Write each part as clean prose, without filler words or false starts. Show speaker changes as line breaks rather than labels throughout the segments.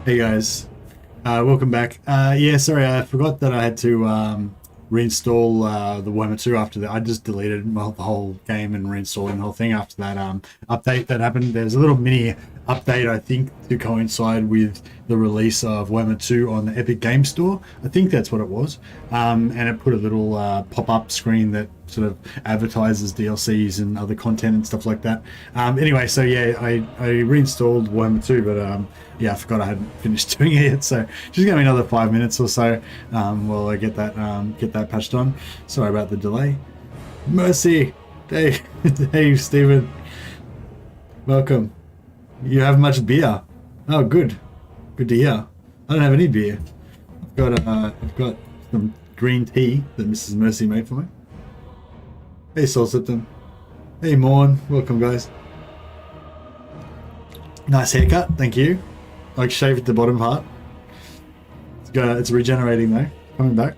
Hey guys, welcome back. Yeah, sorry, I forgot that I had to reinstall the Warhammer 2 after that. I just deleted the whole game and reinstalling the whole thing after that update that happened. There's a little mini update, I think, to coincide with the release of Warhammer 2 on the Epic Game Store. I think that's what it was. And it put a little pop-up screen that sort of advertises DLCs and other content and stuff like that. Anyway, so yeah, I reinstalled Warhammer 2, but yeah, I forgot I hadn't finished doing it yet, so just give me another 5 minutes or so while I get that patched on. Sorry about the delay. Mercy, hey, hey, Stephen, welcome. You have much beer? Oh, good to hear. I don't have any beer. I've got some green tea that Mrs. Mercy made for me. Hey, Soul Septum. Hey, Morn. Welcome, guys. Nice haircut, thank you. I shaved the bottom part. It's regenerating though. Coming back.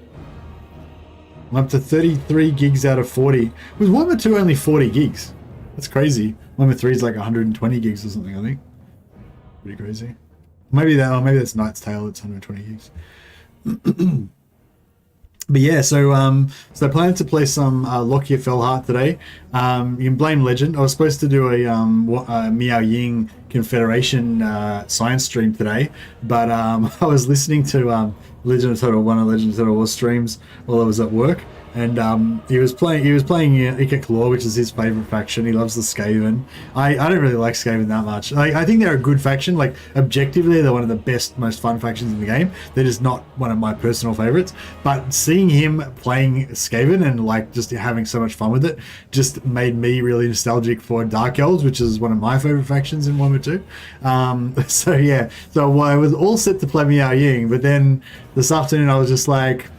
I'm up to 33 gigs out of 40. Was Warhammer 2 only 40 gigs? That's crazy. Warhammer 3 is like 120 gigs or something, I think. Pretty crazy. Maybe that's Knight's Tale. It's 120 gigs. But yeah, so I plan to play some Lokhir Fellheart today. You can blame Legend. I was supposed to do a Miao Ying Confederation science stream today, but I was listening to Legend of Total, one of Legend of Total War streams while I was at work, and he was playing Ikek Law, which is his favorite faction. He loves the Skaven. I don't really like Skaven that much. I think they're a good faction. Like, objectively, they're one of the best, most fun factions in the game. They're just not one of my personal favorites. But seeing him playing Skaven and like just having so much fun with it just made me really nostalgic for Dark Elves, which is one of my favorite factions in Warhammer 2. So yeah, so I was all set to play Miao Ying, but then this afternoon I was just like,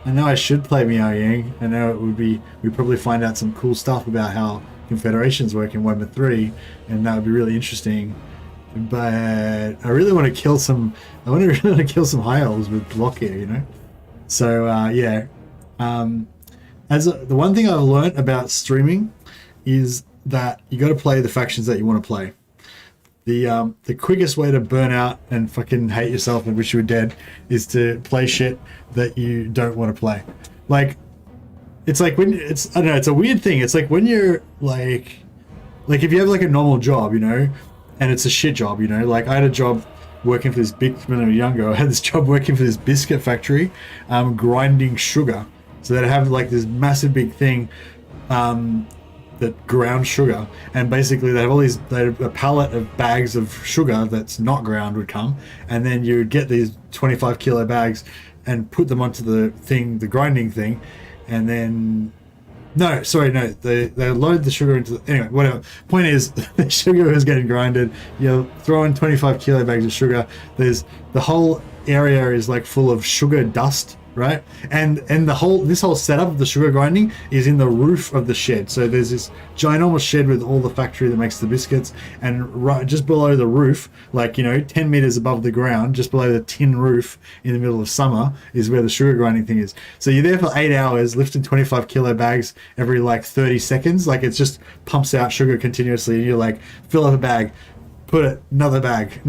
I know I should play Miao Ying. I know we'd probably find out some cool stuff about how confederations work in Warhammer 3, and that would be really interesting. But I really want to kill some. I want to really kill some high elves with Lokhir, you know. So yeah, the one thing I've learned about streaming is that you got to play the factions that you want to play. The quickest way to burn out and fucking hate yourself and wish you were dead is to play shit that you don't want to play. Like, it's like when I don't know, it's a weird thing. It's like when you're like if you have like a normal job, you know, and it's a shit job, you know. Like, I had a job working for this big, when I was younger, I had this job working for this biscuit factory, grinding sugar. So they'd have like this massive big thing, that ground sugar, and basically they have a pallet of bags of sugar that's not ground would come, and then you would get these 25 kilo bags and put them onto the grinding thing, and then they load the sugar into anyway, whatever. Point is, the sugar was getting grinded. You're throwing 25 kilo bags of sugar. There's the whole area is like full of sugar dust, right? And this whole setup of the sugar grinding is in the roof of the shed. So there's this ginormous shed with all the factory that makes the biscuits, and right just below the roof, like, you know, 10 meters above the ground, just below the tin roof in the middle of summer, is where the sugar grinding thing is. So you're there for 8 hours lifting 25 kilo bags every like 30 seconds. Like, it just pumps out sugar continuously, and you're like, fill up a bag, put it, another bag.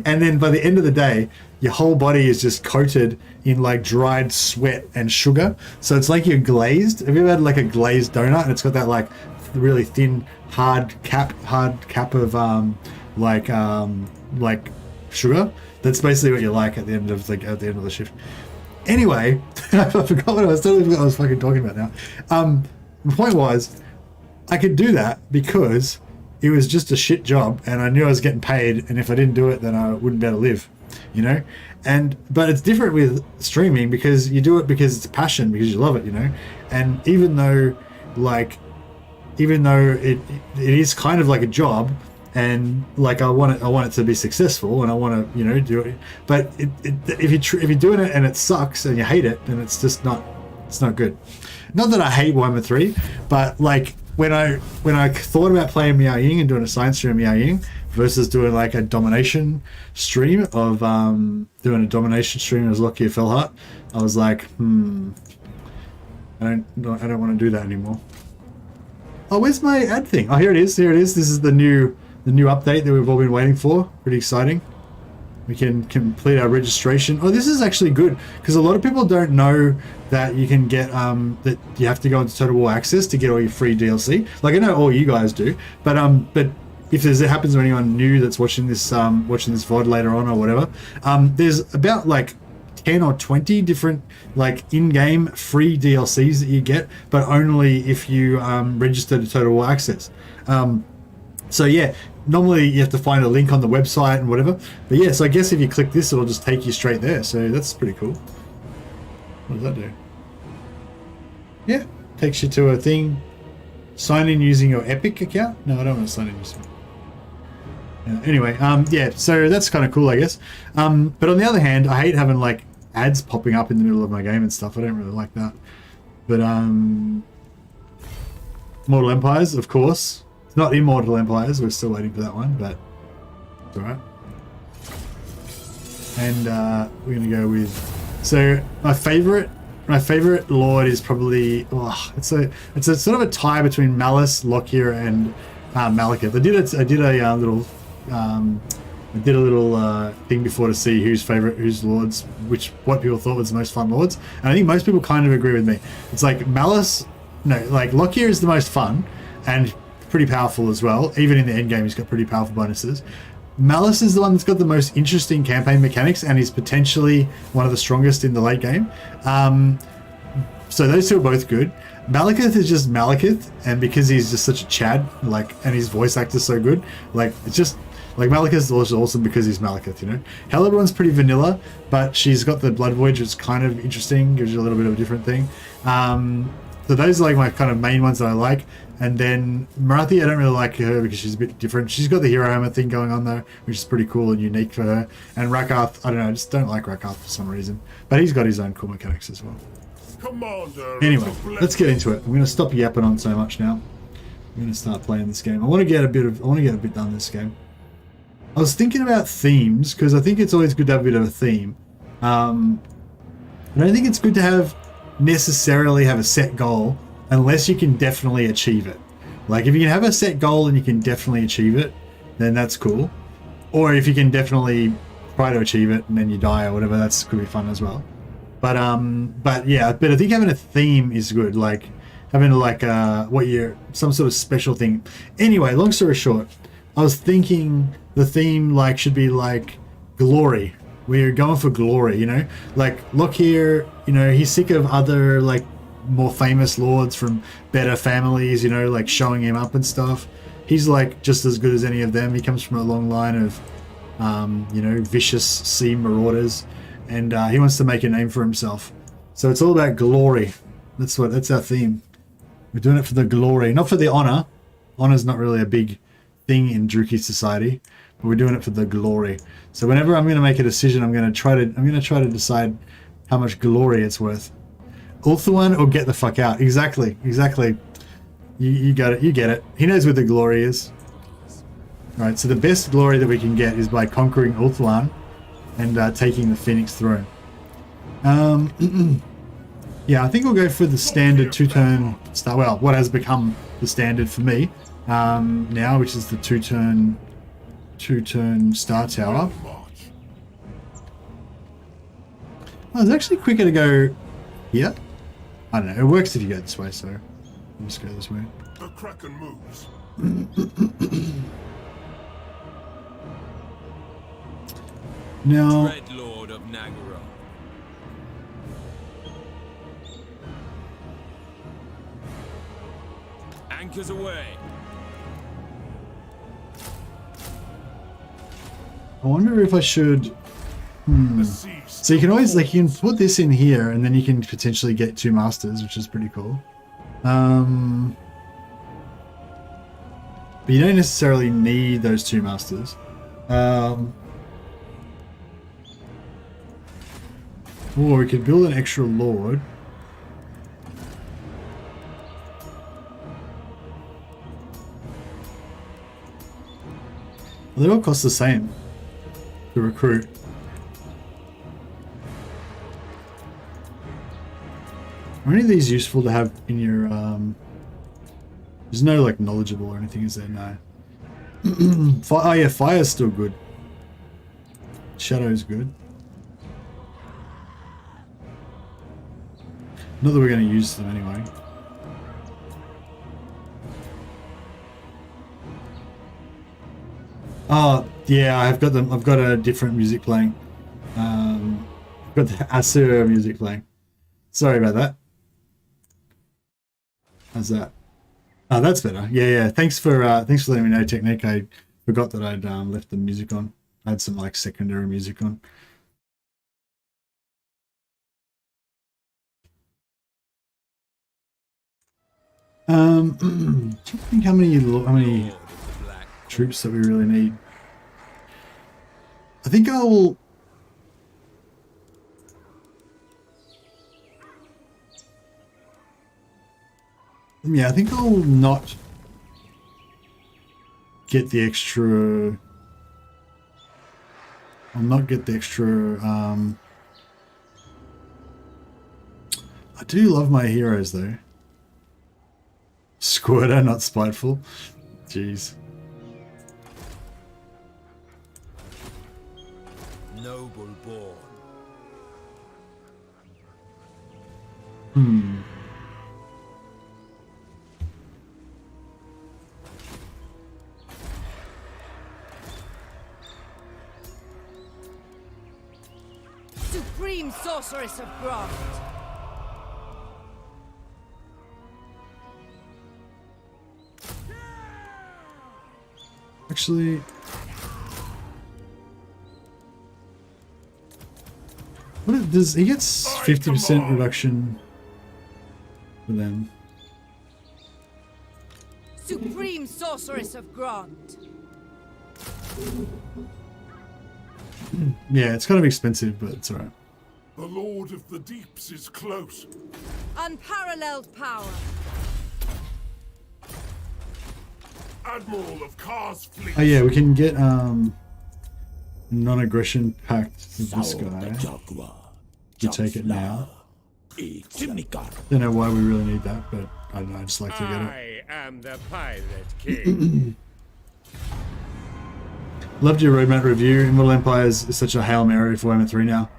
And then by the end of the day, your whole body is just coated in like dried sweat and sugar. So it's like you're glazed. Have you ever had like a glazed donut and it's got that like really thin, hard cap of like sugar? That's basically what you're like at the end of the shift. Anyway, I forgot what I was fucking talking about now. The point was, I could do that because it was just a shit job, and I knew I was getting paid, and if I didn't do it, then I wouldn't be able to live, you know. But it's different with streaming, because you do it because it's a passion, because you love it, you know. And even though it is kind of like a job, and like I want it to be successful, and I want to, you know, do it. But if you're doing it and it sucks and you hate it, then it's not good. Not that I hate Warhammer 3, but like, when I thought about playing Miao Ying and doing a science stream of Miao Ying versus doing like a domination stream of doing a domination stream as Lokhir Fellheart, I was like, I don't want to do that anymore. Oh, where's my ad thing? Oh, here it is. Here it is. This is the new update that we've all been waiting for. Pretty exciting. We can complete our registration. Oh, this is actually good because a lot of people don't know that you can get that you have to go into Total War Access to get all your free DLC. Like I know all you guys do, but if it happens to anyone new that's watching this VOD later on or whatever, there's about like 10 or 20 different like in-game free DLCs that you get, but only if you register to Total War Access. So yeah, normally you have to find a link on the website and whatever. But yeah, so I guess if you click this, it'll just take you straight there. So that's pretty cool. What does that do? Yeah, takes you to a thing. Sign in using your Epic account. No, I don't want to sign in using. Anyway, yeah, so that's kind of cool, I guess. But on the other hand, I hate having like ads popping up in the middle of my game and stuff. I don't really like that. But Mortal Empires, of course. It's not Immortal Empires. We're still waiting for that one, but it's all right. And we're gonna go with. So my favorite lord is probably. Oh, it's a sort of a tie between Malice, Lokhir, and Malekith. I did a little thing before to see whose lords, what people thought was the most fun lords, and I think most people kind of agree with me. It's like Malice, like Lokhir is the most fun and pretty powerful as well. Even in the end game, he's got pretty powerful bonuses. Malice is the one that's got the most interesting campaign mechanics and is potentially one of the strongest in the late game. So those two are both good. Malekith is just Malekith, and because he's just such a Chad, like, and his voice actor's so good, like, it's just, like, Malekith is also awesome because he's Malekith, you know? Hellebrand's pretty vanilla, but she's got the Blood Voyage, which is kind of interesting, gives you a little bit of a different thing. So those are, like, my kind of main ones that I like. And then Nagarythe, I don't really like her because she's a bit different. She's got the hero hammer thing going on though, which is pretty cool and unique for her. And Rakarth, I don't know, I just don't like Rakarth for some reason. But he's got his own cool mechanics as well. Anyway, let's get into it. I'm going to stop yapping on so much now. I'm going to start playing this game. I want to get a bit done this game. I was thinking about themes because I think it's always good to have a bit of a theme. I don't think it's good to necessarily have a set goal unless you can definitely achieve it. Like if you can have a set goal and you can definitely achieve it, then that's cool. Or if you can definitely try to achieve it and then you die or whatever, that's could be fun as well. But yeah, but I think having a theme is good. Like having like some sort of special thing. Anyway, long story short, I was thinking the theme like should be like glory. We're going for glory, you know? Like Lokhir, you know, he's sick of other like more famous lords from better families, you know, like showing him up and stuff. He's like just as good as any of them. He comes from a long line of you know, vicious sea marauders, and he wants to make a name for himself. So it's all about glory. That's our theme. We're doing it for the glory, not for the honor. Honor's not really a big thing in Druchii society, but we're doing it for the glory. So whenever I'm going to make a decision, I'm going to try to decide how much glory it's worth. Ulthuan or get the fuck out. Exactly. You got it. You get it. He knows where the glory is. Alright, so the best glory that we can get is by conquering Ulthuan and taking the Phoenix Throne. Yeah, I think we'll go for the standard two-turn star. Well, what has become the standard for me now, which is the two-turn Star Tower. Well, it's actually quicker to go here. I don't know. It works if you go this way, so I'll just go this way.
The Kraken moves.
Now,
Dread Lord of Nagarythe. Anchors away.
I wonder if I should. So you can always you can put this in here, and then you can potentially get two masters, which is pretty cool. But you don't necessarily need those two masters. Or we could build an extra lord. Well, they all cost the same to recruit. Are any of these useful to have in your There's no like knowledgeable or anything, is there? No. Oh yeah, fire's still good. Shadow's good. Not that we're going to use them anyway. Oh yeah, I've got them. I've got a different music playing. I've got the Asura music playing. Sorry about that. How's that? Oh, that's better. Yeah, yeah. Thanks for letting me know, Technique. I forgot that I'd left the music on. I had some like secondary music on. Trying to think how many troops that we really need. I think I'll. Yeah, I think I'll not get the extra. I'll not get the extra. I do love my heroes though. Squirter, not spiteful. Jeez.
Noble born.
Supreme sorceress of Grant.
Actually, what does he gets 50% reduction for them?
Supreme sorceress of Grant.
Yeah, it's kind of expensive, but it's alright.
The Lord of the Deeps is close.
Unparalleled power.
Admiral of Kar's fleet.
Oh yeah, we can get non-aggression pact with this guy. You take it now. Don't know why we really need that, but I don't know, I just like to get it.
I am the Pirate King.
Loved your roadmap review. Immortal Empires is such a Hail Mary for Warhammer 3 now.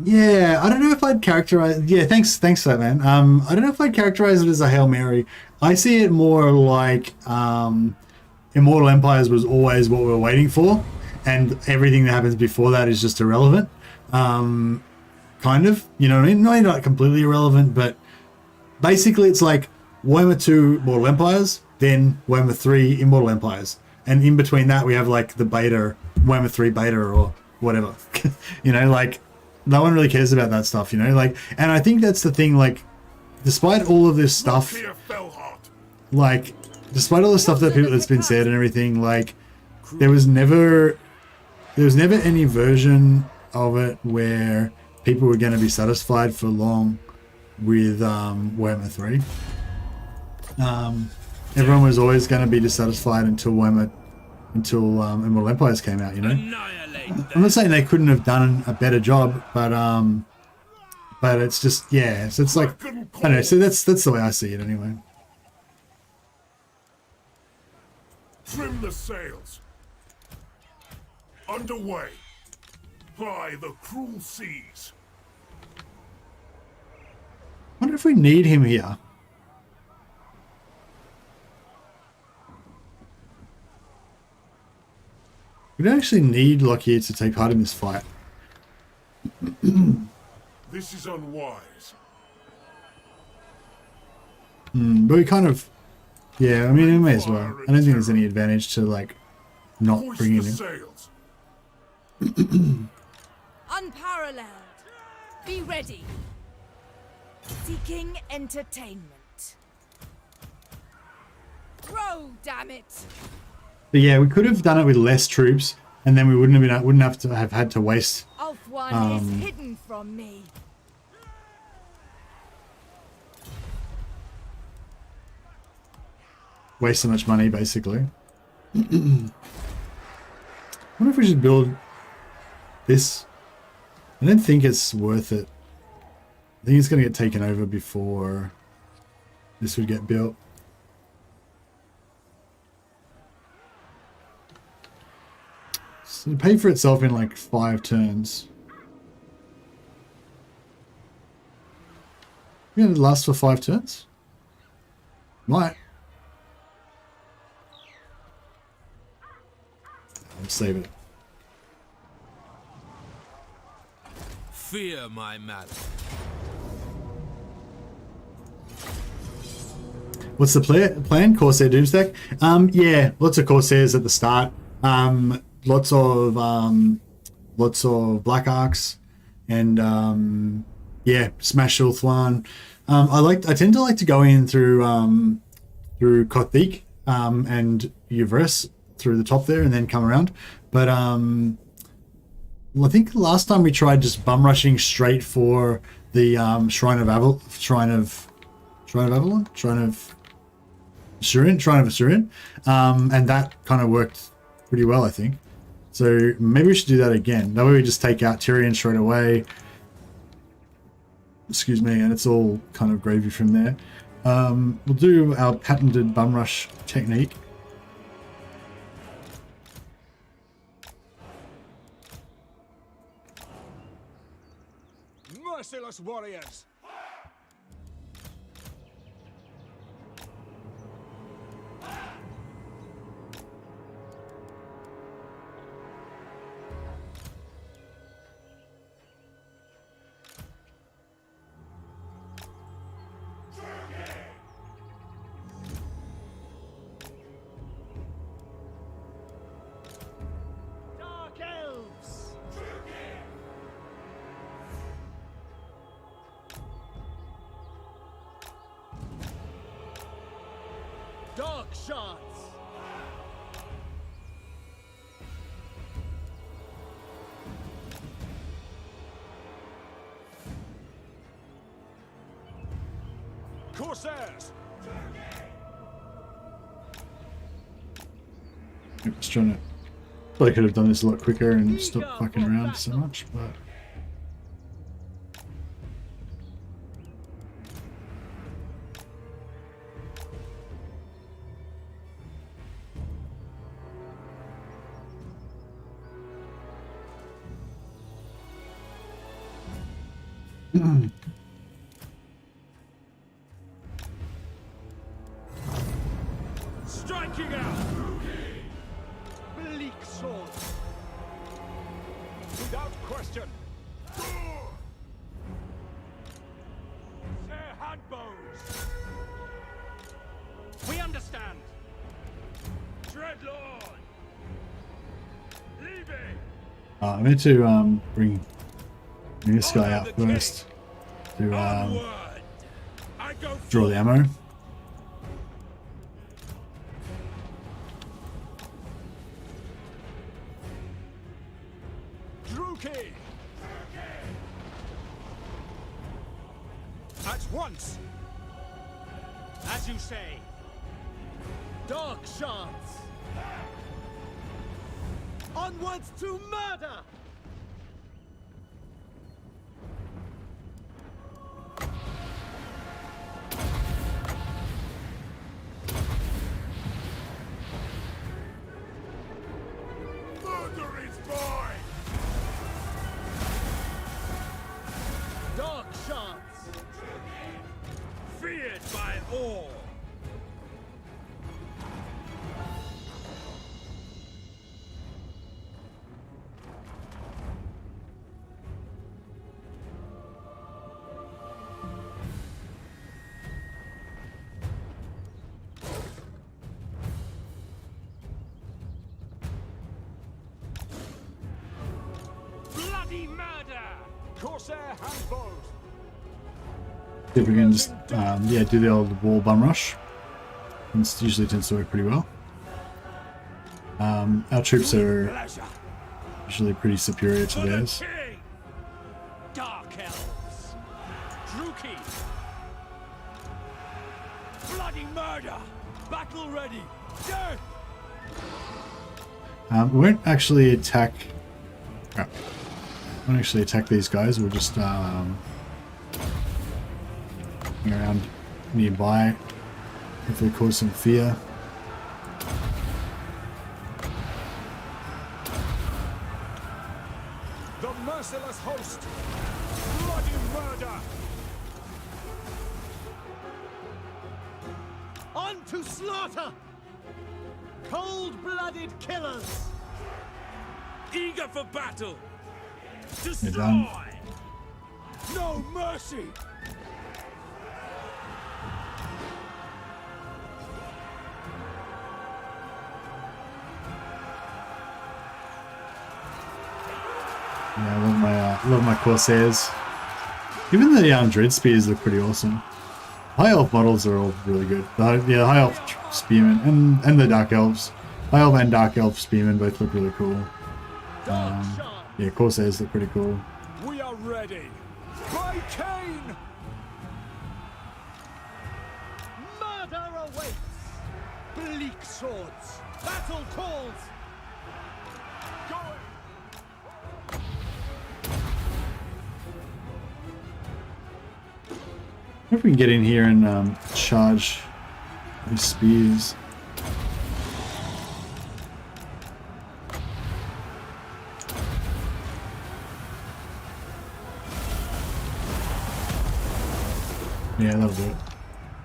Yeah, I don't know if I'd characterize. Yeah, thanks for that, man. I don't know if I'd characterize it as a Hail Mary. I see it more like Immortal Empires was always what we were waiting for, and everything that happens before that is just irrelevant. Kind of, you know what I mean? No, not completely irrelevant, but basically it's like Warhammer 2 Mortal Empires, then Warhammer 3 Immortal Empires, and in between that we have like the beta, Warhammer 3 beta or whatever. You know, like no one really cares about that stuff, you know, like, and I think that's the thing, like, despite all of this stuff, like, despite all the stuff that's been said and everything, like, there was never any version of it where people were going to be satisfied for long with Warhammer 3. Everyone was always going to be dissatisfied until Immortal Empires came out, you know. I'm not saying they couldn't have done a better job, but it's just, yeah, so it's like, I don't know, so that's the way I see it anyway.
Trim the sails. Underway. Ply the cruel seas.
I wonder if we need him here. We don't actually need Lokhir to take part in this fight.
This is unwise.
But we kind of, yeah, I mean, we may as well. I don't think there's any advantage to, like, not
Hoist
bringing
the
him.
sails.
Unparalleled. Be ready. Seeking entertainment. Grow, damn it.
But yeah, we could have done it with less troops, and then we wouldn't have to have had to waste.
Ulthuan is hidden from me.
Waste so much money, basically. I wonder if we should build this. I don't think it's worth it. I think it's going to get taken over before this would get built. So it'd pay for itself in like 5 turns. You gonna last for 5 turns? Might. I'll save it.
Fear my madam.
What's the plan? Corsair Doomstack? Yeah, lots of Corsairs at the start. Lots of Black Arks, and yeah, smash Ulthuan. I tend to like to go in through Kothik and Uvres through the top there, and then come around. But well, I think last time we tried just bum rushing straight for the Shrine of Assyrian, and that kind of worked pretty well, I think. So maybe we should do that again. That way we just take out Tyrion straight away. Excuse me, and it's all kind of gravy from there. We'll do our patented bum rush technique.
Merciless warriors.
Dark Elves! Dark Shards!
Corsairs.
I'm just trying to. Probably could have done this a lot quicker and stopped fucking around so much, but.
Striking out.
Bleak sword!
Without question. Their hand bows.
We understand!
Dreadlord. Leaving.
I need to bring this guy out first to
Onward. I go
draw the ammo.
Druchii. At once.
As you say. Dark Shards! Onwards to murder!
Murder is mine.
Dark Shards!
Feared by all.
Bloody murder!
Corsair handbows.
See if we can just yeah, do the old wall bum rush. It usually tends to work pretty well. Our troops are
Pleasure.
usually pretty superior to
For the
theirs.
king.
Dark Elves! Druchii!
Bloody murder. Battle ready. Death.
We won't actually attack. Crap. We won't actually attack these guys. We'll just hang around nearby Hopefully cause some fear.
The merciless host. Bloody murder.
On to slaughter! Cold-blooded killers!
Eager for battle.
You're done.
Destroy. No mercy.
Yeah, I love my Corsairs. Even the Dread Spears look pretty awesome. High Elf models are all really good. The High Elf Spearmen and the Dark Elves. High Elf and Dark Elf Spearmen both look really cool. Yeah, Corsairs look pretty cool.
We are ready. By Cain.
Murder awaits! Bleak swords! Battle calls!
Going.
If we can get in here and charge these spears. Yeah, that'll do it.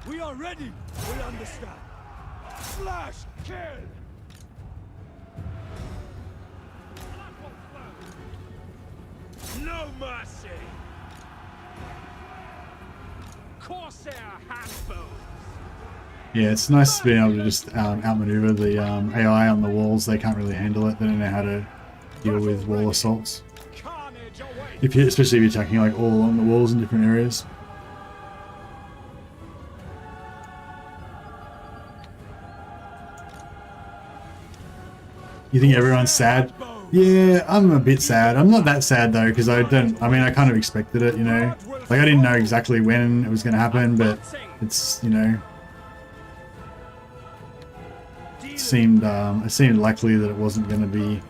We are ready. We understand. Slash. Kill. No mercy. Corsair handbows.
Yeah, it's nice being able to just outmaneuver the AI on the walls. They can't really handle it. They don't know how to deal with wall assaults.
Carnage awaits.
Especially if you're attacking like all along the walls in different areas. You think everyone's sad? Yeah, I'm a bit sad. I'm not that sad though, because I kind of expected it, you know. Like I didn't know exactly when it was going to happen, but it's, you know, it seemed likely that it wasn't going to be,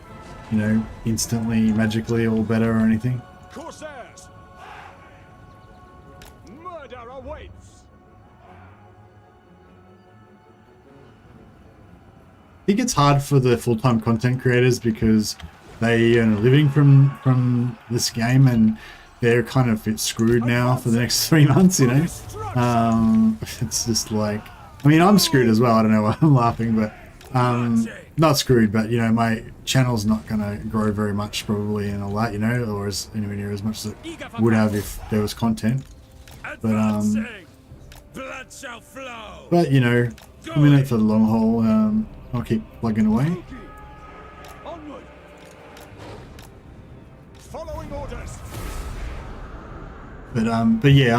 you know, instantly, magically all better or anything.
Corsairs. Murder awaits.
I think it's hard for the full-time content creators because they earn a living from this game and they're kind of a bit screwed now for the next 3 months, you know. It's just like, I mean, I'm screwed as well. I don't know why I'm laughing, but not screwed, but you know, my channel's not gonna grow very much probably and all that, you know, or as anywhere near as much as it would have if there was content.
Advancing. Blood shall flow.
But you know, I'm in it for the long haul. I'll keep plugging away.
Onward. Following orders.
But yeah,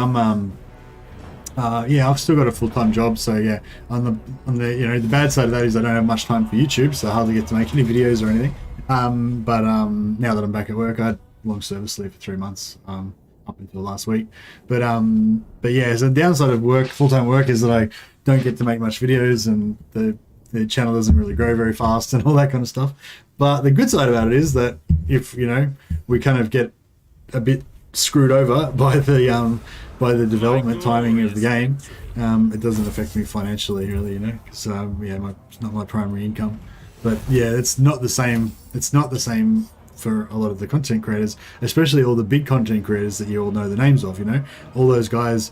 I've still got a full-time job, so yeah, on the you know, the bad side of that is I don't have much time for YouTube, so I hardly get to make any videos or anything. But now that I'm back at work, I had long service leave for 3 months, up until last week. But yeah, so the downside of full-time work is that I don't get to make much videos, and the channel doesn't really grow very fast and all that kind of stuff. But the good side about it is that if, you know, we kind of get a bit screwed over by the development timing of the game, it doesn't affect me financially really, you know, because yeah, it's not my primary income. But yeah, it's not the same for a lot of the content creators, especially all the big content creators that you all know the names of, you know, all those guys,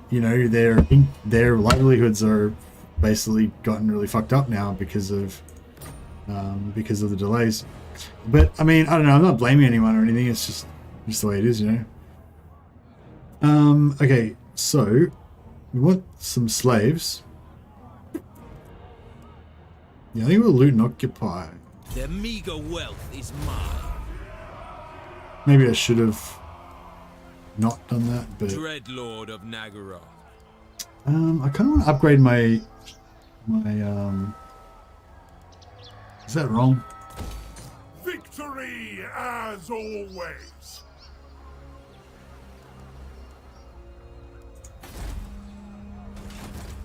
you know, their livelihoods are basically gotten really fucked up now because of the delays. But I mean, I don't know, I'm not blaming anyone or anything, it's just the way it is, you know. Okay, so we want some slaves. Yeah, I think we'll loot and occupy.
Their meager wealth is mine.
Maybe I should have not done that, but
Dreadlord of Nagarythe.
I kind of want to upgrade my is that wrong?
Victory as always.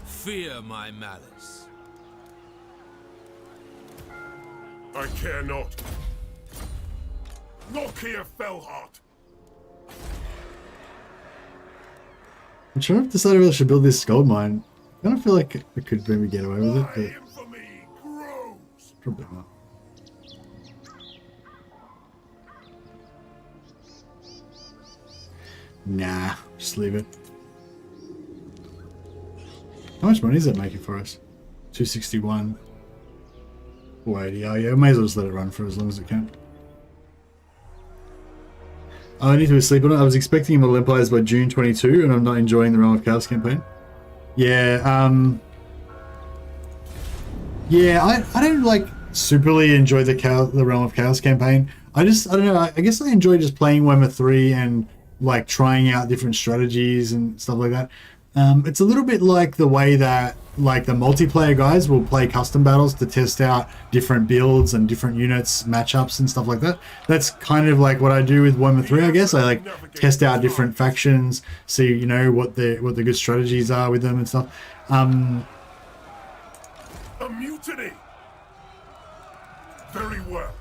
Fear my malice.
I care not. Lokhir Fellheart.
I'm trying to decide if I should build this gold mine. I don't feel like I could maybe get away with it,
My
but
infamy grows.
probably not. Nah, just leave it. How much money is that making for us? 261. 480. Oh yeah, may as well just let it run for as long as it can. Oh, I need to sleep on it. I was expecting Model Empires by June 22, and I'm not enjoying the Realm of Chaos campaign. Yeah, yeah, I don't like superly enjoy the Realm of Chaos campaign. I don't know. I guess I enjoy just playing Warhammer 3 and like trying out different strategies and stuff like that. It's a little bit like the way that like the multiplayer guys will play custom battles to test out different builds and different units, matchups and stuff like that. That's kind of like what I do with Warhammer 3, I guess. I like test out different factions, see, you know, what the good strategies are with them and stuff.
A mutiny. Very well.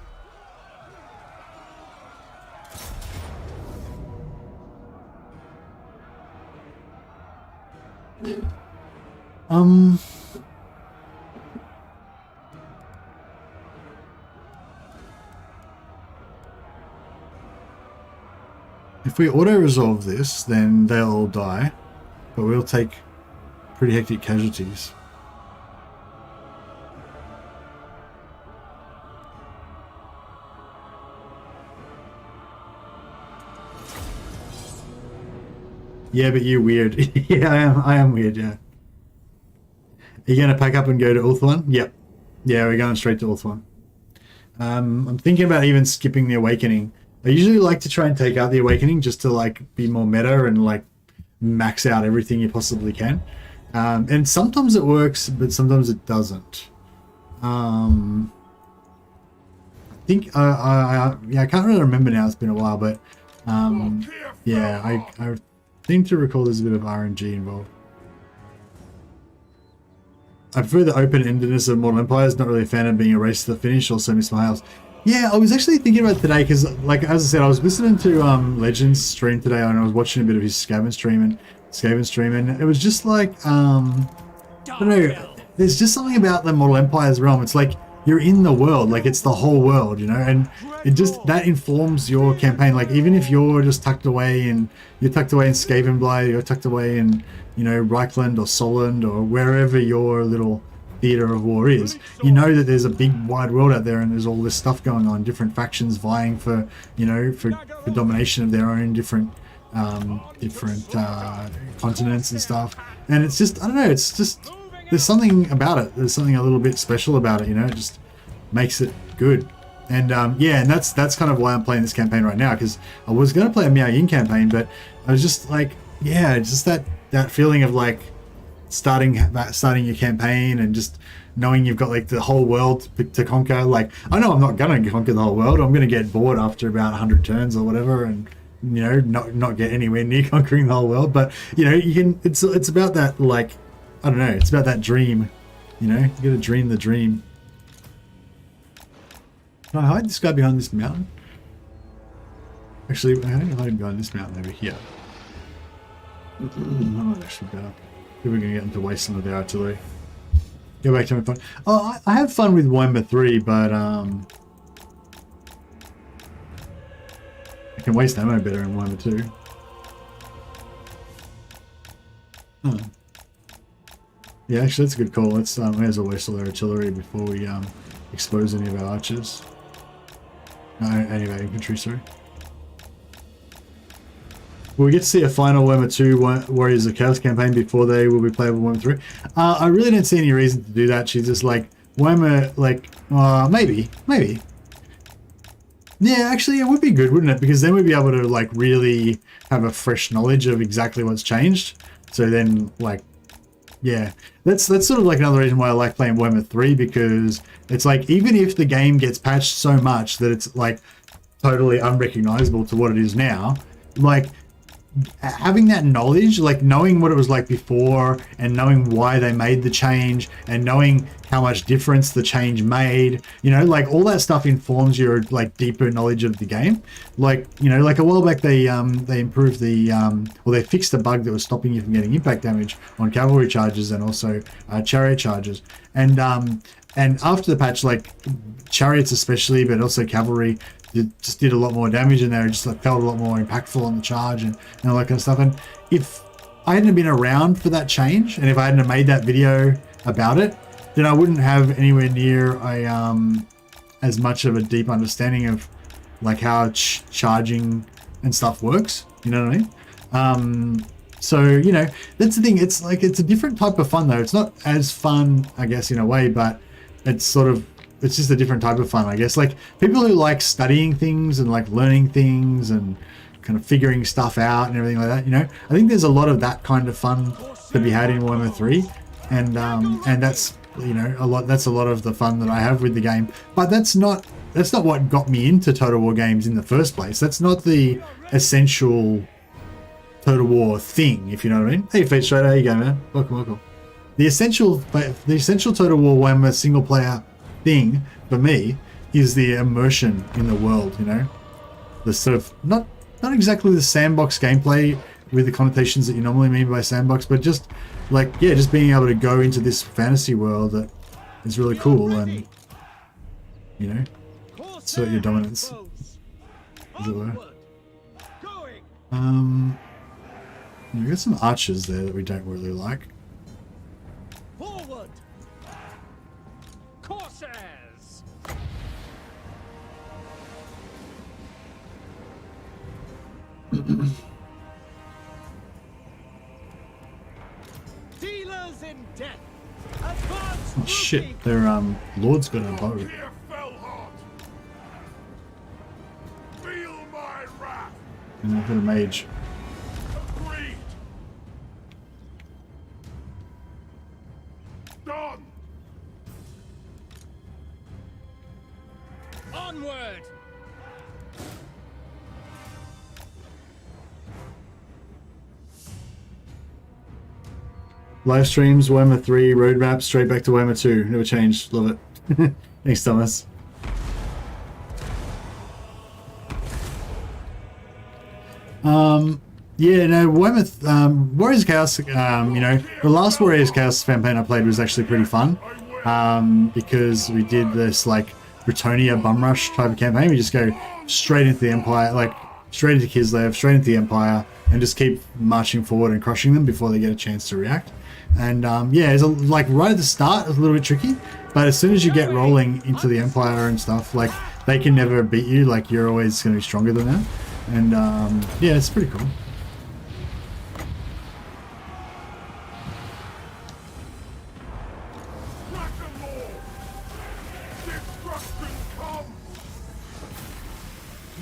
If we auto-resolve this, then they'll all die, but we'll take pretty hectic casualties. Yeah, but you're weird. Yeah, I am weird, yeah. Are you going to pack up and go to Ulthuan? Yep. Yeah, we're going straight to Ulthuan. I'm thinking about even skipping the Awakening. I usually like to try and take out the Awakening just to like be more meta and like max out everything you possibly can. And sometimes it works, but sometimes it doesn't. I think yeah, I can't really remember now. It's been a while, but yeah, I seem to recall there's a bit of RNG involved. I prefer the open-endedness of Mortal Empires. Not really a fan of being a race to the finish. Also miss my house. Yeah, I was actually thinking about today because, like as I said, I was listening to Legends stream today, and I was watching a bit of his Skaven stream, and it was just like I don't know. There's just something about the Mortal Empires realm. It's like you're in the world, like it's the whole world, you know, and it just that informs your campaign. Like even if you're just tucked away in Skavenblight, you're tucked away in, you know, Reichland or Solent or wherever your little theater of war is, you know that there's a big wide world out there and there's all this stuff going on, different factions vying for, you know, for domination of their own different continents and stuff. And it's just, I don't know, it's just, there's something about it. There's something a little bit special about it, you know, it just makes it good. And yeah, and that's kind of why I'm playing this campaign right now, because I was going to play a Miao Yin campaign, but I was just like, yeah, just that feeling of like starting your campaign and just knowing you've got like the whole world to conquer. Like I know I'm not gonna conquer the whole world. I'm gonna get bored after about 100 turns or whatever, and you know not get anywhere near conquering the whole world. But you know you can. It's about that, like, I don't know. It's about that dream. You know, you gotta dream the dream. Can I hide this guy behind this mountain? Actually, how do you hide him behind this mountain over here? Oh, that's actually better. We're going to get them to waste some of their artillery. Go back to my fun. Oh, I have fun with Warhammer 3, but I can waste ammo better in Warhammer 2. Oh. Yeah, actually that's a good call. Let's may as well waste all their artillery before we expose any of our archers. No, any of our infantry, sorry. Will we get to see a final Warhammer 2 Warriors of Chaos campaign before they will be playable Warhammer 3? I really don't see any reason to do that. She's just like, Warhammer, like, maybe. Yeah, actually it would be good, wouldn't it? Because then we'd be able to like really have a fresh knowledge of exactly what's changed. So then, like, yeah, that's sort of like another reason why I like playing Warhammer 3, because it's like, even if the game gets patched so much that it's like totally unrecognizable to what it is now, like, having that knowledge, like knowing what it was like before and knowing why they made the change and knowing how much difference the change made, you know, like all that stuff informs your like deeper knowledge of the game. Like, you know, like a while back they improved the or they fixed the bug that was stopping you from getting impact damage on cavalry charges and also chariot charges, and after the patch, like chariots especially, but also cavalry, it just did a lot more damage, and they just like, felt a lot more impactful on the charge and all that kind of stuff. And if I hadn't been around for that change, and if I hadn't made that video about it, then I wouldn't have anywhere near as much of a deep understanding of like how charging and stuff works. You know what I mean? So, you know, that's the thing. It's like, it's a different type of fun though. It's not as fun, I guess, in a way, but it's sort of, it's just a different type of fun, I guess. Like people who like studying things and like learning things and kind of figuring stuff out and everything like that, you know, I think there's a lot of that kind of fun to be had in Warhammer 3, and that's, you know, that's a lot of the fun that I have with the game. But that's not what got me into Total War games in the first place. That's not the essential Total War thing, if you know what I mean. Hey, Fate Strider, how you going, man? Welcome. The essential Total War Warhammer single player thing for me is the immersion in the world, you know, the sort of not exactly the sandbox gameplay with the connotations that you normally mean by sandbox, but just like, yeah, just being able to go into this fantasy world that is really cool and, you know, assert your dominance, as it were. We got some archers there that we don't really like.
Forward! Corsairs! Dealers in death! Advance!
Oh shit, their lord's got a bow.
Here, Fellheart. Feel my wrath.
And I've got a mage.
Agreed. Done.
Onward!
Live streams, Warhammer 3, roadmap, straight back to Warhammer 2. Never changed. Love it. Thanks, Thomas. Yeah, no, Warhammer, Warriors of Chaos, you know, the last Warriors of Chaos campaign I played was actually pretty fun. Because we did this, like, Bretonia bum rush type of campaign. We just go straight into the Empire, like, straight into Kislev, straight into the Empire, and just keep marching forward and crushing them before they get a chance to react. And yeah, it's like right at the start, it's a little bit tricky, but as soon as you get rolling into the Empire and stuff, like they can never beat you. Like you're always going to be stronger than them. And yeah, it's pretty cool.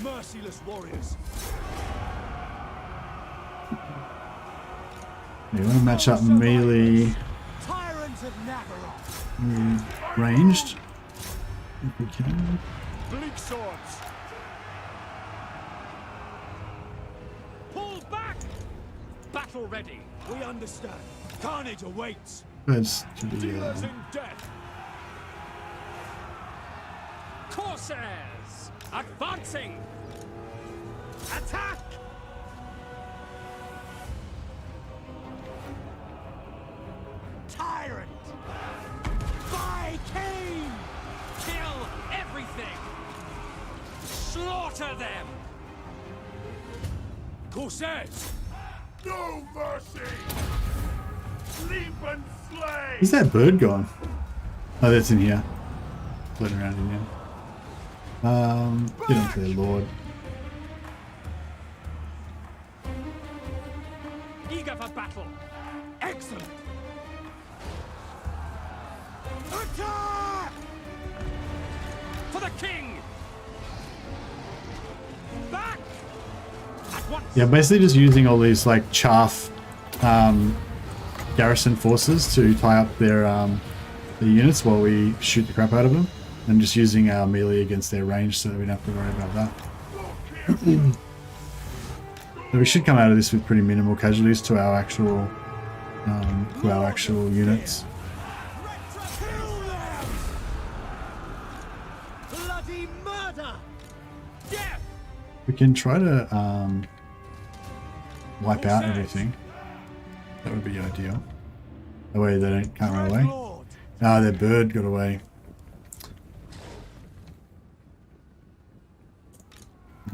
Merciless warriors.
Yeah, we want to match up melee
Tyrants of Nagarythe.
ranged. If we can.
Bleak swords. Pull back. Battle ready.
We understand. Carnage awaits.
Let's do the,
Dealers in death. Corsairs advancing. Attack. Tyrant. By Cain. Kill everything. Slaughter them.
Corsairs!
No mercy. Sleep and slay.
Is that bird gone? Oh, that's in here. Floating around in here. Get into their lord.
Eager for battle. Excellent. Attack! For the king! Back! At once!
Yeah, basically just using all these like chaff garrison forces to tie up their units while we shoot the crap out of them, and just using our melee against their range so that we don't have to worry about that. So we should come out of this with pretty minimal casualties to our actual units.
Kill them! Bloody murder!
Death!
We can try to wipe out everything. That would be ideal. That way they can't run away.
Lord,
Ah, their bird got away.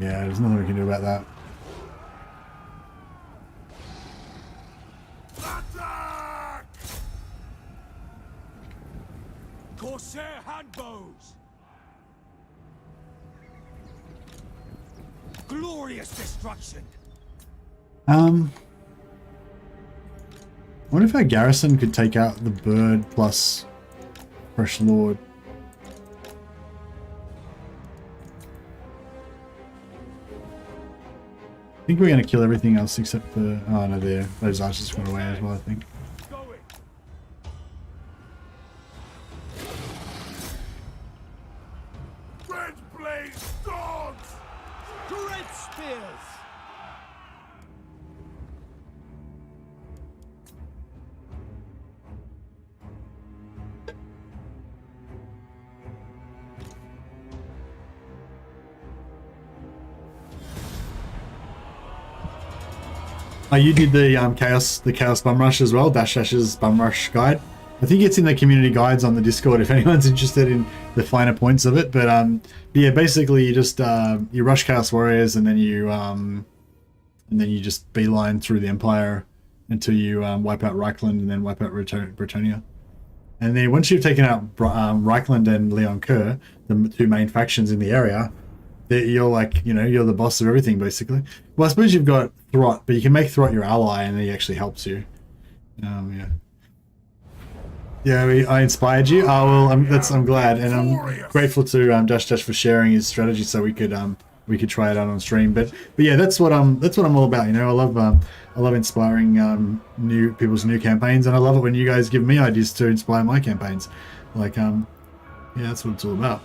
Yeah, there's nothing we can do about that.
Attack!
Corsair handbows! Glorious destruction!
I wonder if our garrison could take out the bird plus Fresh Lord. I think we're going to kill everything else except for... Oh no, those archers got away as well, I think.
Going!
Red blaze dogs!
Great spears!
Oh, you did the chaos bum rush as well, Dash's bum rush guide. I think it's in the community guides on the Discord if anyone's interested in the finer points of it. But yeah, basically you just you rush Chaos Warriors and then you just beeline through the Empire until you wipe out Reichland and then wipe out Bretonnia. And then once you've taken out Reichland and Leon Kerr, the two main factions in the area, you're like, you know, you're the boss of everything basically. Well, I suppose you've got Throt, but you can make Throt your ally and he actually helps you. Yeah. Yeah, I inspired you. Oh well, I'm glad, and I'm grateful to Dash for sharing his strategy so we could try it out on stream. But yeah, that's what I'm all about. You know, I love inspiring new people's new campaigns, and I love it when you guys give me ideas to inspire my campaigns. Like yeah, that's what it's all about.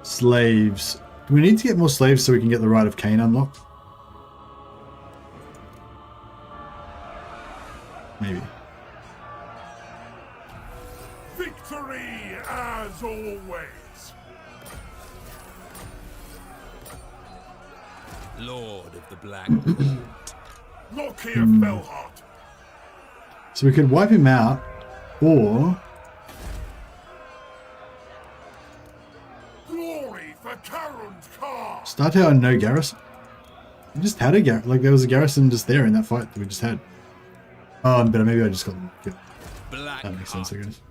Slaves. Do we need to get more slaves so we can get the Rite of Cain unlocked? Maybe.
Victory as always.
Lord of the Black
Lokhir fell hot.
So we could wipe him out, or
Glory for Karun's car.
start out and no garrison. We just had a garrison. Like there was a garrison just there in that fight that we just had. Oh, but maybe I just got them.
Black
That makes sense, I guess.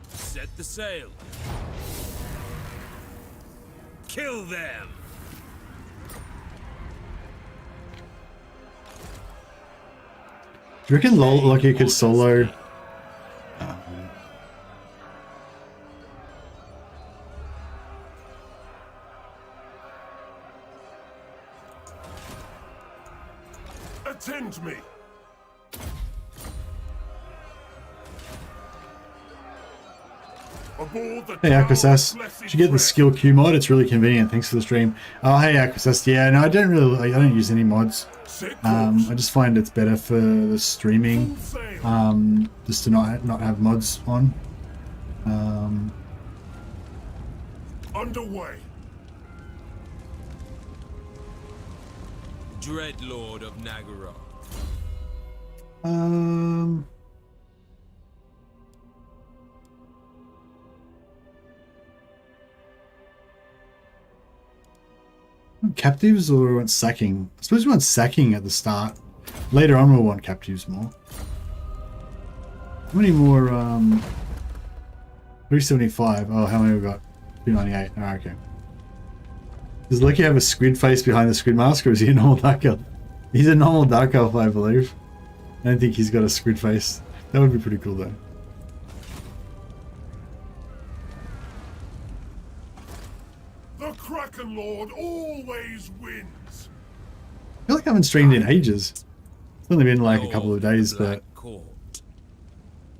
Set the sail. Kill them.
Do you reckon Lokhir could solo?
Attend me. Aboard the
Hey Aquasas, did you get the skill Q mod? It's really convenient. Thanks for the stream. Oh hey Aquasas, yeah, no, I don't use any mods. I just find it's better for the streaming, just to not have mods on.
Underway.
Dreadlord of Nagarythe.
Captives, or we want sacking? I suppose we want sacking at the start. Later on we'll want captives more. How many more? 375. Oh, how many we got? 298. Oh, okay. Does Loki have a squid face behind the squid mask, or is he a normal dark elf? He's a normal dark elf, I believe. I don't think he's got a squid face. That would be pretty cool though.
The Kraken Lord always wins.
I feel like I haven't streamed in ages. It's only been like a couple of days, but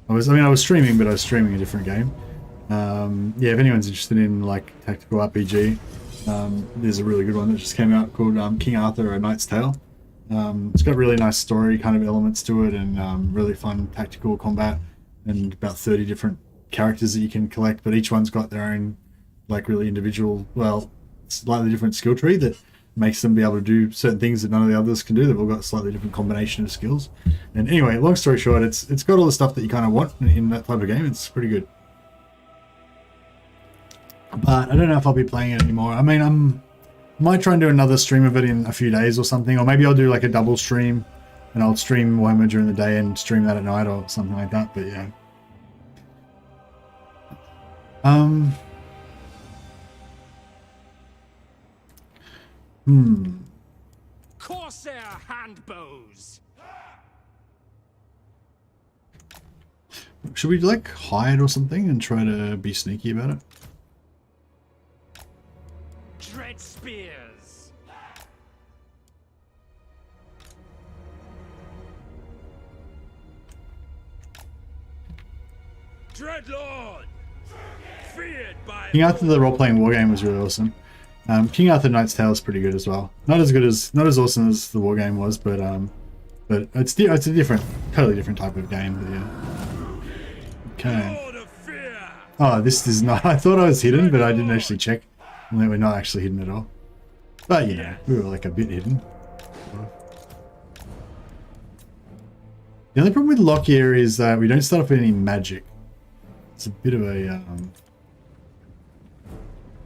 I was streaming, but I was streaming a different game. Yeah, if anyone's interested in like tactical RPG, There's a really good one that just came out called King Arthur: A Knight's Tale. It's got really nice story kind of elements to it, and really fun tactical combat, and about 30 different characters that you can collect, but each one's got their own like really individual, well, slightly different skill tree that makes them be able to do certain things that none of the others can do. They've all got a slightly different combination of skills. And anyway, long story short, it's got all the stuff that you kind of want in that type of game. It's pretty good. But I don't know if I'll be playing it anymore. I mean, I might try and do another stream of it in a few days or something, or maybe I'll do like a double stream, and I'll stream Warhammer during the day and stream that at night or something like that. But yeah.
Corsair handbows.
Should we like hide or something and try to be sneaky about it?
Dread spears.
Dreadlord! Feared by
King Arthur the role-playing wargame was really awesome. King Arthur Knight's Tale is pretty good as well. Not as awesome as the wargame was, but it's a different, totally different type of game. But yeah. Okay.
Lord of Fear!
Oh, this is not. I thought I was hidden, but I didn't actually check. And then we're not actually hidden at all. But you know, we were like a bit hidden. The only problem with Lokhir is that we don't start off with any magic. It's a bit of a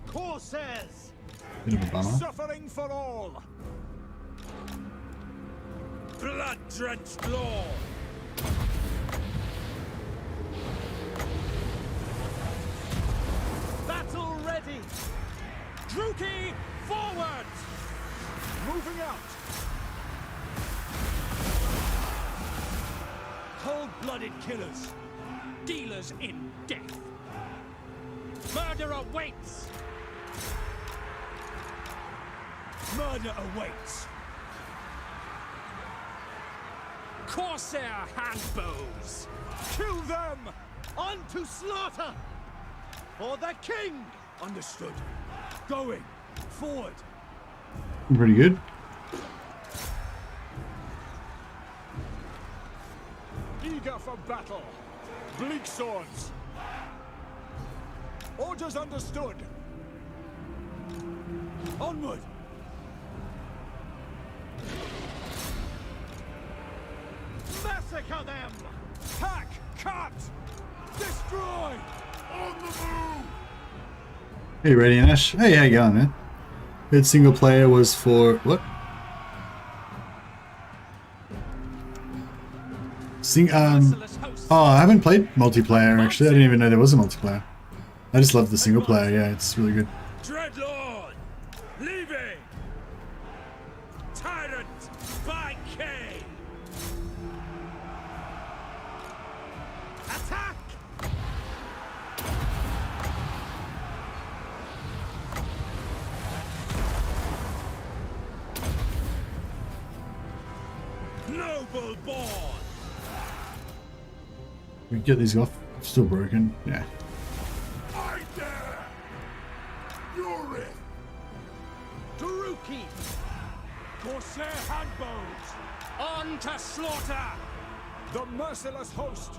Corsairs!
bit of a bummer.
Suffering for all! Blood-drenched lord!
Battle ready. Druchii, forward.
Moving out! Cold-blooded killers!
Dealers in death. Murder awaits.
Murder awaits!
Corsair handbows.
Kill them!
On to slaughter. For the king.
Understood. Going. Forward.
Pretty good.
Eager for battle. Bleak swords. Orders understood. Onward.
Massacre them.
Hack! Cut! Destroy!
On the move!
Hey, Ready and Ash. Hey, how you going, man? Good single player was for what? Oh, I haven't played multiplayer actually. I didn't even know there was a multiplayer. I just love the single player. Yeah, it's really good.
Dreadlord! Leaving! Tyrant by K!
Attack.
Noble born!
We can get these off. It's still broken. Yeah.
I dare! You're it!
Druchii.
Corsair handbows!
On to slaughter.
The merciless host!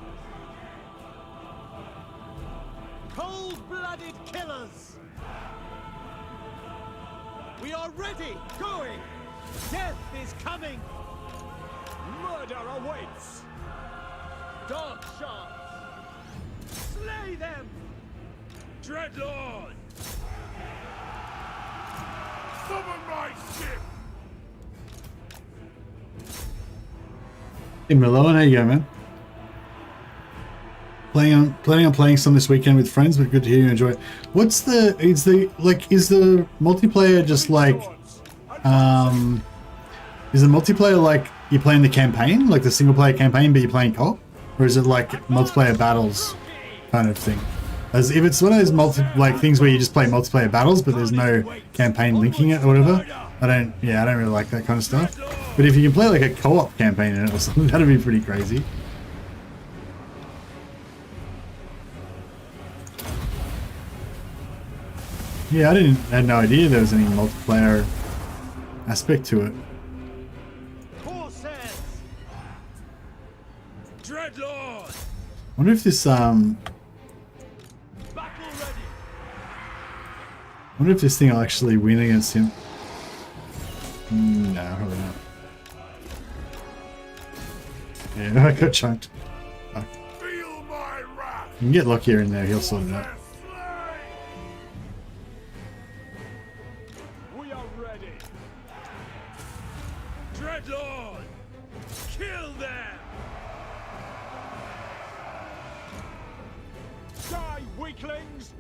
Cold-blooded killers. We are ready. Going. Death is coming.
Murder awaits!
Dog shots. Slay them.
Dreadlord!
Summon my ship!
Hey, Malone, how you going, man? Planning on playing some this weekend with friends, but good to hear you enjoy it. Is the multiplayer just like, is the multiplayer like you're playing the campaign, like the single player campaign, but you're playing co-op? Or is it like multiplayer battles kind of thing? As if it's one of those things where you just play multiplayer battles, but there's no campaign linking it or whatever. I don't really like that kind of stuff. But if you can play like a co-op campaign in it or something, that'd be pretty crazy. Yeah, had no idea there was any multiplayer aspect to it.
Horses!
Dreadlord!
Wonder if this
Battle ready!
wonder if this thing will actually win against him. No, probably not. Yeah, I got chunked. Oh.
Feel my wrath.
You can get Lokhir in there, he'll sort it out.
We are ready! Dreadlord! Kill them! Die, weaklings!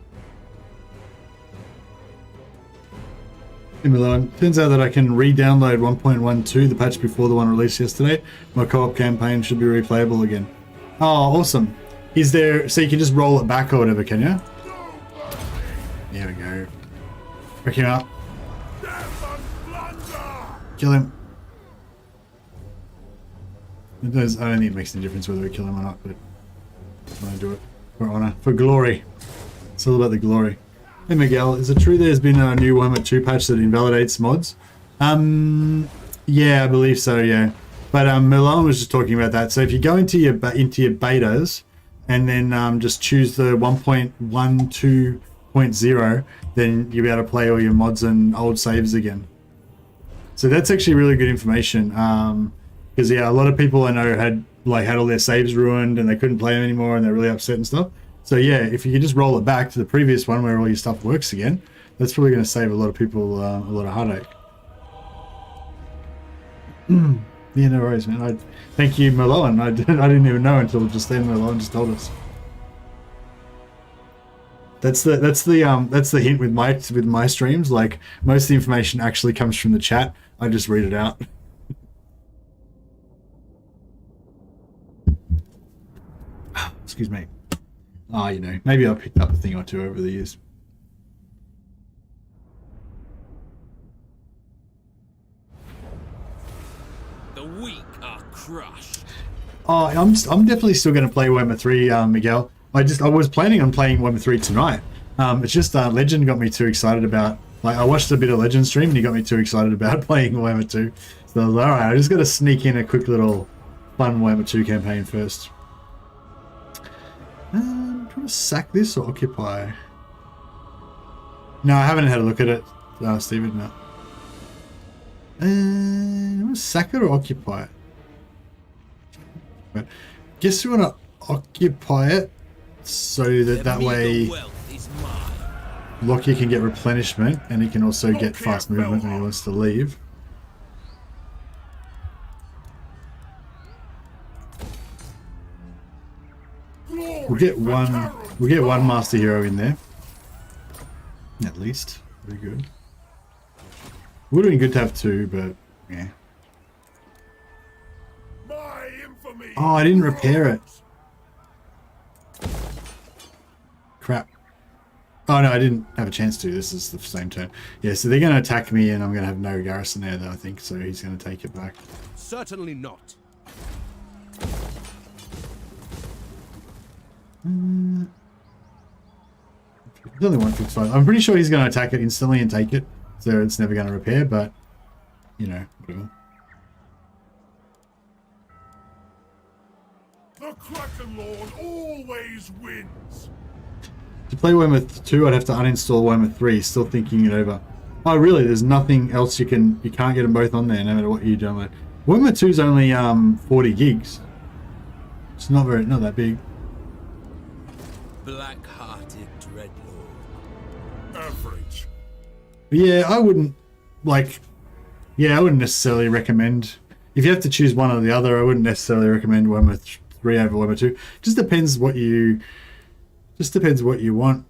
Milan. Turns out that I can re-download 1.12, the patch before the one released yesterday. My co-op campaign should be replayable again. Oh, awesome. Is there... So you can just roll it back or whatever, can you? There we go. Break him up. Kill him. It does, I don't think it makes any difference whether we kill him or not, but I want to do it for honor, for glory. It's all about the glory. Hey Miguel, is it true there's been a new Warhammer 2 patch that invalidates mods? Yeah, I believe so, yeah. But Milan was just talking about that. So if you go into your betas and then just choose the 1.12.0, then you'll be able to play all your mods and old saves again. So that's actually really good information. Because yeah, a lot of people I know had all their saves ruined and they couldn't play them anymore and they're really upset and stuff. So yeah, if you could just roll it back to the previous one where all your stuff works again, that's probably going to save a lot of people a lot of heartache. Yeah, no worries, man. Thank you, Merlon. I didn't even know until just then. Merlon just told us. That's the hint with my streams. Like most of the information actually comes from the chat. I just read it out. Excuse me. Ah, you know, maybe I picked up a thing or two over the years.
The weak are crushed.
Oh, I'm definitely still going to play Warhammer 3, Miguel. I was planning on playing Warhammer 3 tonight. It's just Legend got me too excited about. Like I watched a bit of Legend stream and he got me too excited about playing Warhammer 2. So I was like, all right, I just got to sneak in a quick little fun Warhammer 2 campaign first. I'm trying to sack this or occupy. No, I haven't had a look at it, Steven. No. I'm gonna sack it or occupy it. But guess we want to occupy it so that way Lokhir can get replenishment and he can also get fast movement when he wants to leave. We'll get one master hero in there. At least. Very good. Would have been good to have two, but yeah. Oh, I didn't repair it. Crap. Oh no, I didn't have a chance to. This is the same turn. Yeah, so they're going to attack me and I'm going to have no garrison there though, I think, so he's going to take it back.
Certainly not.
There's only 155. I'm pretty sure he's going to attack it instantly and take it, so it's never going to repair, but, you know, whatever.
The Kraken Lord always wins.
To play Warhammer 2, I'd have to uninstall Warhammer 3, still thinking it over. Oh, really? There's nothing else you can't get them both on there, no matter what you download. Warhammer 2 is only 40 gigs. It's not that big.
Black-hearted dreadlord.
Average.
Yeah, I wouldn't necessarily recommend. If you have to choose one or the other, I wouldn't necessarily recommend Warhammer 3 over Warhammer 2. Just depends what you want.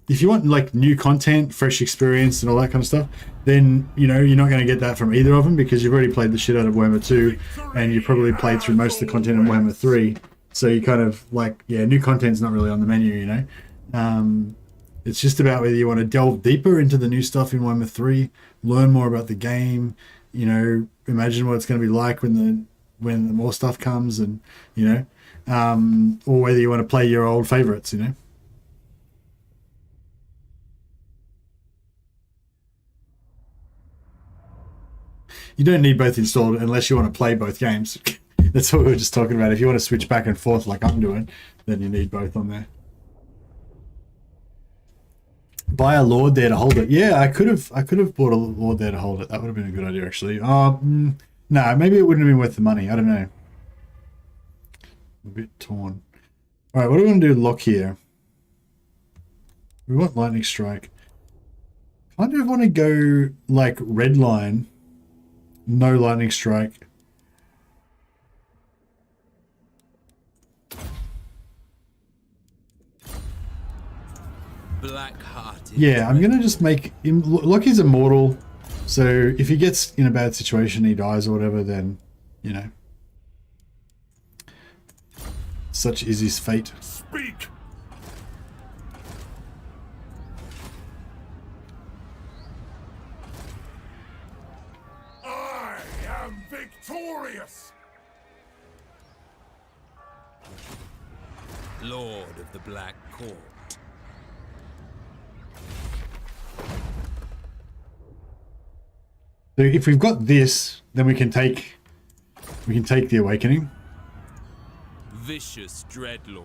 If you want like new content, fresh experience, and all that kind of stuff, then you know you're not going to get that from either of them because you've already played the shit out of Warhammer 2, and you probably played through most of the content in Warhammer 3. So you kind of new content's not really on the menu, you know. It's just about whether you want to delve deeper into the new stuff in Warhammer 3, learn more about the game, you know, imagine what it's going to be like when the more stuff comes, and you know, or whether you want to play your old favorites, you know. you don't need both installed unless you want to play both games. That's what we were just talking about. If you want to switch back and forth like I'm doing, then you need both on there. Buy a Lord there to hold it. Yeah, I could have bought a Lord there to hold it. That would have been a good idea, actually. No, maybe it wouldn't have been worth the money. I don't know. A bit torn. All right, what are we going to do? Lokhir. We want Lightning Strike. Kind of want to go like red line, no Lightning Strike.
Black-hearted.
Yeah, I'm gonna just make him. Lokhir's immortal, so if he gets in a bad situation, he dies or whatever, then you know, such is his fate.
Speak. I am victorious.
Lord of the Black Court.
So if we've got this, then we can take the Awakening.
Vicious Dreadlord.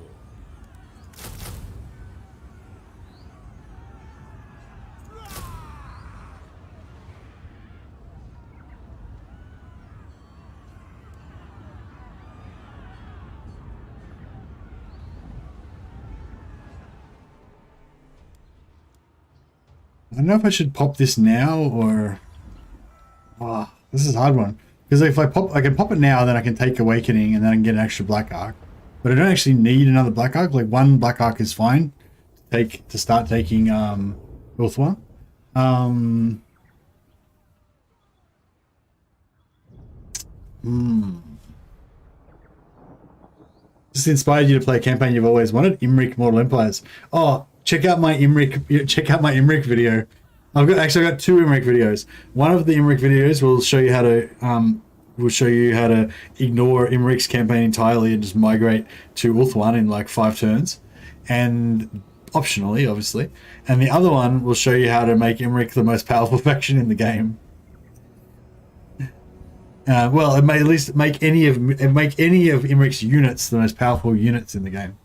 I don't know if I should pop this now or... Oh, this is a hard one. Because if I can pop it now, then I can take Awakening and then I can get an extra Black Ark. But I don't actually need another Black Ark. Like one Black Ark is fine to start taking Ulthuan. Just inspired you to play a campaign you've always wanted, Imrik Mortal Empires. Oh, check out my Imrik video. I've got two Imrik videos. One of the Imrik videos will show you how to ignore Imrik's campaign entirely and just migrate to Ulthuan in like 5 turns, and optionally, obviously. And the other one will show you how to make Imrik the most powerful faction in the game. Well, it may at least make any of Imrik's units the most powerful units in the game.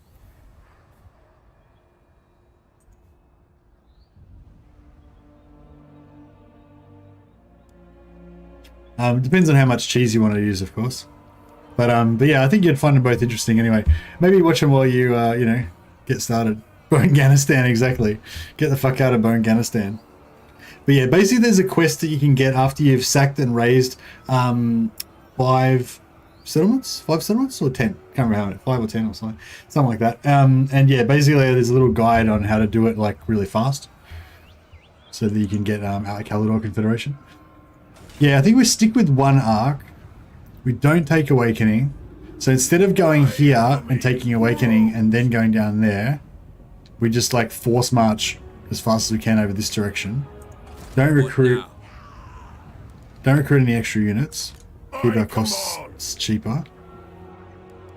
Depends on how much cheese you want to use, of course. But yeah, I think you'd find them both interesting anyway. Maybe watch them while you, get started. Bonganistan, exactly. Get the fuck out of Bonganistan. But yeah, basically there's a quest that you can get after you've sacked and raised 5 settlements? 5 settlements or 10? Can't remember how many, 5 or 10 or something. Something like that. And yeah, basically there's a little guide on how to do it like really fast. So that you can get Calidor Confederation. Yeah, I think we stick with 1 arc. We don't take Awakening. So instead of going here and taking Awakening and then going down there, we just like force march as fast as we can over this direction. Don't recruit any extra units. Keep our costs cheaper.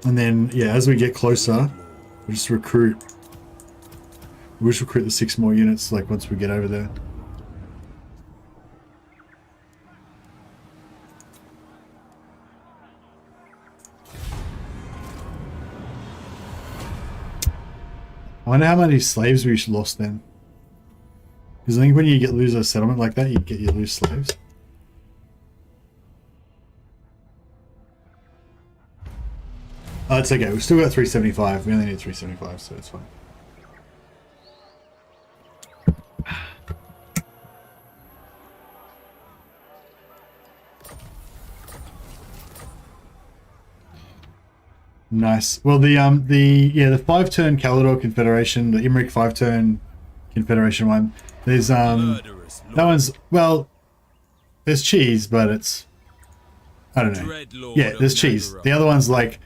And then, yeah, as we get closer, we'll just recruit. We'll just recruit the 6 more units like once we get over there. I wonder how many slaves we lost then. Because I think when you lose a settlement like that, you lose slaves. Oh, it's okay. We've still got 375. We only need 375, so it's fine. Nice. Well, the 5-turn Calidor Confederation, the Imrik 5-turn Confederation one. There's that one's, well, there's cheese, but it's, I don't know. Yeah, there's cheese. The other one's like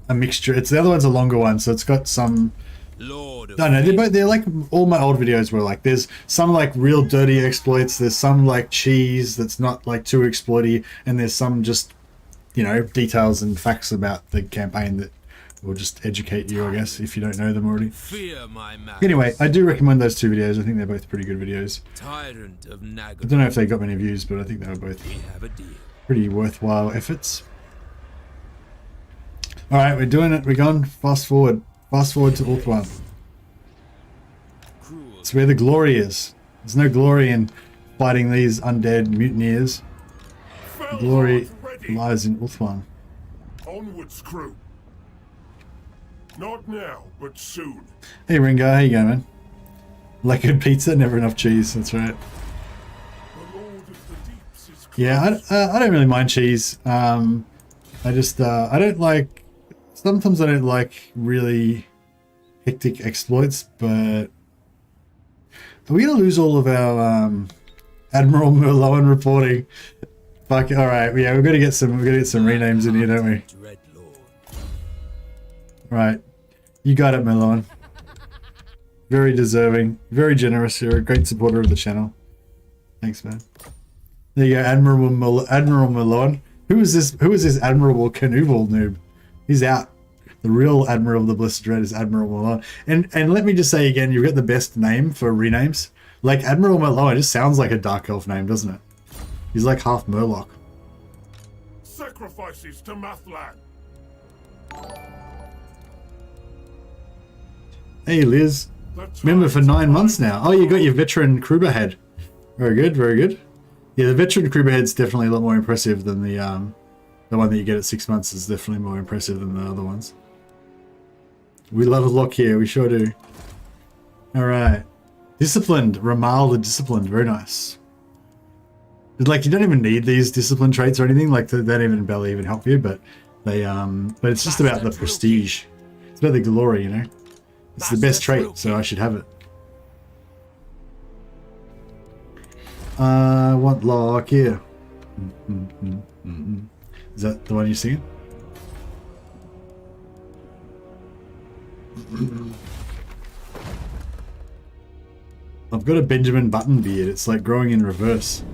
a mixture. The other one's a longer one, so it's got some. No, they're like all my old videos were like. There's some like real dirty exploits. There's some like cheese that's not like too exploity, and there's some just, details and facts about the campaign that will just educate you, I guess, if you don't know them already. Anyway, I do recommend those 2 videos. I think they're both pretty good videos.
Tyrant of Nagarythe.
I don't know if they got many views, but I think they were both
We have a deal.
Pretty worthwhile efforts. All right, we're doing it. We're going fast forward. Fast forward to Ulthuan. It's where the glory is. There's no glory in fighting these undead mutineers. The glory lies in Ulthuan.
Onwards, crew. Not now, but soon.
Hey Ringo, how you going, man? Like good pizza, never enough cheese. That's right.
The Lord of the Deeps is close.
Yeah, I don't really mind cheese. I just I don't like. Sometimes I don't like really hectic exploits, but are we gonna lose all of our Admiral Merloan reporting? Fuck. All right. Yeah, we're gonna get some renames in here, don't we? Right. You got it, Merloan. Very deserving, very generous. You're a great supporter of the channel. Thanks, man. There you go, Admiral Merloan. Who is this? Who is this Admiral Canoeval noob? He's out. The real Admiral of the Blessed Dread is Admiral Merloan. And let me just say again, you've got the best name for renames. Like Admiral Merloan, it just sounds like a Dark Elf name, doesn't it? He's like half Murloc.
Sacrifices to Mathlan.
Hey Liz, member for 9 months now. Oh, you got your veteran Kruber head. Very good, very good. Yeah, the veteran Kruber head's definitely a lot more impressive than the one that you get at 6 months is definitely more impressive than the other ones. We love Lokhir, we sure do. Alright. Disciplined, Ramal the Disciplined, very nice. Like, you don't even need these discipline traits or anything, like, they don't even barely even help you, but they, but it's just about the prestige. It's about the glory, you know? It's the best trait, so I should have it. I want Lokhir. Is that the one you're singing? I've got a Benjamin Button beard. It's like growing in reverse.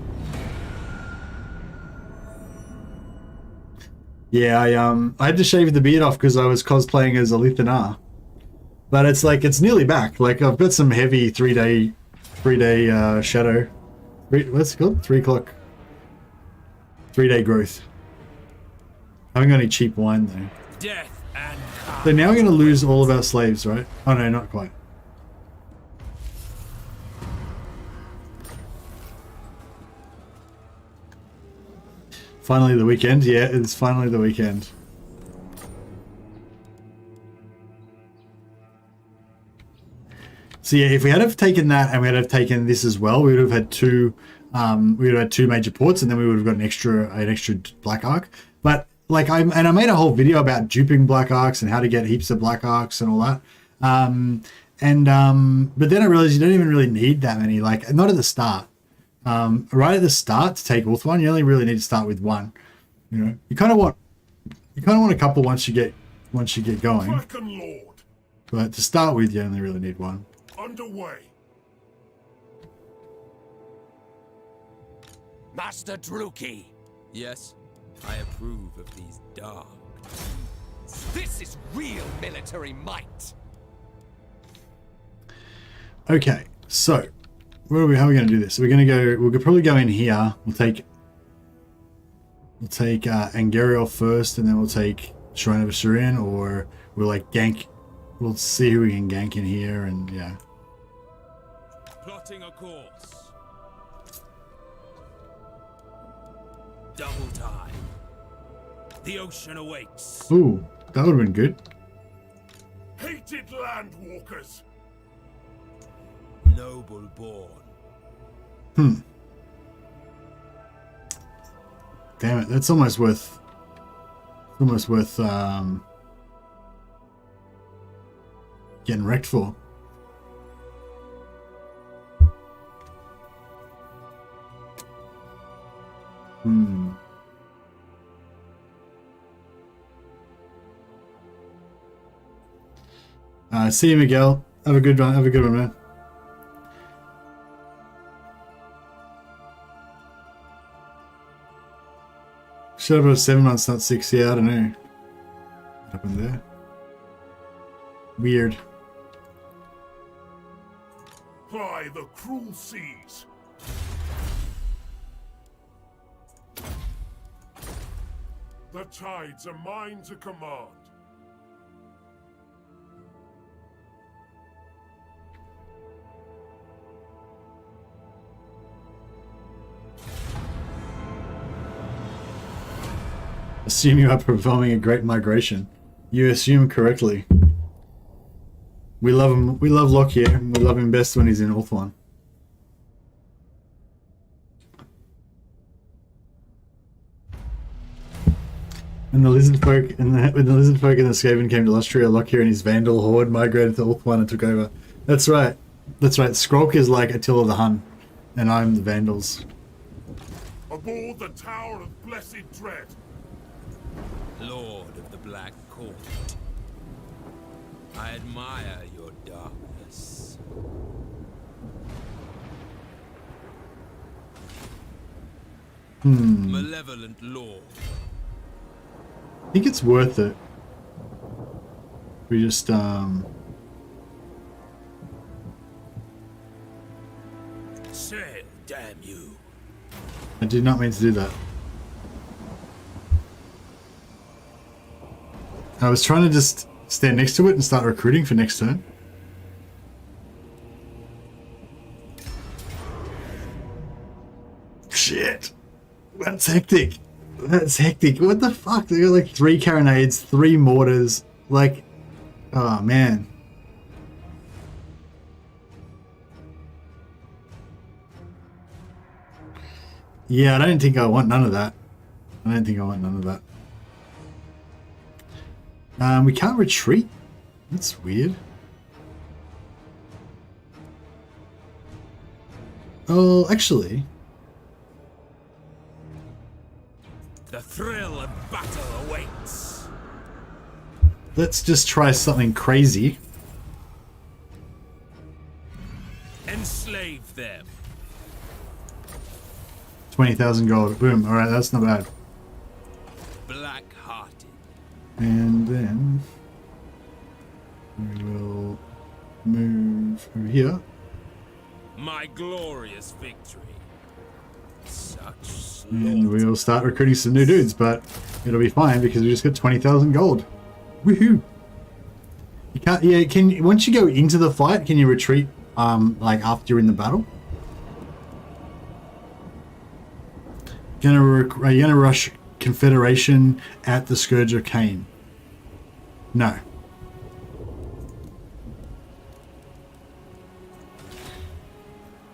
Yeah, I had to shave the beard off because I was cosplaying as Alith and Anar. But it's like it's nearly back. Like I've got some heavy 3-day shadow. What's it called? 3 o'clock. 3-day growth. I haven't got any cheap wine though.
Death and
So now we're going to lose all of our slaves, right? Oh no, not quite. Finally the weekend. Yeah, it's finally the weekend. So yeah, if we had have taken that and we had have taken this as well, we would have had two. We would have had 2 major ports, and then we would have got an extra Black Ark. But like I made a whole video about duping Black Arks and how to get heaps of Black Arks and all that. But then I realized you don't even really need that many. Like not at the start. Right at the start to take Ulthuan, you only really need to start with 1. You know, you kind of want a couple once you get going.
Draken Lord.
But to start with, you only really need 1.
Underway.
Master Druchii.
Yes, I approve of these dark deeds.
This is real military might.
Okay, so how are we going to do this? We're going to go. We'll probably go in here. We'll take Angariel first, and then we'll take Shrine of Assyrian, or we'll like gank. We'll see who we can gank in here, and yeah.
Plotting a course. Double time. The ocean awaits.
Ooh, that would have been good.
Hated landwalkers.
Noble born.
Damn it, that's almost worth. Getting wrecked for. See you, Miguel. Have a good one. Have a good one, man. Should have been 7 months, not 6. Yeah, I don't know. What happened there? Weird.
By the cruel seas. The tides are mine to command.
Assume you are performing a great migration. You assume correctly. We love him. We love Lokhir. And we love him best when he's in Ulthuan. And the lizard folk and when the lizard folk and the Skaven came to Lustria, Lokhir and his Vandal horde migrated to Ulthuan and took over. That's right. That's right. Skrolk is like Attila the Hun, and I'm the Vandals.
Aboard the Tower of Blessed Dread.
Lord of the Black Court. I admire your darkness. Malevolent Lord.
I think it's worth it. We just
Sail, damn you.
I did not mean to do that. I was trying to just stand next to it and start recruiting for next turn. Shit. That's hectic. That's hectic. What the fuck? They got like 3 carronades, 3 mortars. Like, oh man. Yeah, I don't think I want none of that. I don't think I want none of that. We can't retreat. That's weird. Oh, actually.
The thrill of battle awaits.
Let's just try something crazy.
Enslave them.
20,000 gold. Boom. Alright, that's not bad.
Black-hearted.
And then we will move over here.
My glorious victory. Such slaughter.
And we'll start recruiting some new dudes, but it'll be fine because we just got 20,000 gold. Woohoo! You can't. Yeah, can once you go into the fight, can you retreat? Like after you're in the battle. Are you gonna rush Confederation at the Scourge of Cain? No.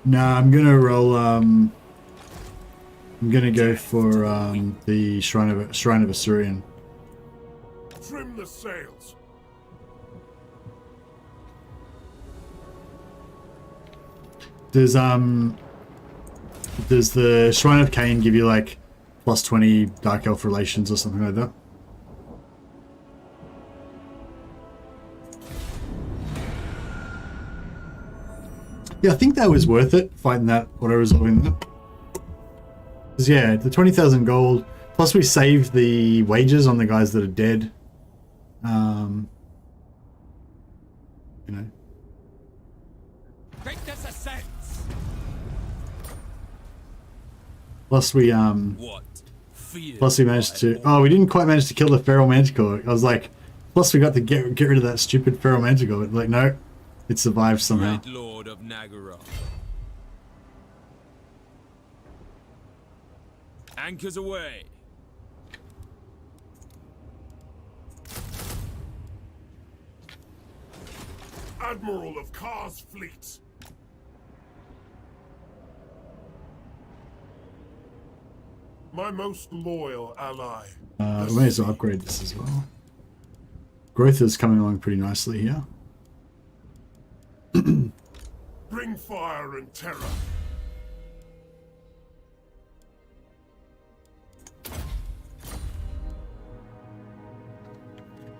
No, I'm gonna roll. I'm gonna go for the Shrine of Assyrian.
Trim the sails.
Does the Shrine of Cain give you like plus 20 Dark Elf relations or something like that? Yeah, I think that was worth it, fighting that, auto-resolving that. Because yeah, the 20,000 gold, plus we saved the wages on the guys that are dead. You know.
Greatness ascends.
Plus we
What? Fear
plus we managed to. Oh, we didn't quite manage to kill the Feral Manticore. I was like, plus we got to get rid of that stupid Feral Manticore. Like, no, it survived somehow.
Great Lord of Nagarythe. Anchors away.
Admiral of Kar's fleet. My most loyal ally.
We may as well upgrade this as well. Growth is coming along pretty nicely here.
Bring fire and terror.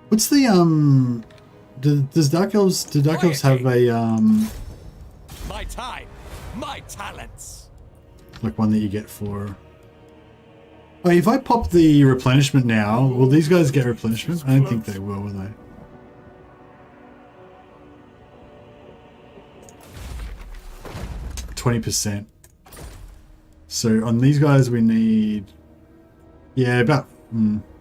What's the does Dark Elves have a
My time, my talents.
like one that you get for? Oh, if I pop the replenishment now, will these guys get replenishment? I don't think they will they? %. So on these guys we need, yeah, about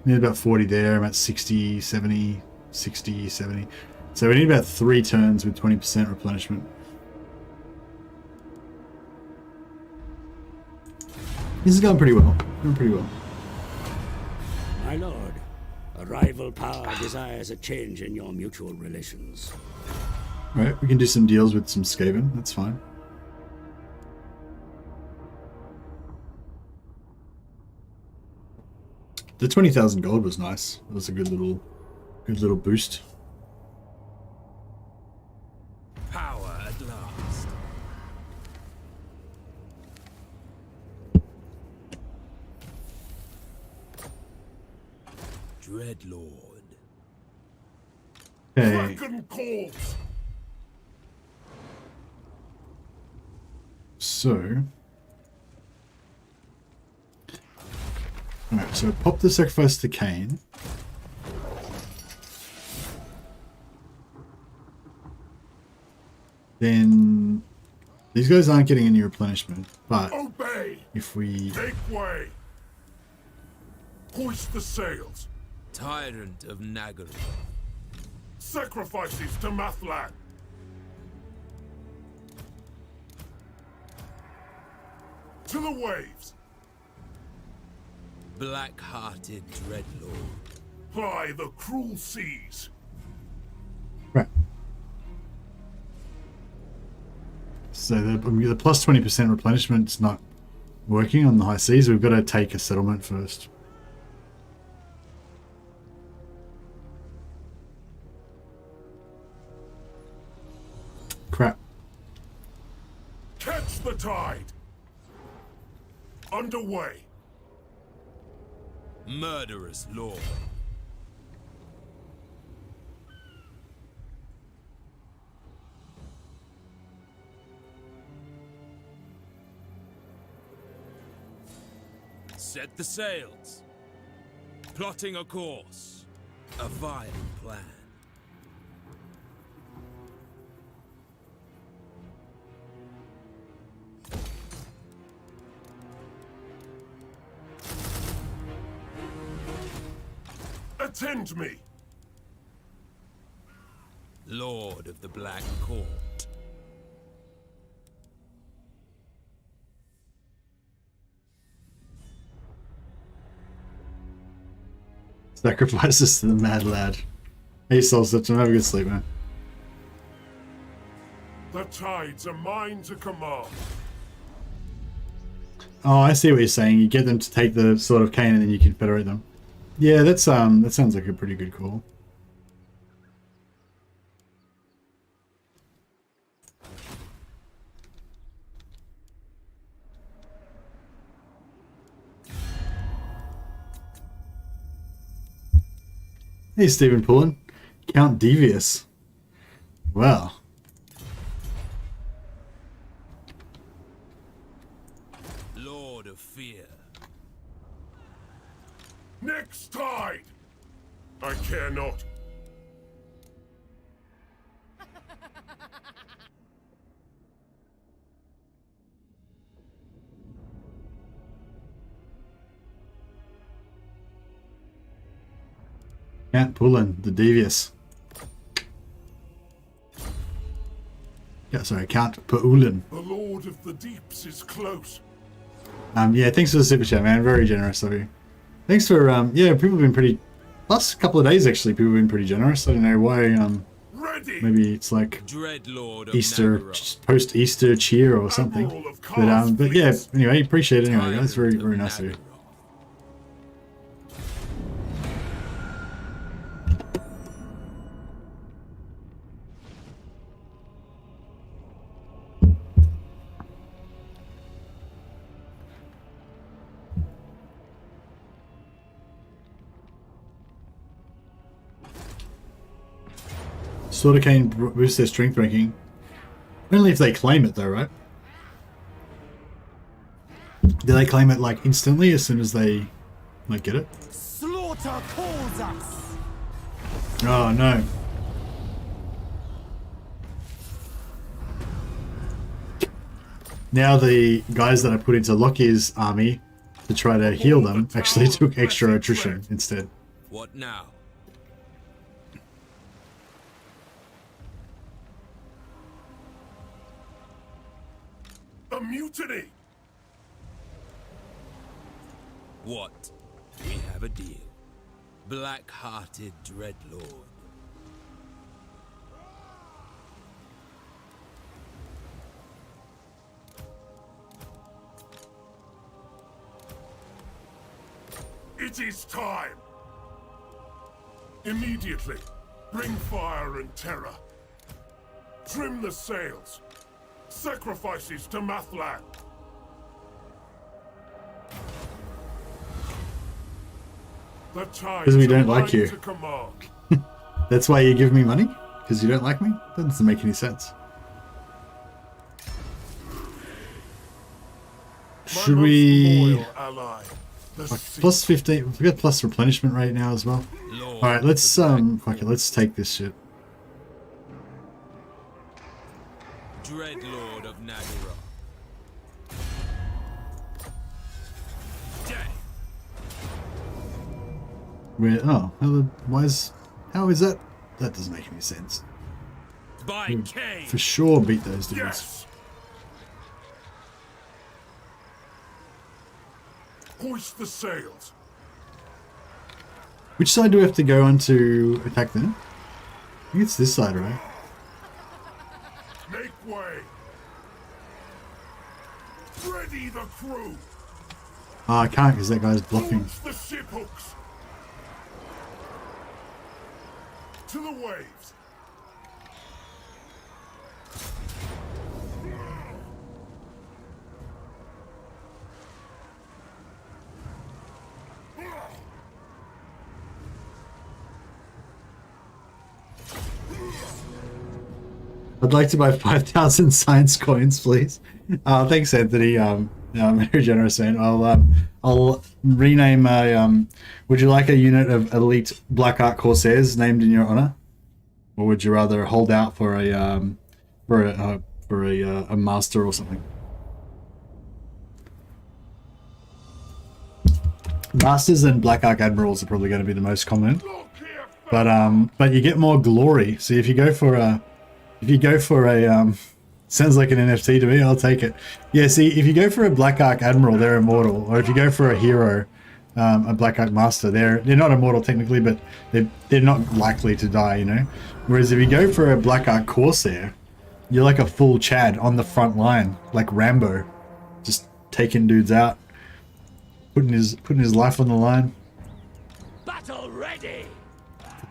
Need about 40 there. I'm at 60, 70, 60, 70. So we need about 3 turns with 20% replenishment. This is going pretty well. Going pretty well.
My lord, a rival power desires a change in your mutual relations.
Right, we can do some deals with some Skaven. That's fine. The 20,000 gold was nice. It was a good little boost.
Power at last. Dreadlord.
Okay.
Dragon calls.
So. Alright, so pop the sacrifice to Cain. Then these guys aren't getting any replenishment, but
Obey.
if we
Make way. Hoist the sails.
Tyrant of Nagarythe.
Sacrifices to Mathlan. To the waves.
Black-hearted Dreadlord.
Ply the cruel seas.
right. So the plus 20% replenishment is not working on the high seas. We've got to take a settlement first. Crap.
Catch the tide. Underway.
Murderous lord. Set the sails. Plotting a course. A vile plan.
Attend me.
Lord of the Black Court.
Sacrifices to the mad lad. Hey, Soul System, have a good sleep, man.
The tides are mine to command.
Oh, I see what you're saying. You get them to take the Sword of Cain and then you confederate them. Yeah, that sounds like a pretty good call. Hey, Stephen Pullen. Count Devious. Wow.
Lord of Fear.
Next tide. I care not.
Count Pullen, the Devious. Yeah, sorry, Count Pullen.
The Lord of the Deeps is close.
Yeah, thanks for the super chat, man. Very generous of you. Thanks for yeah, people have been pretty. Last couple of days actually, people have been pretty generous. I don't know why.
Ready.
Maybe it's like
Dreadlord of
Easter,
Nagarythe.
post Easter cheer or something.
Admiral of
But yeah,
Fleets.
anyway, appreciate it anyway,
Tyrant
guys. Very
of
nice of you.
Nagarythe.
Sword of Cain boosts their strength ranking. Only if they claim it, though, right? Do they claim it like instantly as soon as they like get it?
Slaughter calls us!
Oh no. Now the guys that I put into Lokhir's army to try to heal them actually took extra attrition instead.
What now?
A mutiny!
What? We have a deal. Black-hearted Dreadlord.
It is time! Immediately, bring fire and terror. Trim the sails. Sacrifices to Mathlan. The time
'Cause we don't like
to
you.
command.
That's why you give me money? Because you don't like me? That doesn't make any sense.
My
Should
most
we...
loyal ally, the sea.
Plus 15. We got plus replenishment rate now as well.
Lord
Alright, let's fuck it, let's take this shit.
Dreadlord of Nagarythe. Death.
Where how is that? That doesn't make any sense.
By Cain.
For sure beat those dudes.
Yes! Hoist the sails.
Which side do we have to go on to attack them? I think it's this side, right?
Make way. Ready the crew.
Oh, I can't because that guy's blocking.
Launch the ship hooks. To the waves.
I'd like to buy 5,000 science coins, please. Thanks, Anthony. Very generous, man. I'll rename my. Would you like a unit of elite Black Ark Corsairs named in your honor, or would you rather hold out for a master or something? Masters and Black Ark Admirals are probably going to be the most common, but you get more glory. So if you go for a sounds like an NFT to me, I'll take it. Yeah, see, if you go for a Black Ark Admiral, they're immortal. Or if you go for a hero, a Black Ark Master, they're not immortal technically, but they're not likely to die, you know? Whereas if you go for a Black Ark Corsair, you're like a full Chad on the front line, like Rambo. Just taking dudes out, putting his life on the line.
Battle ready!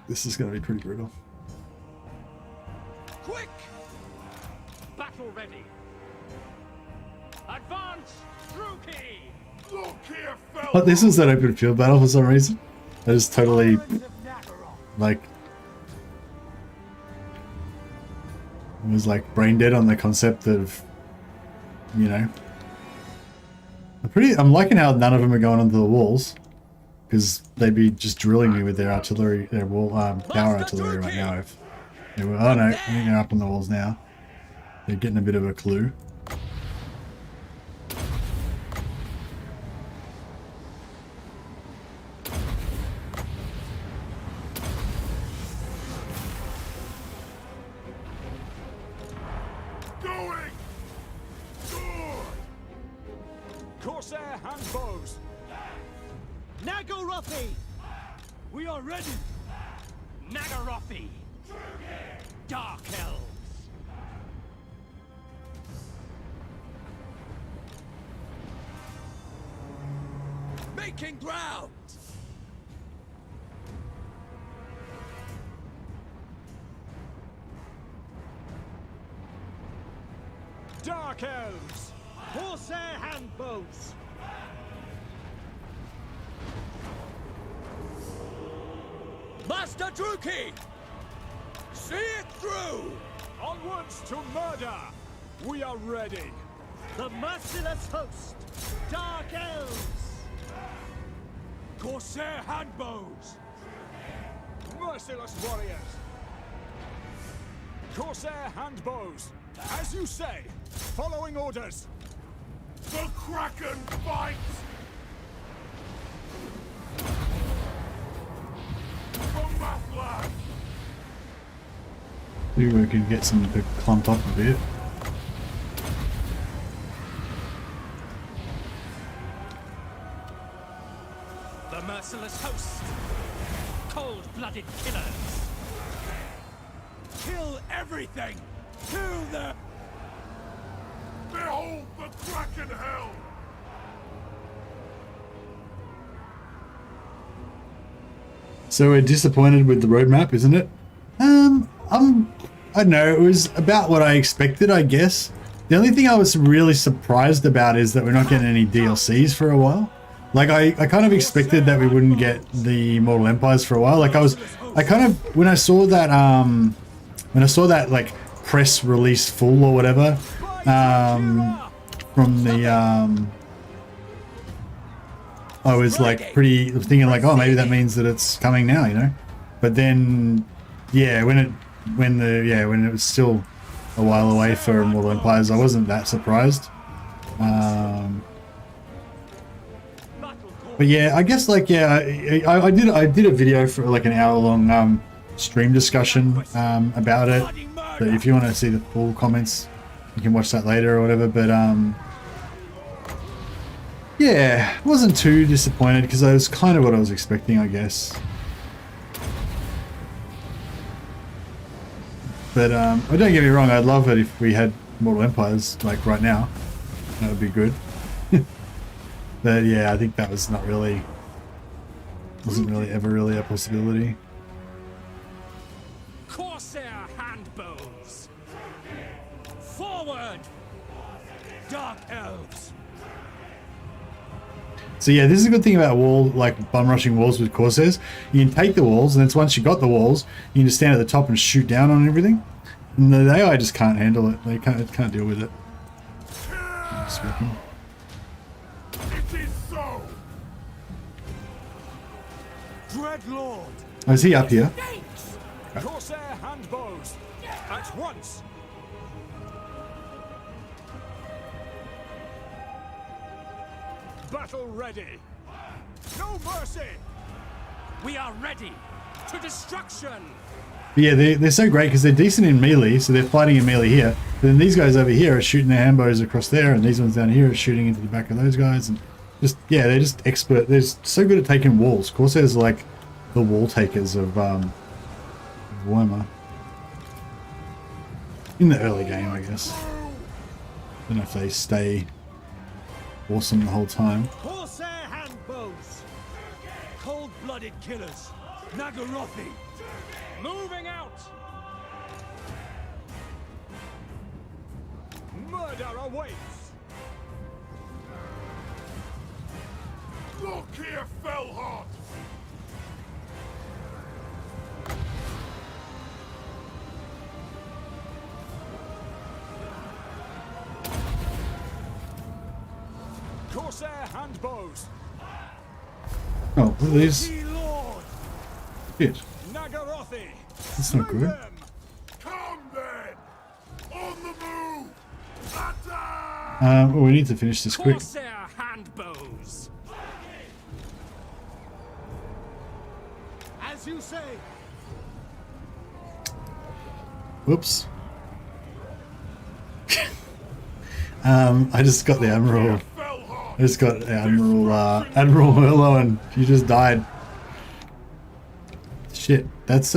This is going to be pretty brutal.
Quick! Battle ready! Advance, Druchii!
Lokhir fell.
But this was that open field battle for some reason. I just totally, like, was like brain dead on the concept of, you know. I'm liking how none of them are going onto the walls, because they'd be just drilling me with their artillery, their wall power artillery right now. If they were, oh no, I think they're up on the walls now. They're getting a bit of a clue.
Going. Good.
Corsair hand bows! Nagarythe! We are ready! Nagarythe! Dark Elves!
Making ground!
Dark Elves! Corsair hand bows!
Master Druchii! See it through!
Onwards to murder! We are ready! The merciless host! Dark Elves! Corsair handbows! Merciless warriors! Corsair handbows! As you say, following orders!
The Kraken fights.
Maybe we could get some to clump up a bit.
The merciless host. Cold-blooded killers.
Kill everything! Kill them!
Behold the Kraken Hell!
So we're disappointed with the roadmap, isn't it? I don't know, it was about what I expected, I guess. The only thing I was really surprised about is that we're not getting any DLCs for a while. Like, I kind of expected that we wouldn't get the Mortal Empires for a while. Like, I kind of, when I saw that, like, press release full or whatever, from the, I was like thinking like, oh, maybe that means that it's coming now, you know? But then, yeah, when it was still a while away for Mortal Empires, I wasn't that surprised. But yeah, I guess like, yeah, I did a video for like an hour-long stream discussion about it. But if you want to see the full comments, you can watch that later or whatever. But yeah, wasn't too disappointed because it was kind of what I was expecting, I guess. But don't get me wrong, I'd love it if we had Mortal Empires like right now. That would be good. But yeah, I think that was not really, wasn't really ever really a possibility.
Corsair handbows. Forward. Dark Elves.
So yeah, this is a good thing about bum rushing walls with Corsairs. You can take the walls, and then once you got the walls, you can just stand at the top and shoot down on everything. And the AI just can't handle it. They can't deal with it.
It is so!
Dreadlord!
Oh, is he up here?
Corsair handbows! At once! Battle ready! No mercy!
We are ready to destruction.
But yeah, they're so great because they're decent in melee, so they're fighting in melee here. But then these guys over here are shooting their handbows across there, and these ones down here are shooting into the back of those guys. And just, yeah, they're just expert. They're so good at taking walls. Corsairs are like the wall takers of Warhammer. In the early game, I guess. I don't know if they stay awesome the whole time.
Corsair handbows! Cold-blooded killers! Nagarythe!
Moving out.
Murder awaits!
Lokhir fell hot!
Corsair handbows!
Oh, what are these?
Ye Lord!
Shit.
Nagarythe!
That's not
Slay
good.
them!
Come then! On the move! Attack!
Well, we need to finish this quick.
Corsair handbows.
As you say!
Whoops. I just got the Admiral.
Fell hot!
I just got Admiral Merlo, and you just died. Shit, that's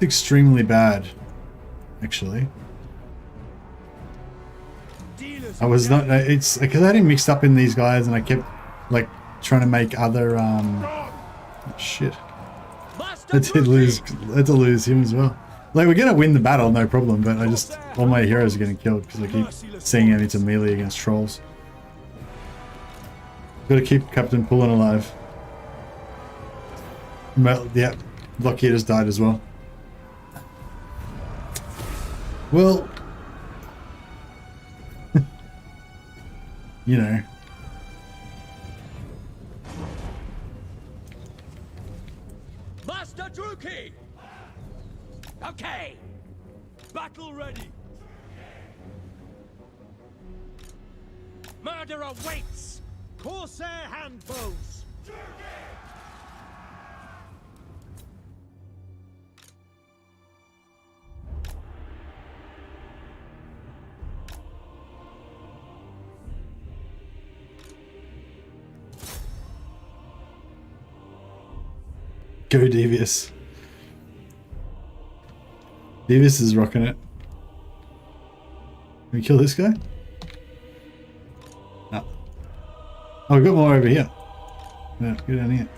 extremely bad, actually. I was not. It's because I didn't mixed up in these guys, and I kept like trying to make other. Shit. I did lose. I had to lose him as well. Like, we're gonna win the battle, no problem. But I just, all my heroes are getting killed because I keep seeing them into melee against trolls. Got to keep Captain Pullen alive. Yeah, Lokhir just died as well. Well, you know.
Master Druchii. Okay.
Battle ready!
Murder awaits.
Corsair handbows!
Go Devious. Devious is rocking it. Can we kill this guy? No. Oh, we got more over here. Yeah, get down here.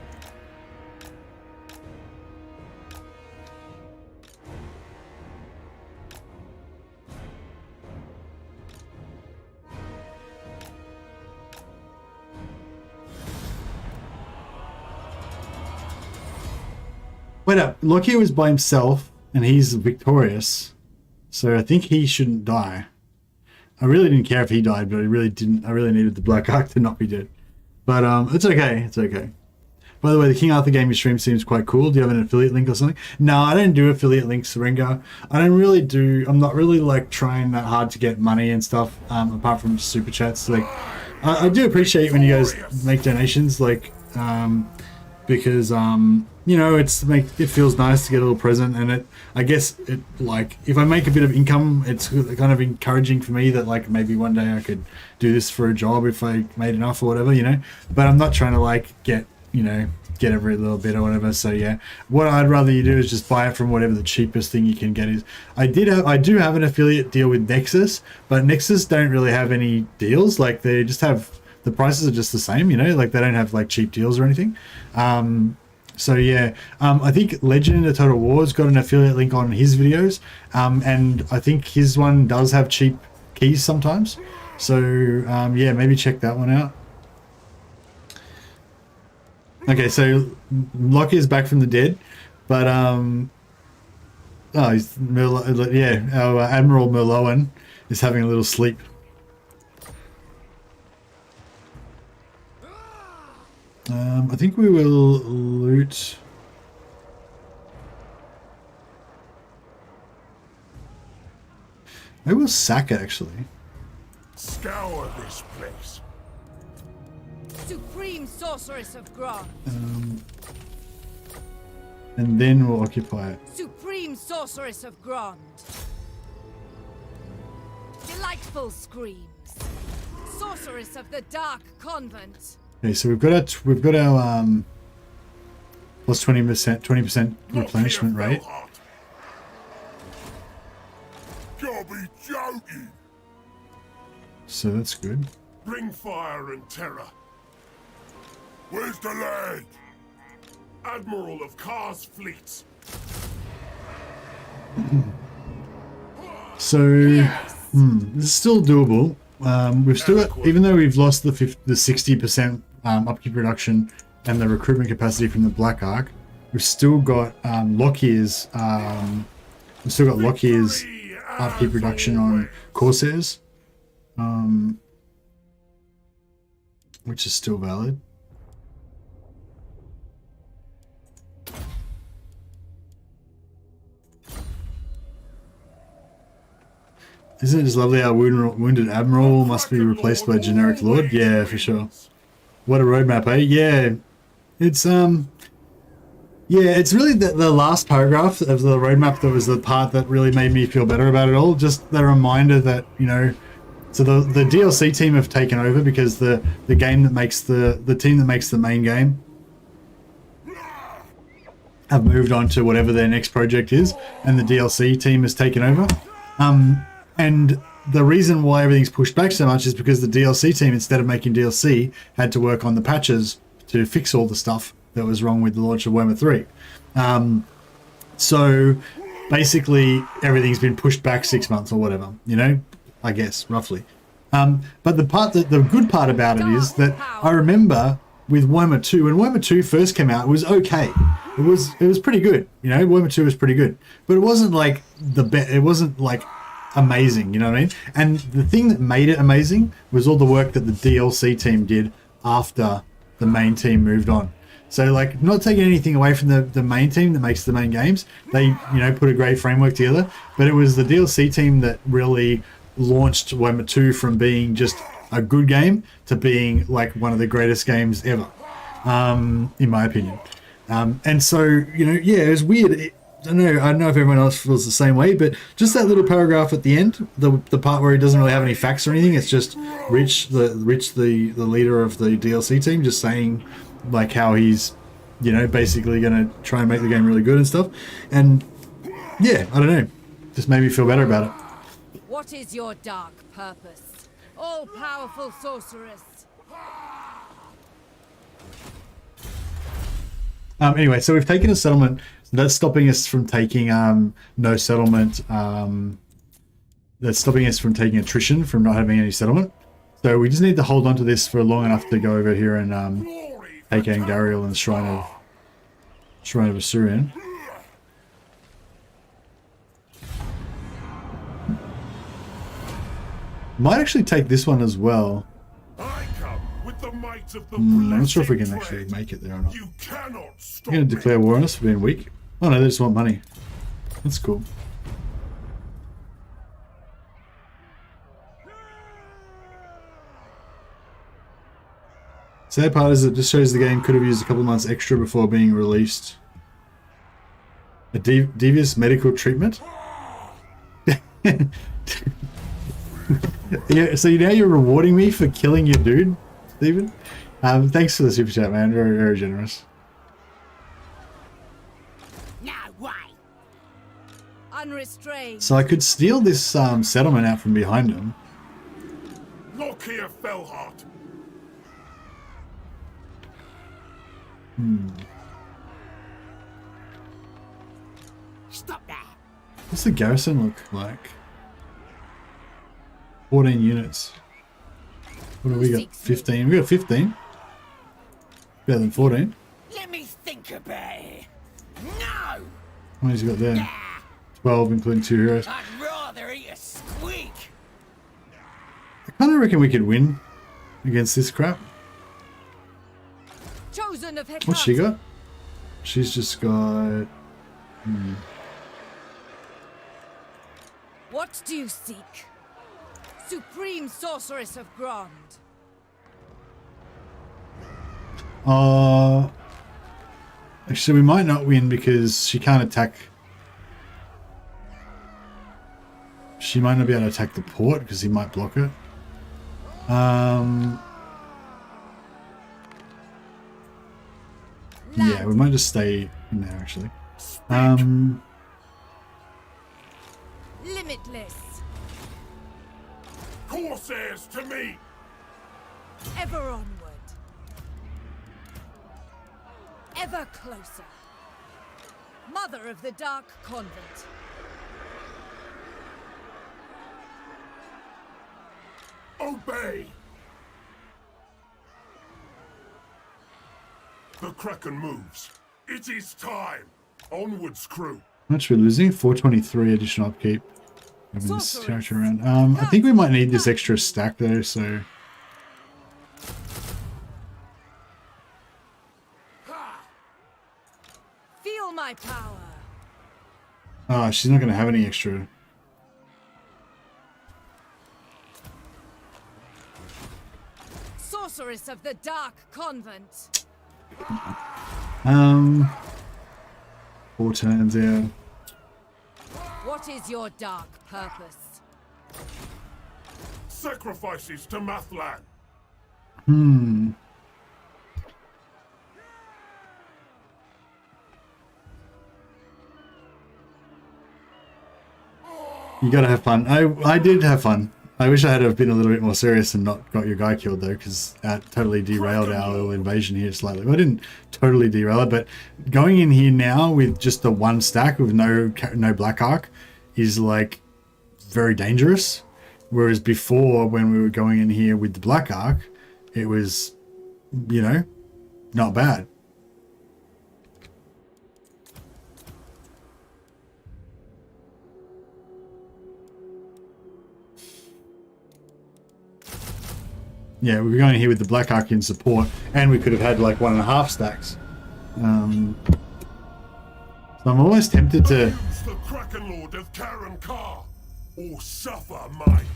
Wait up, Lokhir was by himself and he's victorious, so I think he shouldn't die. I really didn't care if he died, but I really needed the Black Ark to not be dead. But it's okay, it's okay. By the way, the King Arthur Gaming stream seems quite cool. Do you have an affiliate link or something? No, I don't do affiliate links, Rengar. I'm not really like trying that hard to get money and stuff, apart from super chats. Like, I do appreciate when you guys make donations, like, because you know, it feels nice to get a little present, and I guess like, if I make a bit of income, it's kind of encouraging for me that like maybe one day I could do this for a job if I made enough or whatever, you know. But I'm not trying to like get every little bit or whatever. So yeah, what I'd rather you do is just buy it from whatever the cheapest thing you can get is. I do have an affiliate deal with Nexus, but Nexus don't really have any deals. Like, they just have, the prices are just the same, you know, like they don't have like cheap deals or anything. So yeah, I think Legend of Total War's got an affiliate link on his videos, and I think his one does have cheap keys sometimes. So yeah, maybe check that one out. Okay, so Lokhir is back from the dead, but oh, he's our Admiral Merloan is having a little sleep. I think we will loot. Maybe we'll sack it, actually.
Scour this place.
Supreme sorceress of Grant.
And then we'll occupy it.
Supreme sorceress of Grant. Delightful screams. Sorceress of the Dark Convent.
Okay, so we've got our plus 20% replenishment rate.
You'll be joking.
So that's good.
Bring fire and terror. Where's the lad? Admiral of Kar's fleets.
So this is still doable. We've still got, even though we've lost the 60% upkeep reduction and the recruitment capacity from the Black Ark, we've still got Lokhir's upkeep reduction on Corsairs, which is still valid. Isn't it just lovely how Wounded Admiral must be replaced by a generic Lord? Yeah, for sure. What a roadmap, eh? Yeah. It's it's really the last paragraph of the roadmap that was the part that really made me feel better about it all. Just the reminder that, you know, so the DLC team have taken over because the game that makes the team that makes the main game have moved on to whatever their next project is, and the DLC team has taken over. And the reason why everything's pushed back so much is because the DLC team, instead of making DLC, had to work on the patches to fix all the stuff that was wrong with the launch of Warhammer 3. So basically everything's been pushed back 6 months or whatever, you know, I guess, roughly. But the good part about it is that I remember with Warhammer 2, when Warhammer 2 first came out, it was okay. It was pretty good, you know, Warhammer 2 was pretty good. But it wasn't like it wasn't like amazing, you know what I mean? And the thing that made it amazing was all the work that the DLC team did after the main team moved on. So, like, not taking anything away from the main team that makes the main games, they, you know, put a great framework together, but it was the DLC team that really launched Warhammer 2 from being just a good game to being like one of the greatest games ever, in my opinion. And so, you know, yeah, it was weird. I don't know if everyone else feels the same way, but just that little paragraph at the end, the part where he doesn't really have any facts or anything, it's just Rich, the leader of the DLC team, just saying like how he's you know, basically going to try and make the game really good and stuff. And yeah, I don't know, just made me feel better about it.
What is your dark purpose? All-powerful sorceress.
Anyway, so we've taken a settlement. That's stopping us from taking no settlement. That's stopping us from taking attrition, from not having any settlement. So we just need to hold on to this for long enough to go over here and take Angariel and the Shrine of Assyrian. Might actually take this one as well.
I come with the might of the
I'm not sure if we can
blessed
actually
dread.
make it there or not.
You cannot stop
I'm going to declare war on us for being weak. Oh no, they just want money. That's cool. Sad part is it just shows the game could have used a couple of months extra before being released. A devious medical treatment? Yeah, so now you're rewarding me for killing your dude, Stephen? Thanks for the super chat, man. Very, very generous.
No way. Unrestrained.
So I could steal this settlement out from behind him.
Lokhir Fellheart.
Stop that.
What's the garrison look like? 14 units. What do we got? 15. We got 15. Better than 14.
Let me think about it. No!
How many's he got there? 12, including 2 heroes.
I'd rather eat a squeak.
I kind of reckon we could win against this crap.
Chosen of Hecate.
What's she got? She's just got...
What do you seek? Supreme Sorceress of Grond.
Actually, we might not win because she can't attack. She might not be able to attack the port because he might block it. Yeah, we might just stay in there actually.
Limitless.
Corsairs to me.
Ever onward. Ever closer. Mother of the Dark Convent.
Obey. The Kraken moves. It is time. Onwards, crew.
How much we're losing? 423 additional upkeep. Moving this character around. I think we might need this extra stack though, so.
Feel my power.
Oh, she's not going to have any extra.
Sorceress of the Dark Convent.
4 turns, yeah.
What is your dark purpose?
Sacrifices to Mathlan.
You gotta have fun. I did have fun. I wish I had have been a little bit more serious and not got your guy killed though, because that totally derailed our little invasion here slightly. Well, I didn't totally derail it, but going in here now with just the one stack with no Black Ark is like very dangerous. Whereas before, when we were going in here with the Black Ark, it was, you know, not bad. Yeah, we were going here with the Black Ark in support, and we could have had like 1.5 stacks. So I'm almost tempted to...
Use the Kraken Lord of Karen Kar, or suffer mine.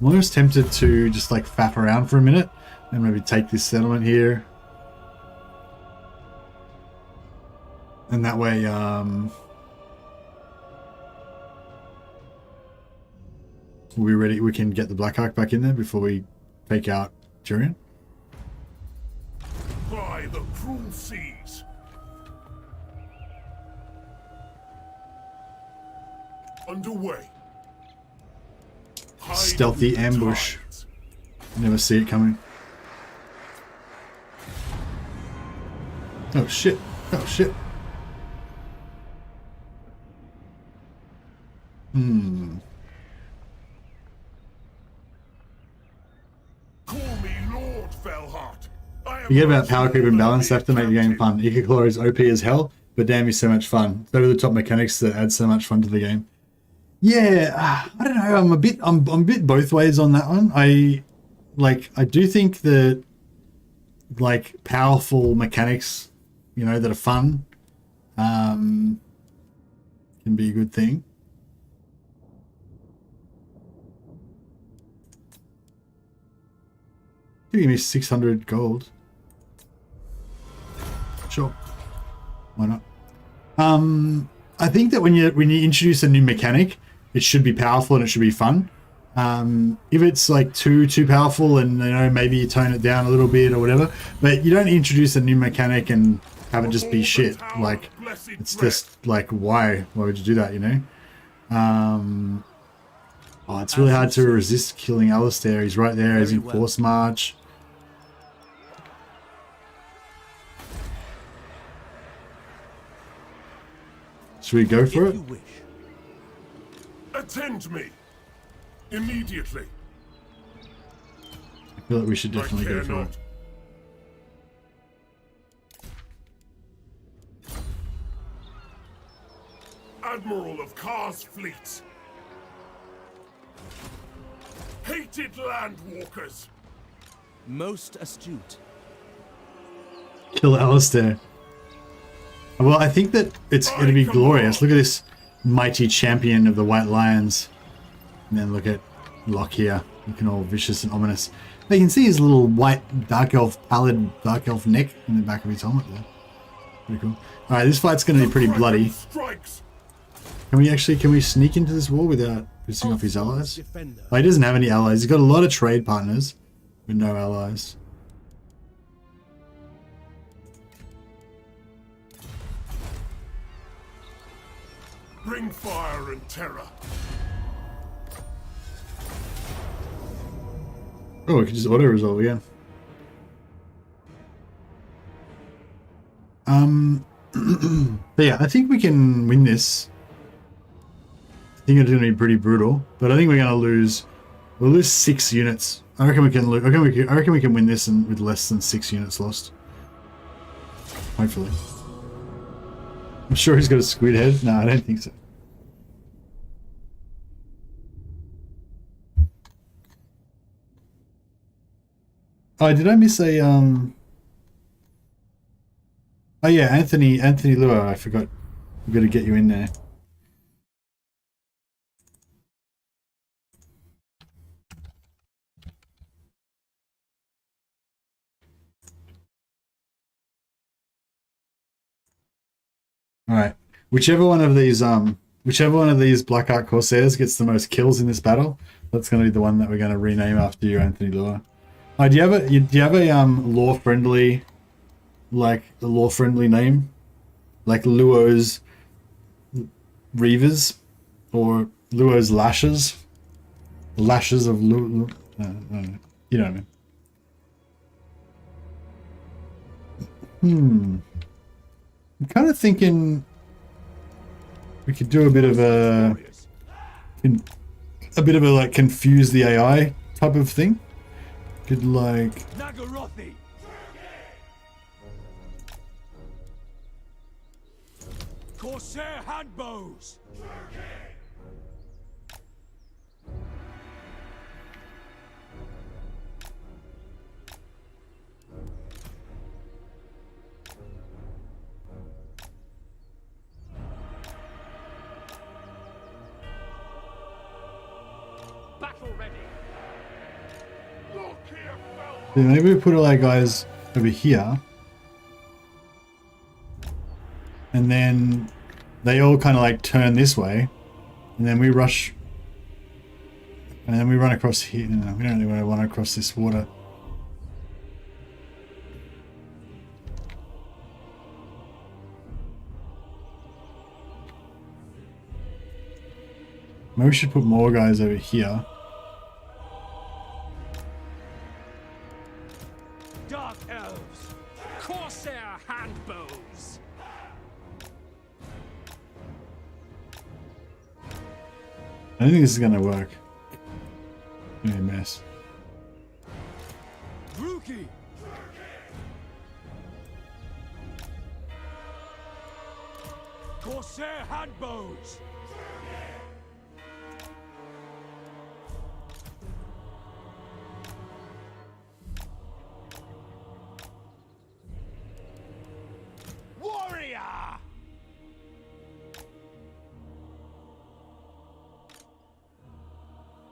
I'm almost tempted to just like faff around for a minute, and maybe take this settlement here. And that way, we'll be ready. We can get the Black Ark back in there before we take out Jurian.
cruel seas. Underway. Hide
Stealthy
the
ambush.
tides.
Never see it coming. Oh shit. Oh shit.
Call me Lord Fellheart. I am
Forget about power creep and balance
merely
stuff to make the game
captain.
fun. Ikiclaw is OP as hell, but damn, he's so much fun. It's over the top mechanics that add so much fun to the game. Yeah, I don't know. I'm a bit both ways on that one. I do think that like powerful mechanics, you know, that are fun, can be a good thing. Give me 600 gold. Sure, why not? I think that when you introduce a new mechanic, it should be powerful and it should be fun. If it's like too powerful and, you know, maybe you tone it down a little bit or whatever, but you don't introduce a new mechanic and have it just be shit. Like, it's just like, why would you do that, you know? Oh, it's really hard to resist killing Alistair. He's right there. He's in force march. Should we go for it?
Attend me immediately.
I feel like we should definitely
I
go
care
for
not.
it.
Admiral of Kar's fleet. Hated landwalkers.
Most astute.
Kill Alistair. Well, I think that it's going to be glorious. Look at this mighty champion of the White Lions. And then look at Lokhir, looking all vicious and ominous. You can see his little white dark elf, pallid dark elf neck in the back of his helmet there. Pretty cool. Alright, this fight's going to be pretty bloody.
Strikes.
Can we sneak into this war without pissing off his allies?
Defender.
Oh, he doesn't have any allies. He's got a lot of trade partners with no allies.
Bring fire and terror.
Oh, we can just auto-resolve again. But yeah, I think we can win this. I think it's going to be pretty brutal, but I think we're going to lose. We'll lose 6 units. I reckon we can lose. I reckon we can win this with less than 6 units lost. Hopefully. I'm sure he's got a squid head. No, I don't think so. Oh, did I miss a Oh yeah, Anthony Luo, I forgot. We've got to get you in there. Alright. Whichever one of these Black Ark Corsairs gets the most kills in this battle, that's gonna be the one that we're gonna rename after you, Anthony Luo. Oh, do you have a lore friendly name? Like Luo's Reavers or Luo's Lashes? Lashes of Luo. You know what I mean. I'm kind of thinking we could do a bit of a like confuse the AI type of thing. Could like
Nagarythe. Corsair handbows.
Battle ready.
yeah, maybe we put all our guys over here. And then they all kind of like turn this way, and then we rush, and then we run across here. No, we don't really want to run across this water. Maybe we should put more guys over here.
Dark Elves, Corsair handbows.
I don't think this is gonna work. It's gonna be a mess.
Druchii. Corsair handbows.
Warrior.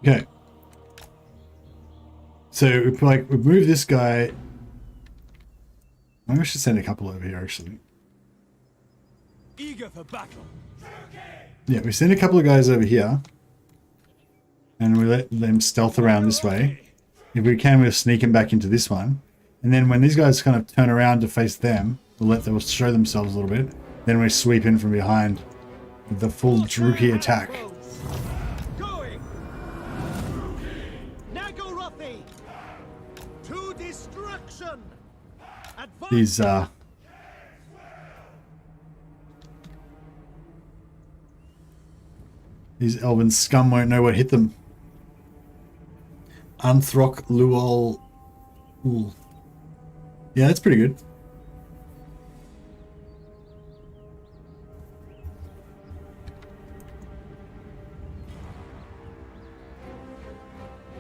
Okay. So we move this guy. Maybe I should send a couple over here actually.
Eager for battle.
Yeah, we send a couple of guys over here. And we let them stealth around this way. If we can, we'll sneak them back into this one. And then when these guys kind of turn around to face them, we'll let them show themselves a little bit. Then we sweep in from behind with the full Druchii attack.
Going. Nagarythe. To destruction.
These elven scum won't know what hit them. Anthrok Luol. Ooh. Yeah, that's pretty good.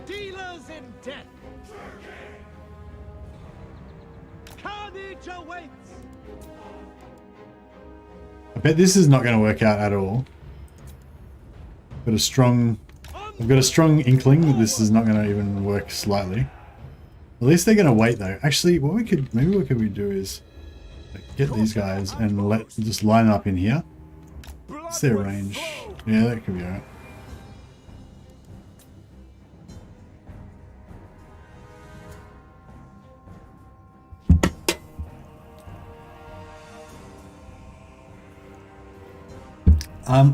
Dealers in death. Carnage awaits.
I bet this is not going to work out at all. I've got a strong inkling that this is not going to even work slightly. At least they're going to wait though. Actually, what could we do is get these guys and just line up in here. What's their range? Yeah, that could be alright.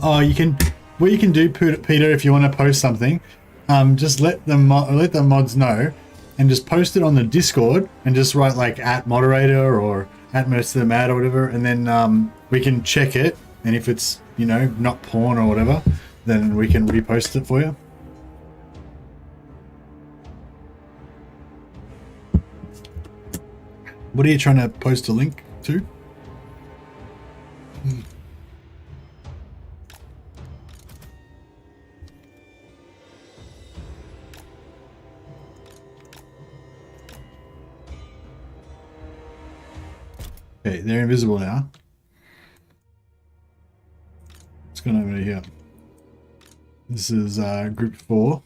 Oh, you can. What you can do, Peter, if you want to post something, just let the mods know, and just post it on the Discord, and just write like @moderator or @most_of_the_mad or whatever, and then we can check it, and if it's, you know, not porn or whatever, then we can repost it for you. What are you trying to post a link to? Okay, they're invisible now. What's going on over here? This is group 4.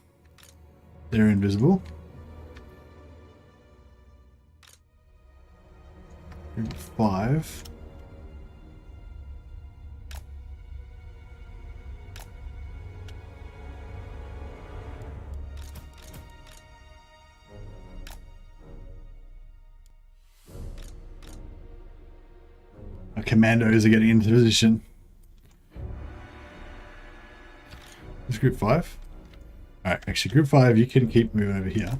They're invisible. Group 5. Our commandos are getting into position. It's group 5. Alright, actually group 5, you can keep moving over here.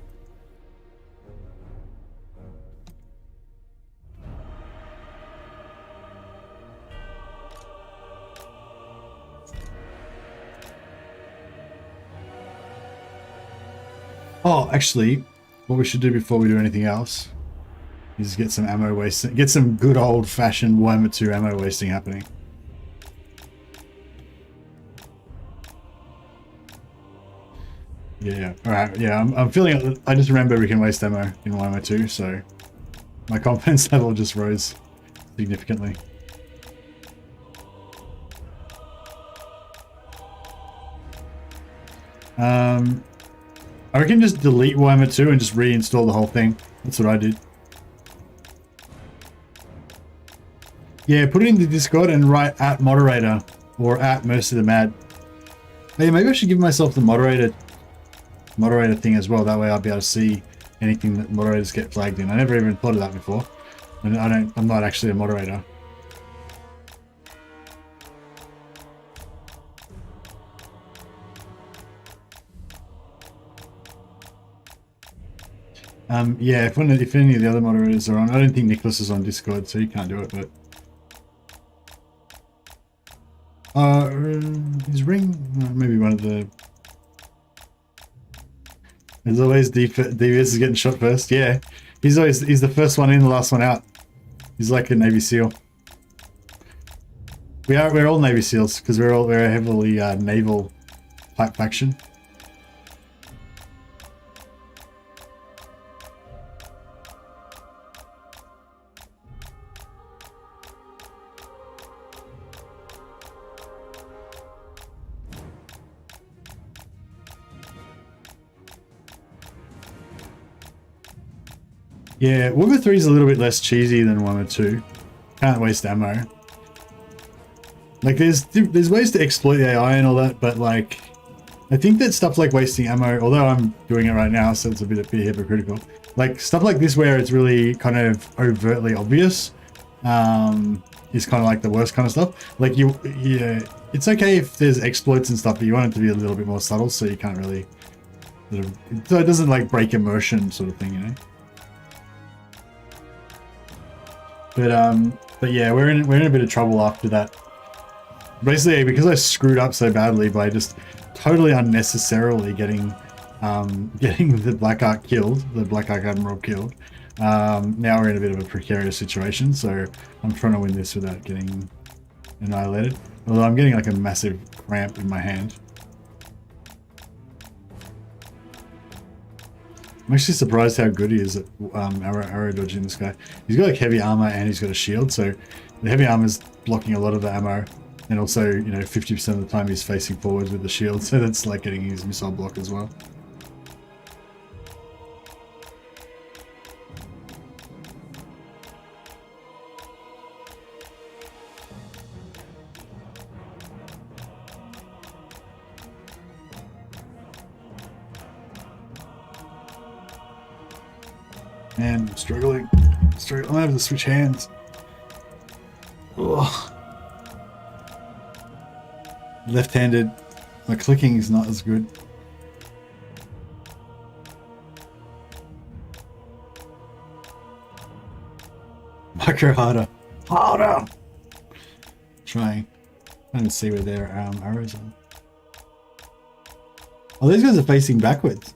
Oh, actually, what we should do before we do anything else is get some ammo wasting, get some good old-fashioned Warhammer 2 ammo wasting happening. Yeah, alright, yeah, I'm feeling, I just remember we can waste ammo in Warhammer 2, so my confidence level just rose significantly. I reckon just delete Warhammer 2 and just reinstall the whole thing. That's what I did. Yeah, put it in the Discord and write @moderator or @most_of_the_mad. Hey, maybe I should give myself the moderator thing as well. That way I'll be able to see anything that moderators get flagged in. I never even thought of that before. And I'm not actually a moderator. Yeah, if any of the other moderators are on, I don't think Nicholas is on Discord, so he can't do it. But is Ring maybe one of the? As always, DVS is getting shot first. Yeah, he's the first one in, the last one out. He's like a Navy SEAL. We're all Navy SEALs because we're a heavily naval type faction. Yeah, Warhammer 3 is a little bit less cheesy than Warhammer 2. Can't waste ammo. Like, there's ways to exploit the AI and all that, but like, I think that stuff like wasting ammo, although I'm doing it right now, so it's a bit hypocritical. Like, stuff like this where it's really kind of overtly obvious, is kind of like the worst kind of stuff. Like, yeah, it's okay if there's exploits and stuff, but you want it to be a little bit more subtle, so you can't really, so it doesn't like break immersion sort of thing, you know? But yeah, we're in a bit of trouble after that. Basically, because I screwed up so badly by just totally unnecessarily getting the Black Ark killed, the Black Ark Admiral killed. Now we're in a bit of a precarious situation, so I'm trying to win this without getting annihilated. Although I'm getting like a massive cramp in my hand. I'm actually surprised how good he is at arrow dodging, this guy. He's got like heavy armor and he's got a shield, so the heavy armor's blocking a lot of the ammo, and also, you know, 50% of the time he's facing forwards with the shield, so that's like getting his missile block as well. Man, I'm struggling. I'm having to switch hands. Ugh. Left-handed, my clicking is not as good. Micro harder. Harder! Trying to see where their arrows are. Oh, these guys are facing backwards.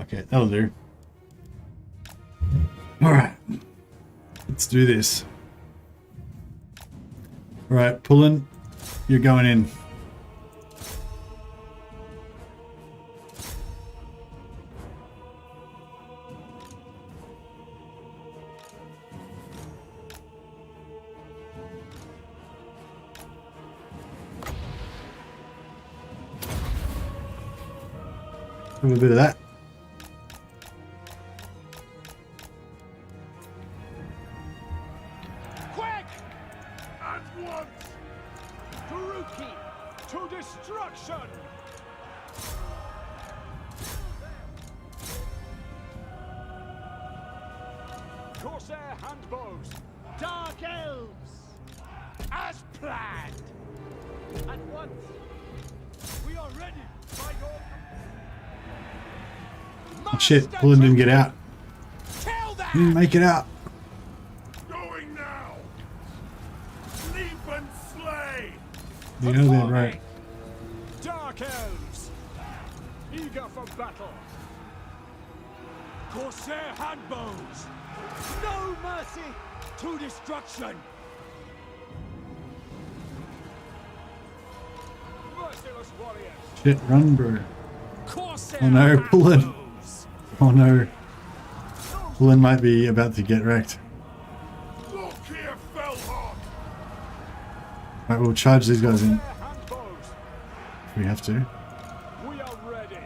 Okay, that'll do. Alright. Let's do this. Alright, Pullen, you're going in. A little bit of that.
Quick! At once! Druchii to destruction! Corsair handbows! Dark Elves! As planned! At once! We are ready, by your...
Oh shit, Pullen didn't get out. He didn't make it out.
Going now! Sleep and slay!
You know that, right?
Dark Elves! Eager for battle! Corsair handbows! No mercy to destruction! Merciless warriors!
Shit, run, bro.
Corsair
Oh no, Pullen.
handbows!
Oh no. Pullen might be about to get wrecked.
Lokhir fell hard!
Right, we'll charge these guys in.
Corsair handbows!
If we have to.
We are ready!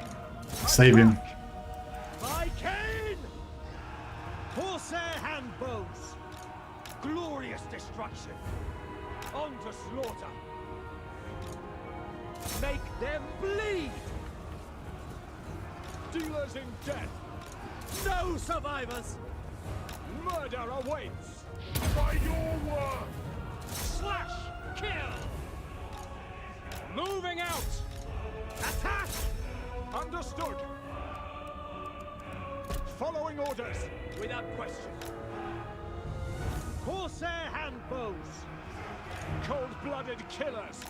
Save him.
By Cain! Corsair handbows! Glorious destruction! On to slaughter! Make them bleed! Dealers in death! No survivors! Murder awaits!
By your word!
Slash! Kill! Moving out! Attack!
Understood. Following orders, without question. Corsair handbows. Cold-blooded killers.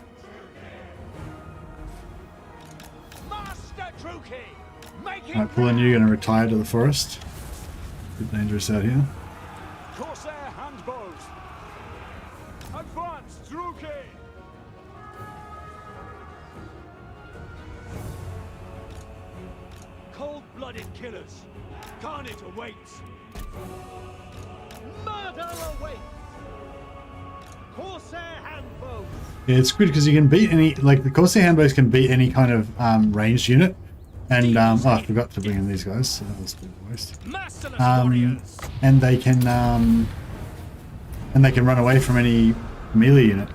Master Druchii, making.
Alright, Pullen, you're going to retire to the forest. Bit dangerous out here.
Corsair handbows. Advance, Druchii. Cold-blooded killers. Carnage awaits. Murder awaits. Corsair handbows.
Yeah, it's good because you can beat any, like the Corsair handbows can beat any kind of ranged unit. And oh, I forgot to bring in these guys, so that was a bit of a waste. And they can run away from any melee unit.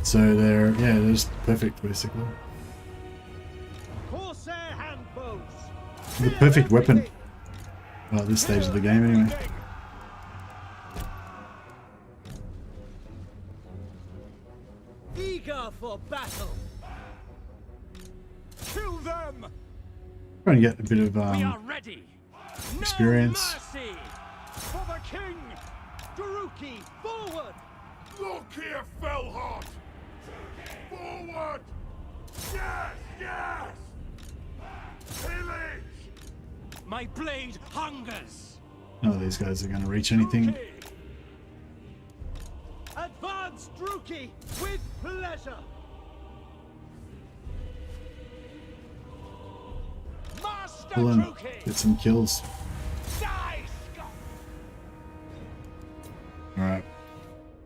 So they're just perfect basically.
Corsair handbows.
The perfect weapon. Well, at this stage of the game anyway.
Eager for battle. Kill them.
Trying to get a bit of
We are ready.
experience.
No mercy. For the king. Druchii, forward.
Lokhir fell hot! Forward! Yes! Yes! Pillage!
My blade hungers.
None of these guys are going to reach anything.
Druchii. Advance, Druchii, with pleasure. Master
Pull in,
Druchii.
get some kills.
Die, Scott.
Alright.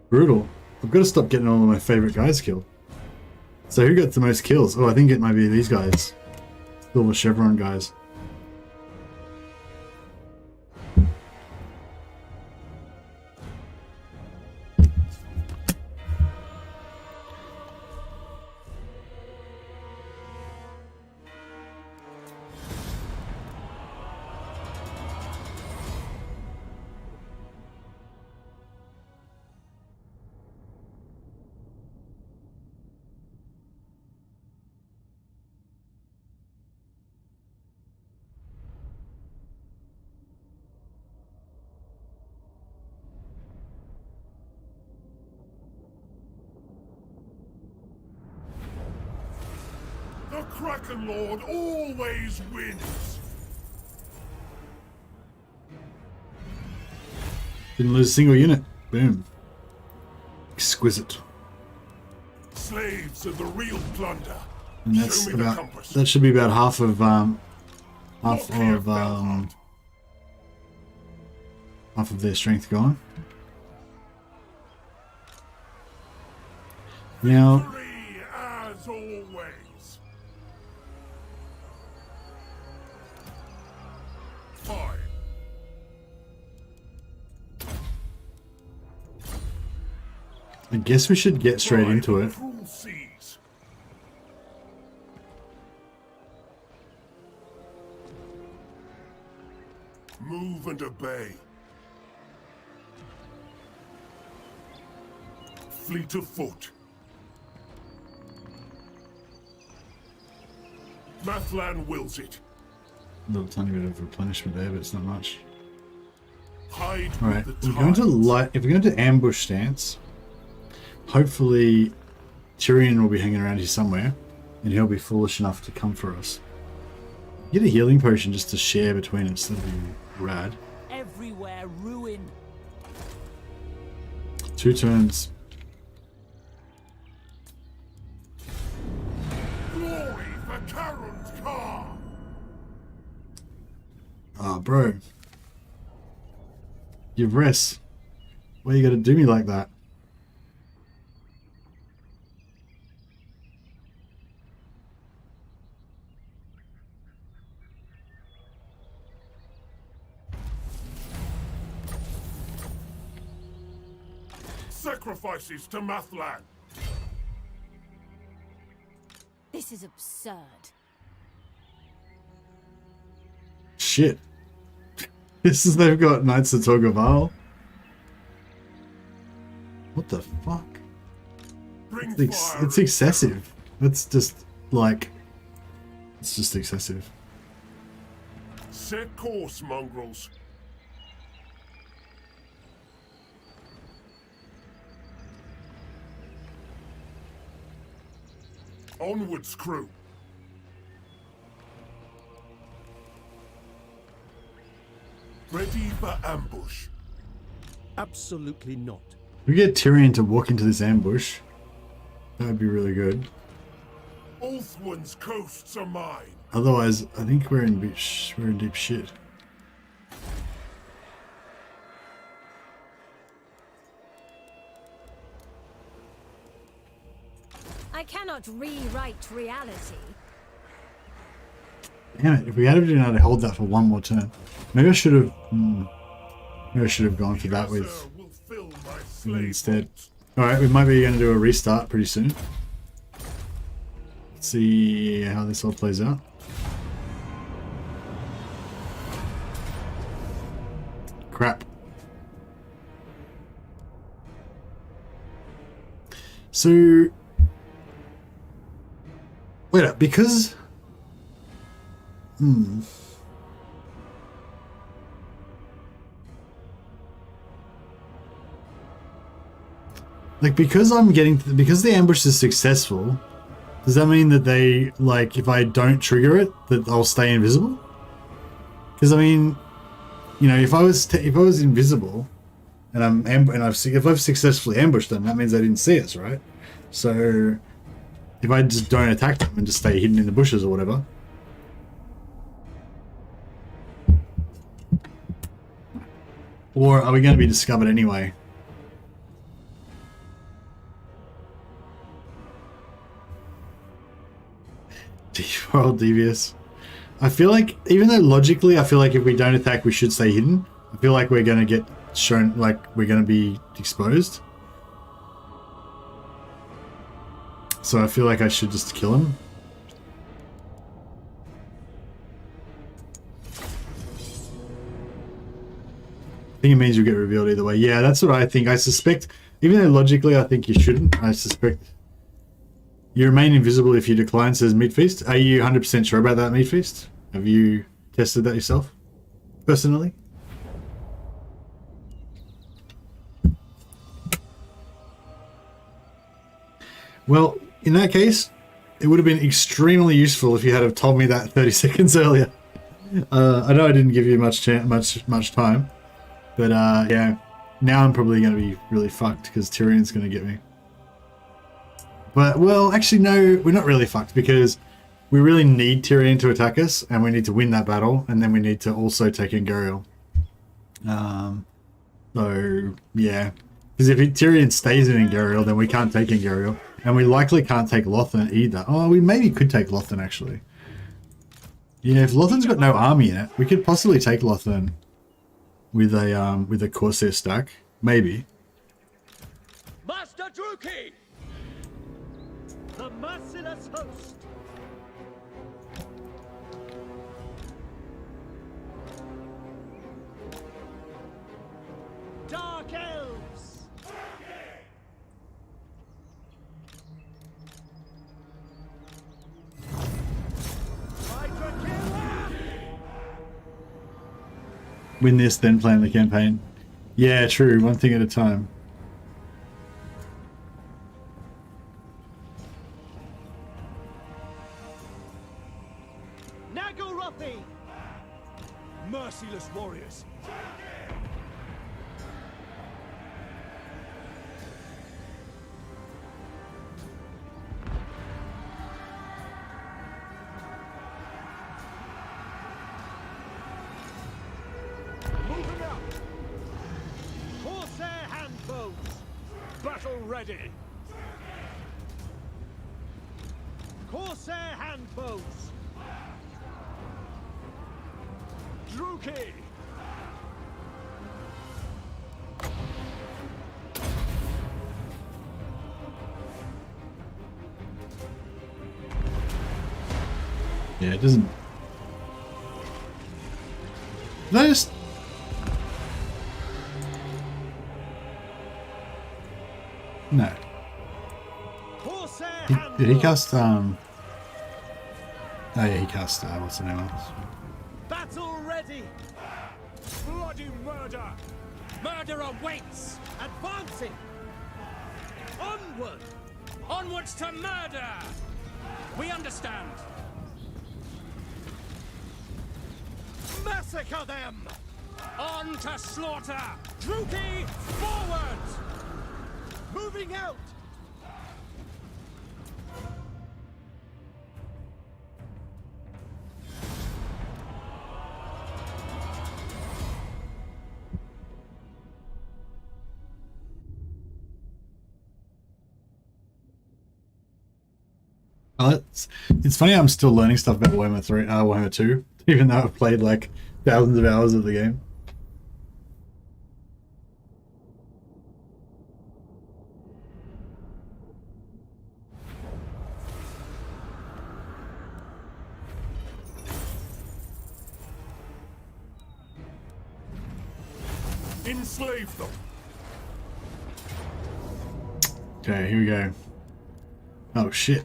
Brutal. I've got to stop getting all of my favorite guys killed. So who got the most kills? Oh, I think it might be these guys. Silver Chevron guys.
The Kraken Lord always wins!
Didn't lose a single unit. Boom. Exquisite.
Slaves are the real plunder.
And that's
Show me the
about,
compass.
that should be about half of their strength gone. Now,
Victory as always. Fine.
I guess we should get straight into it.
Cruel seas. Move and obey. Fleet of foot. Mathlan wills it.
A little tiny bit of replenishment there, but it's not much.
Hide
Alright,
with the
we're going to
tides.
if we're going to ambush stance, hopefully Tyrion will be hanging around here somewhere, and he'll be foolish enough to come for us. Get a healing potion just to share between us, that'd be rad.
Everywhere ruin.
2 turns.
Glory for Charon's car!
Oh, bro. Give rest. Why you gotta do me like that?
Sacrifices to Mathlan.
This is absurd.
Shit. This is, they've got Knights of Togaval. What the fuck?
Bring
It's
fire.
excessive. That's just like It's just excessive.
Set course, mongrels. Onwards, crew. Ready for ambush.
Absolutely not.
If we get Tyrion to walk into this ambush, that would be really good.
Ulthuan's coasts are mine.
Otherwise, I think we're in deep shit.
I cannot rewrite reality.
Damn it! If we had been able to hold that for one more turn, maybe I should have. Maybe I should have gone for that with
Will fill my
him
slave
instead.
vault.
All right, we might be going to do a restart pretty soon. Let's see how this all plays out. Crap. So, wait up, because like because the ambush is successful, does that mean that they, like, if I don't trigger it, that I'll stay invisible? Because I mean, you know, if I was invisible and if I've successfully ambushed them, that means they didn't see us, right? So if I just don't attack them and just stay hidden in the bushes or whatever. Or are we going to be discovered anyway? Well, devious. I feel like, even though logically I feel like if we don't attack we should stay hidden, I feel like we're going to get shown, like we're going to be exposed. So I feel like I should just kill him. I think it means you'll get revealed either way. Yeah, that's what I think. I suspect, even though logically I think you shouldn't, I suspect you remain invisible if you decline, says Meat Feast. Are you 100% sure about that, Meat Feast? Have you tested that yourself, personally? Well, in that case, it would have been extremely useful if you had have told me that 30 seconds earlier. I know I didn't give you much time, but yeah, now I'm probably going to be really fucked because Tyrion's going to get me. But, well, actually, no, we're not really fucked because we really need Tyrion to attack us and we need to win that battle, and then we need to also take Nagarythe. So, yeah. Because if Tyrion stays in Nagarythe, then we can't take Nagarythe. And we likely can't take Lothern either. Oh, we maybe could take Lothern, actually. Yeah, if Lothern's got no army in it, we could possibly take Lothern with a Corsair stack. Maybe.
Master Druchii! The merciless host! Dark Elves!
Win this, then plan the campaign. Yeah, true. One thing at a time.
Nagarythe! Merciless warriors! Moving up! Corsair handbows! Battle ready! Corsair handbows! Druchii!
Yeah, it doesn't... Did I just... No.
Corsair
Did he cast, Oh yeah, he cast what's the name of it?
Battle ready! Bloody murder!
Murder awaits!
Advancing! Onward!
Onwards to murder! We understand.
Massacre them!
On to slaughter!
Druchii, forward! Moving out!
Oh, it's funny I'm still learning stuff about Warhammer 2, even though I've played like thousands of hours of the game.
Enslave them.
Okay, here we go. Oh shit.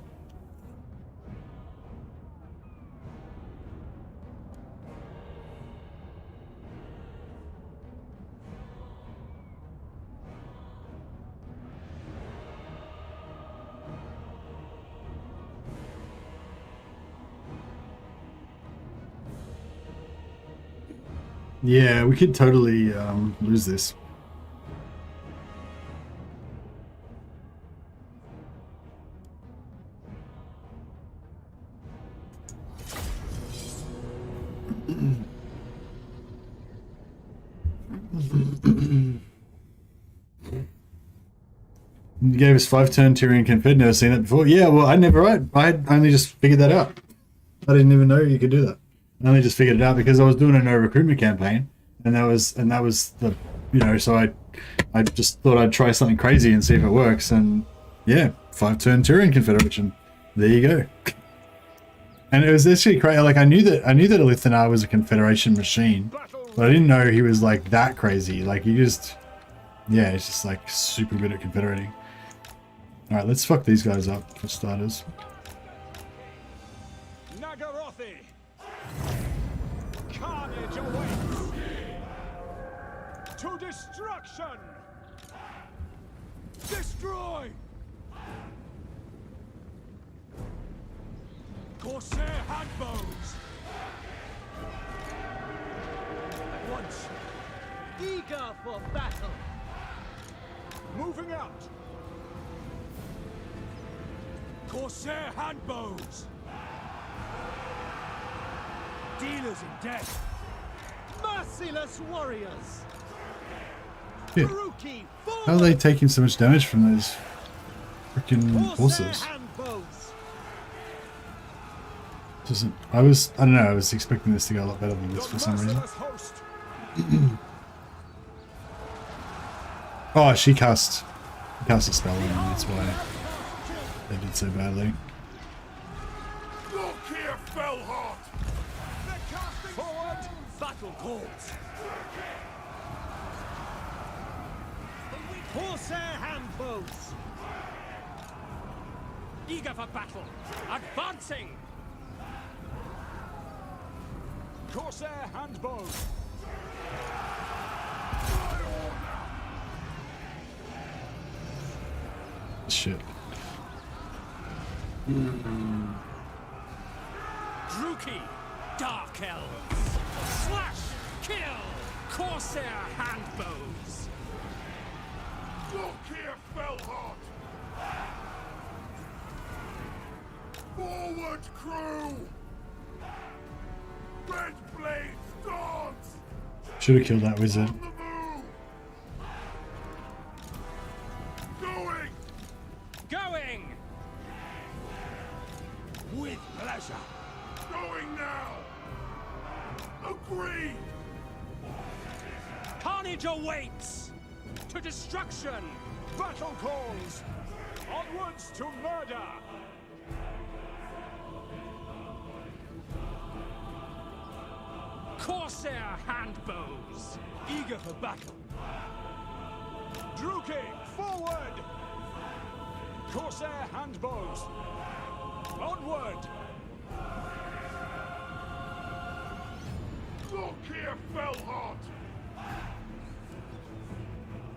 Yeah, we could totally lose this. You gave us 5-turn Tyrion Confed, never seen it before. Yeah, well, I only just figured that out. I didn't even know you could do that. I only just figured it out because I was doing a no recruitment campaign, and that was the, you know, so I just thought I'd try something crazy and see if it works, and yeah, 5-turn Tyrion Confederation. There you go. And it was actually crazy. Like I knew that Alith and Anar was a Confederation machine, but I didn't know he was like that crazy. Like he just, yeah, he's just like super good at confederating. All right, let's fuck these guys up for starters.
Nagarythe! Carnage awaits! To destruction! Destroy! Corsair handbows! At once! Eager for battle! Moving out! Corsair handbows! Dealers in death! Merciless warriors!
Yeah.
Druchii,
How are they taking so much damage from those freaking
Corsair
horses?
handbows!
I don't know, I was expecting this to go a lot better than this for some reason.
Host.
Oh, she cast a spell on them, that's why they did so badly.
Lokhir fell hard.
They're casting forward! Battle calls! Corsair handbows!
Eager for battle! Advancing!
Corsair handbows!
Shit.
Druchii, Dark Elves! Slash! Kill! Corsair handbows!
Lokhir fell hard. Forward, crew! Red blades dance!
Should have killed that wizard.
On the move! Going!
Going!
With pleasure!
Going now! Agree!
Carnage awaits! To destruction!
Battle calls! Onwards to murder!
Corsair handbows!
Eager for battle! Druchii, forward! Corsair handbows! Onward!
Lokhir fell hot.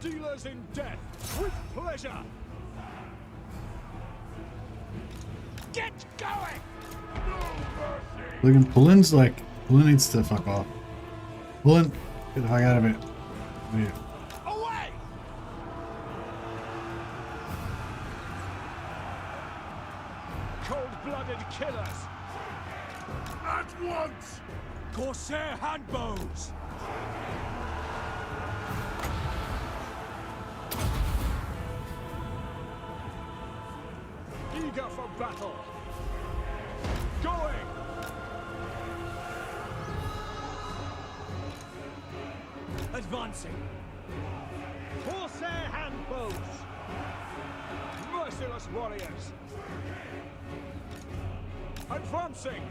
Dealers in death, with pleasure! Get going!
No mercy.
Look, and Pullen's like, Pullen needs to fuck off. Pullen, get the fuck out of it. Yeah.
Away! Cold-blooded killers!
At once.
Corsair handbows! Eager for battle! Going! Advancing! Corsair handbows! Merciless warriors! Advancing!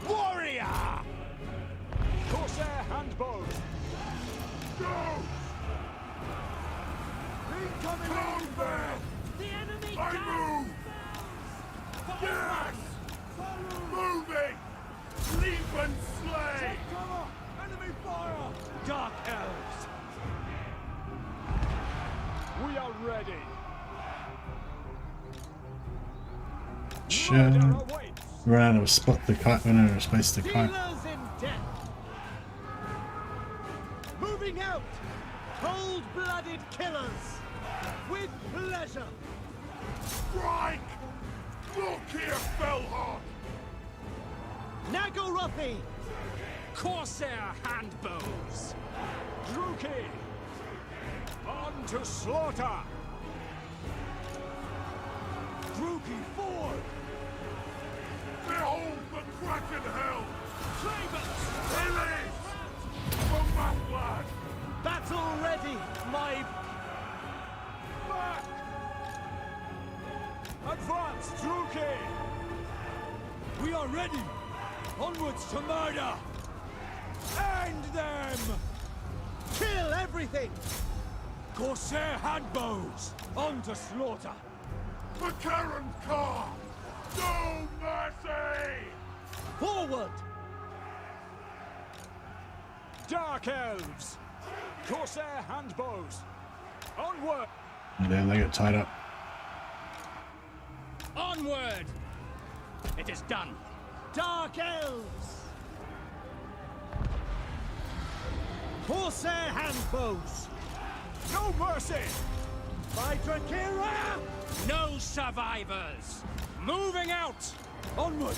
Warrior! Corsair handbows!
Go.
Incoming!
Combat.
The enemy
I move. Yes. Moving. Leap and slay.
Cover! Enemy fire! Dark Elves! We are ready!
Shit.
Murder awaits!
Ran out of spot the kite, ran out of space to kite.
Dealers in death! Moving out! Cold-blooded killers! With pleasure!
Strike. Lokhir fell hot.
Nagarythe!
Corsair handbows.
Druchii! On to slaughter! Druchii forward!
Behold the Kraken hell.
Sabers!
Elith. From Mountland.
Battle ready, my... Back! Advance, Druchii! We are ready! Onwards to murder! End them! Kill everything! Corsair handbows! On to slaughter!
The Karen Car. No mercy.
Forward! Dark Elves! Corsair handbows! Onward!
And then they get tied up.
Onward! It is done.
Dark Elves! Corsair handbows! No mercy! By Drakira!
No survivors. Moving out.
Onward!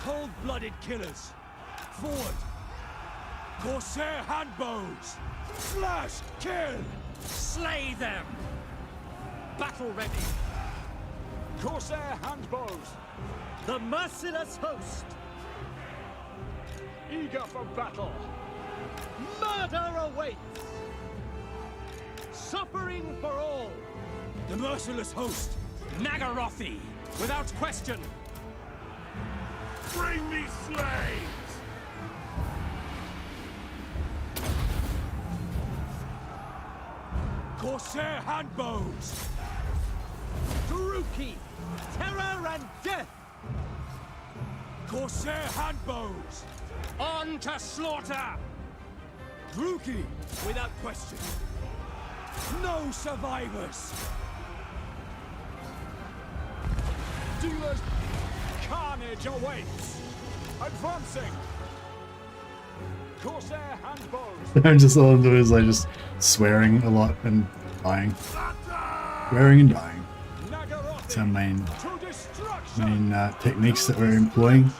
Cold-blooded killers! Forward! Corsair handbows! Slash! Kill!
Slay them. Battle ready.
Corsair handbows! The merciless host! Eager for battle! Murder awaits! Suffering for all!
The merciless host. Nagarythe. Without question.
Bring me slaves.
Corsair handbows! Druchii! Terror and death! Corsair handbows!
On to slaughter.
Druchii! Without question! No survivors! Dealers! Carnage awaits! Advancing! Corsair handbows!
I'm just all into is like just swearing a lot and dying. Swearing and dying. It's our main
To destruction!
techniques that we're employing.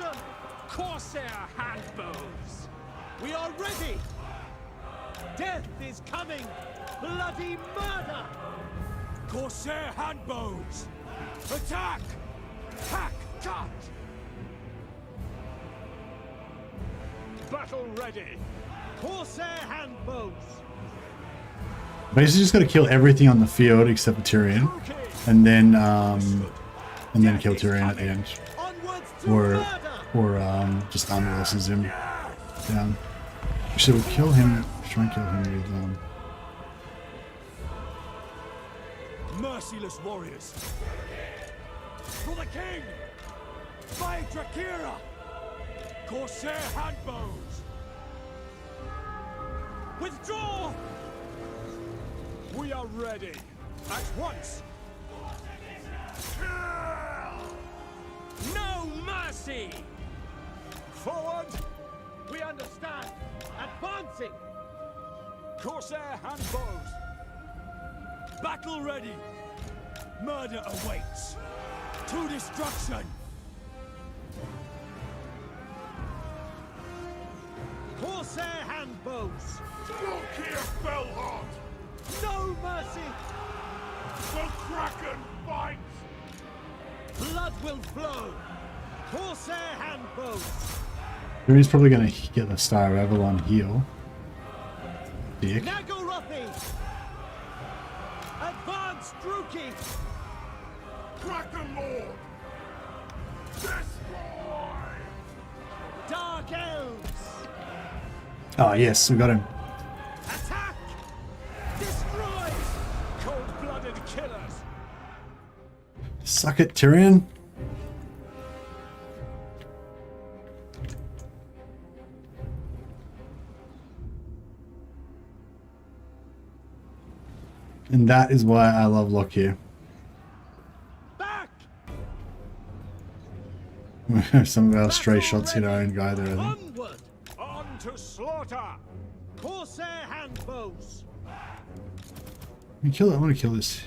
Corsair handbows.
We are ready! Death is coming! Bloody murder! Corsair handbows! Attack! Hack! Cut! Battle ready! Corsair handbows!
Basically, just got to kill everything on the field except for Tyrion,
Druchii!
and then kill Tyrion at the end,
Onwards to murder!
just unlosses him down. Actually, we'll kill him. Try and kill him with
Merciless warriors! For the king! By Drakira!
Corsair handbows!
Withdraw!
We are ready. At once!
No mercy!
Forward!
We understand. Advancing!
Corsair handbows! Battle ready! Murder awaits! To destruction!
Corsair handbows!
Lokhir fell hot!
No mercy!
The Kraken fights!
Blood will flow! Corsair handbows!
He's probably going to get the Star of Avalon heal. Dick.
Nagarythe! Advance, Druchii!
Kraken Lord! Destroy!
Dark Elves!
Oh, yes, we got him.
Attack! Destroy!
Cold-blooded killers!
Suck it, Tyrion. And that is why I love Lokhir.
Back!
Some of our stray shots hit our own guy there, I think.
Onward!
On to slaughter!
Corsair handbows!
Let me kill it. I want to kill this.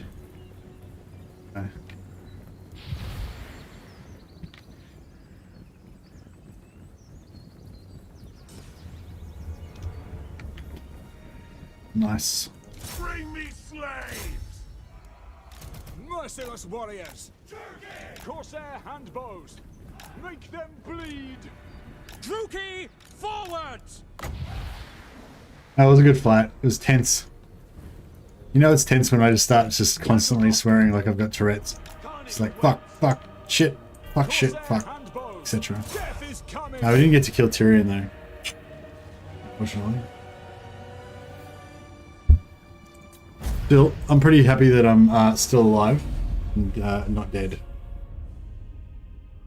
Okay. Nice.
Bring me slaves!
Merciless warriors! Corsair handbows! Make them bleed!
Druchii, forward!
That was a good fight. It was tense. You know it's tense when I just start just constantly swearing like I've got Tourette's. It's like fuck, fuck, shit, fuck, shit, fuck, etc.
Death is coming!
No, we didn't get to kill Tyrion though. Unfortunately. Still, I'm pretty happy that I'm still alive and not dead.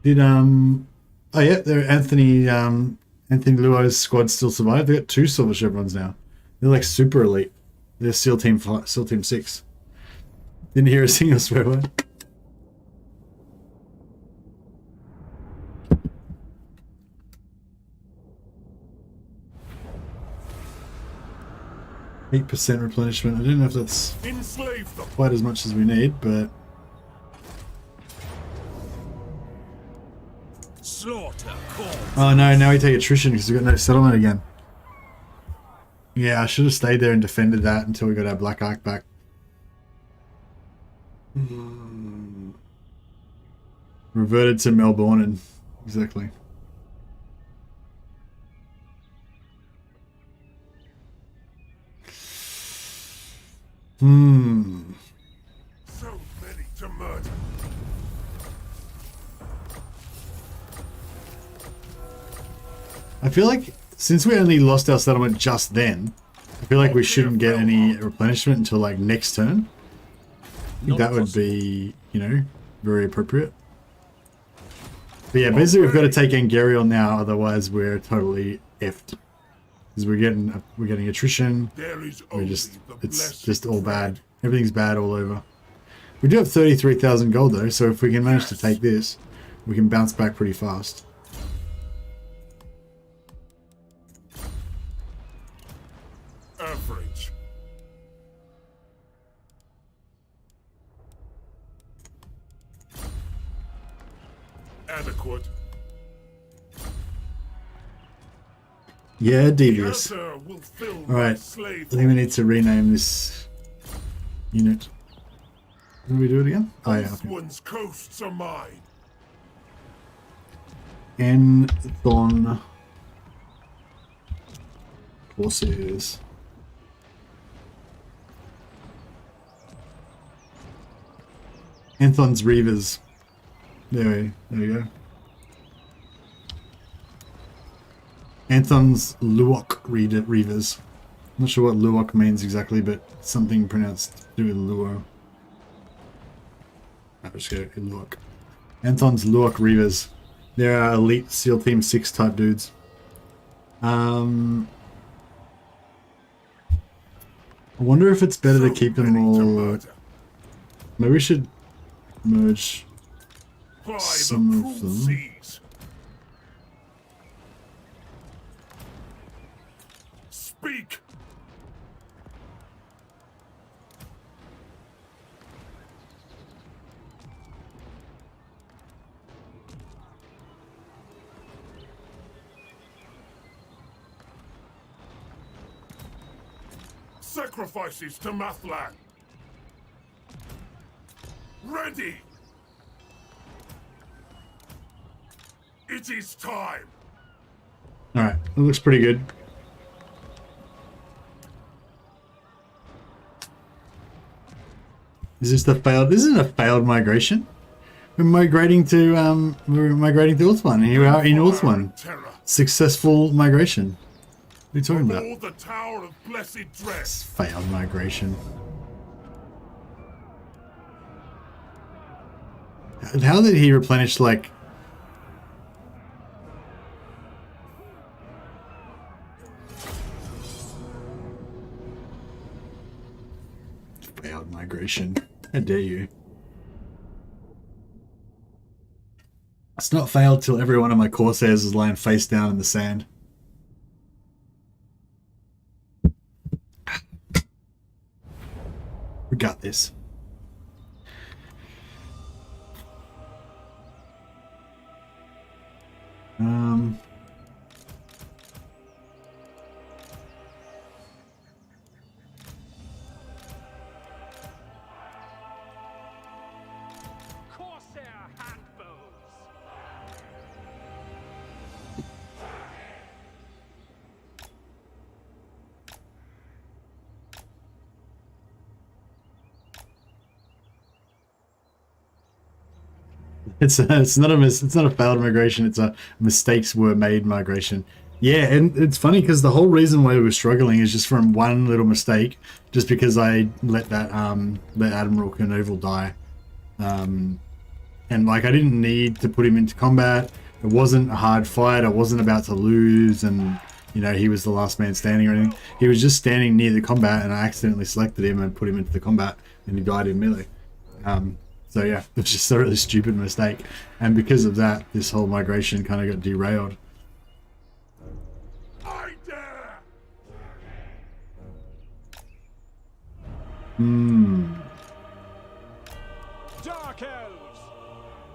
Did oh yeah, there Anthony Luo's squad still survived. They got 2 silver chevrons now. They're like super elite. They're SEAL Team 6. Didn't hear a single swear word. %, replenishment. I don't know if that's
Enslave them!
quite as much as we need, but
Slaughter calls.
oh no, now we take attrition because we've got no settlement again. Yeah, I should have stayed there and defended that until we got our Black Ark back. Reverted to Melbourne and exactly.
So many to murder!
I feel like since we only lost our settlement just then, I feel like we shouldn't get any replenishment until like next turn. I think that would be, you know, very appropriate. But yeah, basically we've got to take Angariel now, otherwise we're totally effed. Because we're getting attrition.
There is
We're
only
just
the
it's
blessed
just all
Kraken.
bad. Everything's bad all over. We do have 33,000 gold though, so if we can manage to take this, we can bounce back pretty fast.
Average. Adequate.
Yeah, devious.
Gather will fill
All right,
slave.
I think we need to rename this unit. How do we do it again? Oh yeah. Okay.
Ulthuan's coasts are mine.
Anthon Corsairs. Anthon's Reavers. There we go. Anthon's Luok Reavers. Not sure what Luok means exactly, but something pronounced to do with Luo. I'll just go Luok. Anthon's Luok Reavers. There are elite SEAL Team 6 type dudes. I wonder if it's better to keep them all. Maybe we should merge some of them.
Seas. Speak. Sacrifices to Mathlan. Ready. It is time.
Alright, it looks pretty good. Is this the failed? This isn't a failed migration. We're migrating to Ulthuan. Here we are in Ulthuan. Successful migration. What are you talking about?
All the Tower of Blessed Dress.
Failed migration. And how did he replenish, like... Failed migration. How dare you? It's not failed till every one of my Corsairs is lying face down in the sand. We got this.
Corsair handbows.
It's not a failed migration. It's a mistakes were made migration. Yeah, and it's funny because the whole reason why we were struggling is just from one little mistake, just because I let that let Admiral Kernoval die, and like I didn't need to put him into combat. It wasn't a hard fight. I wasn't about to lose, and you know he was the last man standing or anything. He was just standing near the combat, and I accidentally selected him and put him into the combat, and he died in melee. So yeah, it was just a really stupid mistake, and because of that, this whole migration kind of got derailed.
I dare.
Dark Elves.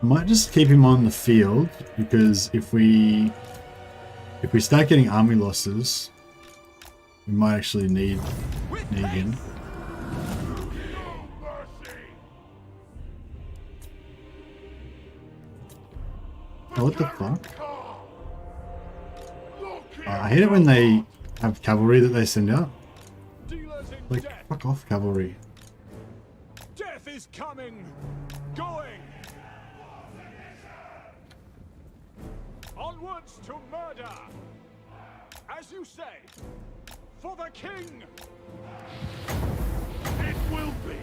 I might just keep him on the field because if we start getting army losses, we might actually need him. Oh, what the fuck? I hate it when they have cavalry that they send out.
Dealers in
Like,
death.
fuck off, cavalry.
Death is coming. Going. Onwards to murder. As you say, for the king.
It will be.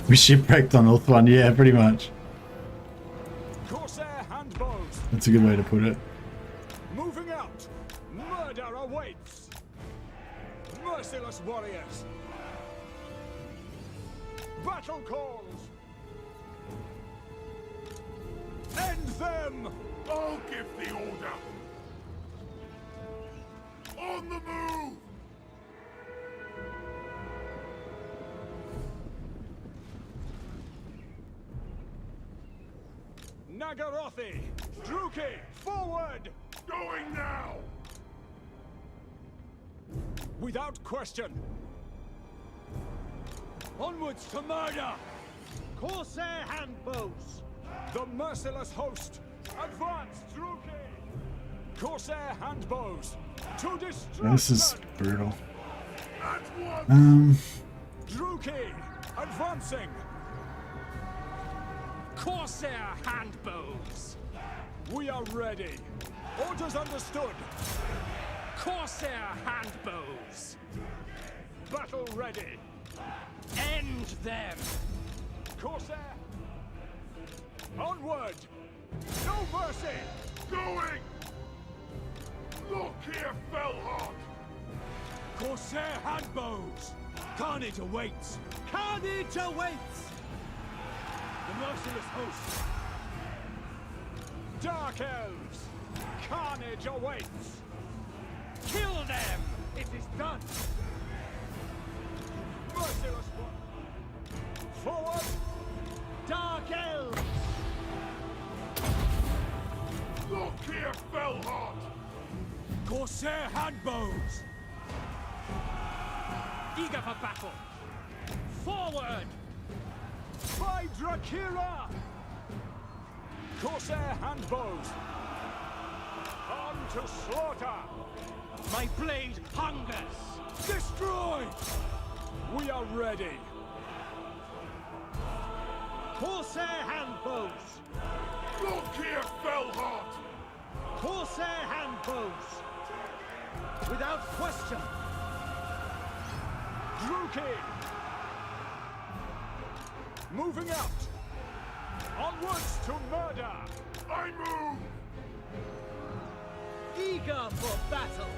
We shipwrecked on Ulthuan, yeah, pretty much.
Corsair handbows.
That's a good way to put it.
Moving out. Murder awaits. Merciless warriors. Battle calls. End them.
I'll give the order. On the move.
Nagarythe. Druchii. Forward.
Going now.
Without question. Onwards to murder. Corsair handbows. The merciless host. Advance, Druchii. Corsair handbows. To destruction.
This is brutal.
At once.
Druchii. Advancing. Corsair handbows. We are ready. Orders understood. Corsair handbows. Battle ready. End them. Corsair. Onward. No mercy!
Going! Lokhir Fellheart!
Corsair handbows! Carnage awaits! Carnage awaits! The merciless host! Dark Elves! Carnage awaits! Kill them! It is done! Merciless one! Forward! Dark Elves!
Lokhir Fellheart!
Corsair handbows! Eager for battle! Forward! By Druchii! Corsair handbows! On to slaughter! My blade hungers! Destroy! We are ready! Corsair handbows!
Lokhir Fellheart!
Corsair handbows! Without question! Druchii! Moving out! Onwards to murder!
I move!
Eager for battle!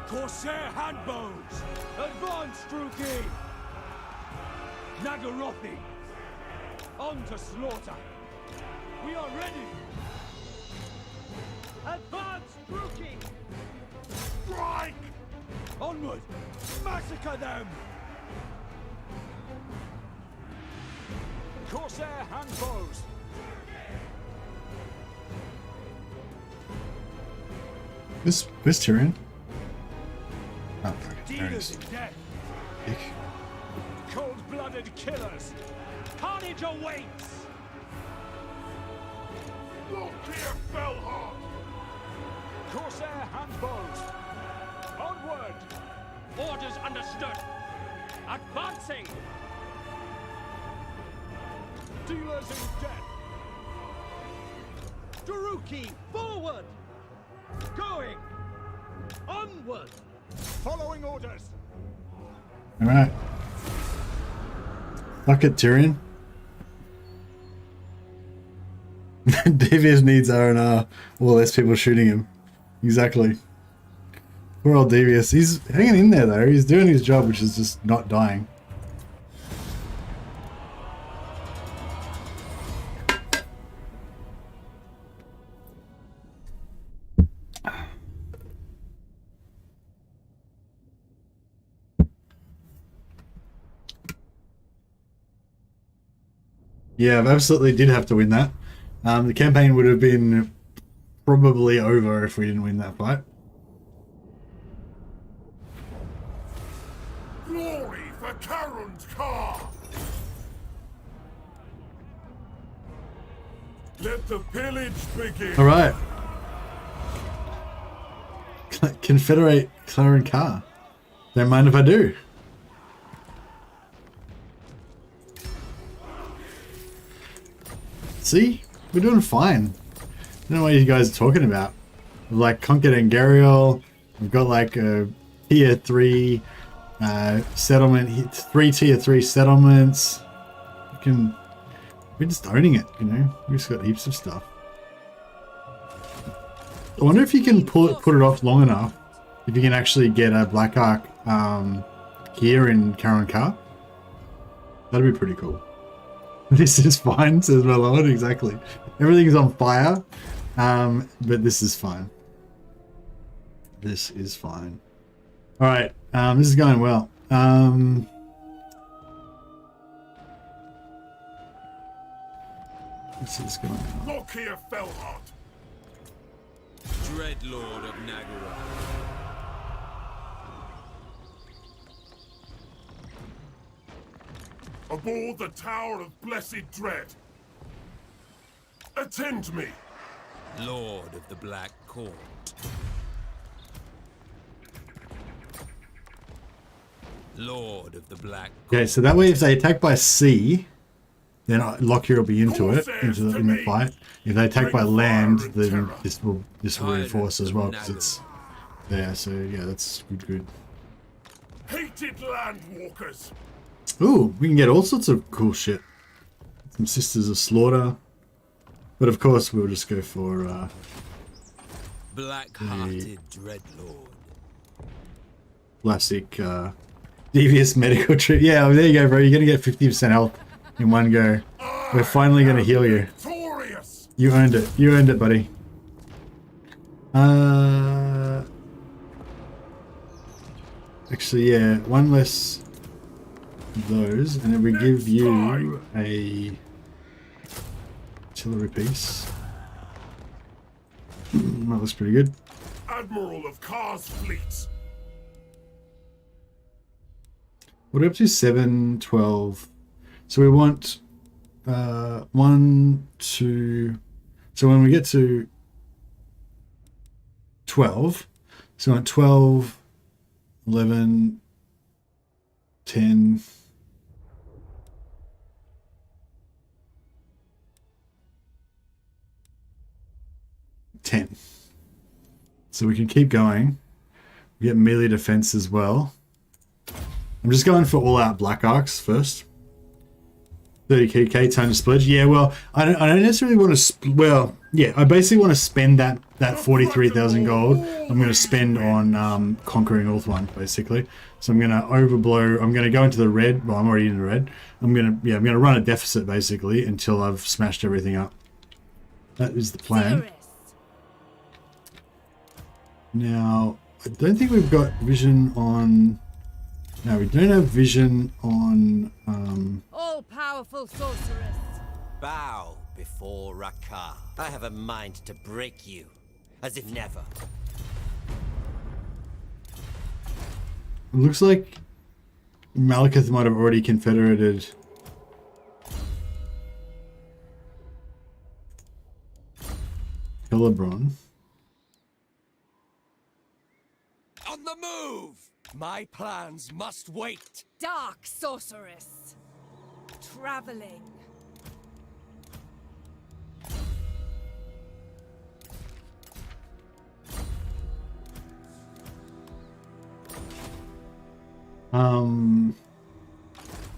Corsair handbows! Advance, Druchii! Nagarythe! On to slaughter! We are ready! Advance, Druchii!
Strike!
Onward! Massacre them! Corsair handbows!
This Tyrion? Oh, fucking there it
Dealers
is.
in death!
Dick.
Cold-blooded killers! Carnage awaits!
Lokhir Fellheart!
Corsair handbows! Onward! Orders understood! Advancing! Dealers in death! Druchii, forward! Going! Onward! Following orders!
Alright. Fuck it, Tyrion. Devious needs R&R, or less people shooting him. Exactly. Poor old Devious. He's hanging in there though. He's doing his job, which is just not dying. Yeah, I absolutely did have to win that. The campaign would have been probably over if we didn't win that fight.
Glory for Karun's car! Let the pillage begin!
Alright. Confederate Claren Car. Don't mind if I do. See? We're doing fine. I don't know what you guys are talking about. We've like conquered Angariel. We've got like a tier 3 settlement, 3 tier 3 settlements. We're just owning it, you know? We just got heaps of stuff. I wonder if you can put it off long enough, if you can actually get a Black Ark here in Karan Kar. That'd be pretty cool. This is fine, says my lord. Exactly. Everything's on fire, but this is fine. This is fine. All right, this is going well. This is going well.
Lokhir Fellheart!
Dread Lord of Nagarythe.
Aboard the Tower of Blessed Dread! Attend me!
Lord of the Black Court. Lord of the Black Court.
Okay, so that way, if they attack by sea, then Lokhir will be into it, in the fight. If they attack by land, then this will reinforce as well because it's there. So yeah, that's good.
Hated landwalkers!
Ooh, we can get all sorts of cool shit. Some Sisters of Slaughter. But of course, we'll just go for
Black-hearted dreadlord.
classic devious medical trip. Yeah, there you go, bro. You're gonna get 50% health in one go. We're finally gonna heal you.
Victorious!
You earned it. You earned it, buddy. Actually, yeah, one less of those, and then we give you a artillery piece. That looks pretty good.
Admiral of Kar's fleet.
What are we up to? 7, 12. So we want 1, 2. So when we get to 12, so we want 12, 11, 10. 10. So we can keep going. We get melee defense as well. I'm just going for all-out Black Arks first. 30k time to splurge. Yeah, well, I don't necessarily want to. Well, yeah, I basically want to spend that 43,000 gold. I'm going to spend on conquering Ulthuan, basically. So I'm going to overblow. I'm going to go into the red. Well, I'm already in the red. I'm going to run a deficit basically until I've smashed everything up. That is the plan. Now, I don't think we've got vision on. No, we don't have vision on.
All-powerful sorceress.
Bow before Rakar. I have a mind to break you, as if never.
It looks like Malekith might have already confederated. Celebron.
On the move! My plans must wait.
Dark sorceress. Traveling.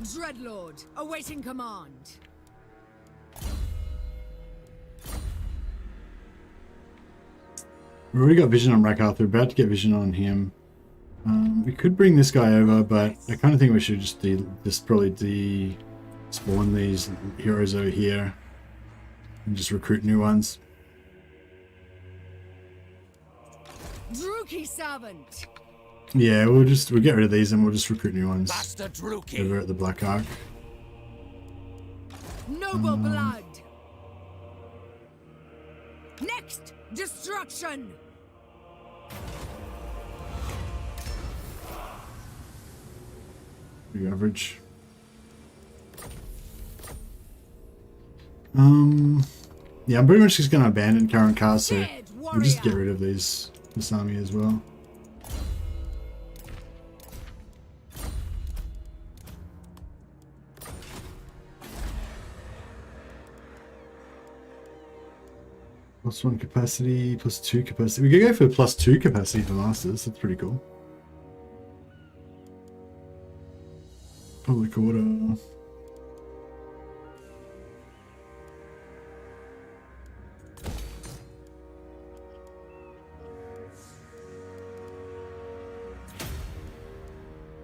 Dreadlord, awaiting command.
We already got vision on Rakarth. We're about to get vision on him. We could bring this guy over, but I kind of think we should just probably spawn these heroes over here and just recruit new ones.
Druchii servant.
Yeah, we'll get rid of these and we'll just recruit new ones
Master Druchii.
over at the Black Ark.
Noble blood. Next, destruction.
Pretty average. Yeah, I'm pretty much just gonna abandon current cars, so we'll just get rid of this army as well. +1 capacity, +2 capacity. We could go for +2 capacity for masters. That's pretty cool. Public order.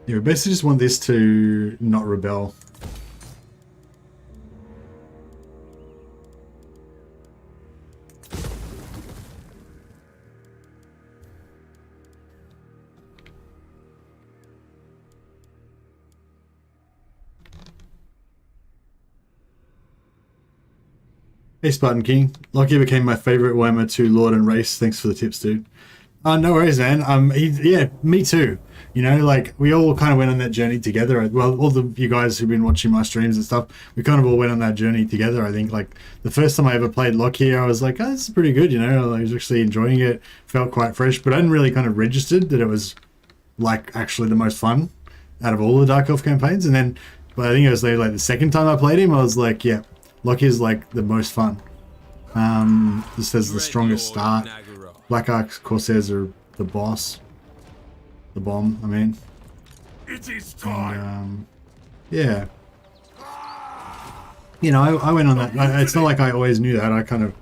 Yeah, we basically just want this to not rebel. Hey Spartan King, Lokhir became my favorite Warhammer 2 Lord and Race. Thanks for the tips, dude. No worries, man. Yeah, me too. You know, like we all kind of went on that journey together. Well, all of you guys who've been watching my streams and stuff, we kind of all went on that journey together. I think like the first time I ever played Lokhir, I was like, oh, this is pretty good. You know, I was actually enjoying it. Felt quite fresh, but I hadn't really kind of registered that it was like actually the most fun out of all the Dark Elf campaigns. And then, but I think it was like the second time I played him, I was like, yeah. Lokhir's like the most fun. This has the strongest start. Black Arks Corsairs are the boss. The bomb, I mean.
It is time.
Yeah. you know, I went on that. It's not like I always knew that. I kind of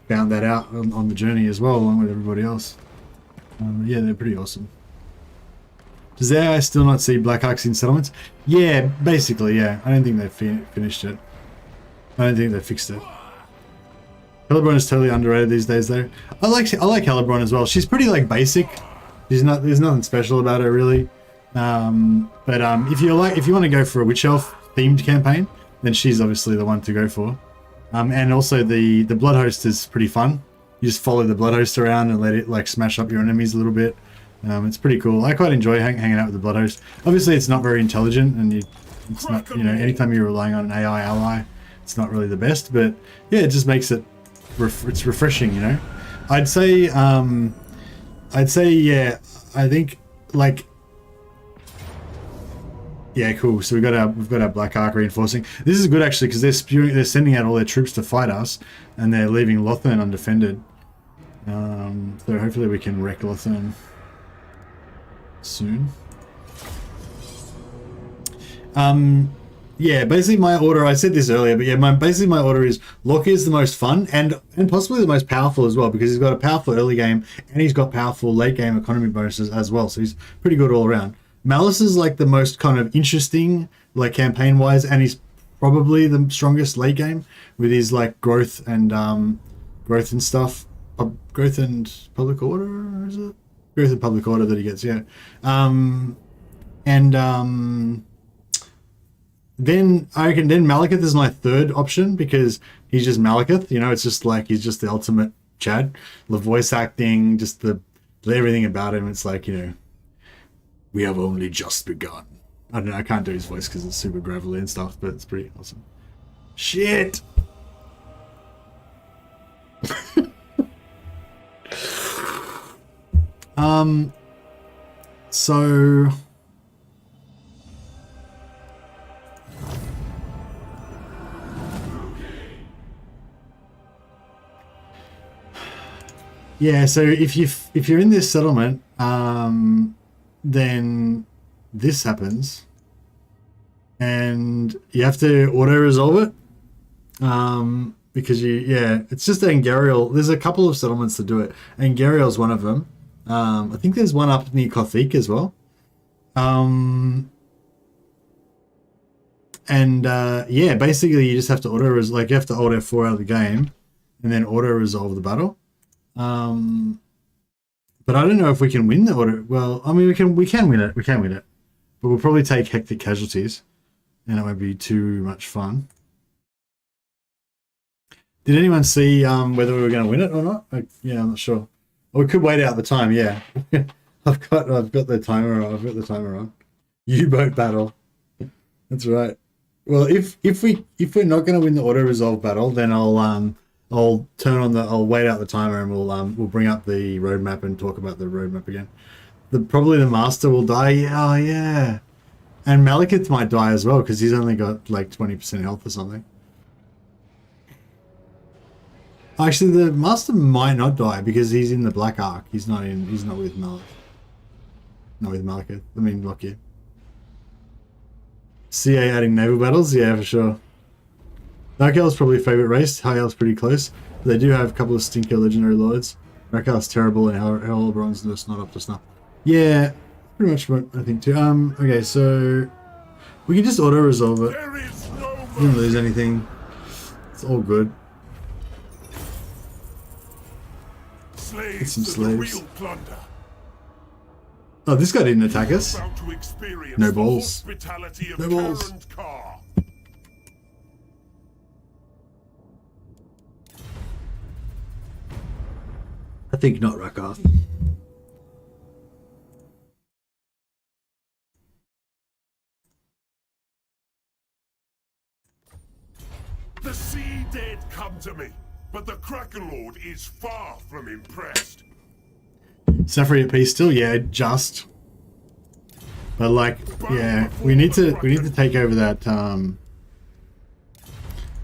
found that out on the journey as well, along with everybody else. Yeah, they're pretty awesome. Does the AI still not see Black Arks in settlements? Yeah, basically, yeah. I don't think they've finished it. I don't think they fixed it. Hellebrand is totally underrated these days, though. I like Hellebrand as well. She's pretty like basic. There's nothing special about her really. But if you want to go for a Witch Elf themed campaign, then she's obviously the one to go for. And also the Blood Host is pretty fun. You just follow the Blood Host around and let it like smash up your enemies a little bit. It's pretty cool. I quite enjoy hanging out with the Blood Host. Obviously, it's not very intelligent, and it's not, you know, anytime you're relying on an AI ally, it's not really the best. But yeah, it just makes it it's refreshing, you know. I'd say yeah. I think like yeah, cool. So we've got our Black Ark reinforcing. This is good actually because they're sending out all their troops to fight us, and they're leaving Lokhir undefended. So hopefully we can wreck Lokhir soon. Yeah, basically my order, I said this earlier, but yeah, basically my order is Lokhir is the most fun and possibly the most powerful as well, because he's got a powerful early game and he's got powerful late game economy bonuses as well, so he's pretty good all around. Malice is like the most kind of interesting, like campaign wise, and he's probably the strongest late game with his like growth and stuff. Growth and public order, is it? Growth and public order that he gets, yeah. Then I reckon Malekith is my third option because he's just Malekith, you know, it's just like he's just the ultimate Chad. The voice acting, just the everything about him, it's like, you know, we have only just begun. I don't know, I can't do his voice because it's super gravelly and stuff, but it's pretty awesome. Shit! So yeah, so if you're in this settlement, then this happens, and you have to auto resolve it, because it's just Angariel. There's a couple of settlements to do it. Angariel's one of them. I think there's one up near Kothic as well. Yeah, basically you just have to you have to alt F4 out of the game, and then auto resolve the battle. But I don't know if we can win the auto. Well, I mean, we can win it. We can win it, but we'll probably take hectic casualties, and it won't be too much fun. Did anyone see whether we were going to win it or not? Yeah, I'm not sure. Or we could wait out the time. Yeah, I've got the timer on. I've got the timer on. U-boat battle. That's right. Well, if we're not going to win the auto resolve battle, then I'll wait out the timer and we'll bring up the roadmap and talk about the roadmap again. Probably the master will die. Yeah, oh yeah. And Malekith might die as well because he's only got like 20% health or something. Actually, the master might not die because he's in the Black Ark. He's not with Malekith. Not with Malekith. I mean, Lokhir. CA adding naval battles? Yeah, for sure. Dark Elves probably favourite race. High Elves pretty close. But they do have a couple of stinker legendary lords. Dark Elves terrible and Hellebrand's just not up to snuff. Yeah, pretty much what I think too. Okay, so we can just auto resolve it. Didn't lose anything. It's all good. Get some slaves. Oh, this guy didn't attack us. No balls. No balls. I think not Rakarth.
The sea dead come to me, but the Kraken Lord is far from impressed.
Safari at peace still, yeah, just. But like, yeah, we need to take over that.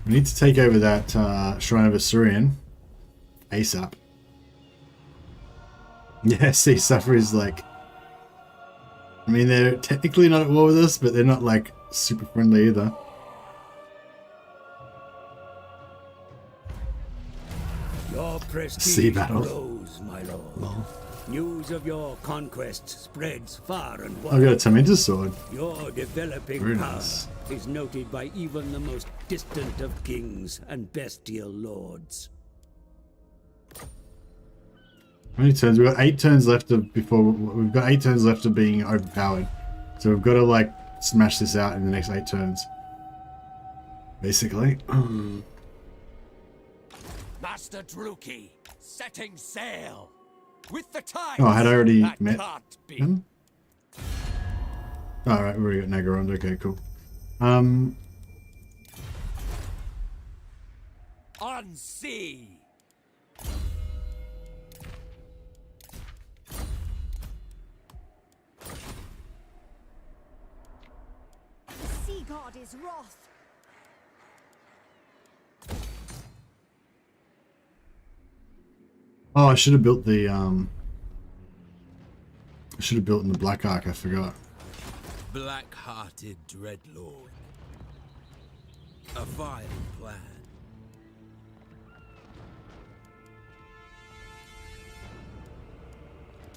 We need to take over that Shrine of Assyrian ASAP. Yeah, see, Safari's like. I mean, they're technically not at war with us, but they're not like super friendly either.
prestige
battle.
grows, my lord. News of your conquests spreads far and
I
wide.
got a Tormentor sword.
Your developing
Very
power
nice.
is noted by even the most distant of kings and bestial lords.
How many turns? We've got 8 turns left of we've got 8 turns left of being overpowered. So we've got to like smash this out in the next 8 turns. Basically.
Master Druchii, setting sail. With the tide.
Oh, I had already
That
met
can't be.
him. Alright, we already got Nagarythe. Okay, cool.
On sea.
The sea god is wroth.
Oh, I should have built the I should have built in the Black Ark, I forgot.
Black-hearted dreadlord. A vile plan.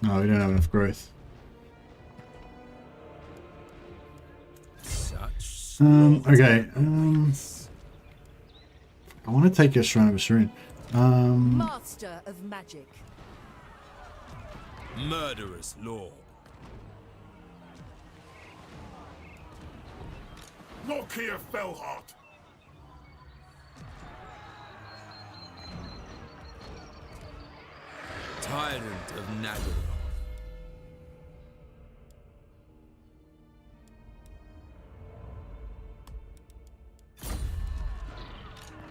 No, we don't have enough growth.
Such
Okay. I want to take a Shrine of Assyrian.
Master of magic.
murderous lord.
Lokhir Fellheart.
Tyrant of Nagarythe.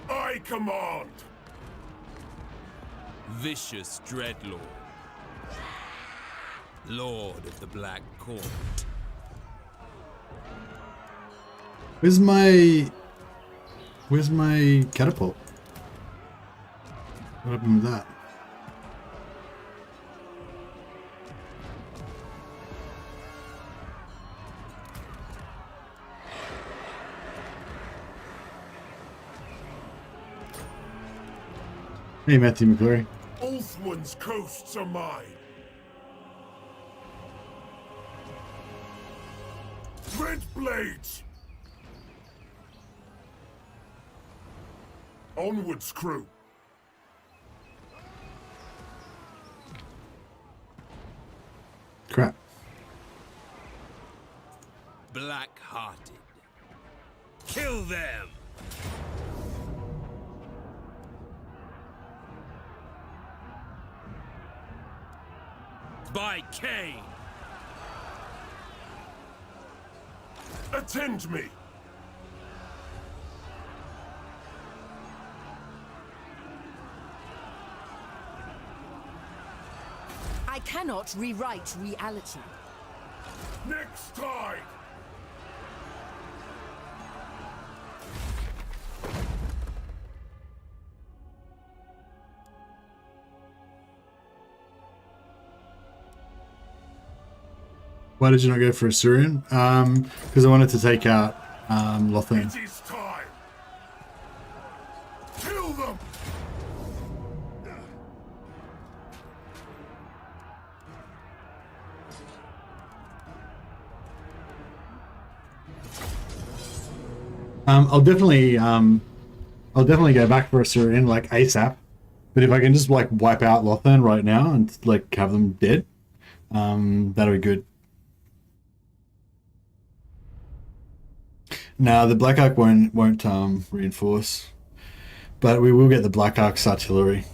I command.
Vicious dreadlord. Lord of the Black Court.
Where's my catapult? What happened with that? Hey, Matthew McClure.
Ulthuan's coasts are mine. Red blades. Onwards, crew.
Crap.
Black-hearted. Kill them! By Cain!
Attend me.
I cannot rewrite reality.
Next tide.
Why did you not go for Assyrian? Because I wanted to take out Lokhir.
It is time. Kill them.
I'll definitely go back for Assyrian like ASAP. But if I can just like wipe out Lokhir right now and like have them dead, that'll be good. No, the Black Ark won't reinforce, but we will get the Black Ark's artillery.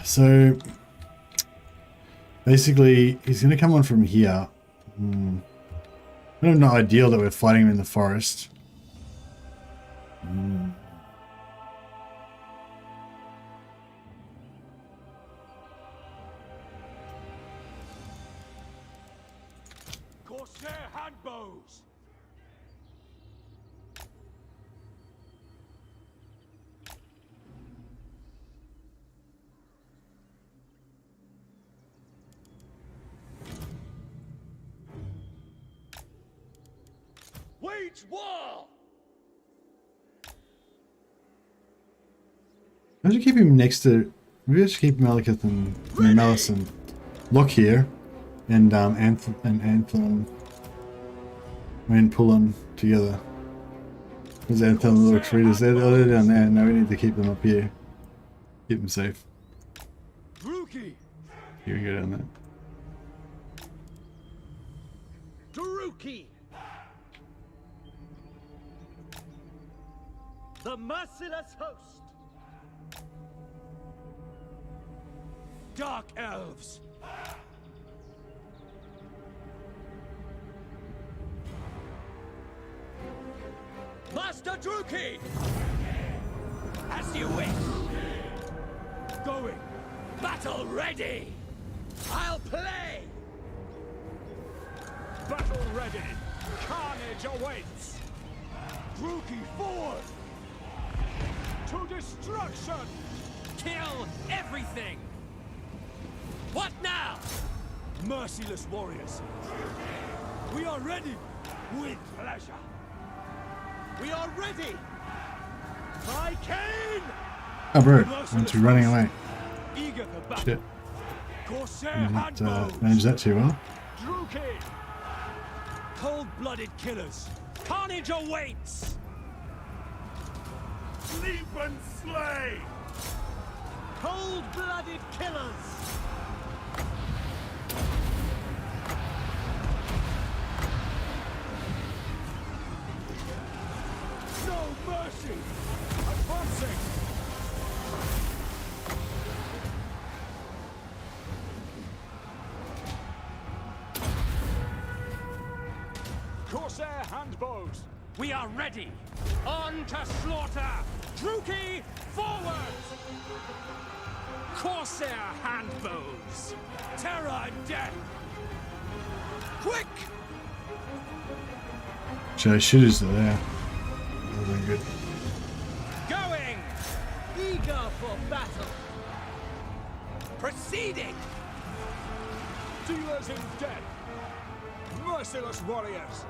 So basically, he's going to come on from here. Kind of not ideal that we're fighting him in the forest.
Corsair handbows! Wage war!
I should keep him next to. Maybe I should keep Malekith and Malice and Lokhir and Anthem and Pullen together. There's Anthem and the little treaters. They're down there. No, we need to keep them up here. Keep them safe.
Druchii!
Here we go down there.
Druchii! The merciless host!
Dark Elves!
Master Druchii! As you wish!
Going!
Battle ready! I'll play!
Battle ready! Carnage awaits! Druchii forward! To destruction!
Kill everything! What now?
Merciless warriors! We are ready! With pleasure!
We are ready! My Kane!
Oh, bro, I'm too running away.
Eager for battle!
Shit.
Corsair
Didn't
handbows!
manage that too well.
Druchii! Cold-blooded killers!
Carnage awaits!
Sleep and slay!
Cold-blooded killers!
No mercy! Advancing! Corsair handbows!
We are ready! On to slaughter! Druchii, forward! Corsair handbows!
Terror and death!
Quick!
So shooters are there. They're doing good.
Going! Eager for battle! Proceeding!
Dealers in death! Merciless warriors!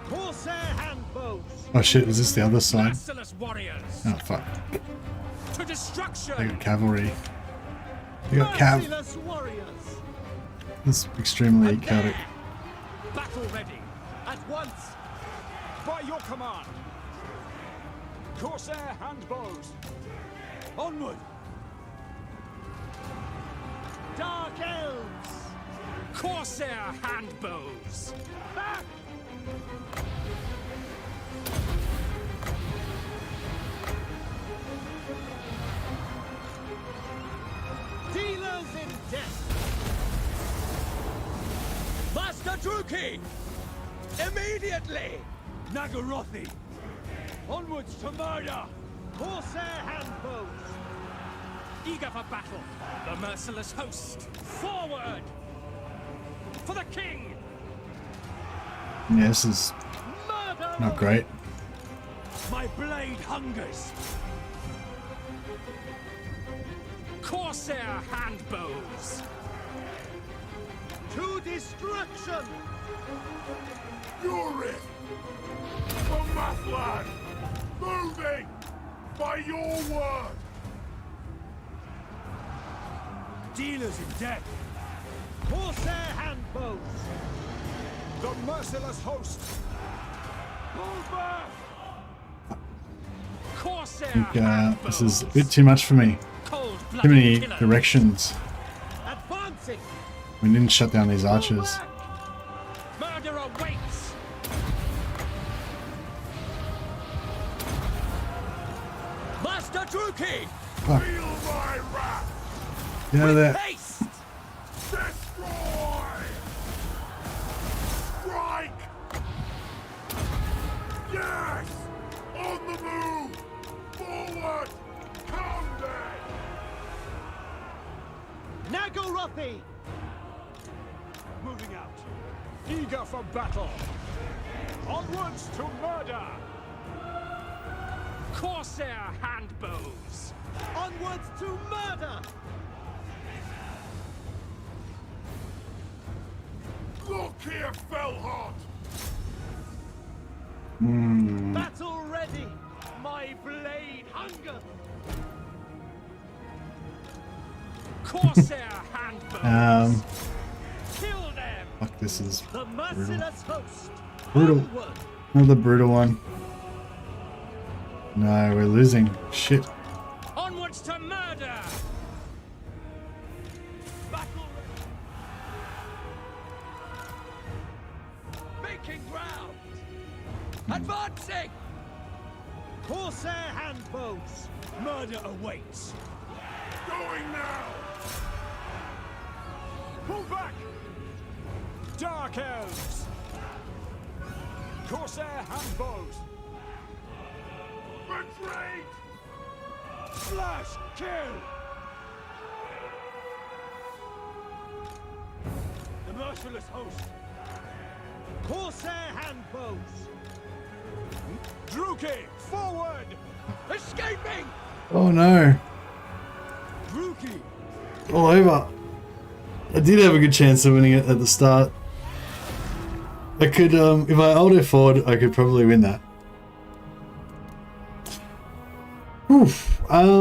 Corsair handbows!
Oh shit, is this the other side?
Merciless warriors!
Oh fuck.
To destruction!
They got cavalry. They got cav.
Merciless warriors!
It's extremely
And
chaotic.
there! Battle ready! At once!
By your command! Corsair handbows! Onward!
Dark Elves! Corsair handbows! Back! Dealers in death! Master Druchii! Immediately!
Nagarythe! Onwards to murder!
Corsair handbows! Eager for battle! The merciless host! Forward! For the king!
Yeah, this is
Murder!
not great.
My blade hungers!
Corsair handbows! To destruction!
Fury! For Mathland! Moving! By your word!
Dealers in death!
Corsair handbows!
The merciless host! Pull back!
Corsair
I think
handbows!
this is a bit too much for me.
Cold-blooded
Too many
killers.
directions.
Advancing!
We didn't shut down these archers.
Murder awaits! Master Druchii!
Fuck.
Feel my wrath!
Get out of there.
Haste!
Destroy! Strike! Yes! On the move! Forward! Come then!
Nagarythe!
Moving out! Eager for battle! Onwards to murder!
Corsair handbows! Onwards to murder!
Lokhir fell hot!
Battle ready! My blade hunger! Corsair handbows. Kill them.
Fuck, this is
The merciless host.
brutal.
Onward.
Another brutal one. No, we're losing. Shit.
Onwards to murder. Battle. Making ground. Advancing. Corsair handbows. Murder awaits.
Going now!
Pull back. Dark Elves. Corsair handbows.
Retreat!
Slash. Kill. The merciless host. Corsair handbows. Druchii, forward! Escaping!
Oh no.
Druchii!
All over. I did have a good chance of winning it at the start. I could, if I hold it forward, I could probably win that. Oof. That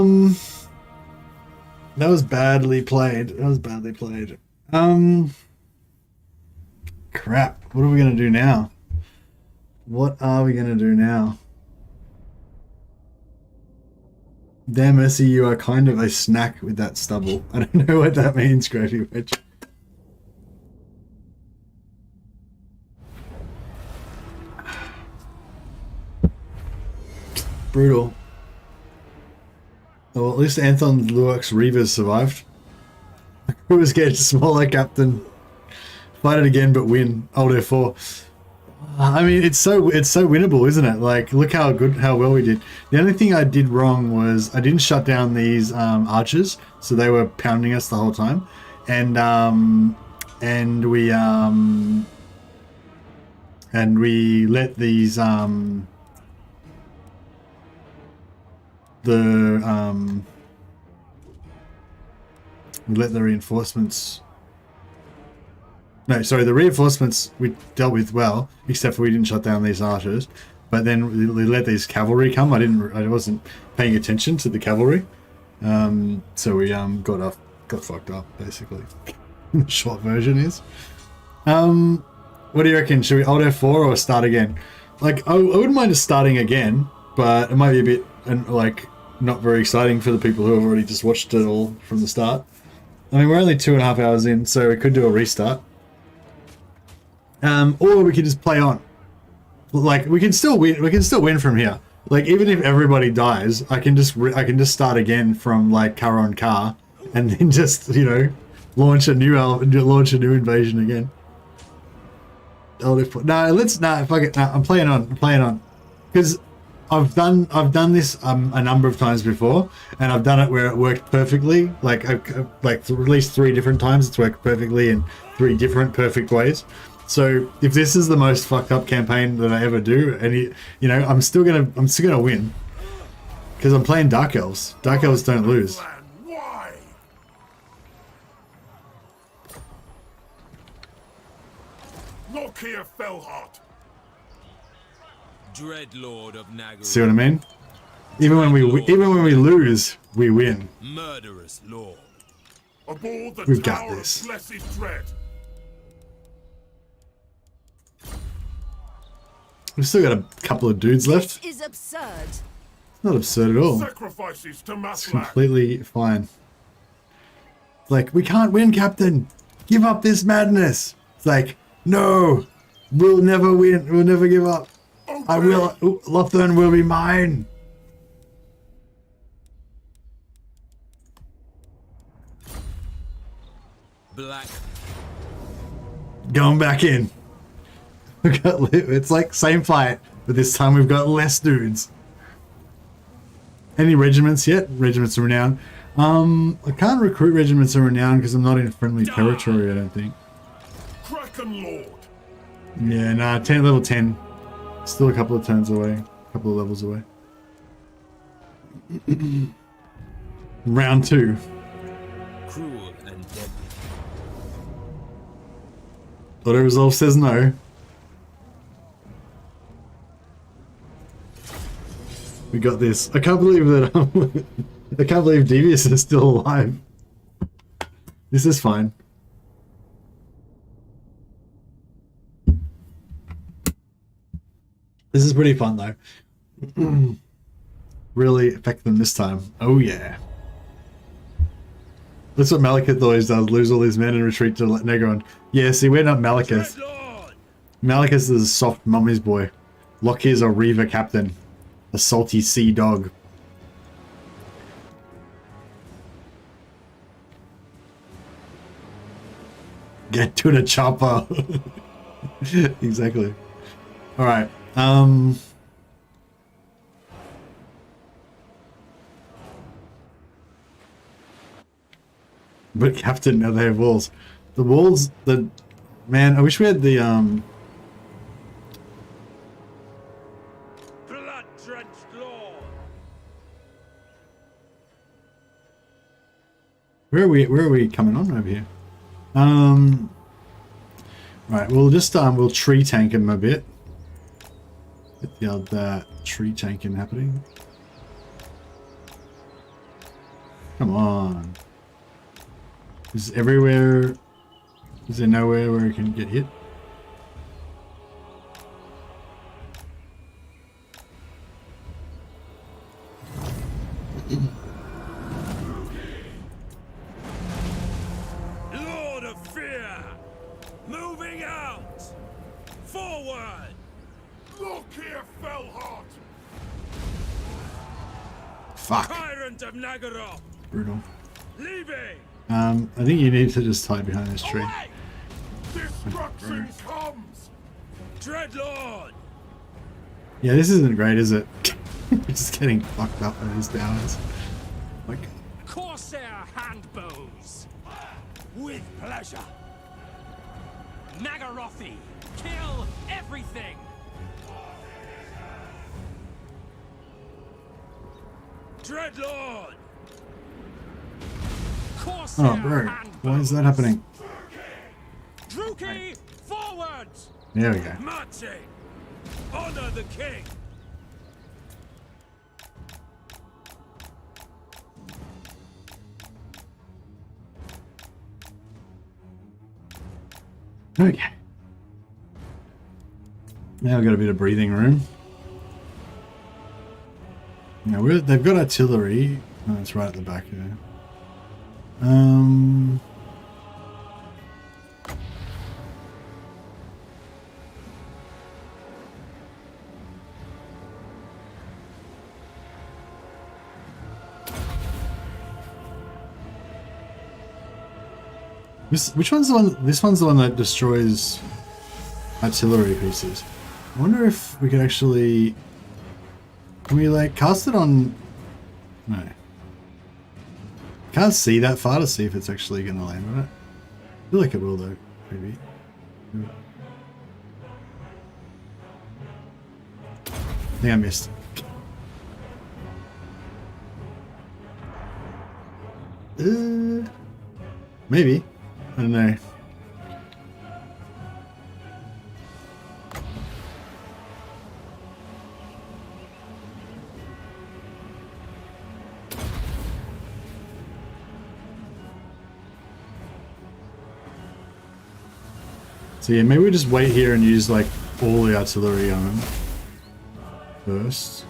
was badly played. That was badly played. Crap. What are we gonna do now? What are we gonna do now? Damn, Messi, you are kind of a snack with that stubble. I don't know what that means, Gravy Wedge. Brutal. Oh, well, at least Anton Luak's Reavers survived. Who was getting smaller, Captain? Fight it again, but win. Old F4. I mean, it's so winnable, isn't it? Like, look how well we did. The only thing I did wrong was I didn't shut down these archers, so they were pounding us the whole time, and we let these we let the reinforcements. No, sorry, the reinforcements we dealt with well, except for we didn't shut down these archers. But then we let these cavalry come. I wasn't paying attention to the cavalry, so we got fucked up basically. The short version is. What do you reckon? Should we Alt F4 or start again? Like, I wouldn't mind just starting again, but it might be a bit like not very exciting for the people who have already just watched it all from the start. I mean, we're only 2.5 hours in, so we could do a restart. Or we could just play on. Like, we can still win. We can still win from here. Like, even if everybody dies, I can just start again from like car on car, and then just, you know, launch a new invasion again. No, fuck it. No, I'm playing on, because I've done this a number of times before, and I've done it where it worked perfectly. Like at least 3 different times, it's worked perfectly in 3 different perfect ways. So if this is the most fucked up campaign that I ever do, and you know, I'm still gonna win, because I'm playing Dark Elves. Dark Elves don't lose.
Why? Lokhir Fellheart.
Dreadlord of Nagarythe.
See what I mean? Even when we lose, we win.
Murderous lord.
Aboard the
We've got
Tower
this.
of Blessed Dread.
We've still got a couple of dudes left.
This is absurd.
Not absurd at all.
Sacrifices to
It's
Maslak.
completely fine. Like, we can't win, Captain. Give up this madness. It's like, no, we'll never win. We'll never give up. I will. Ulthuan will be mine.
Black.
Going back in. It's like same fight, but this time we've got less dudes. Any regiments yet? Regiments of Renown. I can't recruit regiments of Renown because I'm not in friendly territory, I don't think.
Kraken Lord.
Yeah, nah, level 10. Still a couple of turns away. A couple of levels away. Round 2.
Cruel and deadly.
Auto resolve says no. We got this. I can't believe that. I can't believe Devious is still alive. This is fine. This is pretty fun though. Really affect them this time. Oh yeah. That's what Malekith always does, lose all his men and retreat to Negron. Yeah, see, we're not Malekith. Malekith is a soft mummy's boy. Lokhir's a Reaver captain. A salty sea dog. Get to the chopper. Exactly. Alright. But Captain, now they have walls. The walls, man, I wish we had the
Blood-drenched lord.
Where are we coming on over here? Right, we'll just we'll tree tank him a bit. Get the old tree tanking happening. Come on. Is everywhere? Is there nowhere where it can get hit?
Lord of Fear! Moving out! Forward!
Lokhir Fellheart!
Fuck.
Tyrant of Nagarythe!
Brutal.
Leaving!
I think you need to just hide behind this tree.
Away! Destruction comes!
Dreadlord!
Yeah, this isn't great, is it? We're just getting fucked up by these towers. Like,
Corsair handbows! With pleasure! Nagarythe! Kill everything! Dreadlord! Corsair
oh, bro, why is that happening?
Druchii, forward!
There we go.
Marching! Honor the king!
Okay. Now I've got a bit of breathing room. Now they've got artillery. Oh, it's right at the back there. Which one's the one? This one's the one that destroys artillery pieces. I wonder if we could actually. Can we like cast it on? No. Can't see that far to see if it's actually going to land on it. I feel like it will though, maybe. I think I missed. Maybe. I don't know. So yeah, maybe we just wait here and use like all the artillery on them first.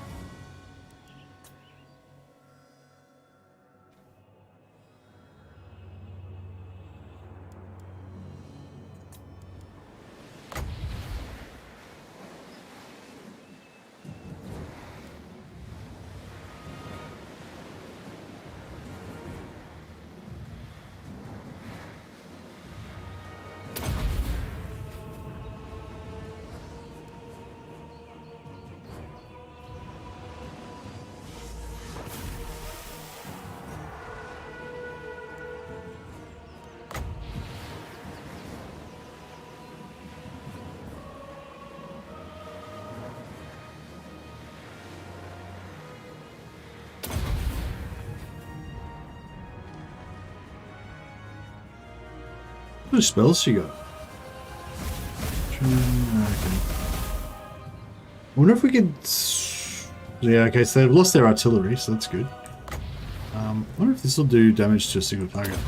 What spells she got? I wonder if we could. Yeah, okay, so they've lost their artillery, so that's good. I wonder if this will do damage to a single target.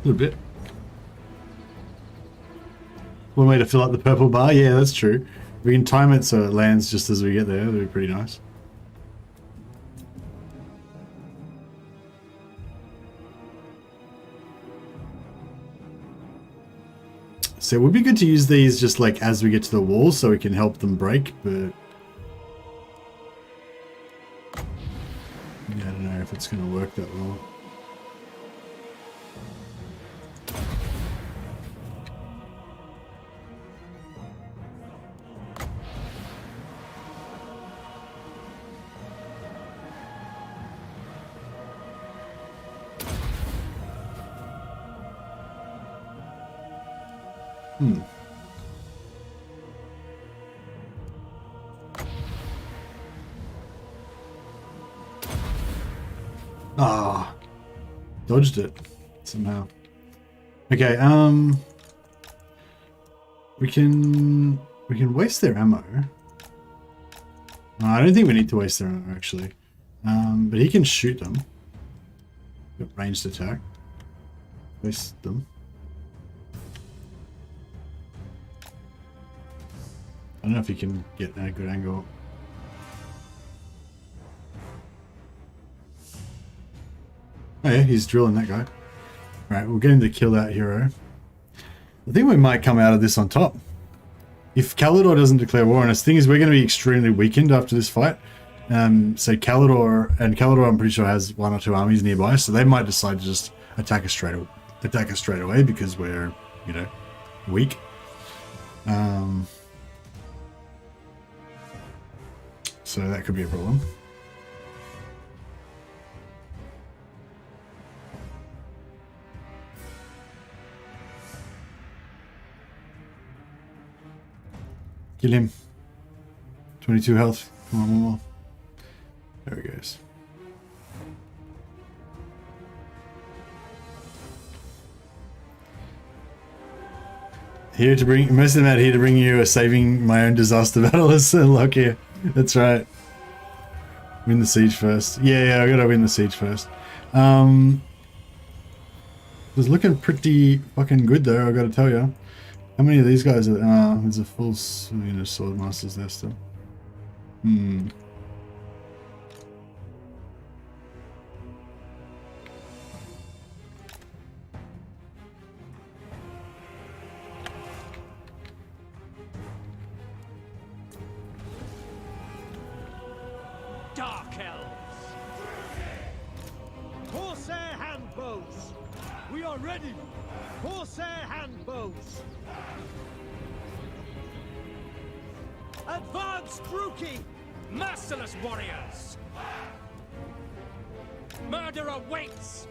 little bit. One way to fill up the purple bar. Yeah, that's true. We can time it so it lands just as we get there. That'd be pretty nice. So it would be good to use these just like as we get to the wall so we can help them break, but yeah, I don't know if it's going to work that well. Ah, dodged it somehow. Okay, we can waste their ammo. No, I don't think we need to waste their ammo actually. But he can shoot them. Got ranged attack. Waste them. I don't know if he can get a good angle. Oh yeah, he's drilling that guy. Right, we'll get him to kill that hero. I think we might come out of this on top. If Kalidor doesn't declare war on us, the thing is we're going to be extremely weakened after this fight. So Kalidor, I'm pretty sure has 1 or 2 armies nearby, so they might decide to just attack us straight away because we're, you know, weak. So that could be a problem. Kill him. 22 health. Come on, one more. There he goes. Here to bring, most of them out here to bring you a saving my own disaster battlers and Lokhir. That's right. Win the siege first. Yeah, I gotta win the siege first. It was looking pretty fucking good though, I gotta tell you. How many of these guys are there? There's a full sword masters there still.
Dark Elves! Corsair handbows! We are ready! Corsair handbows! Advance Druchii!
Merciless warriors! Murder awaits!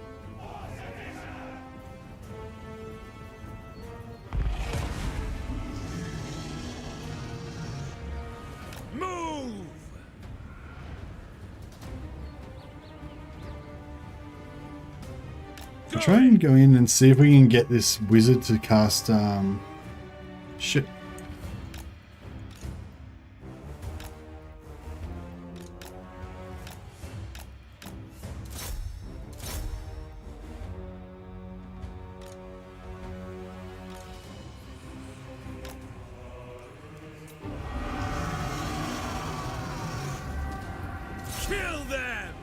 Move!
I'll try and go in and see if we can get this wizard to cast shit.
Kill them!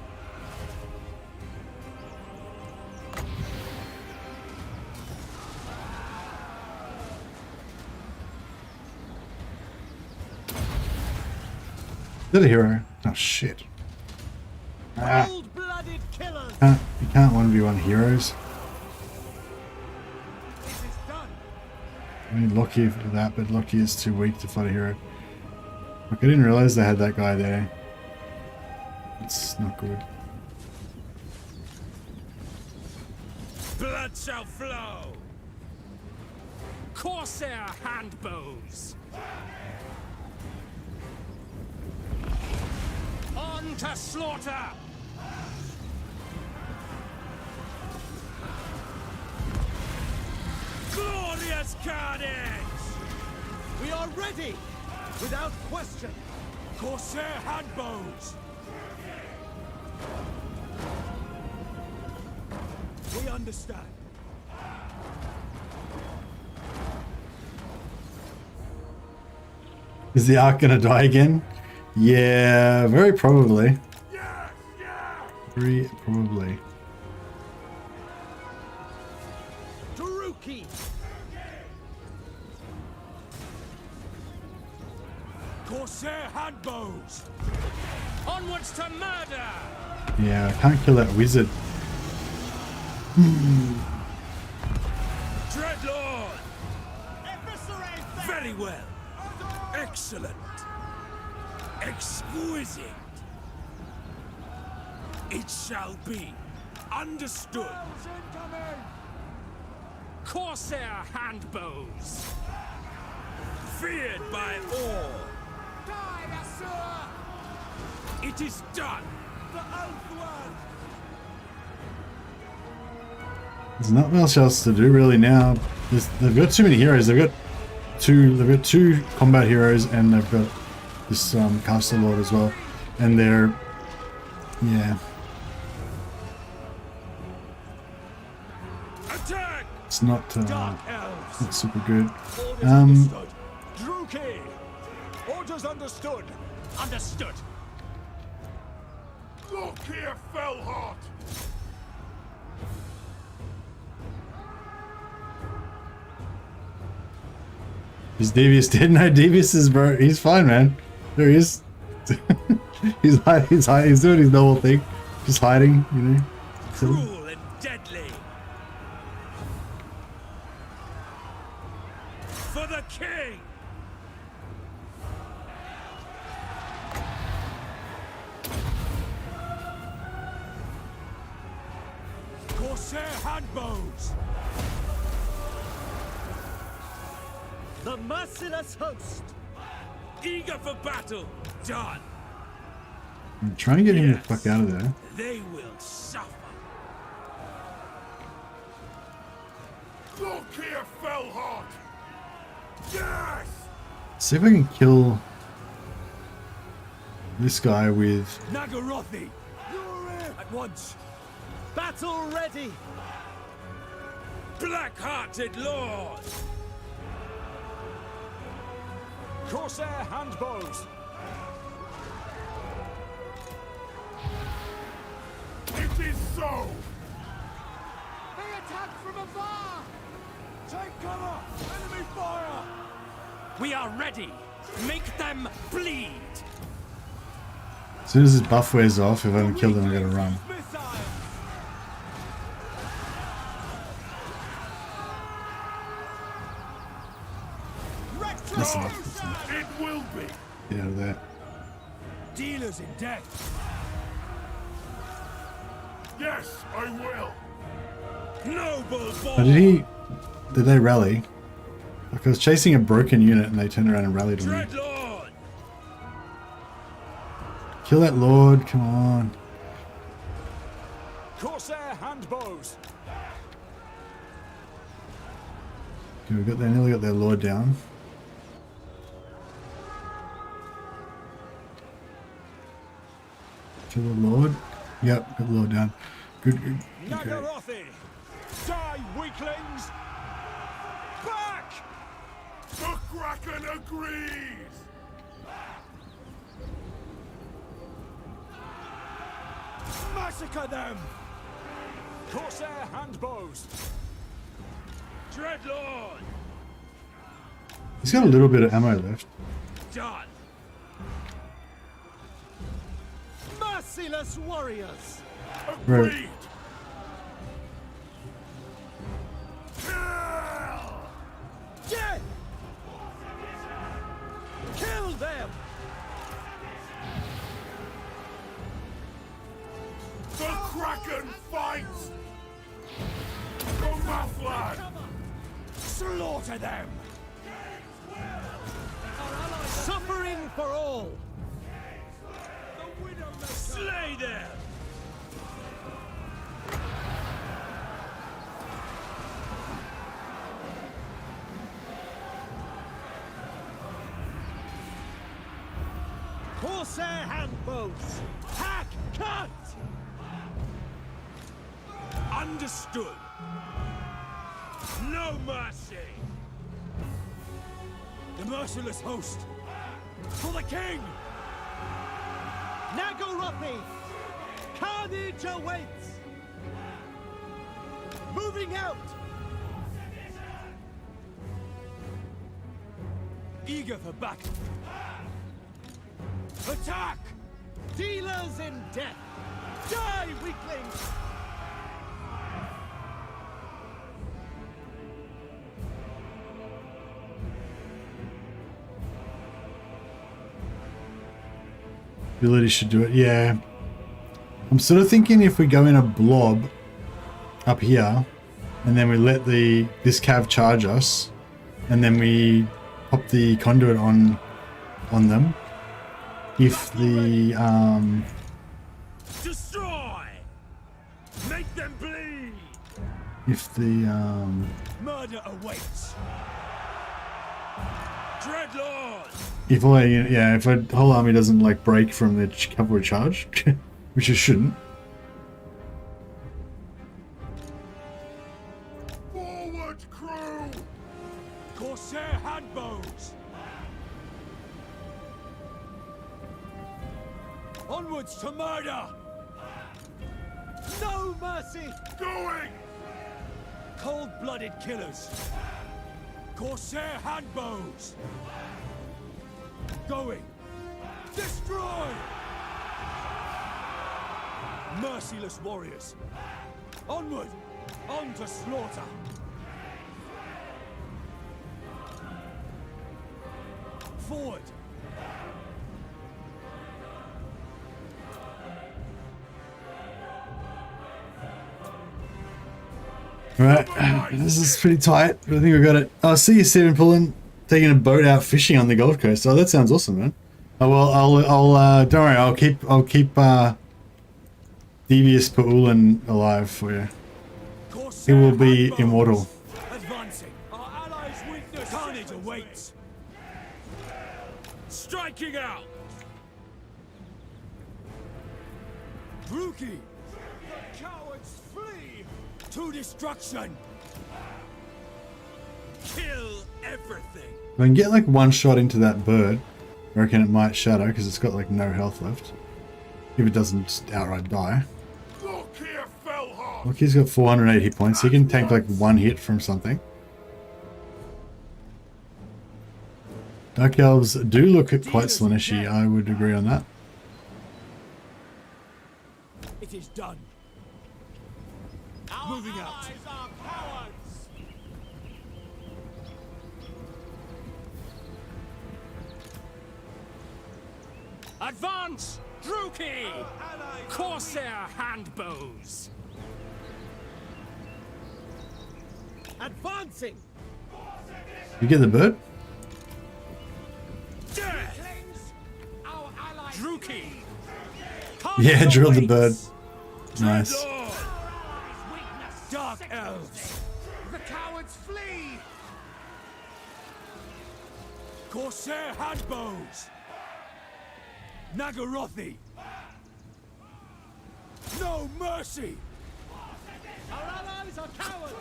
Is that a hero? Oh shit.
Cold-blooded killers!
You can't 1v1 heroes.
It is done!
I need Lokhir for that, but Lokhir is too weak to fight a hero. Look, I didn't realize they had that guy there. It's not good.
Blood shall flow! Corsair handbows! On to slaughter! Glorious carnage!
We are ready! Without question!
Corsair handbows!
We understand.
Is the Ark gonna die again? Yeah, very probably. Very probably.
Druchii! Corsair handbows!
Onwards to murder!
Yeah, I can't kill that wizard.
Dreadlord! Very well. Excellent. Exquisite. It shall be. Understood. Corsair handbows. Feared by all. It is done.
The Ulthuan!
There's nothing else to do really now. They've got too many heroes. They've got two combat heroes, and they've got this Castle Lord as well. And they're
Attack!
it's not super good.
Druchii! Orders understood! Understood!
Lokhir fell hot.
Is Devious dead? No, Devious is he's fine, man. There he is. he's hiding. He's doing his normal thing, just hiding. You know.
Cruel and deadly. For the king.
Corsair handbows! The merciless host!
Eager for battle. Done.
I'm trying to get him the fuck out of there.
They will suffer.
Lokhir fell hot. Yes.
See if I can kill this guy with.
Nagarythe! You're here! At once! Battle ready!
Black-hearted lord.
Corsair handbows!
It is so.
They attack from afar! Take cover! Enemy fire! We are ready! Make them bleed!
As soon as his buff wears off, if I haven't killed him, I gotta run. That's enough. That's enough.
It will be.
Get out of there.
Dealers in death!
Yes, I will.
Noble boy.
Oh, did they rally? Like I was chasing a broken unit and they turned around and rallied on me.
Dreadlord.
Kill that lord, come on.
Corsair handbows!
Okay, they nearly got their lord down. Kill the lord. Yep, got the lord down. Good. Okay.
Nagarythe! Die, weaklings! Back!
The Kraken agrees.
Massacre them! Corsair handbows!
Dreadlord.
He's got a little bit of ammo left.
Done.
Merciless warriors!
Right.
Agreed. Kill.
Dead! Kill them!
The Kraken fights. The Mufflad.
Slaughter them! Suffering for all!
Slay them.
Corsair handbows! Hack! Cut!
Understood. No mercy.
The merciless host! For the king!
Nagarythe! Carnage awaits! Moving out!
Eager for battle. Attack!
Dealers in death! Die, weaklings!
Ability should do it. Yeah. I'm sort of thinking if we go in a blob up here, and then we let this cav charge us, and then we pop the conduit on them. If the
Destroy! Make them bleed!
if the
Murder awaits! Dreadlord!
if all if a whole army doesn't like break from the cavalry charge, which it shouldn't.
Forward, crew!
Corsair handbows! Onwards to murder!
No mercy!
Going!
Cold-blooded killers! Corsair handbows! Going! Destroy! Merciless warriors! Onward! On to slaughter! Forward!
Right, this is pretty tight, but I think we got it. Oh, see you, Stephen Pullen, taking a boat out fishing on the Gold Coast. Oh, that sounds awesome, man. Oh well, I'll don't worry, I'll keep Devious Pa'ulan alive for you. He will be immortal.
Advancing. Our allies' weakness. Carnage awaits. Striking out. Druchii. The cowards flee to destruction. Kill everything.
If I can get like one shot into that bird, I reckon it might shatter because it's got like no health left. If it doesn't just outright die.
Lokhir fell hard!
Look, he's got 408 hit points. He can take like one hit from something. Dark Elves do look quite Slanishy, I would agree on that.
It is done. Moving out.
Are cowards!
Advance! Druchii! Corsair handbows!
Advancing!
You get the bird?
Death! Druchii!
Yeah, drilled the bird. Nice.
Dark Elves!
The cowards flee!
Corsair handbows! Nagarythe! No mercy!
Our allies are cowards!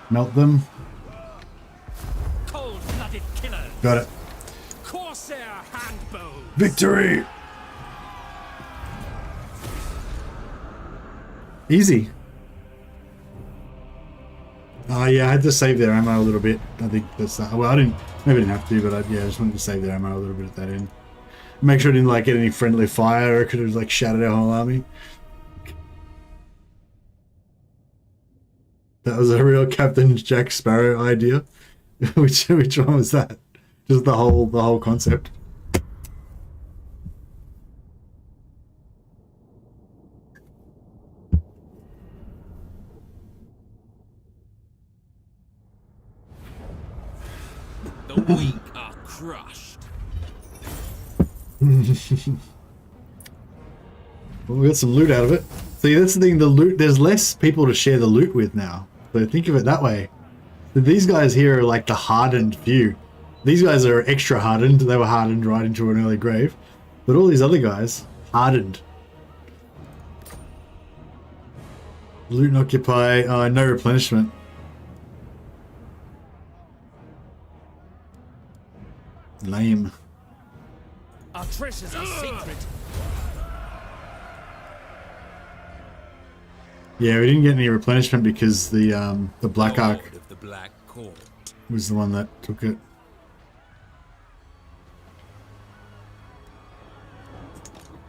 Melt them.
Cold-blooded killers!
Got it.
Corsair handbows!
Victory! Easy. Oh yeah, I had to save their ammo a little bit. I think that's that. Well, maybe I didn't have to, but I just wanted to save their ammo a little bit at that end. Make sure I didn't like get any friendly fire, or it could have like shattered our whole army. That was a real Captain Jack Sparrow idea. which one was that? Just the whole concept.
The weak are crushed.
Well, we got some loot out of it. See, that's the thing, the loot, there's less people to share the loot with now. So think of it that way. These guys here are like the hardened few. These guys are extra hardened. They were hardened right into an early grave. But all these other guys, hardened. Loot and occupy. No replenishment. Lame.
Our treasures are secret.
Yeah, we didn't get any replenishment because the Black Ark
Lord of the Black Court.
was the one that took it.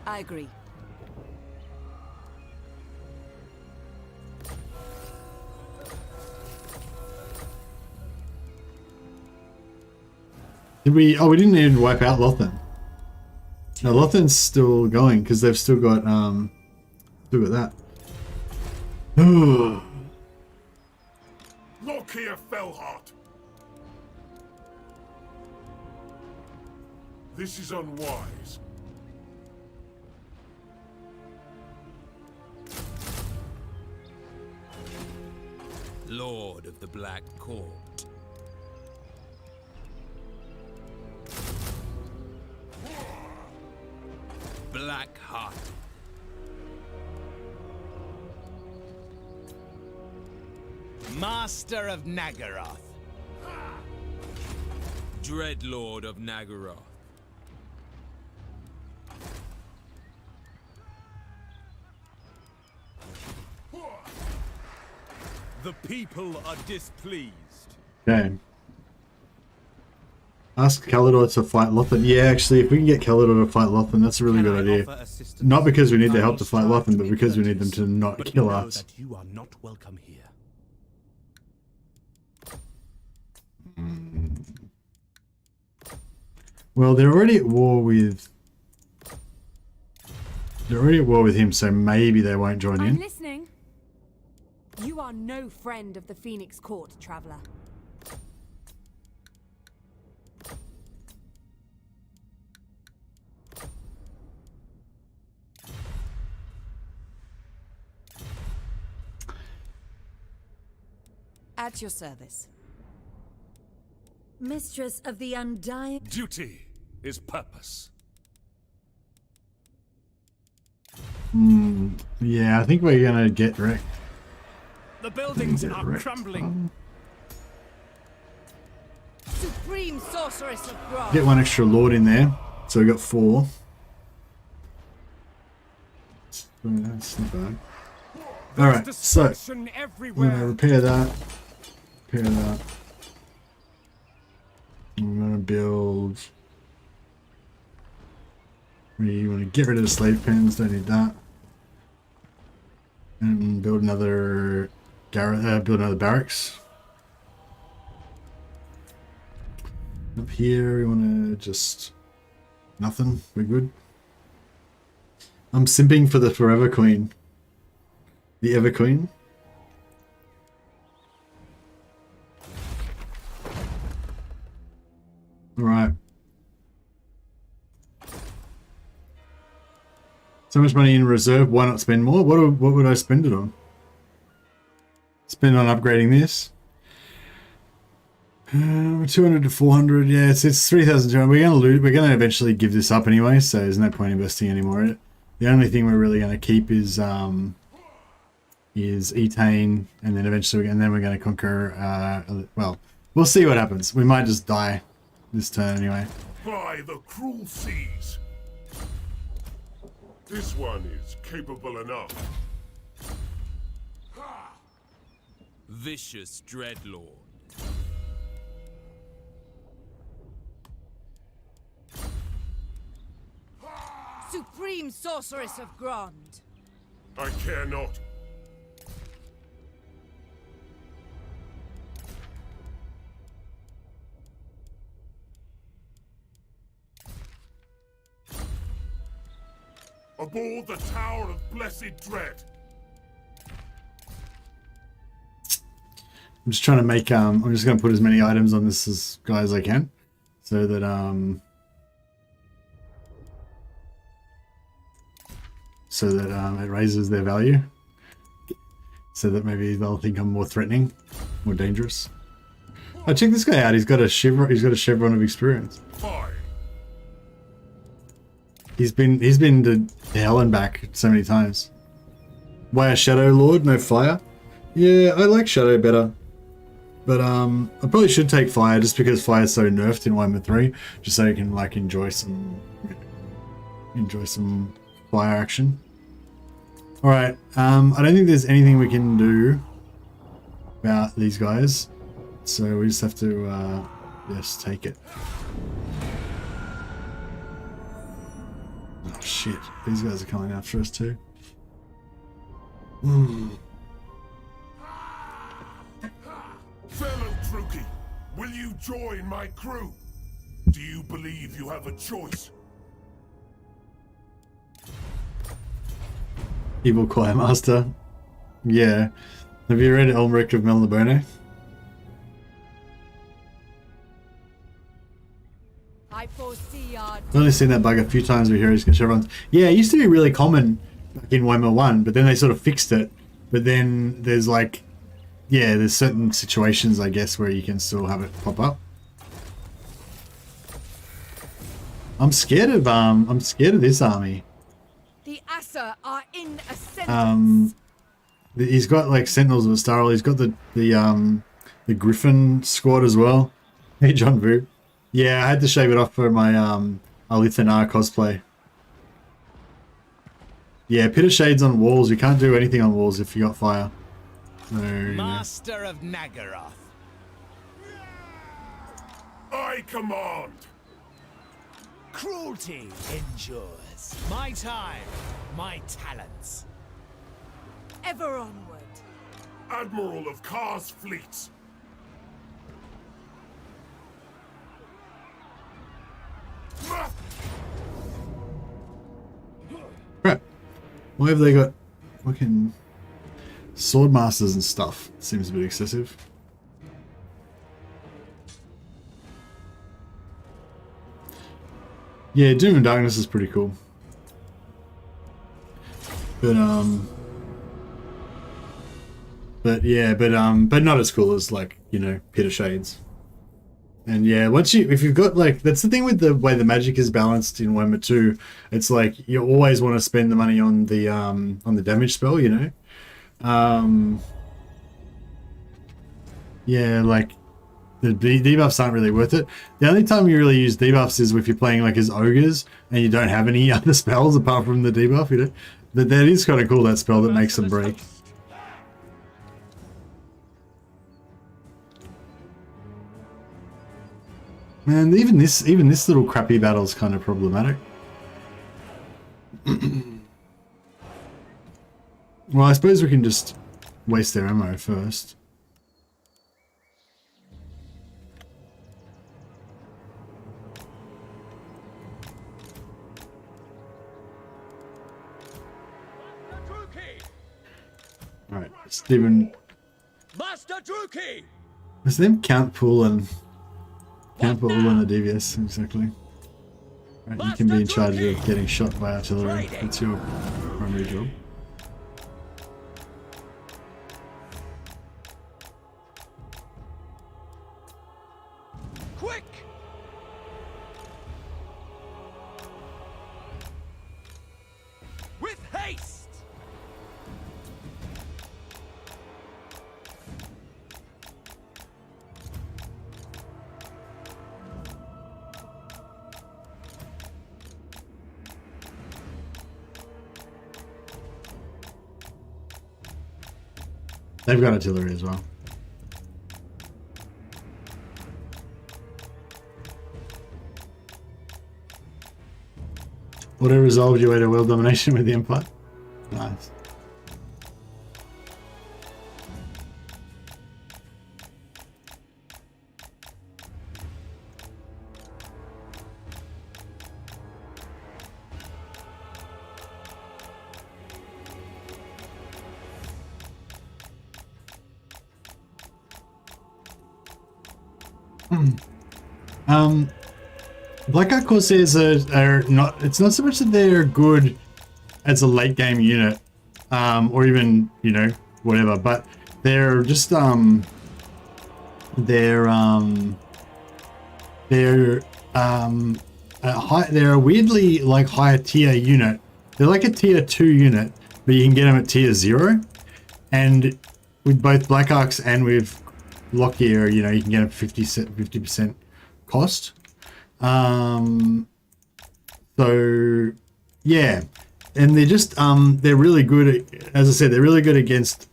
I agree.
Did we? Oh, we didn't even wipe out Lothan. No, Lothan's still going because they've still got that.
Lokhir Fellheart. This is unwise.
Lord of the Black Court. Black Heart.
Master of Nagarythe.
Dreadlord of Nagarythe.
The people are displeased.
Okay. Ask Kalidor to fight Lothan. Yeah, actually, if we can get Kalidor to fight Lothan, that's a really good idea. Not because we need their help to fight Lothan, but because we need them to not kill us.
That you are not welcome here.
Well, they're already at war with... They're already at war with him, so maybe they won't join
I'm
in.
listening. You are no friend of the Phoenix Court, traveler.
At your service.
Mistress of the Undying.
Duty is purpose.
Yeah, I think we're gonna get wrecked.
The buildings are crumbling.
Supreme Sorceress of Grog.
Get one extra Lord in there, so we got 4. That's not bad. Alright, so
Destruction
I'm
everywhere.
gonna repair that. Repair that. I'm gonna build. We want to get rid of the slave pens, don't need that. And build another build another barracks. Up here we want to just nothing, we're good. I'm simping for the Forever Queen. The Ever Queen. Alright. So much money in reserve, why not spend more? What would I spend it on? Spend on upgrading this. 200 to 400, yeah, it's 3,200. We're gonna eventually give this up anyway, so there's no point investing anymore in it. The only thing we're really gonna keep is Etane, and then eventually, and then we're gonna conquer. Well, we'll see what happens. We might just die this turn anyway.
By the cruel seas. This one is capable enough.
Vicious Dreadlord.
Supreme Sorceress of Grond.
I care not. Aboard the Tower of Blessed Dread.
I'm just trying to make I'm just gonna put as many items on this guy as I can, so that it raises their value, so that maybe they'll think I'm more threatening, more dangerous. Oh, check this guy out. He's got a chevron of experience.
Fine.
He's been to hell and back so many times. Why a Shadow Lord, no fire? Yeah, I like Shadow better. But I probably should take fire just because fire is so nerfed in Warhammer 3, just so you can like enjoy some fire action. All right, I don't think there's anything we can do about these guys, so we just have to just take it. Oh shit, these guys are coming after us too.
Fellow Druchii, will you join my crew? Do you believe you have a choice?
Evil Choir Master. Yeah. Have you read Elmric of Melnibone?
I foresee our
I've only seen that bug a few times with Heroes Against Chevrons. Yeah, it used to be really common back in Warhammer 1, but then they sort of fixed it. But then there's like, yeah, there's certain situations, I guess, where you can still have it pop up. I'm scared of this army.
The Asa are in ascendance.
He's got like Sentinels of Starl. He's got the Griffin squad as well. Hey, John Vu. Yeah, I had to shave it off for my Alith Anar cosplay. Yeah, Pit of Shades on walls. You can't do anything on walls if you got fire. So,
Master of Nagarythe.
I command.
Cruelty endures. My time, my talents.
Ever onward.
Admiral of Kar's fleets.
crap. Why have they got fucking sword masters and stuff? Seems a bit excessive. Yeah, Doom and Darkness is pretty cool. But not as cool as like, you know, Pit of Shades. And yeah, if you've got like, that's the thing with the way the magic is balanced in Warhammer 2. It's like you always want to spend the money on the damage spell, you know. Yeah, like the debuffs aren't really worth it. The only time you really use debuffs is if you're playing like as ogres and you don't have any other spells apart from the debuff, you know. But that is kind of cool, that spell that makes them break. Man, even this little crappy battle is kind of problematic. Well, I suppose we can just waste their ammo first. Alright, Stephen.
Master Druchii!
It's them Count Pool and the DVS, exactly. Right, you can be in charge of getting shot by artillery. That's your primary job.
Quick! With haste!
They've got artillery as well. Would have resolved your way to world domination with the Empire? Nice. Black Ark Corsairs are not, it's not so much that they're good as a late game unit, or even, you know, whatever, but they're just, they're a weirdly like higher tier unit. They're like a tier 2 unit, but you can get them at tier 0. And with both Black Arks and with Lokhir, you know, you can get them 50% cost. So yeah, and they're just they're really good at, as I said, they're really good against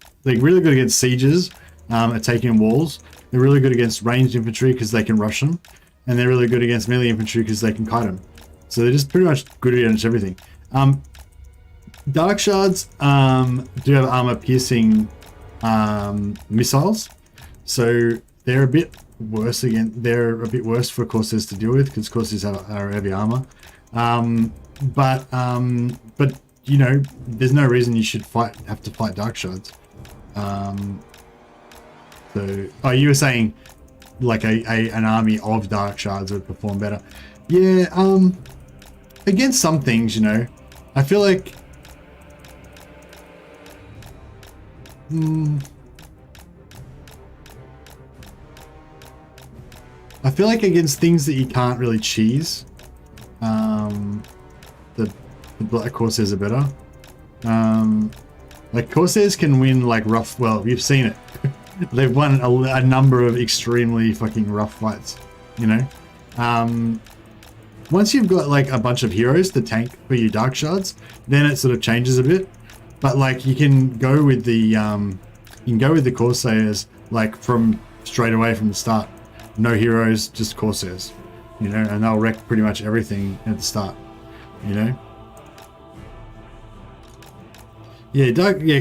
sieges, at taking walls. They're really good against ranged infantry because they can rush them, and they're really good against melee infantry because they can kite them. So they're just pretty much good against everything. Dark Shards do have armor piercing missiles, so they're a bit worse They're a bit worse for Corsairs to deal with because Corsairs are heavy armor. But you know, there's no reason you should have to fight Dark Shards. So, oh, you were saying like an army of Dark Shards would perform better. Yeah, against some things, you know, I feel like against things that you can't really cheese, the Black Corsairs are better. Like Corsairs can win like rough, well, you've seen it. They've won a number of extremely fucking rough fights, you know. Once you've got like a bunch of heroes to tank for your Dark Shards, then it sort of changes a bit. But like you can go with the Corsairs like from straight away from the start. No heroes, just Corsairs, you know, and they'll wreck pretty much everything at the start, you know. Yeah,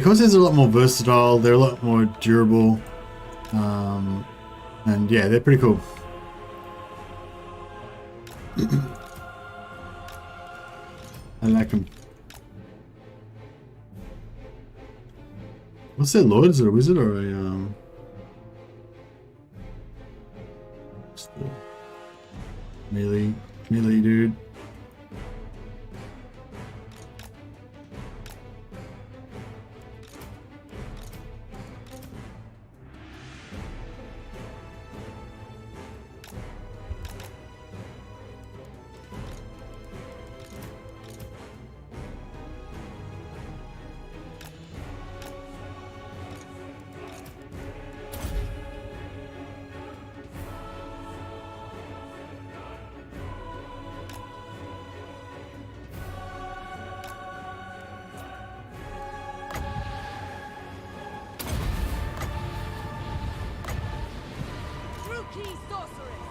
Corsairs are a lot more versatile. They're a lot more durable, and yeah, they're pretty cool. I like them. What's their lord? Is it a wizard or a melee dude?
Druchii sorceress!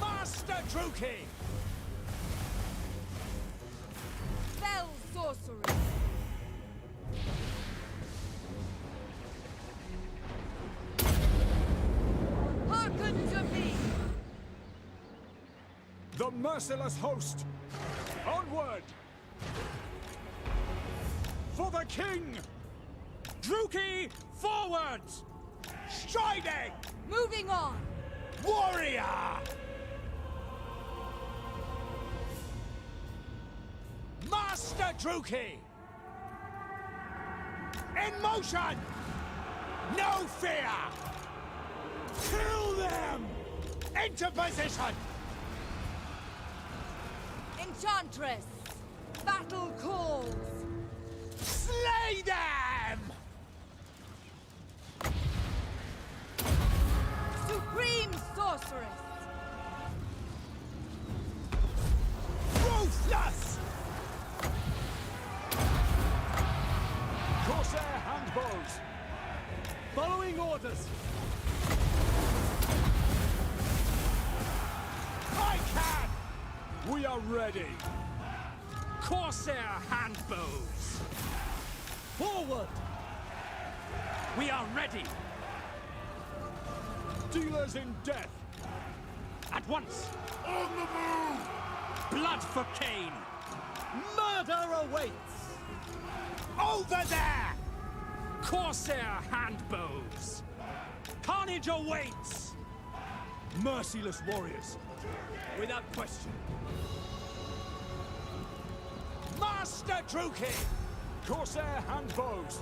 Master Druchii!
Spell sorceress! Hearken to me!
The merciless host! Onward! For the king! Druchii, forward! Striding!
Moving on!
Warrior! Master Druchii! In motion! No fear! Kill them! Into position!
Enchantress! Battle calls!
Slay them!
Supreme sorceress!
Ruthless! Corsair handbows! Following orders! I can! We are ready! Corsair handbows! Forward! We are ready! Dealers in death! At once!
On the move!
Blood for Cain! Murder awaits! Over there! Corsair handbows! Carnage awaits! Merciless warriors! Without question! Master Druchii! Corsair handbows!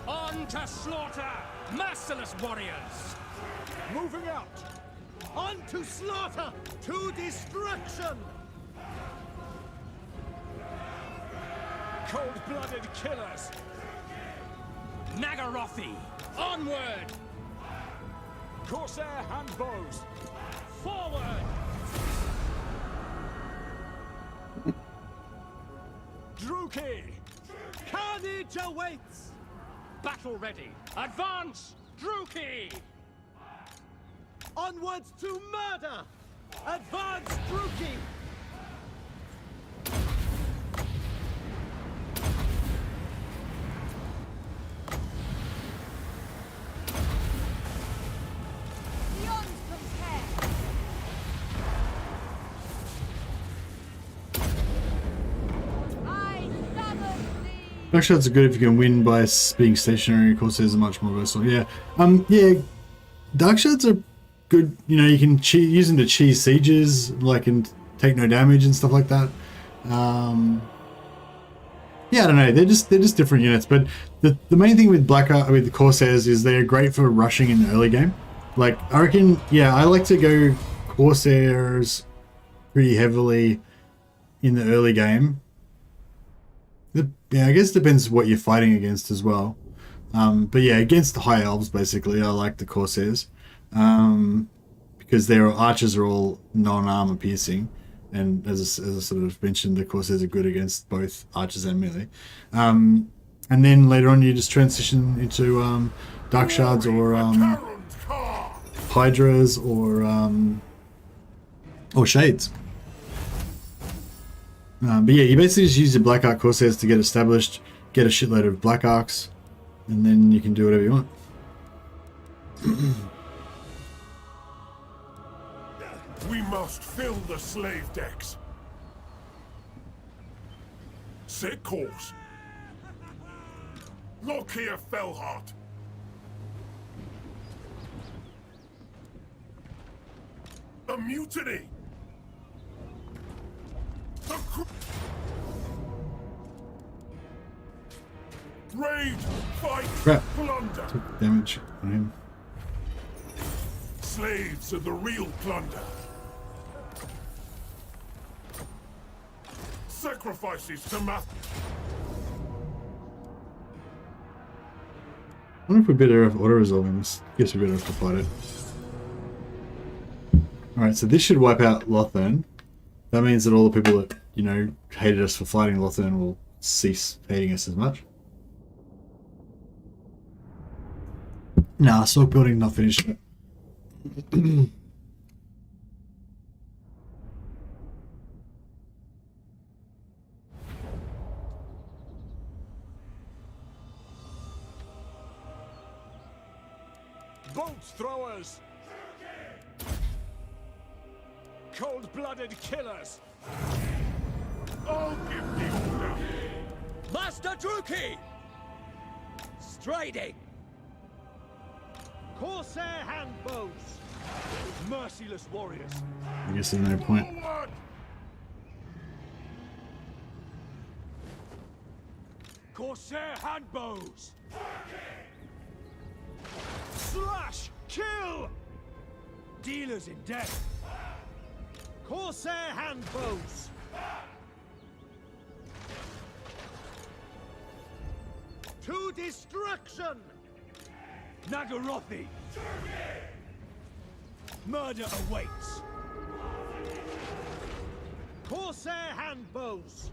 On to slaughter! Merciless warriors! Moving out! On to slaughter! To destruction! Cold-blooded killers! Nagarythe! Onward! Corsair handbows! Forward! Druchii! Carnage awaits! Battle ready! Advance! Druchii! Onwards to murder! Advance, Druchii!
Beyond compare. I summon thee.
Dark Shards are good if you can win by being stationary. Corsairs are much more versatile. Yeah. Yeah. Dark Shards are good. You know, you can use them to cheese sieges, like, and take no damage and stuff like that. Yeah, I don't know. They're just different units. But the main thing with with the Corsairs is they're great for rushing in the early game. Like, I reckon, yeah, I like to go Corsairs pretty heavily in the early game. Yeah, I guess it depends what you're fighting against as well. But yeah, against the High Elves, basically, I like the Corsairs. Because their archers are all non-armor piercing. And as I sort of mentioned, the Corsairs are good against both archers and melee. And then later on, you just transition into Dark Shards or Hydras or Shades. But yeah, you basically just use your Black Ark Corsairs to get established, get a shitload of Black Arks, and then you can do whatever you want.
We must fill the slave decks. Set course. Lokhir Fellheart. A mutiny. Raid, fight,
Crap.
plunder.
Took damage on him.
Slaves are the real plunder. Sacrifices to math.
I wonder if we're better off auto-resolving this. Guess we're better off to fight it. Alright, so this should wipe out Ulthuan. That means that all the people that, you know, hated us for fighting Ulthuan will cease hating us as much. Nah, stock building not finished yet.
Bolt throwers! Cold-blooded killers!
I'll give the order.
Master Druchii! Striding! Corsair handbows! Merciless warriors!
I guess there's no point.
Forward!
Corsair handbows! Slash! Kill! Dealers in death! Corsair handbows! To destruction! Nagarythe! Murder awaits! Corsair handbows!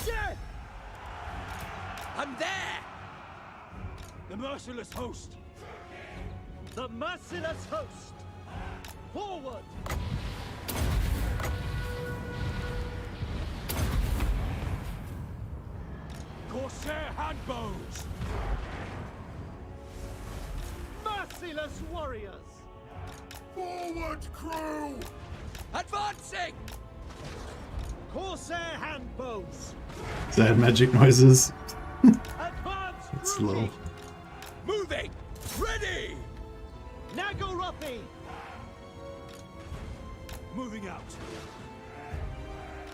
Death! I'm there! The merciless host! The merciless host! Forward! Corsair handbows! Merciless warriors!
Forward, crew!
Advancing! Corsair handbows!
Sad magic noises.
Advance!
It's slow.
Moving! Ready! Nagarythe! Moving out.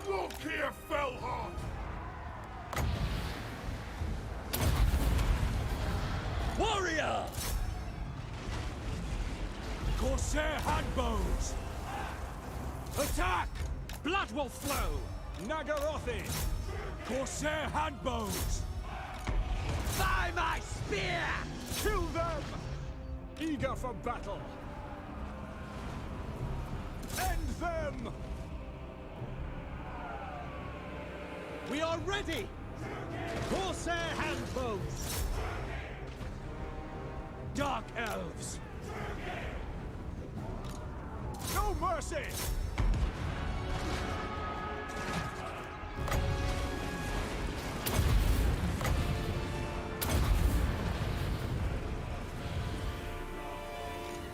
Lokhir Fellheart!
Warrior! Corsair handbows! Attack! Blood will flow! Nagarythe!
Corsair handbows!
By my spear! Kill them! Eager for battle! End them! We are ready! Corsair handbows!
Dark Elves!
No mercy!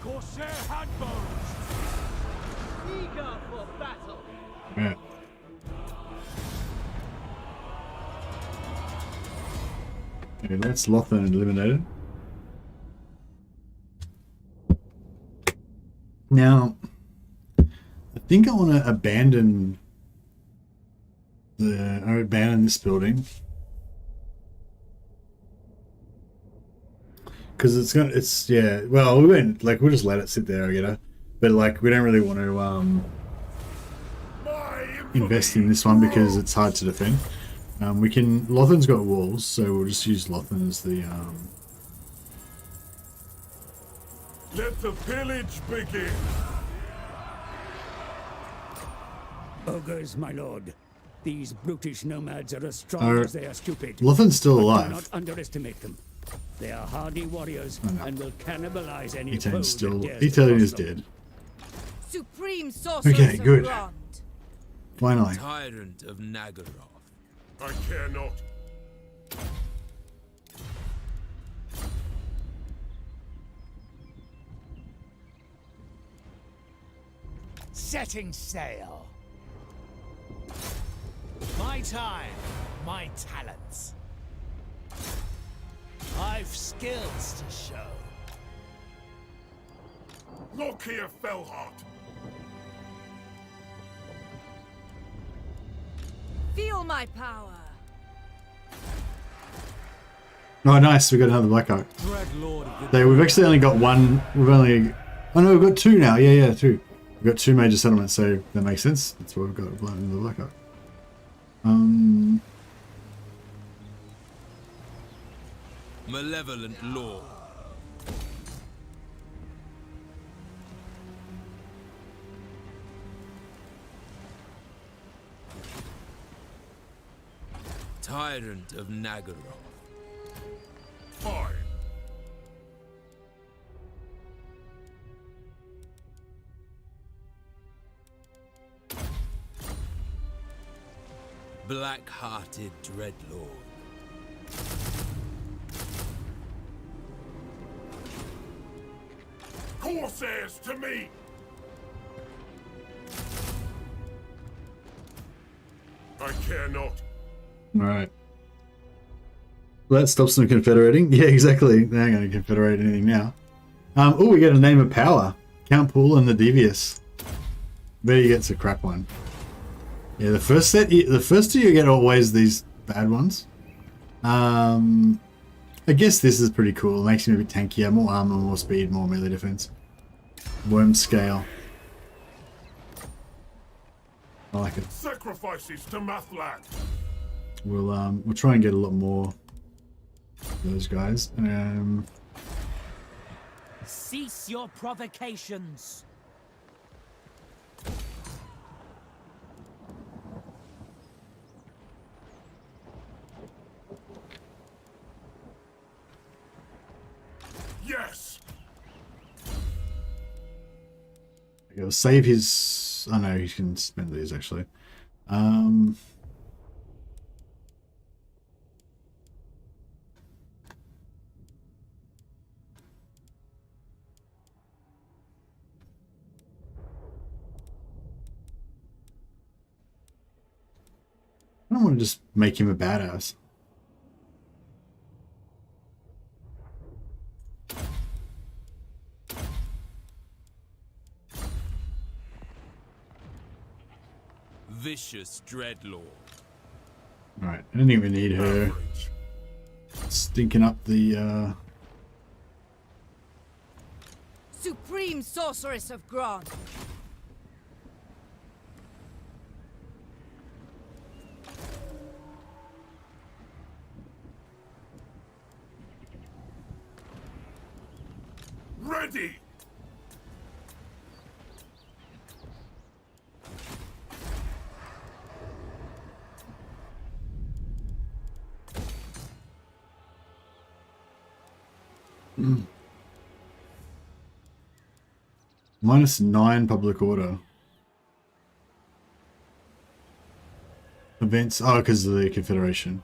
Corsair handbows!
Eager for battle!
Yeah. Okay, that's Lokhir eliminated. Now, I think I want to abandon this building because well, we'll just let it sit there, but like we don't really want to invest in this one because it's hard to defend. Lothan's got walls, so we'll just use Lothan as the
Let the pillage begin!
Ogres, my lord. These brutish nomads are as strong as they are stupid.
Lothan's still
But
alive.
do not underestimate them. They are hardy warriors and will cannibalize any
Ethan's
foe that dares to
Ethan
cross
is
them.
dead.
Supreme sorceress
Okay, good.
of Grond.
Finally.
Tyrant of Nagarythe.
I care not.
Setting sail. My time, my talents. I've skills to show.
Lokhir Fellheart!
Feel my power.
Oh, nice. We got another Black Ark. We've actually only got one. We've got two now. Yeah, two. We've got two major settlements, so that makes sense. That's why we've got the Black Ark.
Malevolent Lord. Tyrant of Nagarythe.
Fine.
Black-hearted Dreadlord.
Corsairs to me! I care not.
Alright. Well, that stops them confederating. Yeah, exactly. They ain't going to confederate anything now. Oh, we get a name of power. Count Pool and the Devious. Bet he gets a crap one. Yeah, the first two you get always these bad ones. I guess this is pretty cool. It makes him a bit tankier, more armor, more speed, more melee defense. Worm scale. I like it.
Sacrifices to Mathlag.
We'll try and get a lot more of those guys.
Cease your provocations.
Yes.
He'll save his. Oh no, he can spend these actually. I don't want to just make him a badass.
Vicious Dreadlord.
Alright, I didn't even need her stinking up the
Supreme sorceress of Grond.
ready!
-9 public order. Events. Oh, because of the Confederation.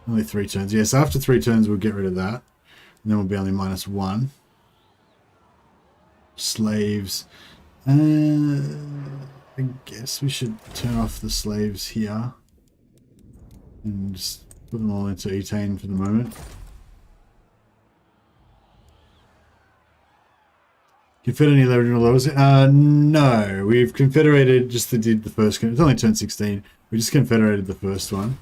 Only 3 turns. Yes, after 3 turns we'll get rid of that. And then we'll be only -1. Slaves. I guess we should turn off the slaves here. And just put them all into Etane for the moment. Confederate any original laws? No. We've confederated, just did the first, it's only turn 16. We just confederated the first one.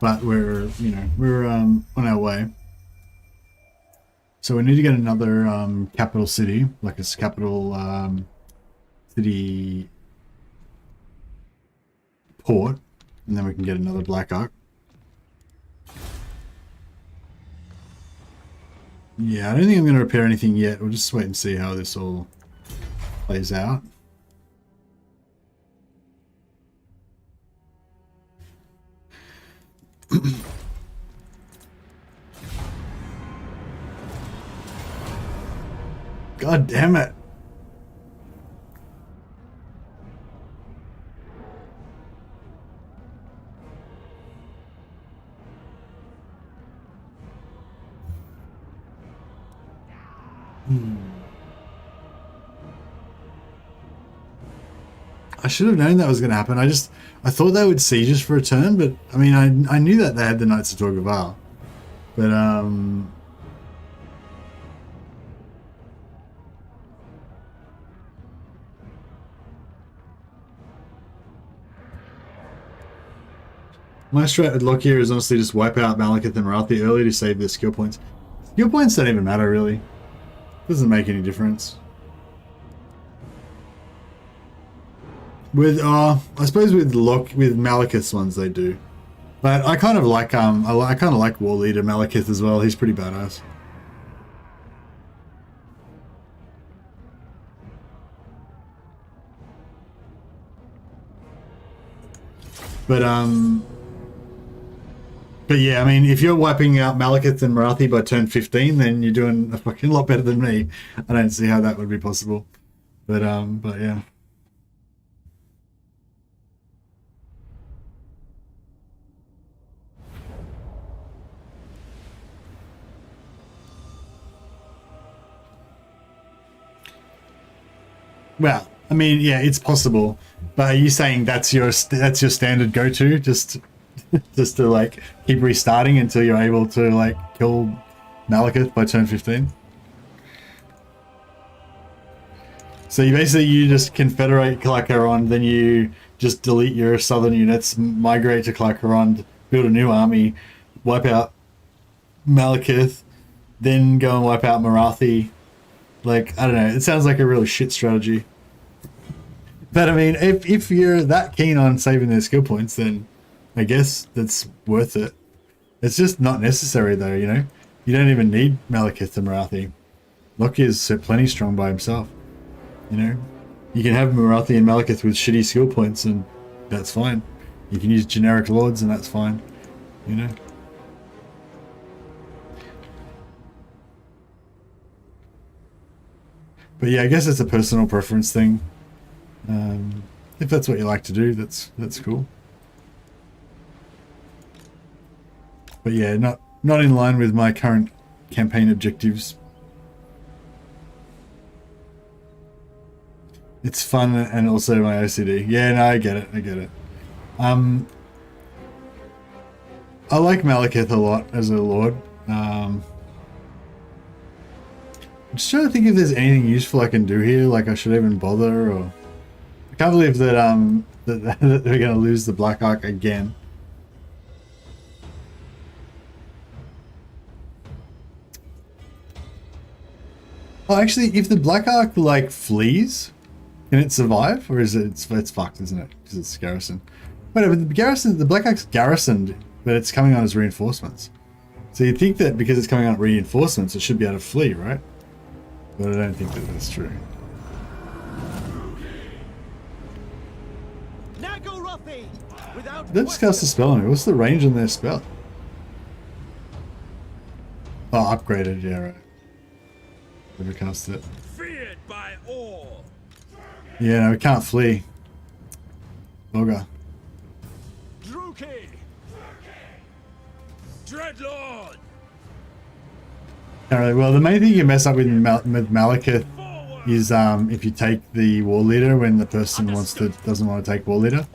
But we're, you know, we're on our way. So we need to get another capital city, like a capital city port, and then we can get another Black Ark. Yeah, I don't think I'm going to repair anything yet. We'll just wait and see how this all plays out. God damn it. I should have known that was going to happen. I thought they would siege us for a turn, but I mean, I knew that they had the Knights of Torgaval. But my strat at Lokhir is honestly just wipe out Malekith and Nagarythe early to save their skill points. Skill points don't even matter, really. Doesn't make any difference. With I suppose with Malekith's ones they do. But I kind of like I kind of like War Leader Malekith as well. He's pretty badass. But yeah, I mean, if you're wiping out Malekith and Nagarythe by turn 15, then you're doing a fucking lot better than me. I don't see how that would be possible. But yeah. Well, I mean, yeah, it's possible. But are you saying that's your standard go-to? Just to like keep restarting until you're able to like kill Malekith by turn 15? So you just confederate Kalakaron, then you just delete your southern units, migrate to Kalakaron, build a new army, wipe out Malekith, then go and wipe out Nagarythe. Like, I don't know, it sounds like a really shit strategy. But I mean, if you're that keen on saving their skill points, then I guess that's worth it. It's just not necessary though, you know? You don't even need Malekith and Nagarythe. Lokhir's plenty strong by himself, you know? You can have Nagarythe and Malekith with shitty skill points and that's fine. You can use generic lords and that's fine, you know? But yeah, I guess it's a personal preference thing. If that's what you like to do, that's cool. But yeah, not in line with my current campaign objectives. It's fun and also my OCD. Yeah, no, I get it. I like Malekith a lot as a lord. I'm just trying to think if there's anything useful I can do here, like I should even bother, or... I can't believe that that we're going to lose the Black Ark again. Oh, actually, if the Black Ark, like, flees, can it survive? Or is it's fucked, isn't it? Because it's garrisoned. Whatever, the Black Ark's garrisoned, but it's coming on as reinforcements. So you'd think that because it's coming out reinforcements, it should be able to flee, right? But I don't think that that's true.
Nagarythe, without
They just cast a spell on me. What's the range on their spell? Oh, upgraded, yeah, right. Never cast it.
Feared by all.
Yeah, no, we can't flee. Bugger.
Druchii,
Dreadlord.
Alright, well, the main thing you mess up with Malekith is if you take the War Leader when the person doesn't want to take War Leader.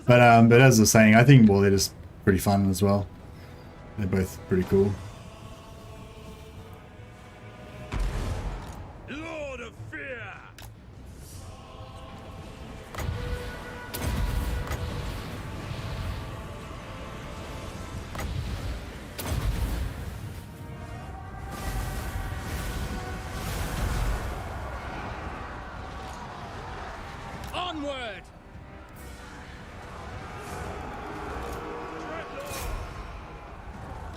But as I was saying, I think War Leader's pretty fun as well. They're both pretty cool.
Lord of Fear.
onward!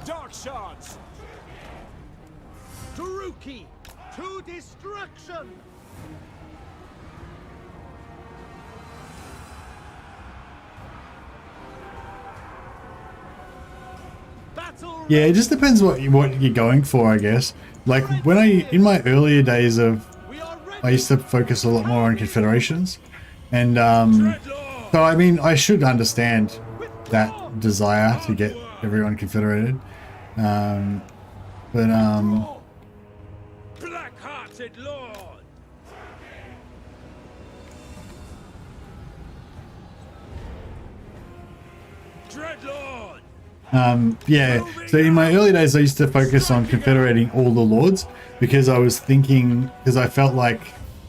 Dark shards! Druchii, to destruction! Battle
Yeah, it just depends what you're going for, I guess. Like when in my earlier days of, I used to focus a lot more on confederations, and so I mean I should understand that desire to get everyone confederated, but
Black-hearted Lord. Dreadlord.
yeah, so in my early days I used to focus on confederating all the lords because I was thinking, because I felt like,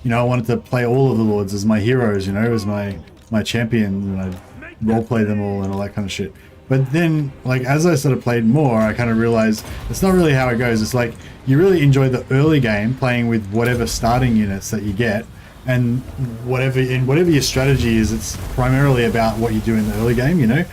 you know, I wanted to play all of the lords as my heroes, you know, as my champions, and I'd roleplay them all and all that kind of shit. But then, like, as I sort of played more, I kind of realized it's not really how it goes. It's like you really enjoy the early game playing with whatever starting units that you get, and whatever your strategy is, it's primarily about what you do in the early game, you know.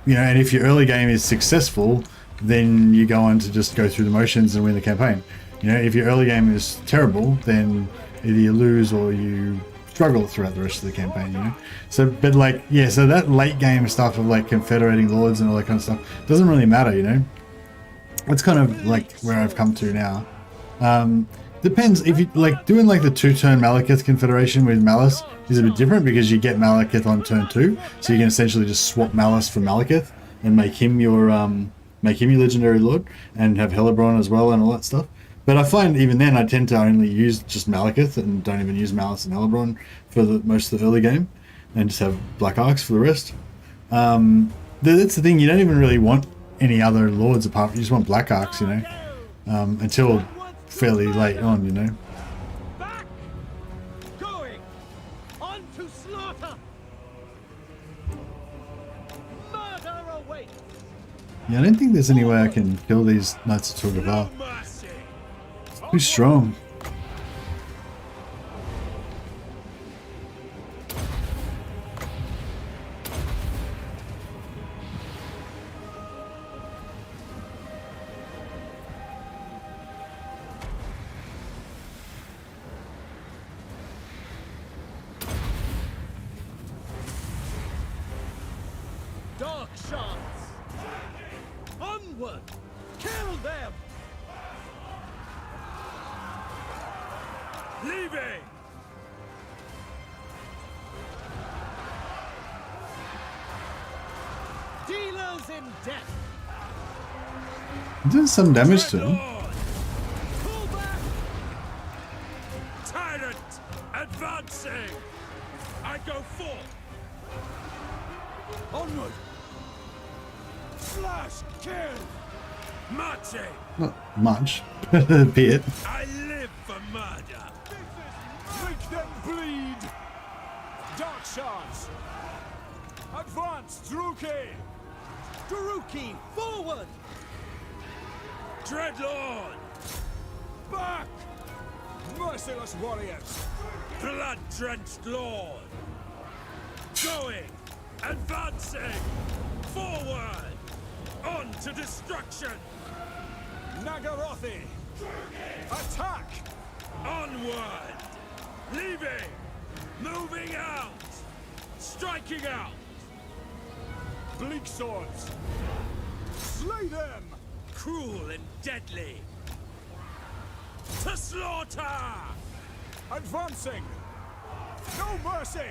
And if your early game is successful, then you go on to just go through the motions and win the campaign. You know, if your early game is terrible, then either you lose or you struggle throughout the rest of the campaign, you know. So, but like, yeah, so that late game stuff of like confederating lords and all that kind of stuff doesn't really matter, you know. It's kind of like where I've come to now. Depends if you like doing like the 2-turn Malekith confederation with Malice is a bit different because you get Malekith on turn 2, so you can essentially just swap Malice for Malekith and make him your legendary lord and have Helebron as well and all that stuff. But I find even then I tend to only use just Malekith and don't even use Malice and Helebron for most of the early game, and just have Black Arks for the rest. That's the thing, you don't even really want any other lords apart. You just want Black Arks, you know, until fairly late on, you know.
back! Going! On to slaughter! Murder awaits!
Yeah, I don't think there's any way I can kill these Knights of Turgavar.
Mercy.
Too strong.
Dark shards! Onward! Kill them!
Leaving.
Dealers in death!
I'm doing some damage to him.
Dreadlord.
Pull back!
Tyrant advancing. I go forth.
Onward! Slash! Kill!
Marching.
Not much, but a bit.
I live for murder.
Make them bleed! Dark shards! Advance, Druchii!
Druchii, forward!
Dreadlord.
Back! Merciless warriors!
Blood-drenched lord. Going. Advancing. Forward. On to destruction.
Nagarythe! Attack!
Onward! Leaving! Moving out! Striking out!
Bleak swords! Slay them!
Cruel and deadly! To slaughter!
Advancing! No mercy!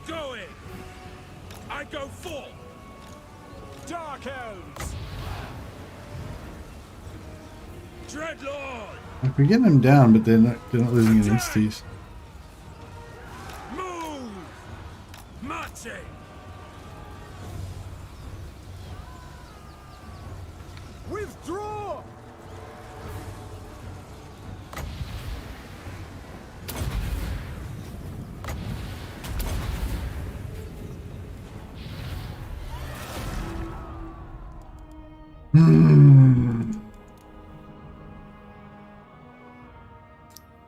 Going! I go forth!
Dark Elves!
Dreadlord!
Like, we're getting them down, but they're not losing any insties.
Move! Marching!
Withdraw!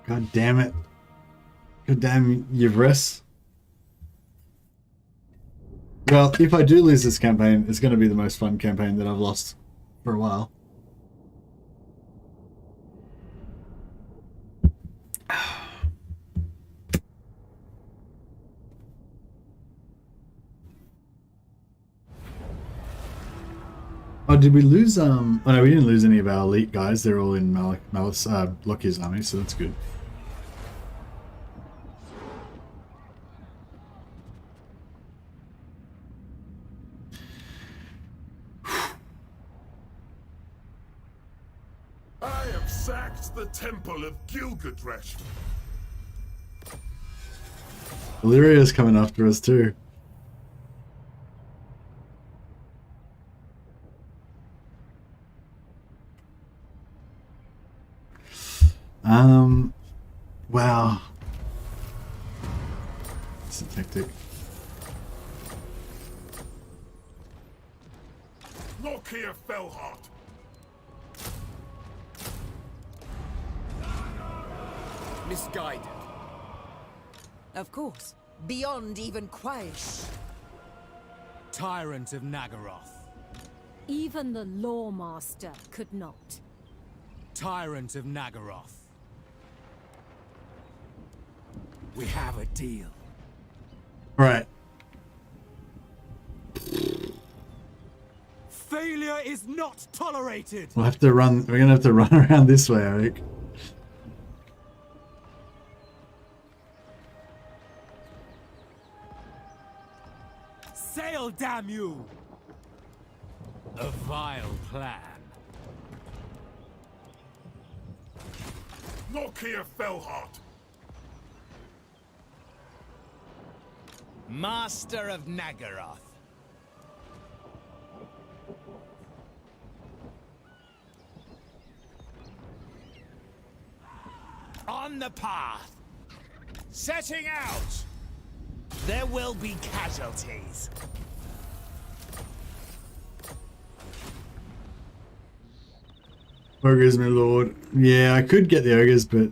God damn it. God damn Yvres. Well, if I do lose this campaign, it's going to be the most fun campaign that I've lost for a while. Oh, did we lose, oh no, we didn't lose any of our elite guys. They're all in Lokhir's army, so that's good.
I have sacked the temple of Gilgadresh.
Illyria's coming after us too. Wow. It's a tactic.
Lokhir Fellheart.
Misguided.
Of course. Beyond even Quaish.
Tyrant of Nagarythe.
Even the Lawmaster could not.
Tyrant of Nagarythe. We have a deal.
Right.
Failure is not tolerated.
We'll have to run. We're gonna have to run around this way, Eric.
Sail, damn you! A vile plan.
Lokhir Fellheart.
Master of Nagarythe. On the path. Setting out. There will be casualties.
Ogres, my lord. Yeah, I could get the ogres, but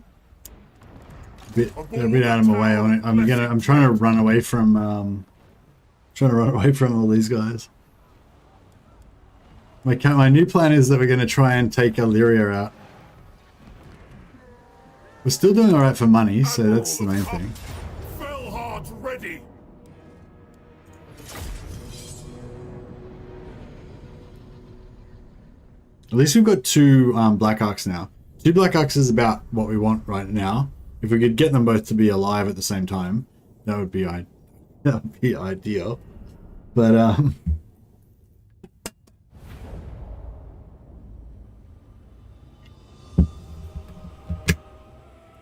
they're a bit out of my way. I'm trying to run away from all these guys. My new plan is that we're going to try and take Illyria out. We're still doing all right for money, so that's the main thing.
Fellheart ready.
At least we've got two Black Arks now. 2 Black Arks is about what we want right now. If we could get them both to be alive at the same time, that would be ideal. But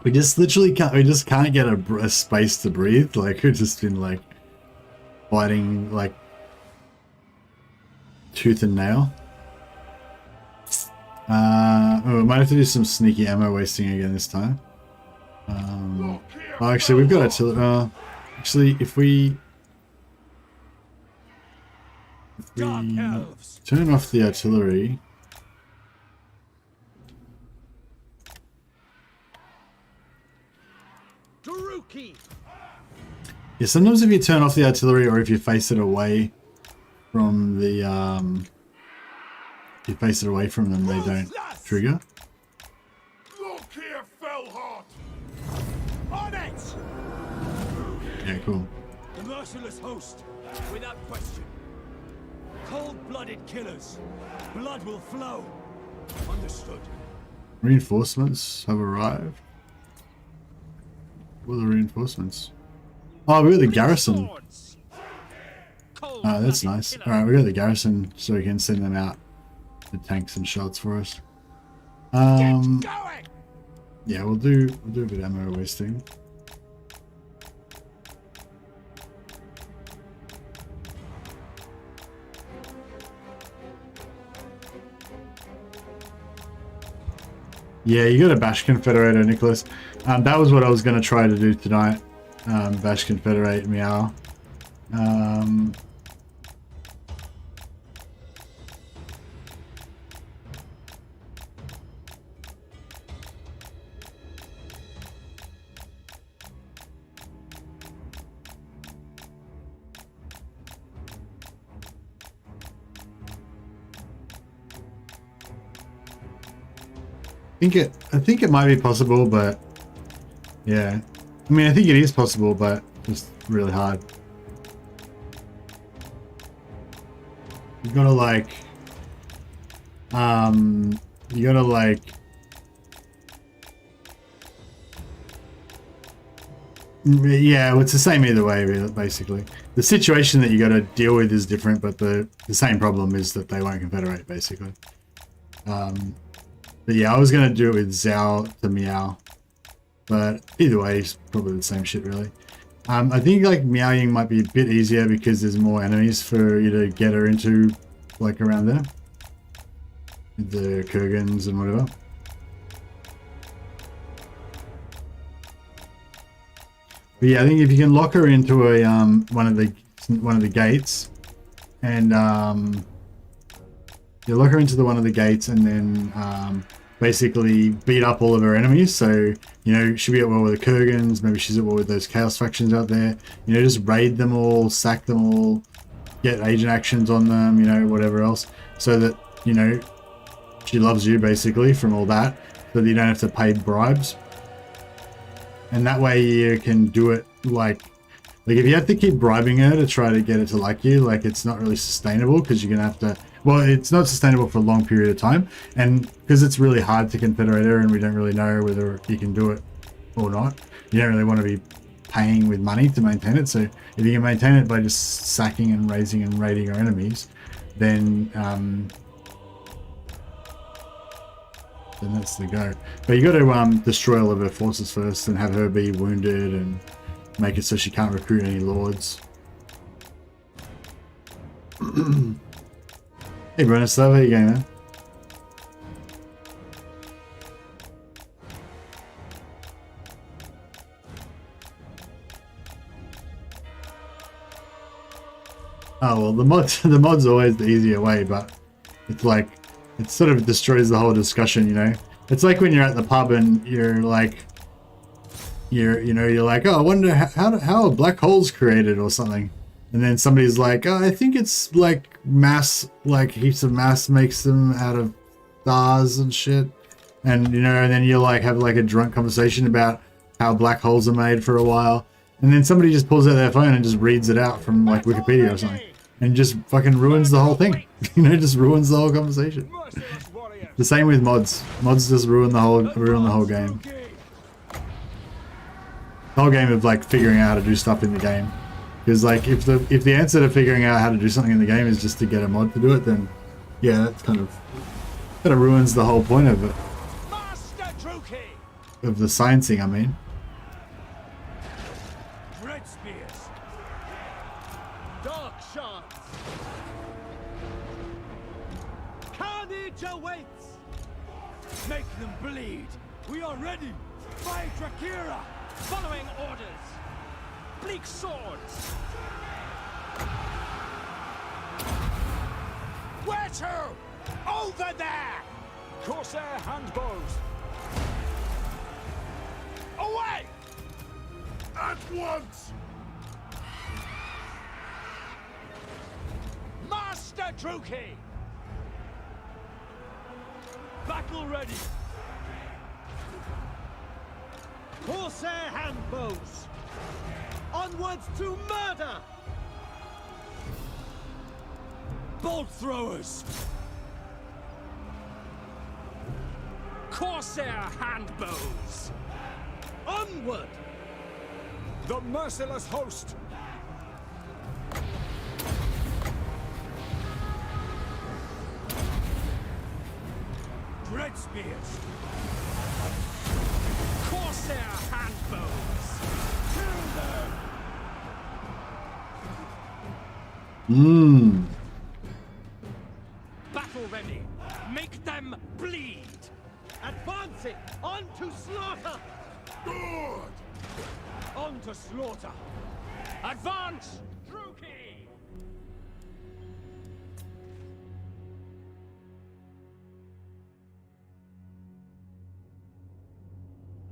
we just literally can't. We just can't get a space to breathe. Like we've just been like fighting like tooth and nail. We might have to do some sneaky ammo wasting again this time. Oh, actually, we've got artillery. Actually, if we turn off the artillery.
Druchii.
Yeah, sometimes if you turn off the artillery or if you face it away from the you face it away from them, they don't trigger.
Lokhir fell hot.
On it!
Yeah, cool.
The merciless host, without question. Cold-blooded killers. Blood will flow. Understood.
Reinforcements have arrived. What are the reinforcements? Oh, we got the garrison. Oh, that's nice. Alright, we got the garrison so we can send them out to tanks and shots for us. Yeah, we'll do a bit of ammo wasting. Yeah, you got a bash confederator, Nicholas. That was what I was going to try to do tonight. Bash confederate meow. I think it might be possible, but yeah. I mean, I think it is possible, but just really hard. You gotta like, yeah, well, it's the same either way, really, basically. The situation that you gotta deal with is different, but the same problem is that they won't confederate, basically. But yeah, I was going to do it with Zhao to Meow. But either way, it's probably the same shit, really. I think like Meowing might be a bit easier because there's more enemies for you to get her into, like around there. The Kurgans and whatever. But yeah, I think if you can lock her into a one of the gates, and you lock her into one of the gates, and then basically beat up all of her enemies. So, you know, she'll be at war with the Kurgans, maybe she's at war with those chaos factions out there. You know, just raid them all, sack them all, get agent actions on them, you know, whatever else. So that, you know, she loves you basically from all that, so that you don't have to pay bribes. And that way you can do it like if you have to keep bribing her to try to get it to like you, like it's not really sustainable because you're going to have to, well, it's not sustainable for a long period of time. And because it's really hard to confederate her and we don't really know whether you can do it or not, you don't really want to be paying with money to maintain it. So if you can maintain it by just sacking and raising and raiding your enemies, then that's the go. But you got to destroy all of her forces first and have her be wounded and make it so she can't recruit any lords. Hey Bronislav, how you going, man? Oh well, the mod's always the easier way, but it's like it sort of destroys the whole discussion, you know. It's like when you're at the pub and you're like, you're like, oh, I wonder how are black holes created or something, and then somebody's like, oh, I think it's like mass, like heaps of mass makes them out of stars and shit, and you know, and then you like have like a drunk conversation about how black holes are made for a while, and then somebody just pulls out their phone and just reads it out from like Wikipedia or something, and just fucking ruins the whole thing. You know, just ruins the whole conversation. The same with mods. Mods just ruin the whole game. The whole game of like figuring out how to do stuff in the game. Because like if the answer to figuring out how to do something in the game is just to get a mod to do it, then yeah, that's kind of ruins the whole point of it.
Master Druchii!
Of the sciencing, I mean.
Red spears. Dark shards. Carnage awaits.
Make them bleed. We are ready. Fight Drakira.
Following orders. Bleak swords. Where to? Over there!
Corsair handbows.
Away!
At once!
My Druchii! Battle ready! Corsair handbows! Onwards to murder! Bolt throwers! Corsair handbows! Onward!
The merciless host!
Dread spears! Corsair handbows! Kill them!
Mmm.
Battle ready! Make them bleed! Advancing! On to slaughter!
Good!
On to slaughter! Advance! Druchii!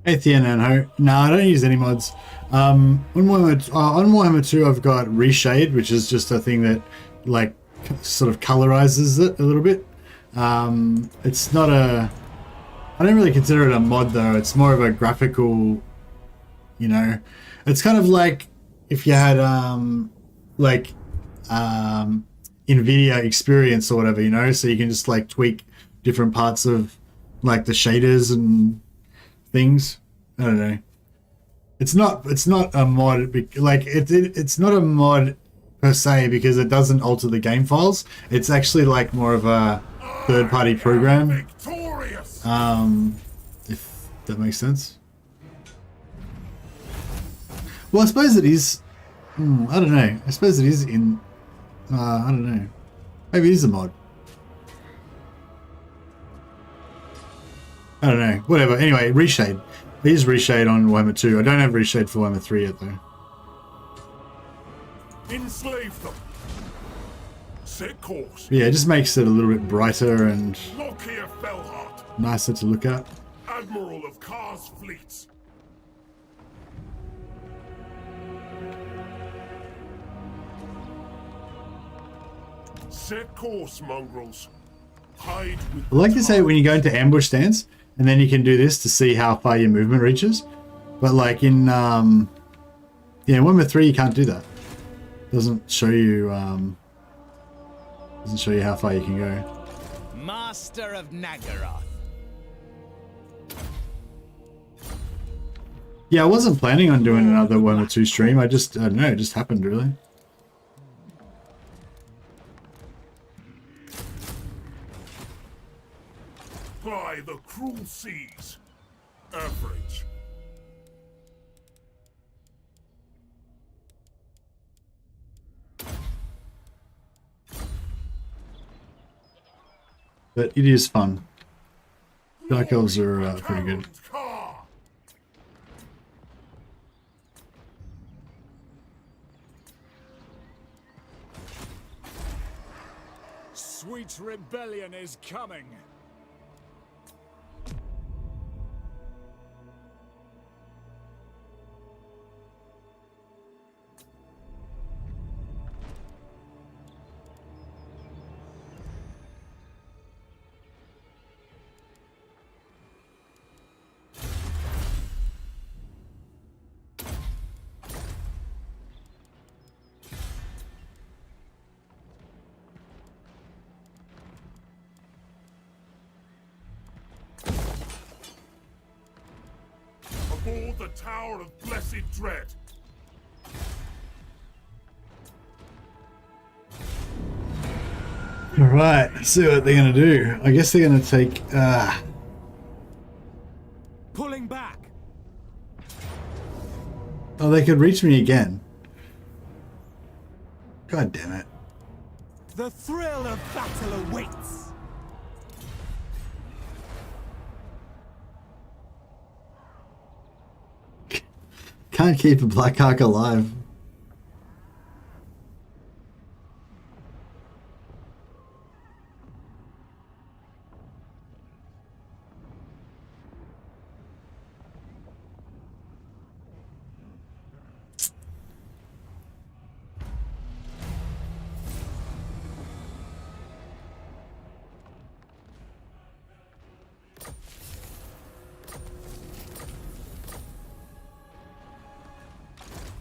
Athean and Ho. No, I don't use any mods. On Warhammer 2, I've got Reshade, which is just a thing that, like, sort of colorizes it a little bit. It's not a... I don't really consider it a mod, though. It's more of a graphical, you know... It's kind of like if you had, NVIDIA experience or whatever, you know? So you can just, like, tweak different parts of, like, the shaders and things. I don't know. It's not a mod, like it's not a mod per se because it doesn't alter the game files. It's actually like more of a third-party program.
Victorious.
If that makes sense. Well, I suppose it is. I don't know. I suppose it is in. I don't know. Maybe it is a mod. I don't know. Whatever. Anyway, Reshade. It is Reshade on Warhammer 2. I don't have Reshade for Warhammer 3 yet, though.
Enslave them. Set course.
Yeah, it just makes it a little bit brighter and
Lokhir Fellheart,
nicer to look at.
Admiral of Kar's fleets. Set course, mongrels. Hide with
I like to say when you go into ambush stance, and then you can do this to see how far your movement reaches. But like in Warhammer 3, you can't do that. Doesn't show you how far you can go.
Master of Nagarythe.
Yeah, I wasn't planning on doing another Warhammer 2 stream. I don't know, it just happened really.
By the cruel seas. Average.
But it is fun. Dark Elves are pretty good.
Sweet rebellion is coming.
Aboard the Tower of Blessed Dread.
Alright, let's see what they're gonna do. I guess they're gonna take
Pulling back.
oh, they could reach me again. God damn it.
The thrill of battle awaits.
Can't keep a Black Ark alive.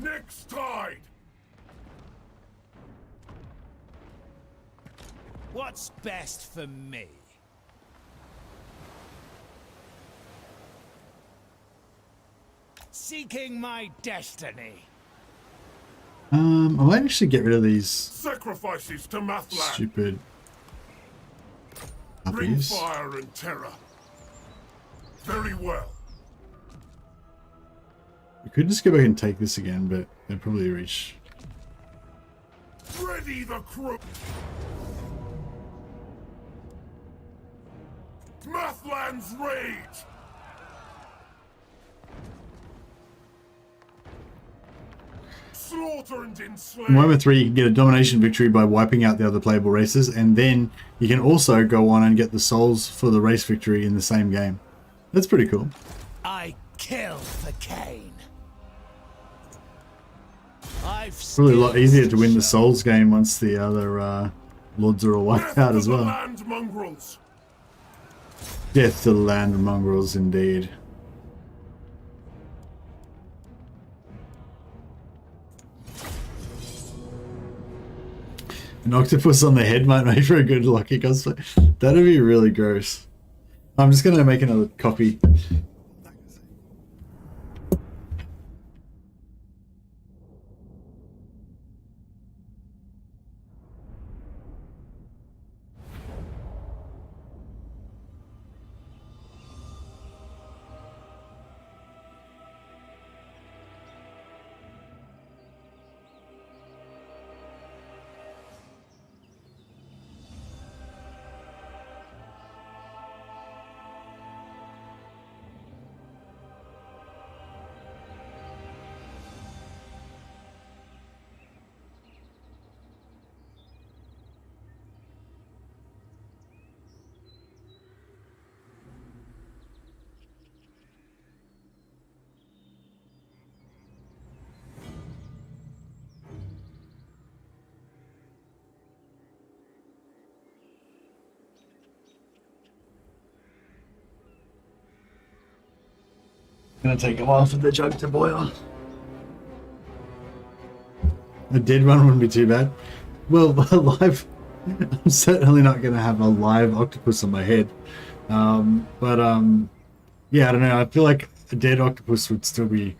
Next tide!
What's best for me? Seeking my destiny.
I might actually get rid of these
Sacrifices to Mathlan.
stupid
Bring
puppies.
fire and terror. Very well.
We could just go back and take this again, but they'll probably reach.
Ready the crew. Mathlan's rage. Slaughter and enslave.
In Warhammer 3, you can get a domination victory by wiping out the other playable races, and then you can also go on and get the souls for the race victory in the same game. That's pretty cool.
I kill for Cain.
Probably a lot easier to win the souls game once the other lords are all wiped out as well.
Land mongrels.
Death to the land mongrels, indeed. An octopus on the head might make for a good Lokhir cosplay. That'd be really gross. I'm just gonna make another copy. Gonna take a while for the jug to boil. A dead one wouldn't be too bad. Well, live. I'm certainly not gonna have a live octopus on my head. Yeah, I don't know. I feel like a dead octopus would still be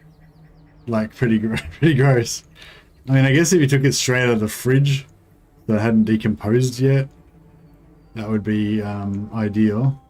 like pretty gross. I mean, I guess if you took it straight out of the fridge that hadn't decomposed yet, that would be ideal.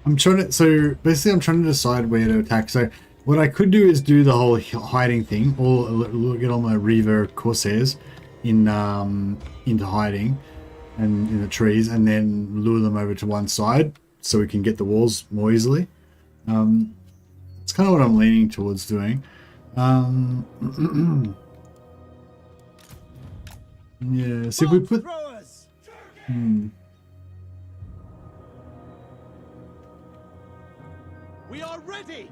I'm trying to, so basically I'm trying to decide where to attack. So what I could do is do the whole hiding thing, or get all my Reaver Corsairs in into hiding and in the trees, and then lure them over to one side so we can get the walls more easily. It's kind of what I'm leaning towards doing. Yeah, see if we put...
We are ready.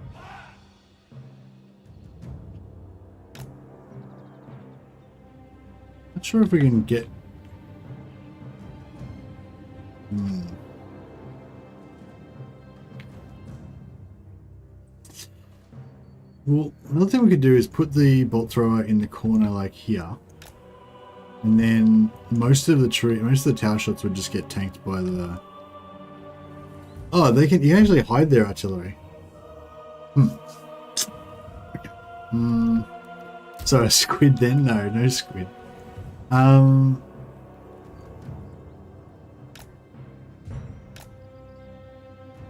Not sure if we can get... Well, another thing we could do is put the bolt thrower in the corner like here. And then most of the tower shots would just get tanked by the... Oh, you can actually hide their artillery. So a squid then? No squid.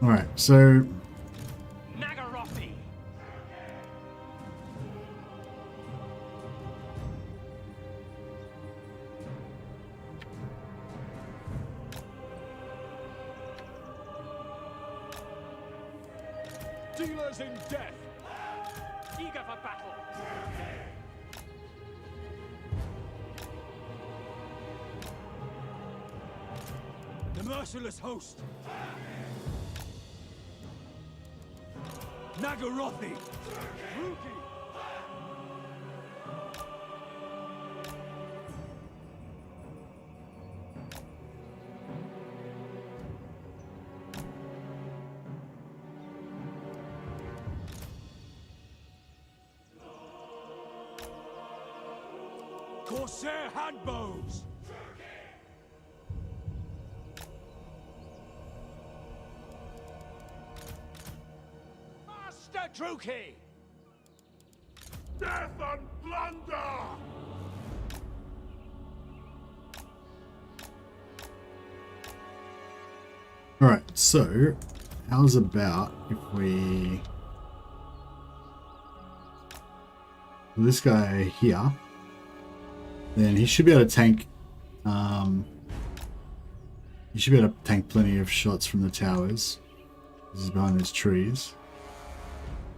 Alright, so
Nagarythe.
Dealers in death.
Eager for battle.
The merciless host. Nagarythe.
Druchii.
Corsair handbows.
Master Druchii.
Death and plunder!
alright, so how's about if we this guy here, then he should be able to tank he should be able to tank plenty of shots from the towers. This is behind those trees.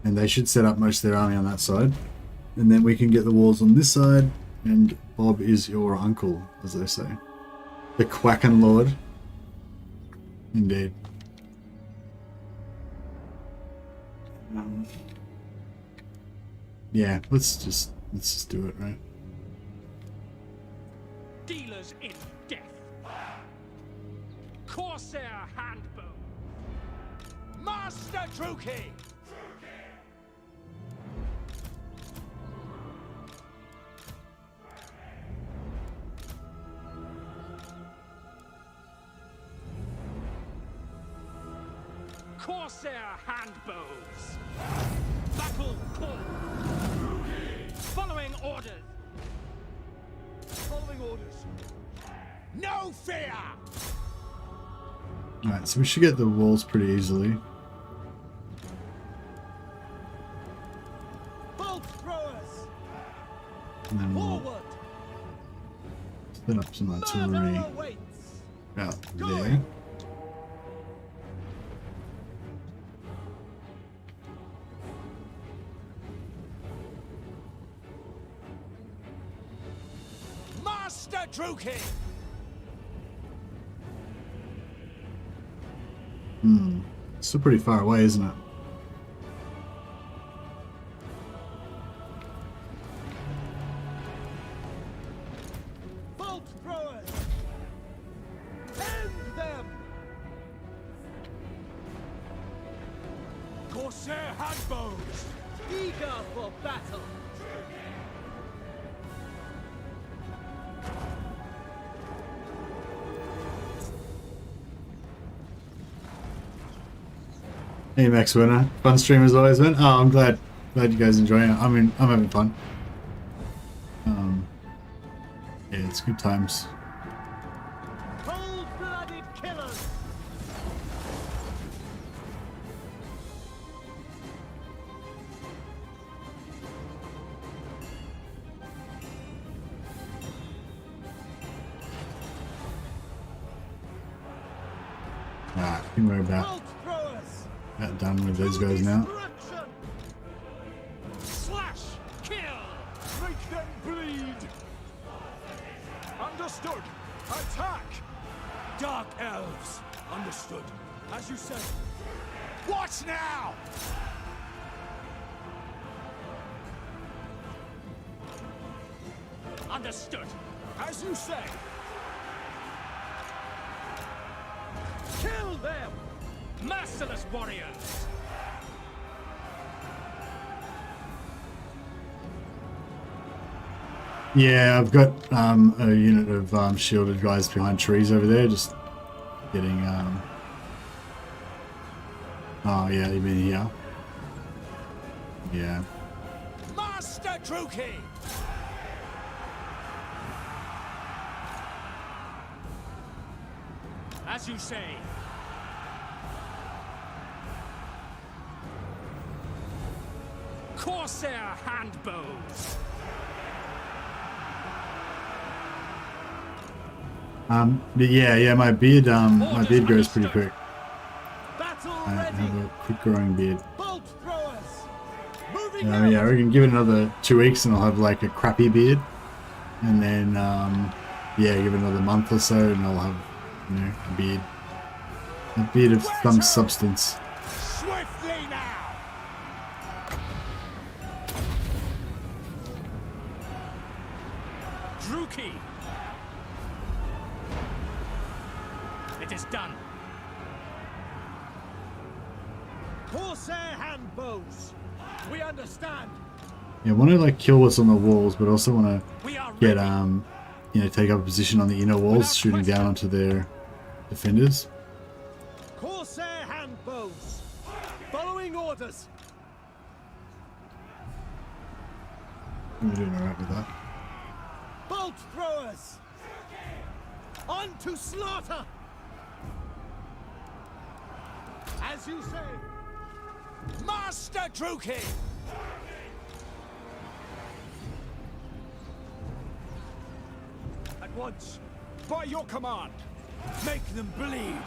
And they should set up most of their army on that side. And then we can get the walls on this side, and Bob is your uncle, as they say. The Quackin' Lord. Indeed. Yeah, let's just do it, right?
Dealers in death. Corsair handbow. Master Druchii. Corsair handbows. Battle call. Following orders.
Following orders.
No fear.
Alright, so we should get the walls pretty easily.
Bolt throwers.
And then we'll
Forward.
set up some artillery
Murder awaits.
out there.
Master Druchii.
Still pretty far away, isn't it?
Bolt throwers. End them. Corsair handbows. Eager for battle.
Hey Max Winner, fun stream as always, man. Oh, I'm glad you guys enjoying it. I mean, I'm having fun. Yeah, it's good times.
Cold-blooded killers.
I think we're about done with those guys now.
Slash. Kill.
Make them bleed. Understood. Attack.
Dark elves. Understood. As you said. Watch now!
Understood.
As you say. Kill them!
Merciless warriors.
Yeah, I've got a unit of shielded guys behind trees over there, just getting oh yeah, you mean here? Yeah.
Master Druchii. As you say. Corsair handbows.
But yeah, my beard grows pretty quick.
Battle
I
ready.
have a quick growing beard.
Bolt throwers. Moving
Yeah, I reckon give it another 2 weeks and I'll have like a crappy beard. And then, yeah, give it another month or so and I'll have, you know, a beard of some substance.
Swiftly now. Druchii. It is done. Corsair handbows. We understand.
Yeah, I want to like kill what's on the walls, but also want to
We are
get,
ready.
you know, take up a position on the inner walls, shooting down onto their defenders.
Corsair handbows. Following orders.
We're doing alright with that.
Bolt throwers. On to slaughter. As you say. Master Druchii.
At once, by your command, make them bleed.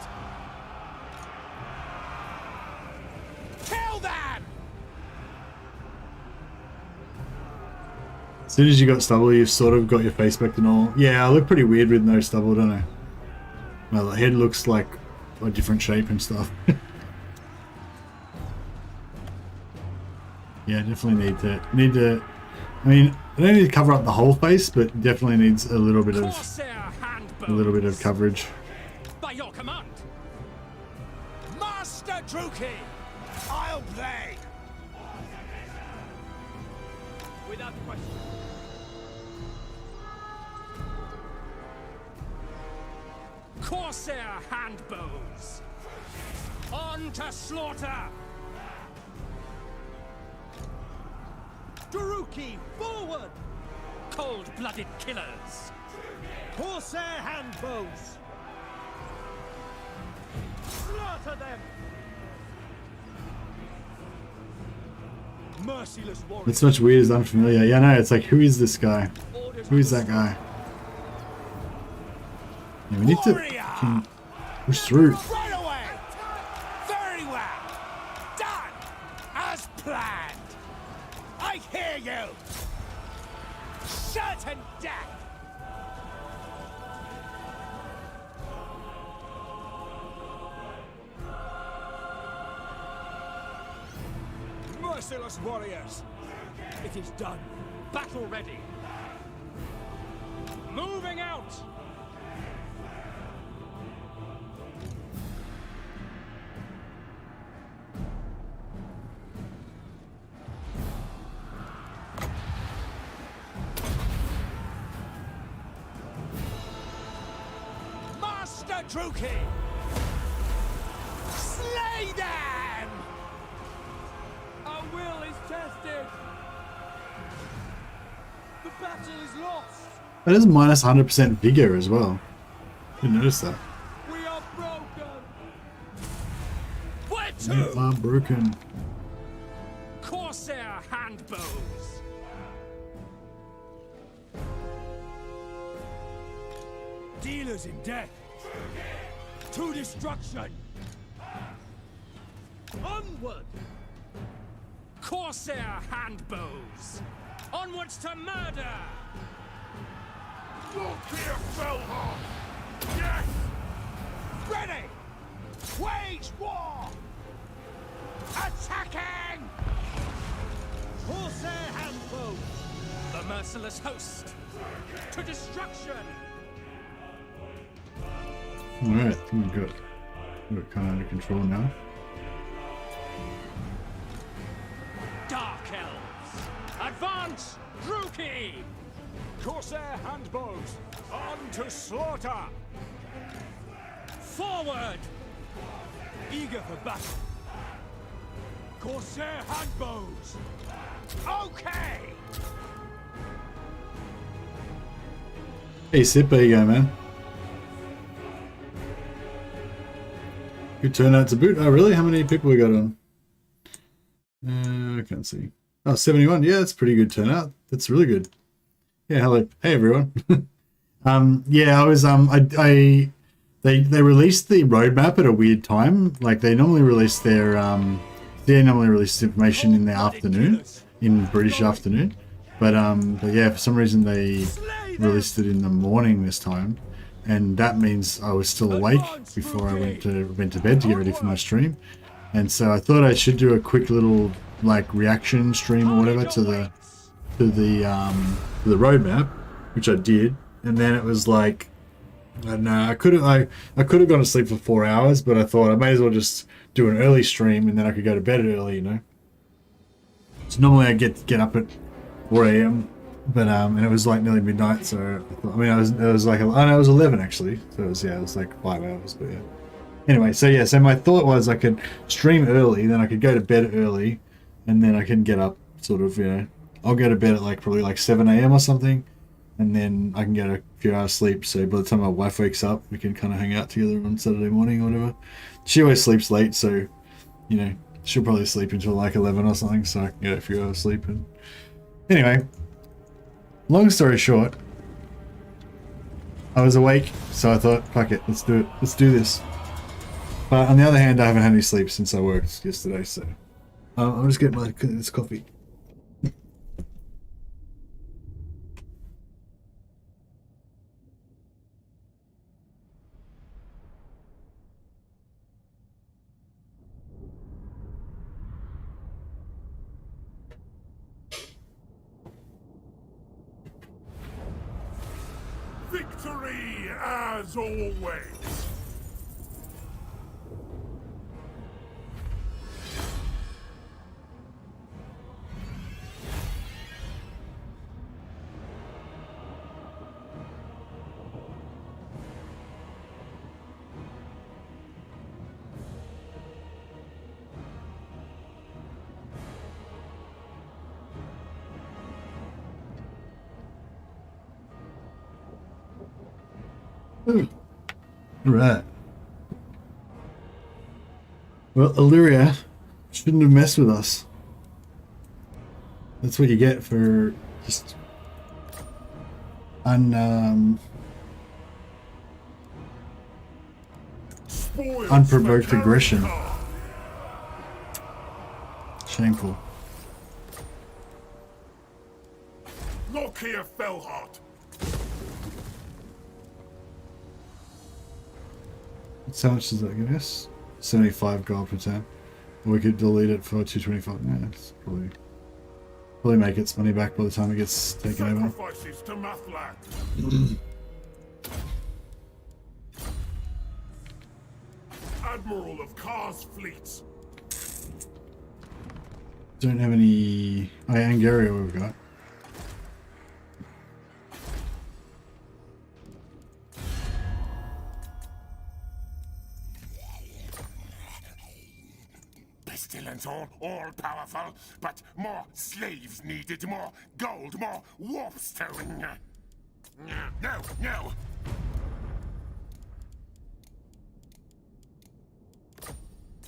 Kill them.
As soon as you got stubble, you've sort of got your face back to normal. Yeah, I look pretty weird with no stubble, don't I? My head looks like a different shape and stuff. Yeah, definitely need to. I mean, I don't need to cover up the whole face, but definitely needs a little bit of coverage.
By your command. Master Druchii. I'll play. Without question. Corsair handbows. On to slaughter. Druchii, forward! Cold-blooded killers. Corsair handbows. Slaughter them. Merciless warriors.
It's much weird as unfamiliar. Yeah, no, it's like, who is this guy? Who is that guy? Yeah, we need to fucking push through.
Right away. Very well. Done. As planned. I hear you. Certain death.
Merciless warriors. It is done.
Battle ready. Moving out. Master Druchii. Slay them. Our will is tested. The battle is lost.
That is minus 100% vigor as well. Didn't notice that.
We are broken. Where
We
to?
are broken.
Corsair handbows.
Dealers in death. To destruction.
Onward. Corsair handbows. Onwards to murder.
Lokhir fell hard. Yes!
Ready. Wage war. Attacking. Corsair handbows. The merciless host. To destruction.
Alright, I think we've got it kind of under control now.
Dark Elves. Advance, Druchii.
Corsair handbows. On to slaughter.
Forward.
Eager for battle. Corsair handbows.
Okay.
Hey, Sip, there you go, man. Good turnout to boot. Oh, really? How many people we got on? I can't see. Oh, 71. Yeah, that's pretty good turnout. That's really good. Yeah, hello. Hey, everyone. Yeah, I was, they released the roadmap at a weird time. Like, they normally release their, they normally release information in the afternoon, in British afternoon. But yeah, for some reason they released it in the morning this time. And that means I was still awake before I went to bed to get ready for my stream. And so I thought I should do a quick little like reaction stream or whatever to the roadmap, which I did. And then it was like, I don't know, I could have gone to sleep for 4 hours, but I thought I may as well just do an early stream and then I could go to bed early, you know. So normally I get up at 4 a.m. but and it was like nearly midnight, so I mean it was like, oh no, it was 11 actually, so it was like 5 hours, but yeah. Anyway, so yeah, so my thought was I could stream early, then I could go to bed early, and then I can get up sort of, you know, I'll go to bed at like probably like 7 a.m. or something, and then I can get a few hours sleep, so by the time my wife wakes up, we can kind of hang out together on Saturday morning or whatever. She always sleeps late, so, you know, she'll probably sleep until like 11 or something, so I can get a few hours sleep. And anyway, long story short, I was awake, so I thought, fuck it, let's do it, let's do this. But on the other hand, I haven't had any sleep since I worked yesterday, so I'll just get this coffee.
Victory as always.
Right. Well, Illyria shouldn't have messed with us. That's what you get for just unprovoked aggression. Shameful.
Lokhir fell hot.
So how much does that give us? 75 gold per turn. Or we could delete it for 225. Yeah, it's probably make its money back by the time it gets taken over.
Sacrifices to Mathlan. Admiral of Kar's fleets.
Don't have any. Oh, yeah, Angaria we've got.
Pestilence all powerful, but more slaves needed, more gold, more warpstone. No, no.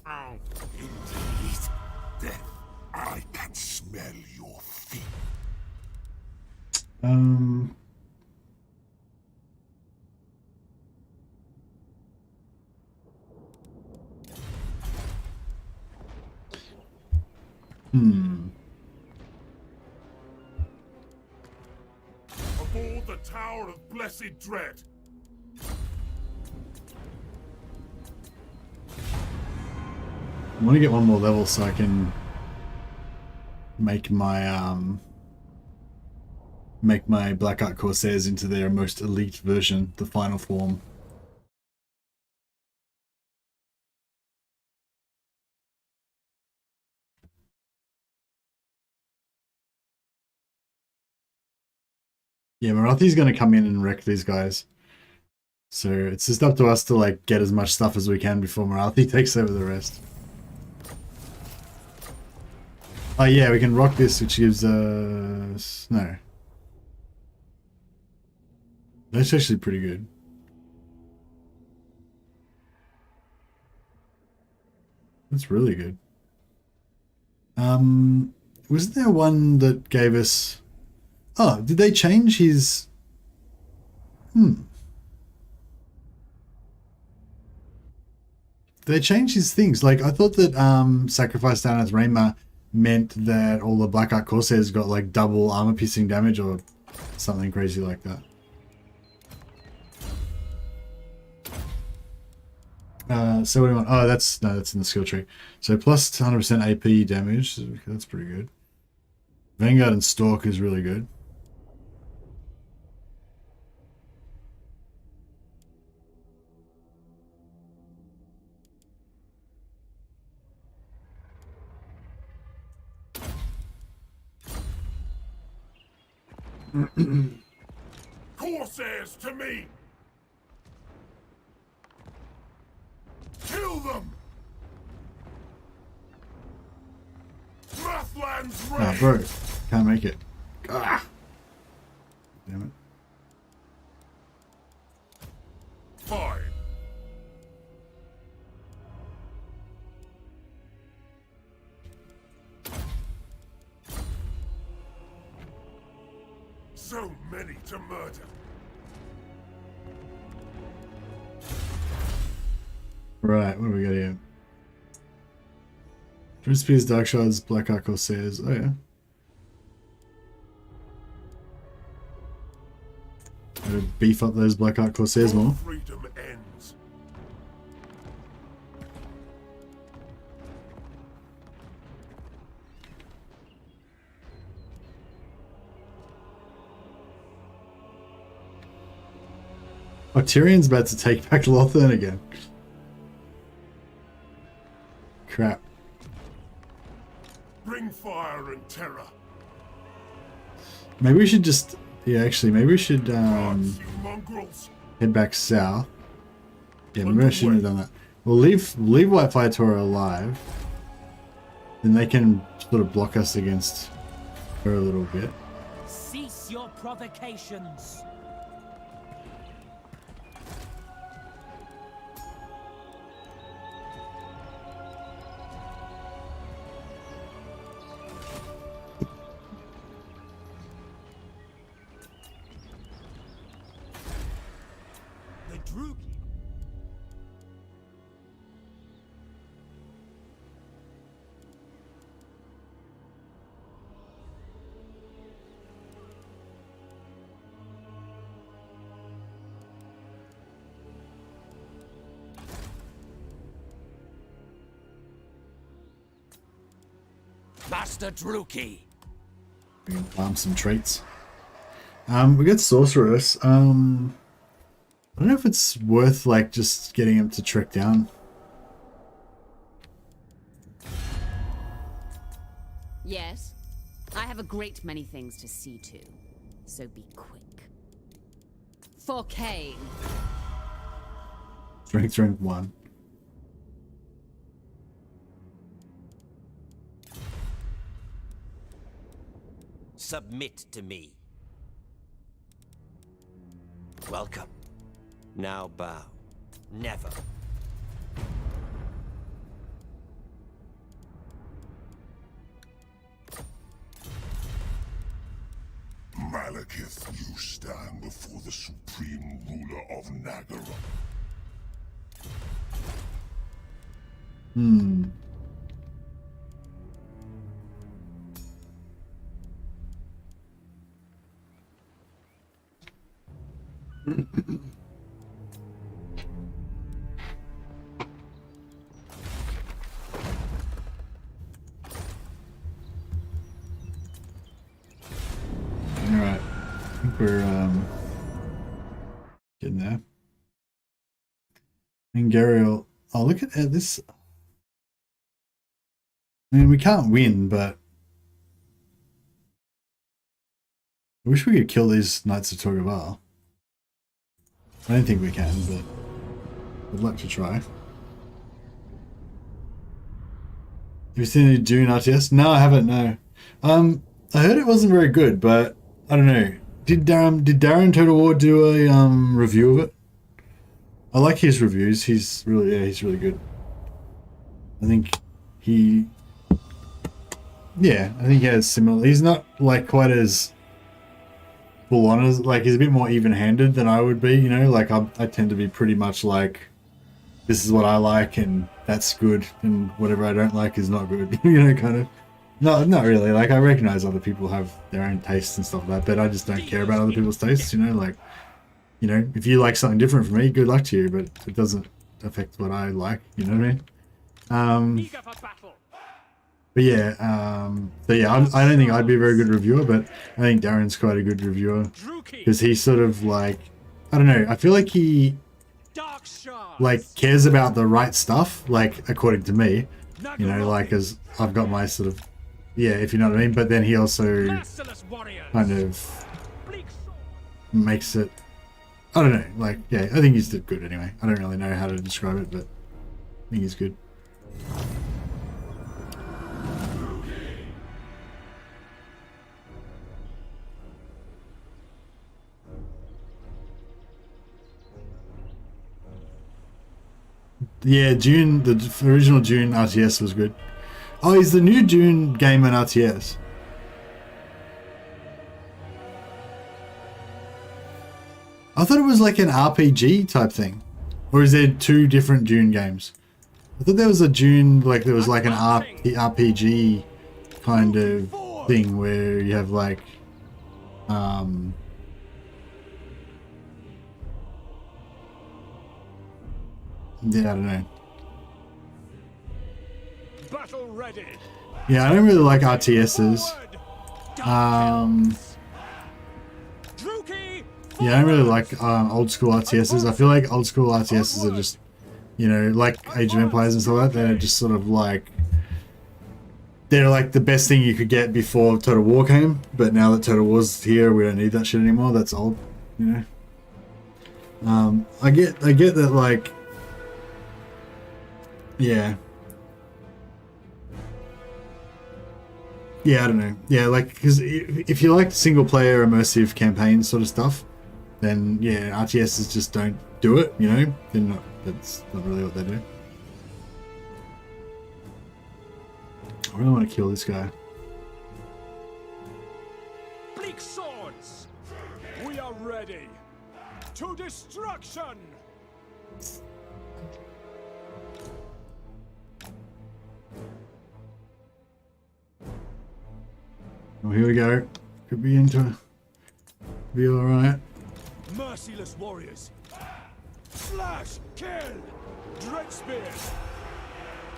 Oh, indeed. Death. I can smell your feet. Aboard the Tower of Blessed Dread.
I want to get one more level so I can make my Black Ark Corsairs into their most elite version, the final form. Yeah, Marathi's going to come in and wreck these guys. So it's just up to us to like get as much stuff as we can before Marathi takes over the rest. Oh yeah, we can rock this, which gives us... no. That's actually pretty good. That's really good. Wasn't there one that gave us... Oh, did they change his... Did they change his things? Like, I thought that Sacrifice Down as Rayma meant that all the Black Ark Corsairs got like double armor piercing damage or something crazy like that. So what do you want? Oh, that's in the skill tree. So plus 100% AP damage. That's pretty good. Vanguard and Stalk is really good.
Corsairs to me! Kill them! Mathland's ready!
Ah, bro. Can't make it. Ah. Damn it.
Fine. So many to murder.
Right, what do we got here? Drew Spears, Dark Shards, Black Ark Corsairs. Oh yeah. Gotta beef up those Black Ark Corsairs more.
Freedom ends.
Oh, Tyrion's about to take back Lokhir again. Crap.
Bring fire and terror.
Maybe we should just... Yeah, actually, maybe we should
You mongrels.
head back south. Yeah, maybe I shouldn't have done that. We'll leave Whitefire Tora alive. Then they can sort of block us against her a little bit.
Cease your provocations. The Druchii. Master Druchii.
We can farm some traits. We got Sorceress. I don't know if it's worth like just getting him to trek down.
Yes, I have a great many things to see to, so be quick. For Kane.
Strength rank 1.
Submit to me. Welcome. Now bow. Never.
Malekith, you stand before the supreme ruler of Nagarythe.
Alright. I think we're getting there. And Gariel. Oh, look at this. I mean, we can't win, but I wish we could kill these Knights of Torgaval. I don't think we can, but I'd like to try. Have you seen any Dune RTS? No, I haven't, no. I heard it wasn't very good, but I don't know. Did Darren Total War do a review of it? I like his reviews. He's really good. I think Yeah, I think he has similar. He's not like quite as full on as, like, he's a bit more even-handed than I would be, you know. Like I tend to be pretty much like, this is what I like and that's good, and whatever I don't like is not good. You know, kind of. No, not really. Like, I recognize other people have their own tastes and stuff like that, but I just don't care about other people's tastes, you know. Like, you know, if you like something different from me, good luck to you, but it doesn't affect what I like, you know what I mean? But yeah, so yeah, I don't think I'd be a very good reviewer, but I think Darren's quite a good reviewer, because he's sort of like, I don't know, I feel like he like cares about the right stuff, like, according to me, you know, like, as I've got my sort of, yeah, if you know what I mean, but then he also kind of makes it, I don't know, like, yeah, I think he's good anyway. I don't really know how to describe it, but I think he's good. Yeah, Dune, the original Dune RTS was good. Oh, is the new Dune game an RTS? I thought it was like an RPG type thing. Or is there two different Dune games? I thought there was a Dune, like there was like an RPG kind of thing where you have like, yeah, I don't know.
Battle ready.
Yeah, I don't really like RTSs. Yeah, I don't really like old school RTSs. I feel like old school RTSs are just, you know, like Age of Empires and stuff like that. They're just sort of like, they're like the best thing you could get before Total War came. But now that Total War's here, we don't need that shit anymore. That's old, you know. I get that, like, yeah. Yeah, I don't know. Yeah, like, because if you like single player immersive campaign sort of stuff, then yeah, RTSs just don't do it, you know? They're not, that's not really what they do. I really want to kill this guy.
Bleak swords! We are ready! To destruction!
Oh, here we go. Could be be alright.
Merciless warriors! Slash! Kill! Dread spears!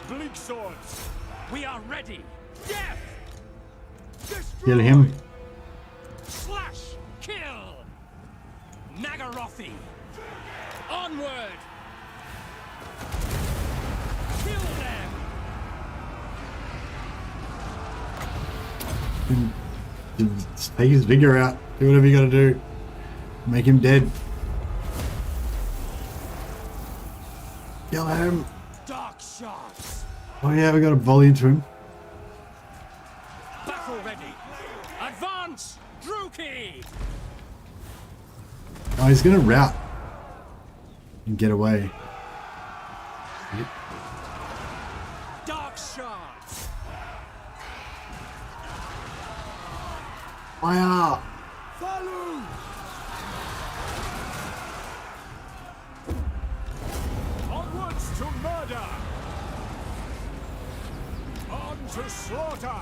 Bleak swords! We are ready! Death! Destroy!
Kill him.
Slash! Kill! Nagarythe! Onward! Kill them!
Just take his vigor out. Do whatever you gotta do. Make him dead. Kill him.
Dark shots!
Oh yeah, we got a volley into him.
Battle ready! Advance! Druchii!
Oh, he's gonna rout and get away. Yep.
Dark shards!
Fire!
Follow! Onwards to murder! On to slaughter!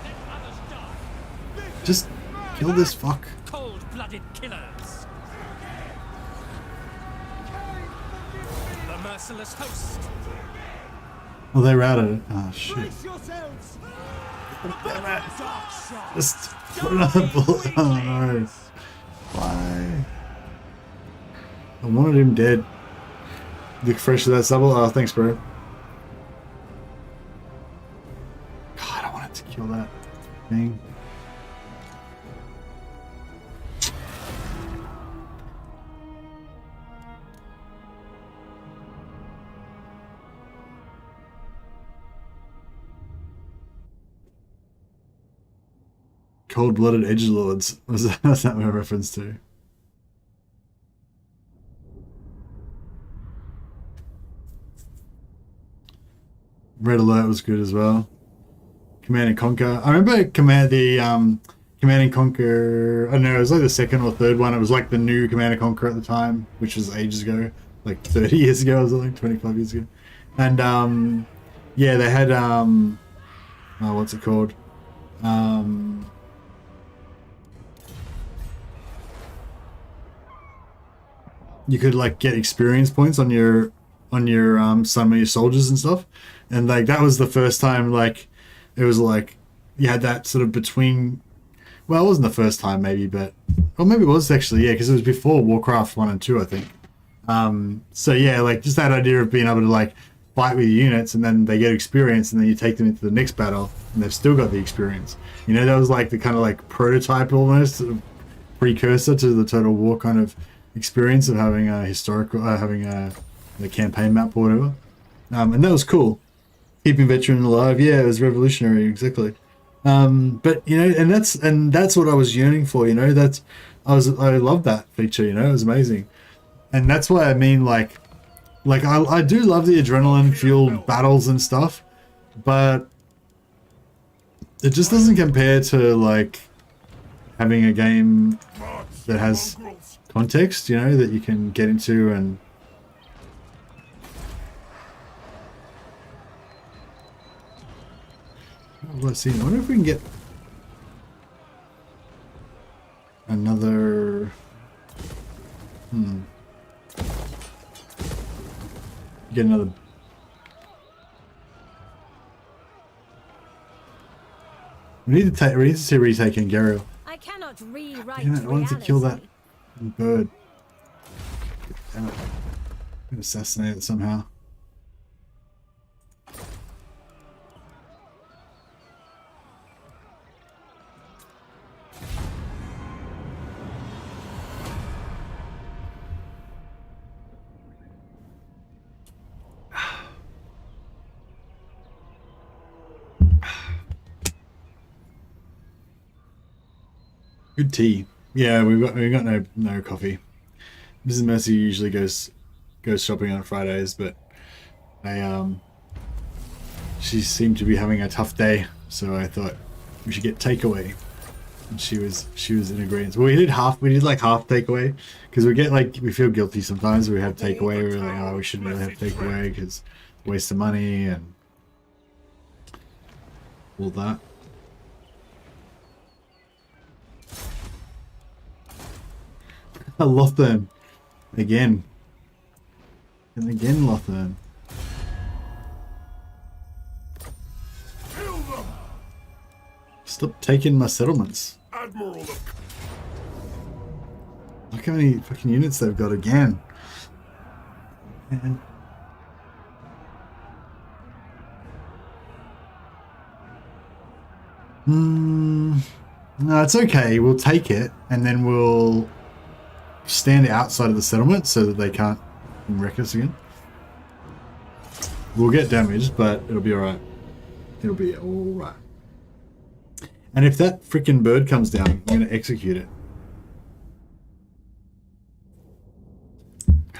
Let others die!
Just kill this fuck.
Cold-blooded killers! The merciless host!
Oh, they routed it. Oh shit.
Brace yourselves!
Damn it.
Dark shots!
Just put another bullet. Oh no. Why? I wanted him dead. Look fresh to that double. Oh, thanks, bro. God, I wanted to kill that thing. Cold-blooded edgelords. What's that a reference to? Red Alert was good as well. Command and Conquer. I remember Command and Conquer. I don't know. It was like the second or third one. It was like the new Command and Conquer at the time, which was ages ago, like 30 years ago or something, 25 years ago. And yeah, they had oh, what's it called? You could like get experience points on your some of your soldiers and stuff, and like that was the first time like it was like you had that sort of between. Well, it wasn't the first time maybe, but or maybe it was actually, yeah, because it was before Warcraft 1 and 2, I think. So yeah, like just that idea of being able to like fight with your units and then they get experience and then you take them into the next battle and they've still got the experience. You know, that was like the kind of like prototype almost, sort of precursor to the Total War kind of experience of having a historical, the campaign map or whatever. And that was cool. Keeping veteran alive, yeah, it was revolutionary, exactly. But you know, and that's what I was yearning for. You know, I loved that feature. You know, it was amazing, and that's why I mean, like I do love the adrenaline fueled battles and stuff, but it just doesn't compare to like having a game that has context. You know, that you can get into and. Let's see. I wonder if we can get another. Get another. We need to see retake Angariel.
I cannot rewrite
Damn it, I wanted to kill that bird. Damn it. I'm gonna assassinate it somehow. Good tea. Yeah, we got no coffee. Mrs. Mercy usually goes shopping on Fridays, but she seemed to be having a tough day, so I thought we should get takeaway. And she was in agreement. Well, we did half takeaway because we feel guilty sometimes. We have takeaway. We're like, oh, we shouldn't really have takeaway because waste of money and all that. Lothern. Again. And again Lothern. Stop taking my settlements.
Admiral
Look how many fucking units they've got again. Man. No, it's okay. We'll take it and then we'll stand outside of the settlement so that they can't wreck us again. We'll get damaged, but it'll be alright. It'll be alright. And if that freaking bird comes down, I'm going to execute it.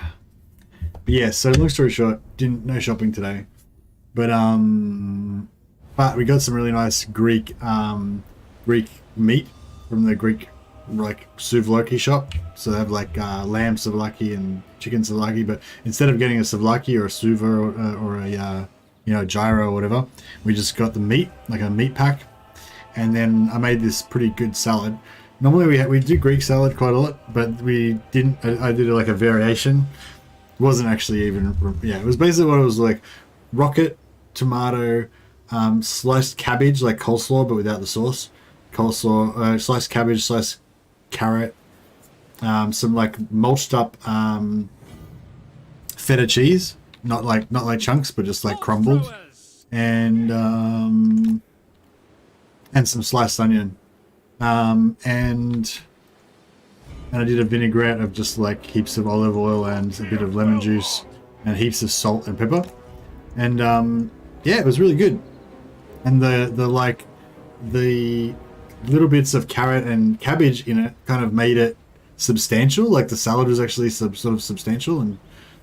But yeah, so long story short, no shopping today. But we got some really nice Greek meat from the Greek souvlaki shop. So they have like lamb souvlaki and chicken souvlaki, but instead of getting a souvlaki or a suva or a gyro or whatever, we just got the meat, like a meat pack. And then I made this pretty good salad. Normally we do Greek salad quite a lot, but we didn't. I did like a variation. It wasn't actually even, it was basically what it was like: rocket, tomato, sliced cabbage, like coleslaw but without the sauce. Coleslaw, sliced cabbage, sliced carrot, some like mulched up feta cheese, not like chunks, but just like crumbled, and some sliced onion, and I did a vinaigrette of just like heaps of olive oil and a bit of lemon juice and heaps of salt and pepper, and yeah, it was really good. And the little bits of carrot and cabbage in it kind of made it substantial. Like the salad was actually sort of substantial and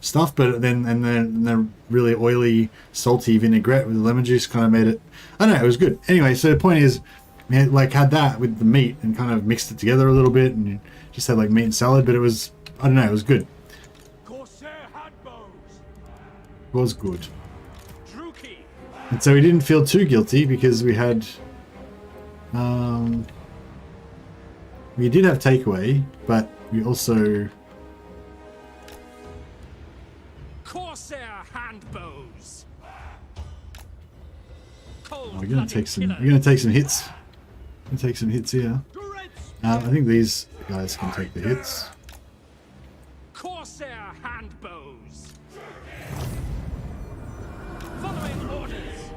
stuff, but then the really oily, salty vinaigrette with the lemon juice kind of made it. I don't know, it was good. Anyway, so the point is, man, like had that with the meat and kind of mixed it together a little bit, and just had like meat and salad. But it was, I don't know, it was good. It was good.
Druchii.
And so we didn't feel too guilty because we had, we did have takeaway, but we also.
Corsair handbows.
Oh, we're gonna take some. We're gonna take some hits. We're gonna take some hits here. I think these guys can take the hits.
Corsair handbows. Following orders.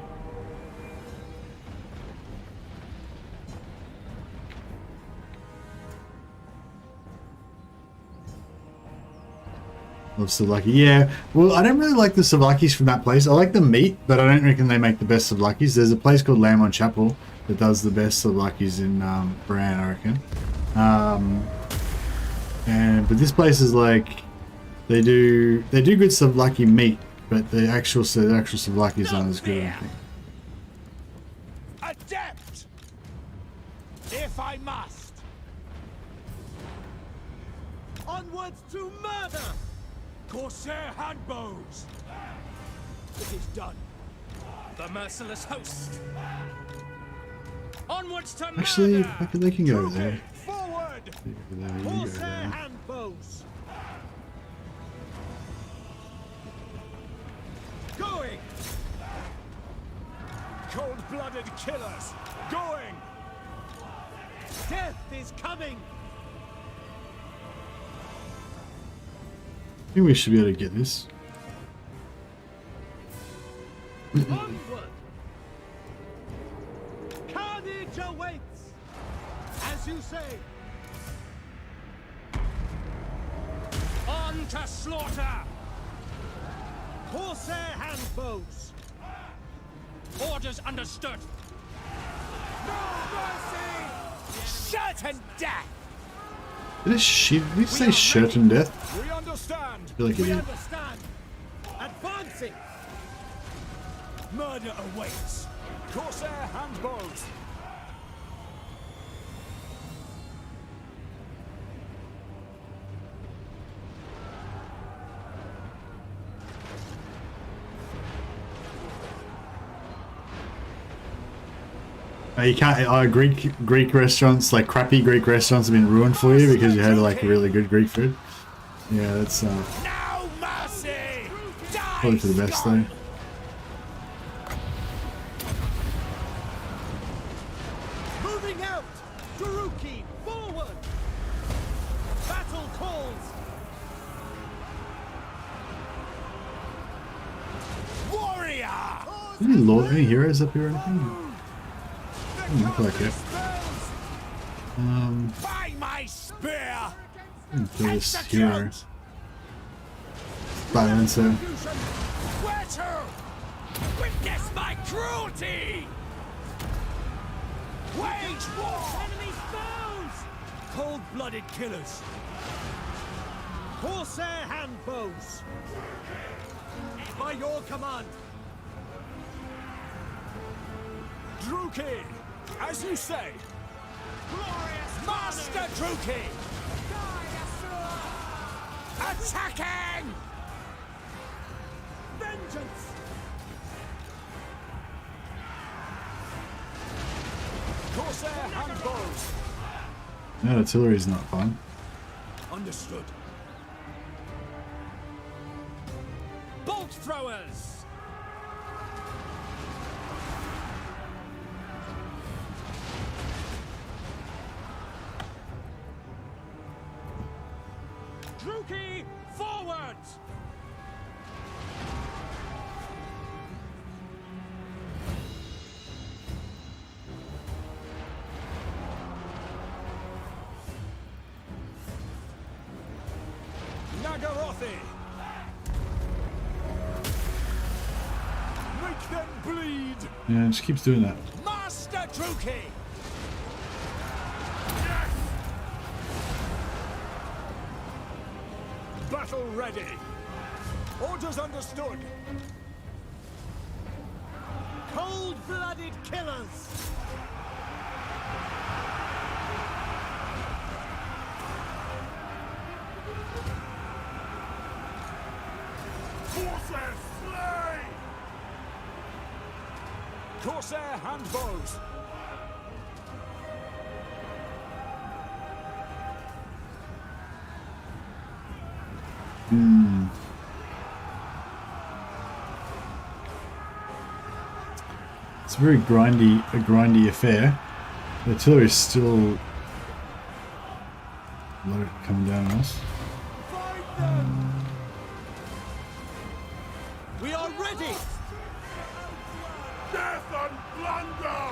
Love souvlaki. Yeah, well, I don't really like the souvlakis from that place. I like the meat, but I don't reckon they make the best souvlakis. There's a place called Lamb on Chapel that does the best souvlakis in Bran, I reckon. But this place is like they do good souvlaki meat, but the actual souvlaki aren't as good, I think.
Adept, if I must. Onwards to murder. Corsair handbows. It is done. The merciless host. Onwards to
Actually,
murder.
they can go over there.
Forward. Corsair handbows. Going. Cold-blooded killers. Going. Death is coming.
I think we should be able to get this.
Onward. Carnage awaits. As you say. On to slaughter. Corsair handbows. Orders understood. No mercy. Certain death.
Did it say shirt and death?
We understand.
I feel like it
We
did.
understand. Advancing. Murder awaits. Corsair handbows.
You can't. Greek restaurants, like crappy Greek restaurants, have been ruined for you because you had like really good Greek food. Yeah, that's
No mercy.
probably for the best though.
Moving out. Druchii, forward. Battle calls. Warrior.
Any heroes up here or anything? Doesn't look like it.
By my spear.
Kill this hero. Silencer.
Where to? Witness my cruelty. Wage war. Enemy foes. Cold-blooded killers. Corsair handbows. By your command. Druchii, as you say. Glorious Master Druchii. Attacking! Vengeance! Corsair handbows.
No, artillery's not fun.
Understood. Bolt throwers! Druchii, forward! Nagarythe! Make them bleed!
Yeah, it just keeps doing that.
Master Druchii! Battle ready! Orders understood.
Cold-blooded killers!
Corsair slay!
Corsair handbows!
It's a very grindy affair. The artillery is still coming down on us.
We are ready!
Death and plunder!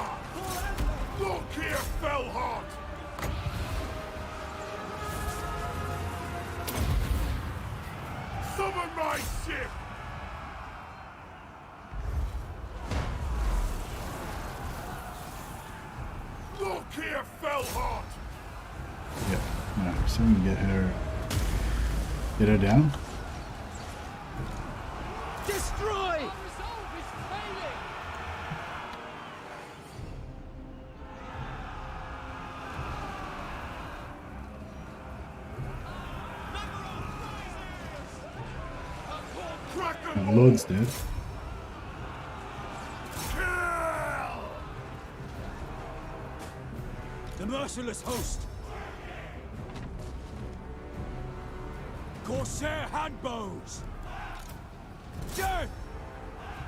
Lokhir fell hot! Summon my ship! Lokhir fell hot!
Yep. No, so we can get her down.
Destroy!
The Lord's dead.
The merciless host! Corsair handbows! Death!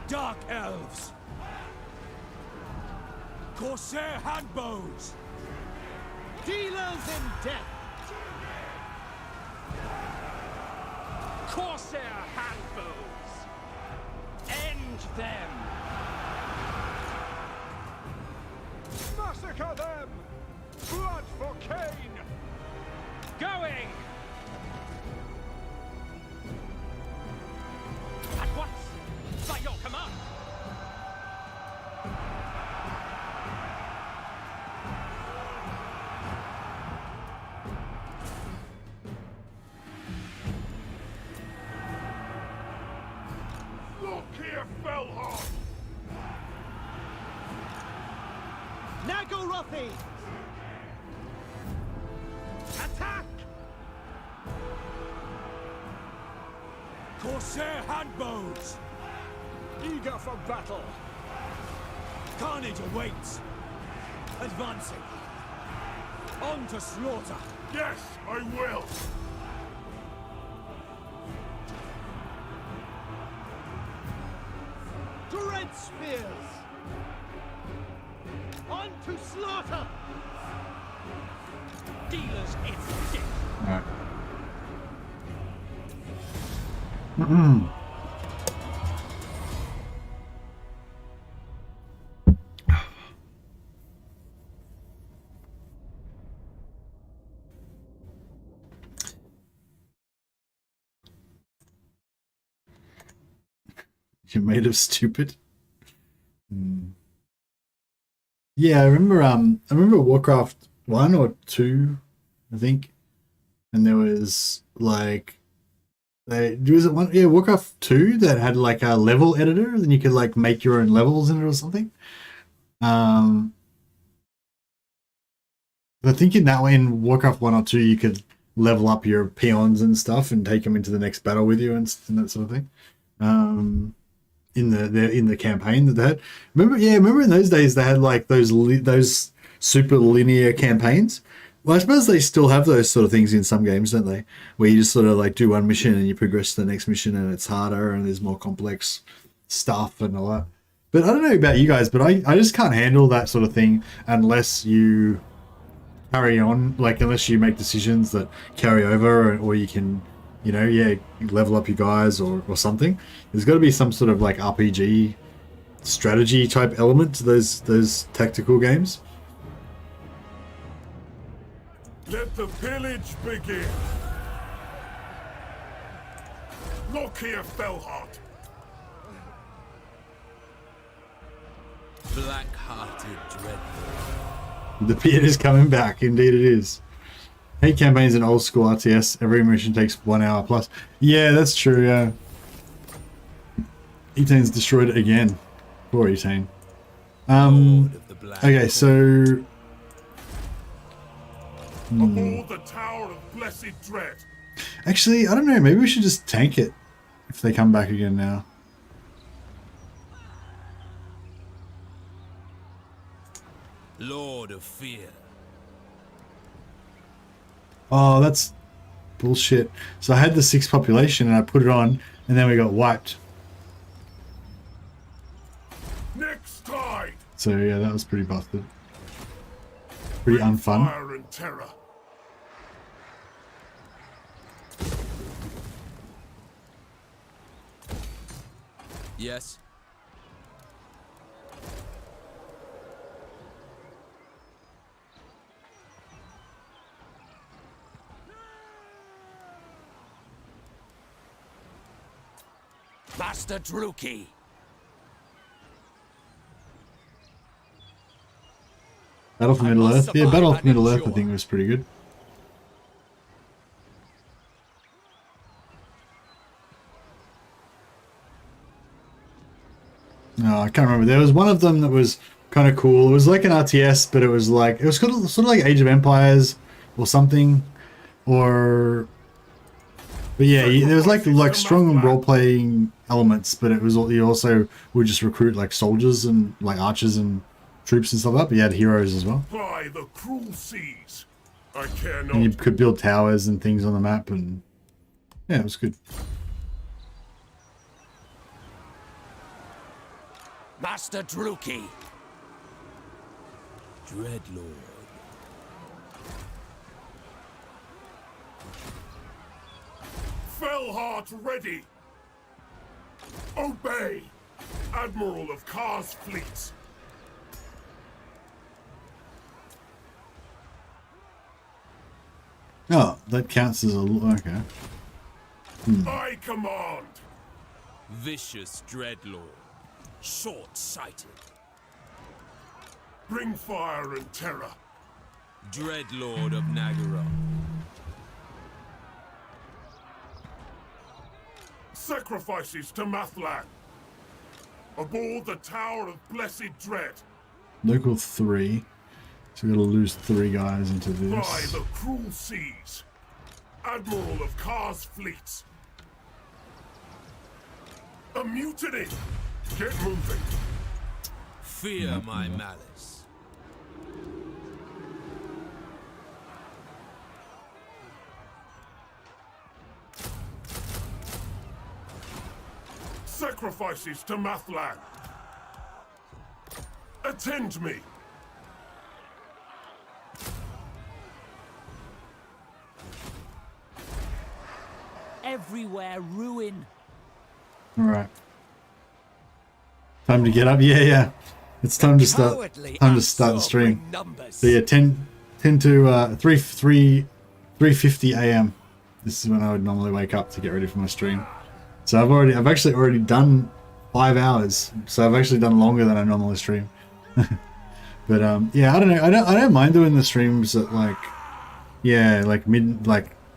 Dark Elves! Corsair handbows!
Dealers in death!
Corsair handbows! End them! Massacre them! Blood for Cain! Going! At once! By your command!
Lokhir fell hot!
Nagarythe! Attack!
Corsair handbows! Eager for battle! Carnage awaits! Advancing! On to slaughter!
Yes, I will!
Dread spears! On to slaughter! Dealers in death!
Alright. You're made of stupid. Yeah, I remember Warcraft 1 or 2, I think. And there was like was it one, yeah, Warcraft 2 that had like a level editor, and you could like make your own levels in it or something. I think in that way, in Warcraft 1 or 2, you could level up your peons and stuff and take them into the next battle with you and that sort of thing. In the campaign that they had. Remember in those days they had like those super linear campaigns. Well, I suppose they still have those sort of things in some games, don't they? Where you just sort of like do one mission and you progress to the next mission and it's harder and there's more complex stuff and all that. But I don't know about you guys, but I just can't handle that sort of thing unless you carry on, like unless you make decisions that carry over, or you can, you know, level up your guys or something. There's got to be some sort of like RPG strategy type element to those tactical games.
Let the pillage begin! Lokhir fell hot!
Black-hearted dreadful.
The beard is coming back, indeed it is. Hate campaigns in old school RTS, every mission takes 1 hour plus. Yeah, that's true, yeah. Etane's destroyed it again. Poor Etane. Okay, so...
Aboard the Tower of Blessed Dread.
Actually, I don't know. Maybe we should just tank it if they come back again now.
Lord of Fear.
Oh, that's bullshit. So I had the 6 population and I put it on and then we got wiped.
Next tide.
So yeah, that was pretty busted. Pretty unfun.
Fire and terror.
Yes.
Master Druchii.
Battle for Middle Earth. Yeah, Battle for Middle Earth I think was pretty good. No, I can't remember. There was one of them that was kind of cool. It was like an RTS, but it was like, it was sort of like Age of Empires or something. Or... But yeah, there was like strong role-playing elements, but it was you also would just recruit like soldiers and like archers and troops and stuff like that, but you had heroes as well.
By the cruel seas. I care not.
And you could build towers and things on the map, and yeah, it was good.
Master Druchii.
Dreadlord.
Fellheart ready. Obey. Admiral of Kar's fleets.
Oh, that counts as a... okay.
I command.
Vicious Dreadlord. Short-sighted.
Bring fire and terror.
Dreadlord of Nagarythe.
Sacrifices to Mathlan. Aboard the Tower of Blessed Dread.
Local 3. So we're going to lose 3 guys into this.
By the cruel seas. Admiral of Kar's fleets. A mutiny. Get moving.
Fear my malice.
Sacrifices to Mathlan. Attend me.
Everywhere ruin.
Alright. Time to get up. Yeah. It's time to start. Time to start the stream. So yeah, 10 to 3:50 a.m. This is when I would normally wake up to get ready for my stream. So I've actually already done 5 hours. So I've actually done longer than I normally stream. But yeah, I don't know. I don't mind doing the streams at like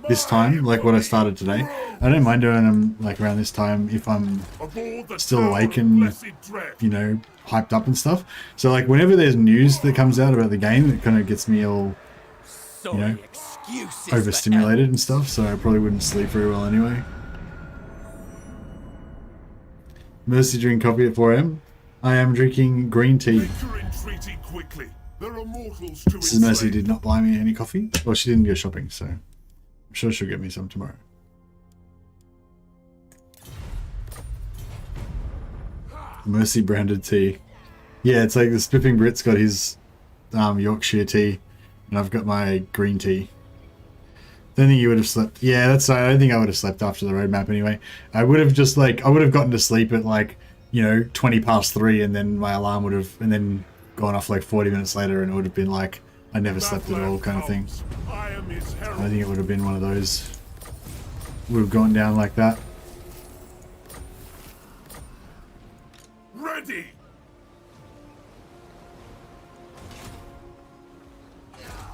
this time, like what I started today. I don't mind doing them like around this time if I'm still awake and, you know, hyped up and stuff. So like whenever there's news that comes out about the game, it kind of gets me all, you know, overstimulated and stuff. So I probably wouldn't sleep very well anyway. Mercy drink coffee at 4 AM. I am drinking green tea. Mrs. Mercy did not buy me any coffee. Well, she didn't go shopping, so I'm sure she'll get me some tomorrow. Mercy branded tea. Yeah, it's like the Spipping Brit's got his Yorkshire tea, and I've got my green tea. Don't think you would have slept. Yeah, that's. I don't think I would have slept after the roadmap anyway. I would have just like I would have gotten to sleep at like 20 past 3, and then my alarm would have and then gone off like 40 minutes later, and it would have been like I never slept at all kind of thing. I think it would have been one of those. Would have gone down like that.
Ready.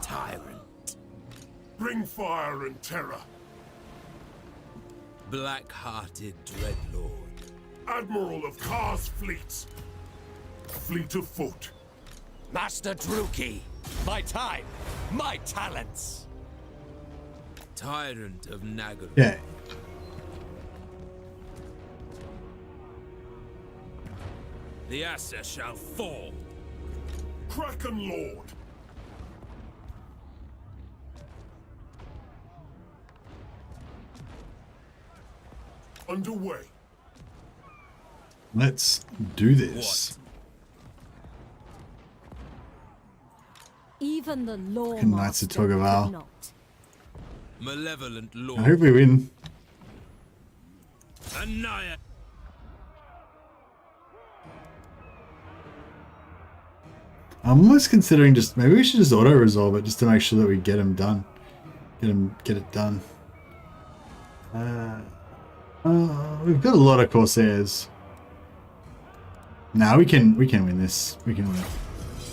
Tyrant.
Bring fire and terror.
Black-hearted Dreadlord.
Admiral of Kar's fleets. Fleet of foot.
Master Druchii, my time, my talents.
Tyrant of Nagarythe.
Yeah.
The Assa shall fall.
Kraken Lord. Underway.
Let's do this.
Even the law
Fucking Knights of Togaval.
not.
Malevolent
I
Lord.
hope we win.
Annihilate.
I'm almost considering just maybe we should just auto resolve it just to make sure that we get them done. Get it done. We've got a lot of Corsairs. Now we can win this. We can win it.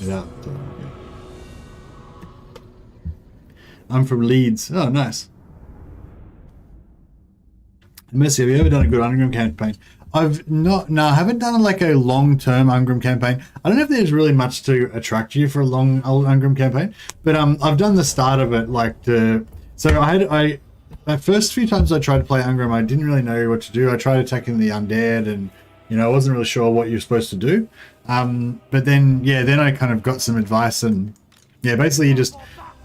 Without. I'm from Leeds. Oh, nice. Mercy, have you ever done a good Ungram campaign? I've not. No, I haven't done like a long-term Ungram campaign. I don't know if there's really much to attract you for a long Ungram campaign, but I've done the start of it like to. So the first few times I tried to play Ungram, I didn't really know what to do. I tried attacking the undead, and I wasn't really sure what you're supposed to do. But then then I kind of got some advice, and basically you just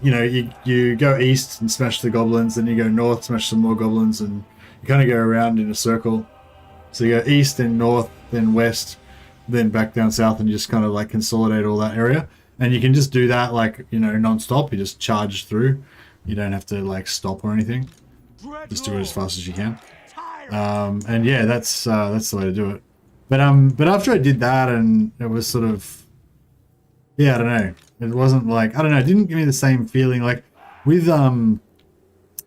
you go east and smash the goblins, then you go north, smash some more goblins, and you kind of go around in a circle. So you go east, then north, then west, then back down south, and you just kind of like consolidate all that area. And you can just do that like non-stop. You just charge through. You don't have to like stop or anything. Just do it as fast as you can. And yeah, that's the way to do it. But after I did that, and it was sort of I don't know. It wasn't like I don't know. It didn't give me the same feeling like with Ungram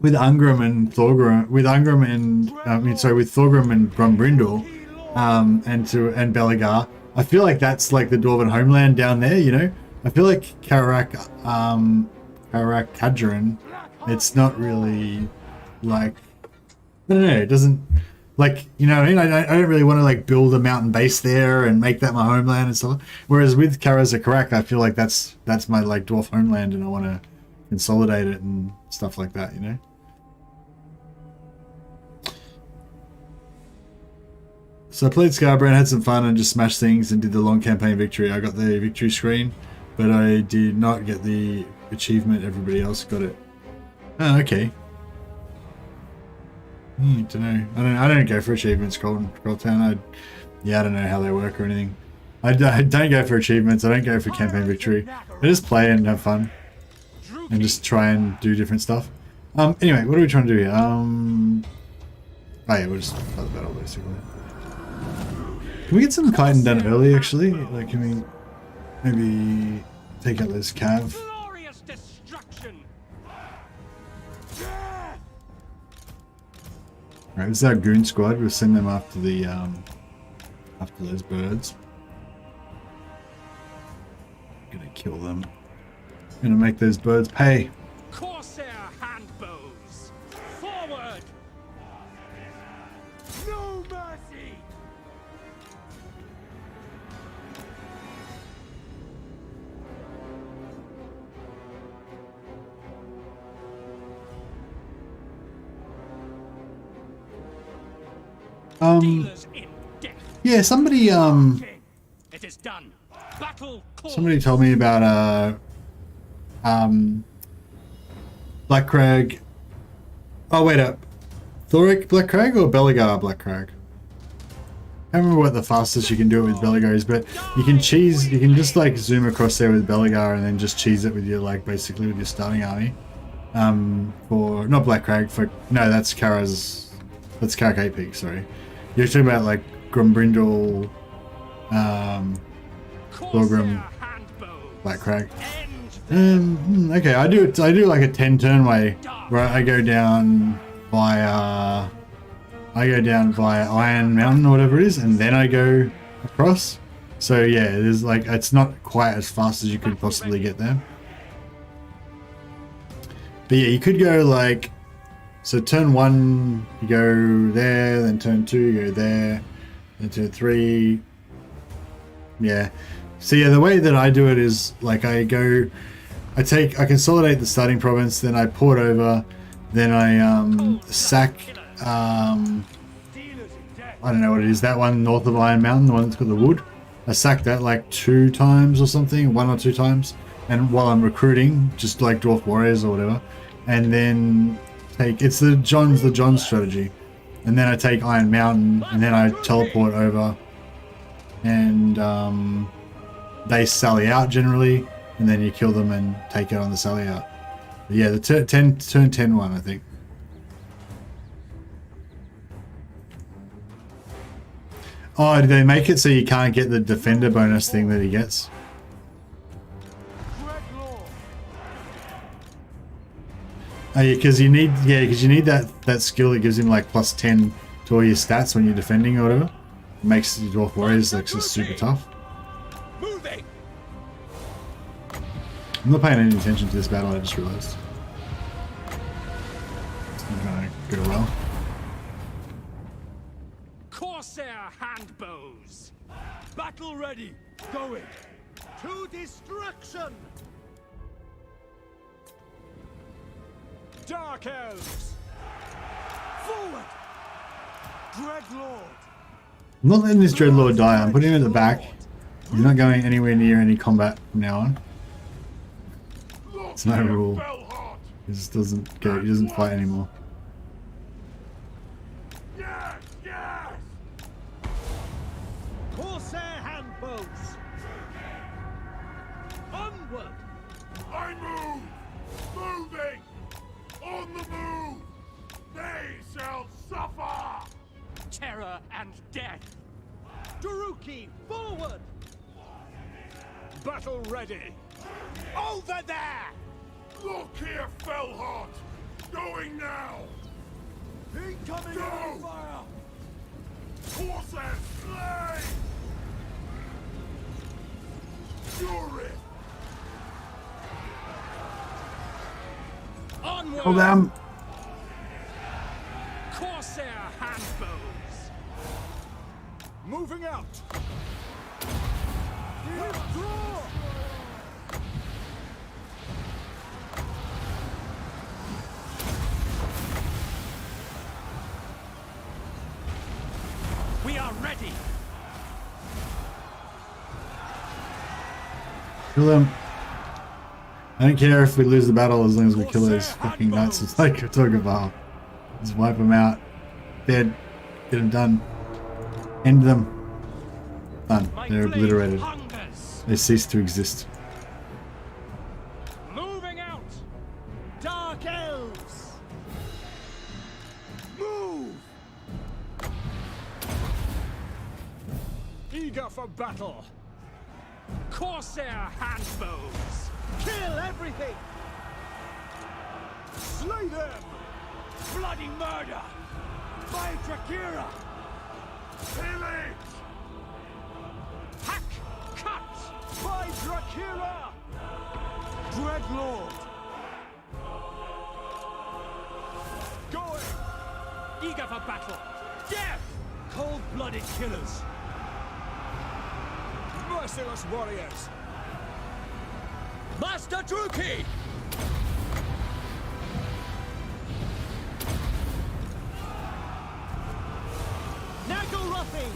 and Thorgrim, with Thorgrim and Grombrindal, and Belegar. I feel like that's like the Dwarven homeland down there. I feel like Karak Kadrin, it's not really like I don't know. It doesn't like what I mean. I don't really want to like build a mountain base there and make that my homeland and stuff. Whereas with Karak, I feel like that's my like dwarf homeland, and I want to consolidate it and stuff like that. So I played Scarborough, had some fun, and just smashed things and did the long campaign victory. I got the victory screen, but I did not get the achievement. Everybody else got it. Oh, okay. I don't know. I don't go for achievements, Scrolltown. I don't know how they work or anything. I don't go for achievements. I don't go for campaign victory. I just play and have fun, and just try and do different stuff. Anyway, what are we trying to do here? We'll just play the battle basically. Can we get some kiting done early, actually? Like, can we maybe take out this cav?
Glorious destruction.
Alright, this is our goon squad. We'll send them after the after those birds. Gonna kill them. Gonna make those birds pay.
Corsair handbows. Forward. No mercy.
Yeah, somebody
It is done. Battle call.
somebody told me about Black Crag. Oh wait up. Thoric Black Crag or Belegar Black Crag? I don't remember what the fastest you can do it with Belegar is, but you can just like zoom across there with Belegar and then just cheese it with your like basically with your starting army. For not Black Crag, that's Karak 8 Peak, sorry. You're talking about like Grombrindal, Thorgrim, Black Crag. Okay, I do like a 10 turn way where I go down via Iron Mountain or whatever it is, and then I go across. So yeah, there's like it's not quite as fast as you could possibly get there. But yeah, you could go like, so turn 1 you go there, then turn 2 you go there, 2, 3. Yeah. So yeah, the way that I do it is like I consolidate the starting province, then I port over, then I sack I don't know what it is, that one north of Iron Mountain, the one that's got the wood. I sack that like 2 times or something, 1 or 2 times, and while I'm recruiting, just like Dwarf Warriors or whatever, and then it's the John strategy, and then I take Iron Mountain, and then I teleport over, and they sally out generally, and then you kill them and take it on the sally out. But yeah, the turn 10 one, I think. Oh, did they make it so you can't get the defender bonus thing that he gets? Oh yeah, because you need that skill that gives him like +10 to all your stats when you're defending or whatever. It makes the Dwarf Warriors like just super tough. I'm not paying any attention to this battle, I just realized. It's not gonna go well.
Corsair handbows! Battle ready! Going! To destruction! Dark Elves! Forward! Dreadlord!
I'm not letting this Dreadlord die, I'm putting him at the back. He's not going anywhere near any combat from now on. It's no rule. He just doesn't go, he doesn't fight anymore.
Yes, yes! Corsair handbows! Onward!
I move! Moving! On the move! They shall suffer!
Terror and death! Druchii, forward! Battle ready! Over there!
Lokhir Fellheart! Going now!
Incoming
Go!
fire!
Corsair slay! Fury!
Onward!
Hold them!
Corsair handbows! Moving out! Withdraw! We are ready!
Kill them. I don't care if we lose the battle as long as we kill those fucking nuts. It's like a Togaval. Just wipe them out. Dead. Get them done. End them. Done. They're obliterated. They cease to exist.
Moving out! Dark Elves! Move! Eager for battle! Corsair handbows! Kill everything! Slay them! Bloody murder! By Drakira!
Pillage!
Hack! Cut! By Drakira! Dreadlord! Going! Eager for battle! Death! Cold-blooded killers! Merciless warriors! Master Druchii! Nagarythe!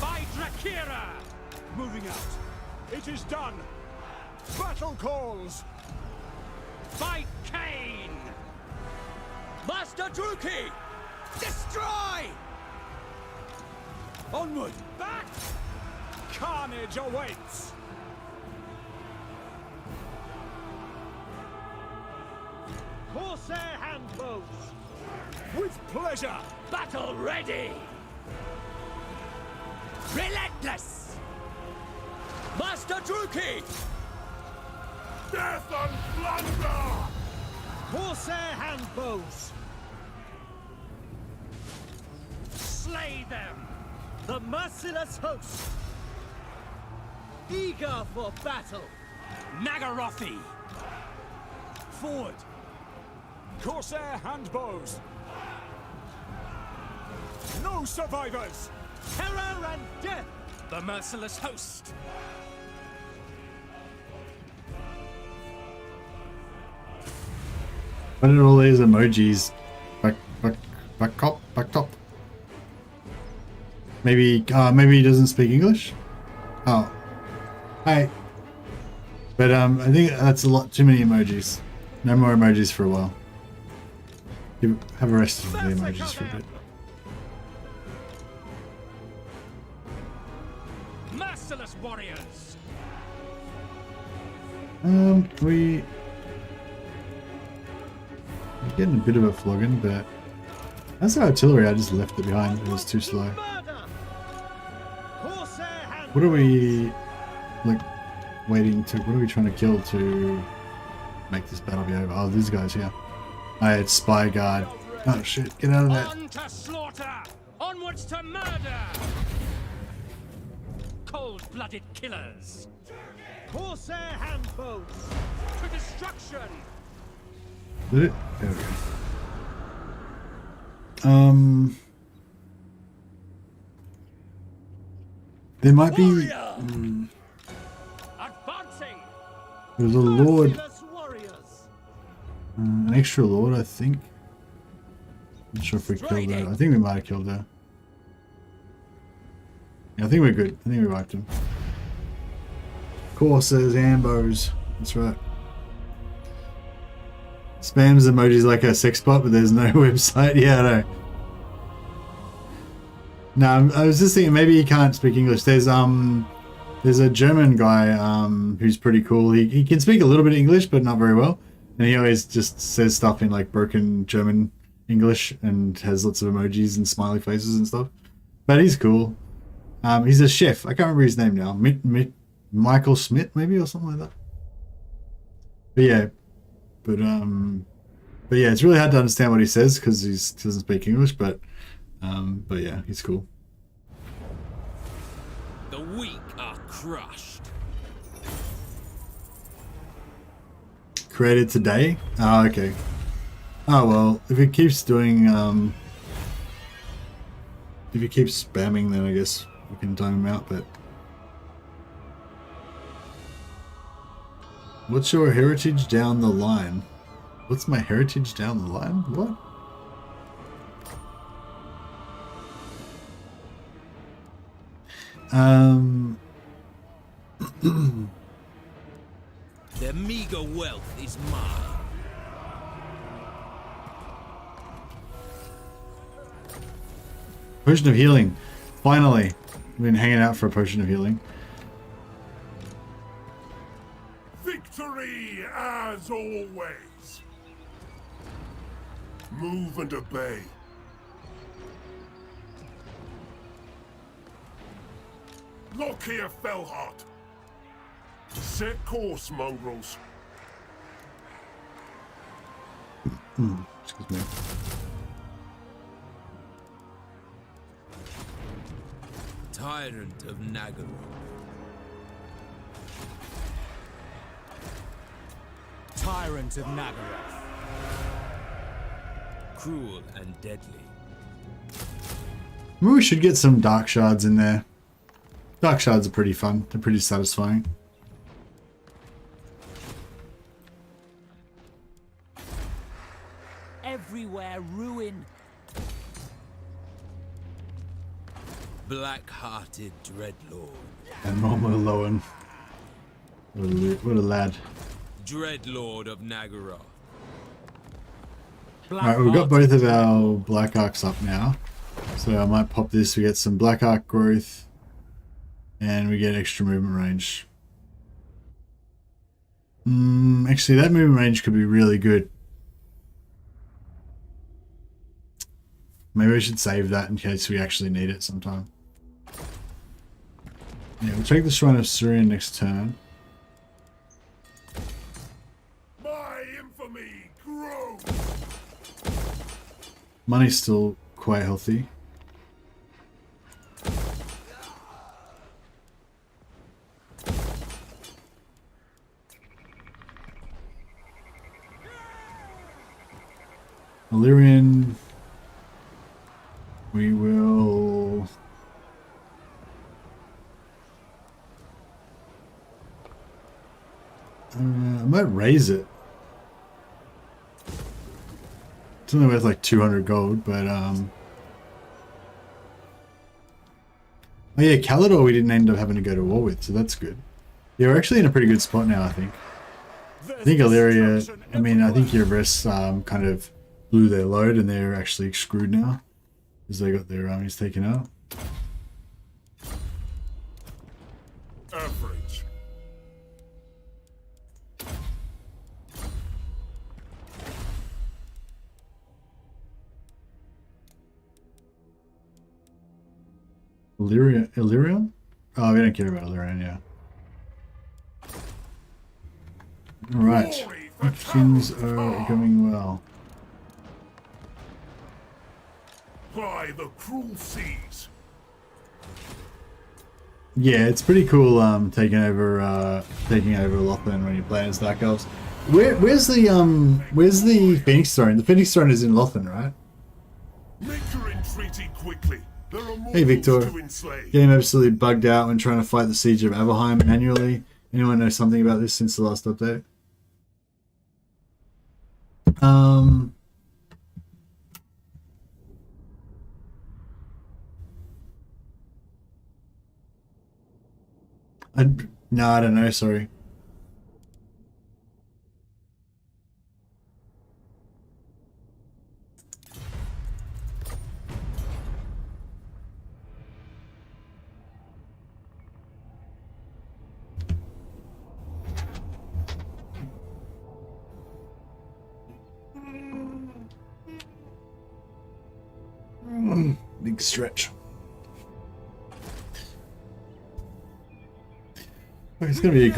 By Drakira! Moving out. It is done. Battle calls. By Cain! Master Druchii! Destroy! Onward! Back! Carnage awaits! Corsair handbows! With pleasure! Battle ready! Relentless! Master Druchii!
Death and plunder!
Corsair handbows! Slay them! The merciless host! Eager for battle! Nagarythe! Forward! Corsair handbows!
No survivors!
Terror and death! The merciless host!
What are all these emojis? Back top. Maybe he doesn't speak English. Oh, hi. But I think that's a lot too many emojis. No more emojis for a while. Have a rest of the emojis for a bit.
Merciless warriors!
We're getting a bit of a flogging, but that's our artillery. I just left it behind. It was too slow. What are we like waiting to? What are we trying to kill to make this battle be over? Oh, these guys here. It's Spy Guard. Oh shit! Get out of there.
On to slaughter! Onwards to murder! Cold-blooded killers! Corsair handbows! To destruction!
Did it? There we go. There might be. There's a lord. An extra lord, I think. Not sure if we killed her. I think we might have killed her. Yeah, I think we're good. I think we wiped him. Corsairs, ambos. That's right. Spams emojis like a sex bot, but there's no website. Yeah, I know. No, I was just thinking maybe he can't speak English. There's a German guy who's pretty cool. He can speak a little bit of English, but not very well. And he always just says stuff in like broken German English and has lots of emojis and smiley faces and stuff. But he's cool. He's a chef. I can't remember his name now. Michael Smith maybe or something like that. But yeah. But yeah, it's really hard to understand what he says because he doesn't speak English. But yeah, he's cool.
The weak are crushed.
Created today? Oh, okay. Oh well, if it keeps doing if he keeps spamming, then I guess we can time him out. But what's your heritage down the line? What's my heritage down the line? What?
Their meager wealth is mine.
Potion of healing. Finally. I've been hanging out for a potion of healing.
Victory as always. Move and obey. Lokhir Fellheart. Set course, mongrels.
Excuse me.
Tyrant of Nagarythe.
Tyrant of Nagarythe.
Cruel and deadly.
Maybe we should get some dark shards in there. Dark shards are pretty fun. They're pretty satisfying.
Everywhere ruin.
Black-hearted dreadlord.
And Momo Lowen. What a lad.
Dreadlord of Nagarythe.
Alright, we've got both of our Black Arks up now. So I might pop this. We get some Black Ark growth. And we get extra movement range. Actually, that movement range could be really good. Maybe we should save that in case we actually need it sometime. Yeah, we'll take the Shrine of Syrian next turn.
My infamy grows.
Money's still quite healthy. Illyrian. We will... I might raise it. It's only worth like 200 gold, but oh yeah, Calidor we didn't end up having to go to war with, so that's good. Yeah, we're actually in a pretty good spot now, I think. I think Illyria, I mean, I think Erebus kind of blew their load and they're actually screwed now because they got their armies taken out.
Average.
Illyrian? Oh, we don't care about Illyrian, yeah. Alright, things are going well.
By the cruel seas.
Yeah, it's pretty cool taking over Lokhir when you play as Dark Elves. Where's the Phoenix Throne? The Phoenix Throne is in Lokhir, right?
Make your entreaty quickly. There are more
Hey Victor,
to enslave.
game absolutely bugged out when trying to fight the Siege of Averheim manually. Anyone know something about this since the last update? No, I don't know, sorry. Big stretch. It's gonna be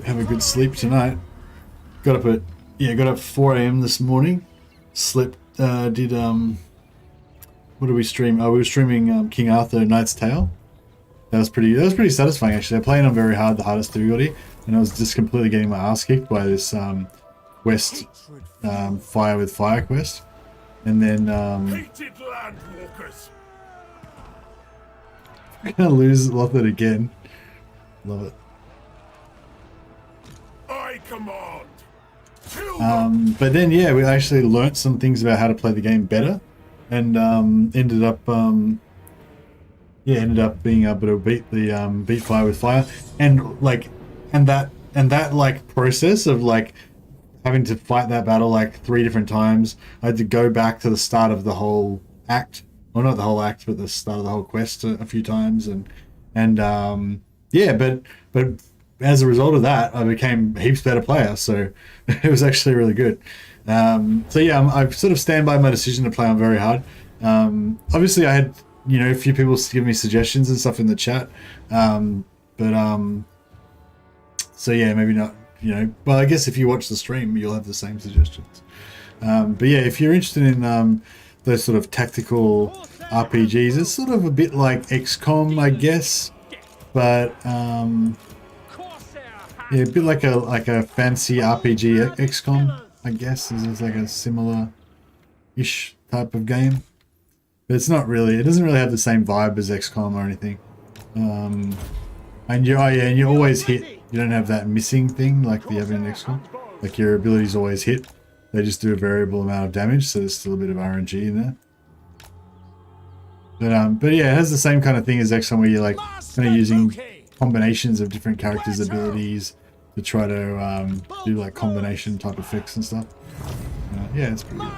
have a good sleep tonight. Got up at 4 AM this morning. Slept, what did we stream? Oh, we were streaming King Arthur Knight's Tale. That was pretty satisfying actually. I'm playing on very hard, the hardest difficulty, and I was just completely getting my ass kicked by this quest, Fire with Fire quest. And then
Hated landwalkers.
I'm gonna lose Lokhir again. Love it.
I command.
But then yeah, we actually learnt some things about how to play the game better, and ended up being able to beat Fire with Fire, and that like process of like having to fight that battle like 3 different times. I had to go back to the start of the whole act, well not the whole act, but the start of the whole quest a few times, and yeah, but as a result of that, I became a heaps better player, so it was actually really good. So yeah, I've sort of stand by my decision to play on very hard. Obviously I had, a few people give me suggestions and stuff in the chat, so yeah, maybe not, well, I guess if you watch the stream, you'll have the same suggestions. But yeah, if you're interested in those sort of tactical RPGs, it's sort of a bit like XCOM, I guess, but yeah, a bit like a fancy RPG XCOM, I guess. Is like a similar-ish type of game, but it's not really. It doesn't really have the same vibe as XCOM or anything. And you always hit. You don't have that missing thing like you have in XCOM. Like your abilities always hit. They just do a variable amount of damage, so there's still a bit of RNG in there. But yeah, it has the same kind of thing as XCOM, where you're like kind of using combinations of different characters' abilities to try to do like combination type effects and stuff. Yeah, it's pretty good.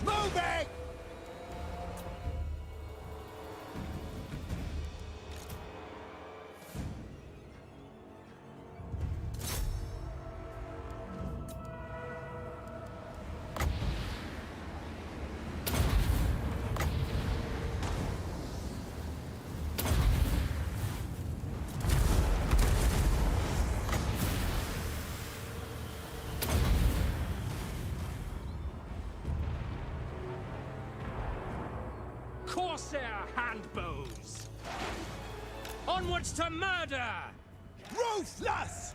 Moving!
Corsair handbows! Onwards to murder!
Ruthless!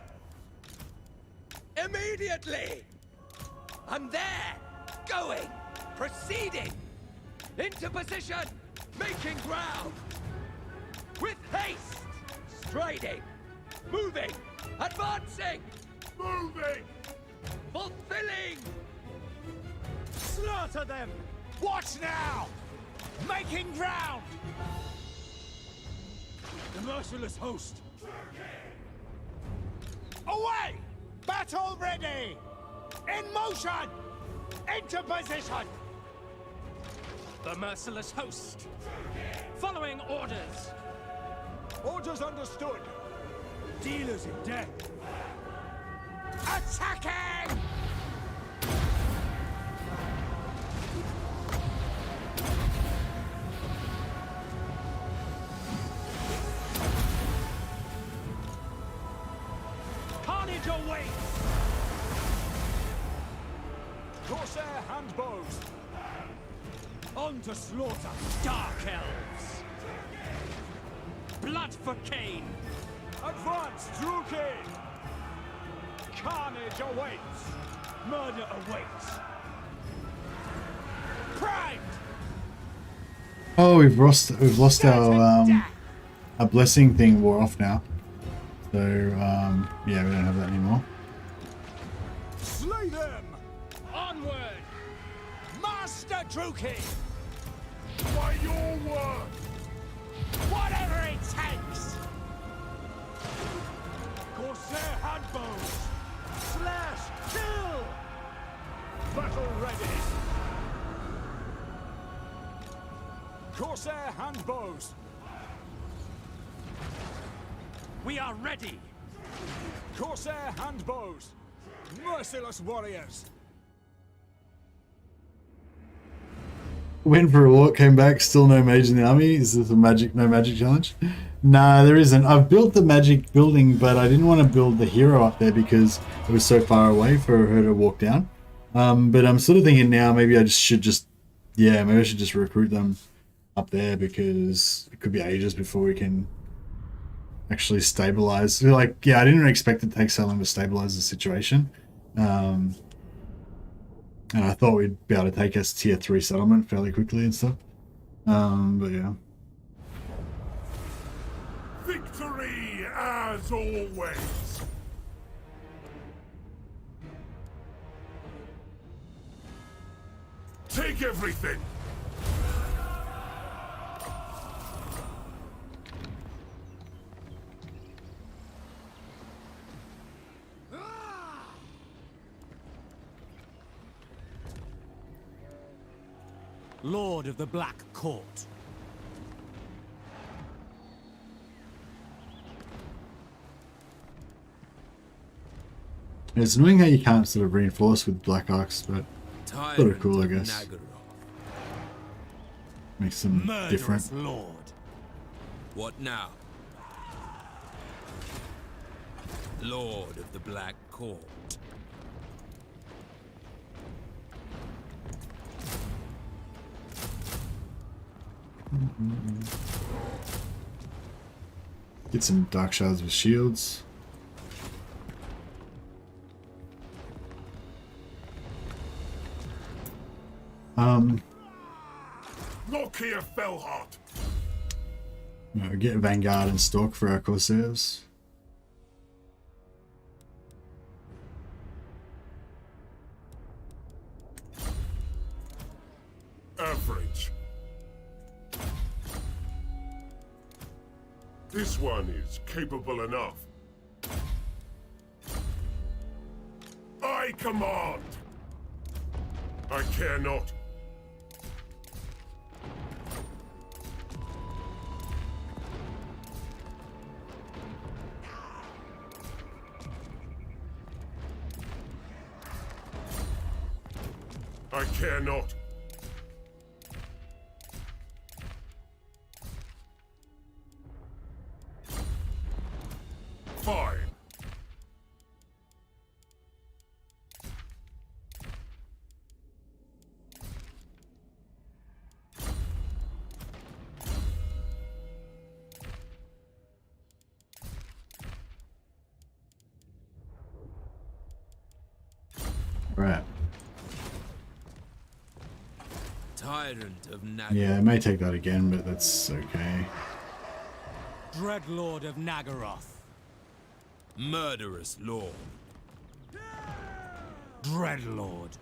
Immediately! And there! Going! Proceeding! Into position! Making ground! With haste! Striding! Moving! Advancing!
Moving!
Fulfilling!
Slaughter them! Watch now! Making ground!
The merciless host!
Away! Battle ready! In motion! Into position!
The merciless host! Following orders!
Orders understood!
Dealers in death!
Attacking!
Carnage awaits!
Corsair handbows!
On to slaughter, Dark Elves! Blood for Cain!
Advance, Druchii! Carnage awaits!
Murder awaits!
Primed!
Oh, we've lost our blessing thing wore off now. So yeah, we don't have that anymore.
Slay them!
Onward!
Master Druchii!
By your word!
Whatever it takes!
Corsair handbows!
Slash! Kill! Battle ready! Corsair handbows!
We are ready!
Corsair handbows! Merciless warriors!
Went for a walk, came back, still no mage in the army. Is this a no magic challenge? Nah, there isn't. I've built the magic building, but I didn't want to build the hero up there because it was so far away for her to walk down. But I'm sort of thinking now maybe I should just recruit them up there because it could be ages before we can actually stabilize. Like, yeah, I didn't expect it to take so long to stabilize the situation. And I thought we'd be able to take us tier 3 settlement fairly quickly and stuff. But yeah.
Victory as always! Take everything!
Lord of the Black Court.
It's annoying how you can't sort of reinforce with Black Arks, but sort of cool, I guess.
Nagarythe.
Makes them different.
Lord.
What now? Lord of the Black Court.
Get some dark shards with shields.
Lokhir Fellheart!
Get Vanguard and Stalk for our Corsairs.
Average. This one is capable enough. I command! I care not. I care not. Fine.
Right.
Tyrant of Nagarythe.
Yeah, I may take that again, but that's okay.
Dreadlord of Nagarythe.
Murderous lord.
Dreadlord.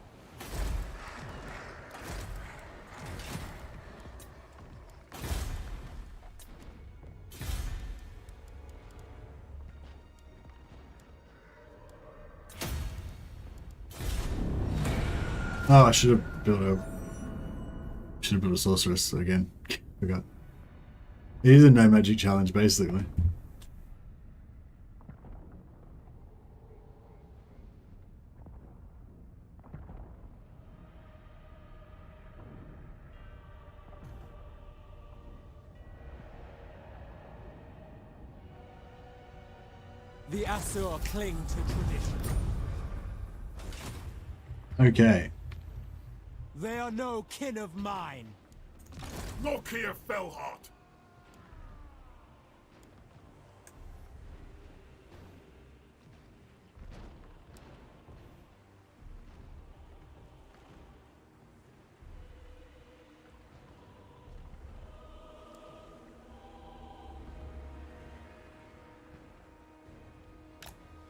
Oh, I should have built a sorceress again. Forgot. It is a no magic challenge, basically.
The Asur cling to tradition.
Okay.
They are no kin of mine.
Lokhir Fellheart.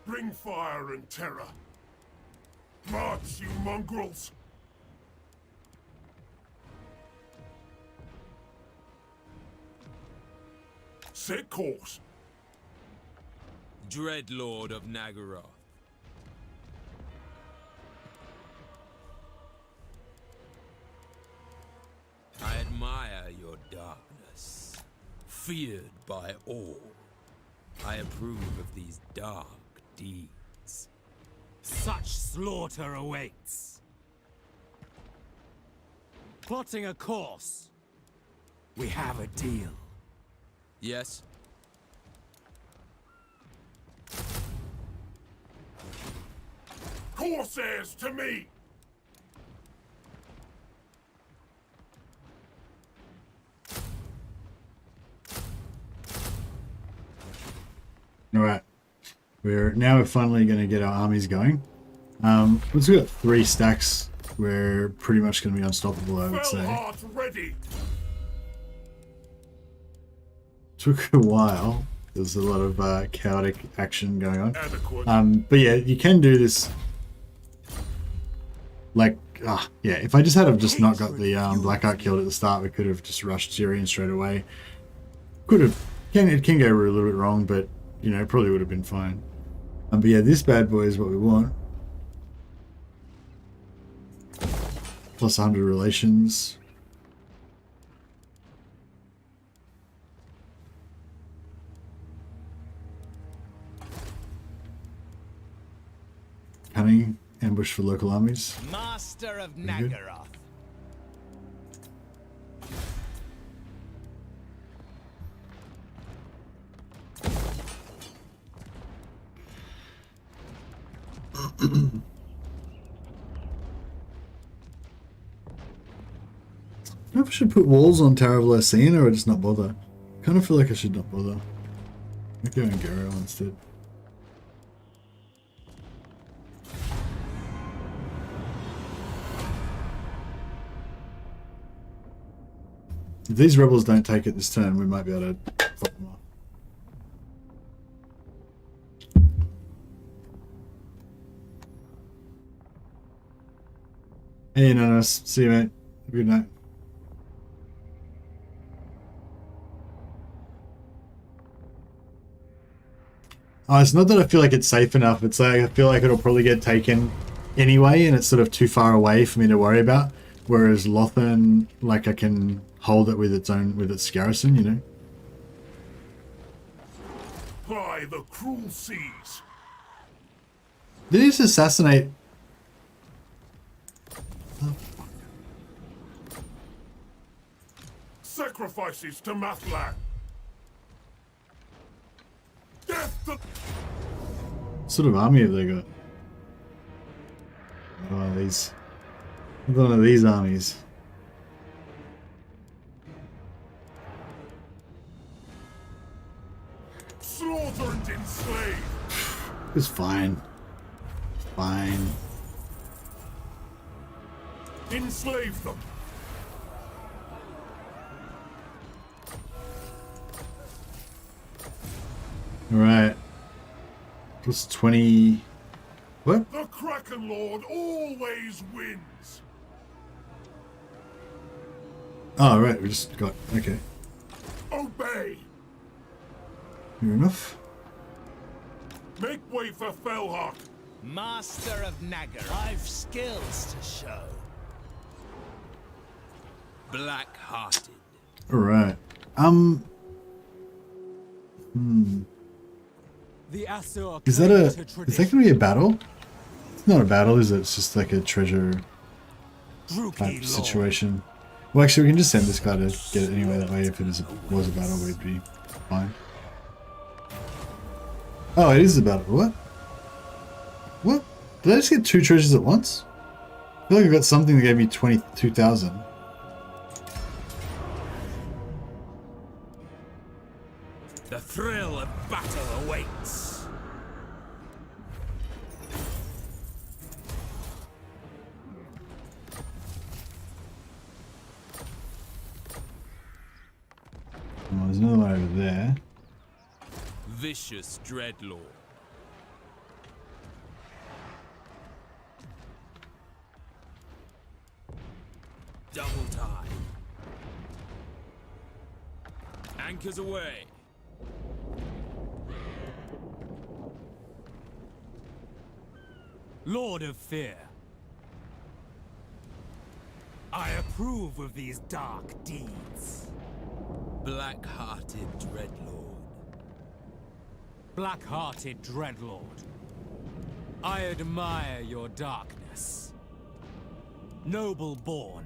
Bring fire and terror. March, you mongrels! Set course.
Dreadlord of Nagarythe. I admire your darkness. Feared by all. I approve of these dark deeds.
Such slaughter awaits. Plotting a course. We have a deal.
Yes?
Corsairs to me!
Alright. We're finally going to get our armies going. Once we've got 3 stacks, we're pretty much going to be unstoppable, I would say.
Ready.
Took a while. There's a lot of chaotic action going on. But yeah, you can do this. Like, yeah, if I just had just not got the Black Ark killed at the start, we could have just rushed Tyrion straight away. Could have. It can go a little bit wrong, but, you know, probably would have been fine. But yeah, this bad boy is what we want. Plus 100 relations. Cunning, ambush for local armies.
Master of Nagarythe.
I don't know if I should put walls on Tower of Lysina or just not bother. I kind of feel like I should not bother. I'll go in Garo instead. If these rebels don't take it this turn, we might be able to fuck them off. Hey, Nanas. See you, mate. Have a good night. Oh, it's not that I feel like it's safe enough. It's like I feel like it'll probably get taken anyway, and it's sort of too far away for me to worry about. Whereas Ulthuan, like, I can hold it with its garrison, you know.
By the cruel seas.
Did he just assassinate? Oh.
Sacrifices to Mathlan. Death to...
What sort of army have they got? Oh, these. One of these armies.
Slaughter and enslave.
It's fine. Fine.
Enslave them.
Alright. Plus 20. What?
The Kraken Lord always wins.
Oh, right. We just got. Okay.
Obey.
Fair enough.
Make way for Felhawk.
Master of Nagarythe. I've skills to show.
Black-hearted.
Alright.
The Asur
Is that going to be a battle? It's not a battle, is it? It's just like a treasure type situation. Well, actually, we can just send this guy to get it anyway. That way, if it was a battle, we'd be fine. Oh, it is a battle. What? What? Did I just get 2 treasures at once? I feel like I got something that gave me 22,000.
The thrill of battle awaits.
Oh, there's another one over there.
Vicious dreadlord. Double tie. Anchors away.
Lord of Fear. I approve of these dark deeds.
Black-hearted dreadlord.
Black-hearted dreadlord. I admire your darkness. Noble born.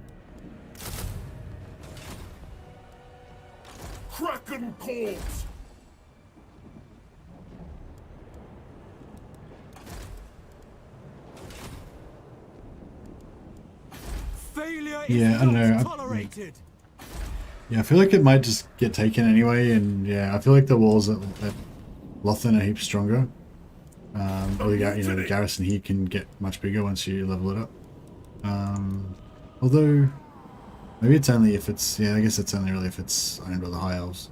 Kraken calls.
Failure
Yeah, I don't know.
Tolerated.
Yeah, I feel like it might just get taken anyway, and yeah, I feel like the walls at Lokhir are heaps stronger. Or the garrison here can get much bigger once you level it up. Although, maybe it's only if it's, yeah, I guess it's only really if it's owned by the High Elves.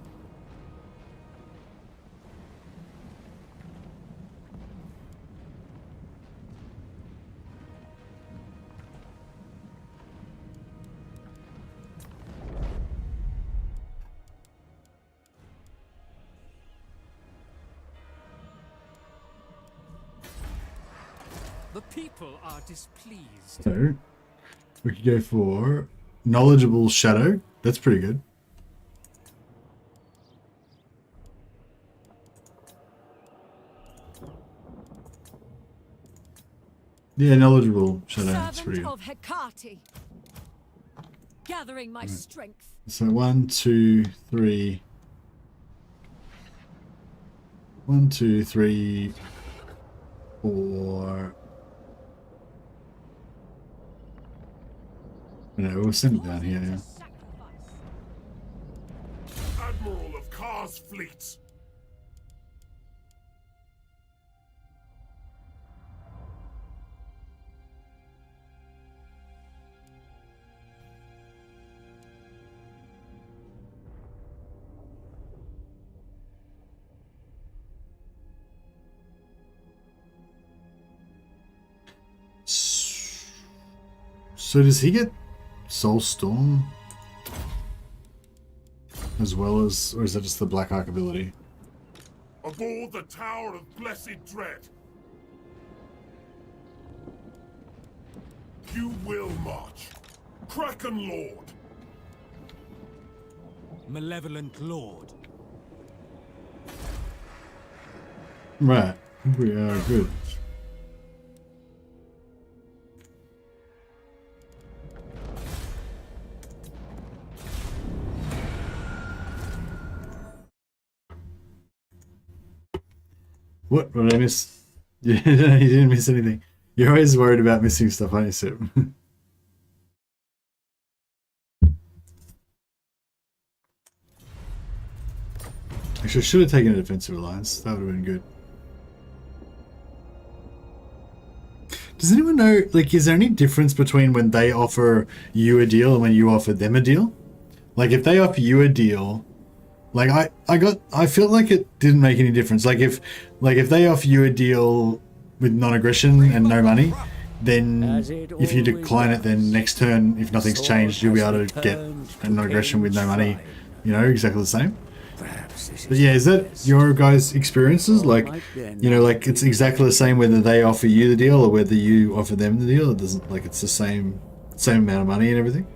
The people are displeased.
So, we could go for Knowledgeable Shadow. That's pretty good. Yeah, Knowledgeable Shadow. That's pretty good.
Servant of Hecate. Gathering my strength.
So 1, 2, 3. 1, 2, 3, 4. No, we'll send it down here. Yeah.
Admiral of Kar's fleets.
So does he get Soul Storm as well as, or is that just the Black Ark ability?
Aboard the Tower of Blessed Dread. You will march. Kraken Lord.
Malevolent Lord.
Right, we are good. What did I miss? Yeah, you didn't miss anything. You're always worried about missing stuff, aren't you, Sip? Actually, I should have taken a defensive alliance. That would have been good. Does anyone know, like, is there any difference between when they offer you a deal and when you offer them a deal? Like, if they offer you a deal, like, I feel like it didn't make any difference. Like, if they offer you a deal with non-aggression and no money, then if you decline it, then next turn, if nothing's changed, you'll be able to get a non-aggression with no money, you know, exactly the same. But yeah, is that your guys' experiences? Like, you know, like it's exactly the same whether they offer you the deal or whether you offer them the deal. It doesn't, like, it's the same amount of money and everything.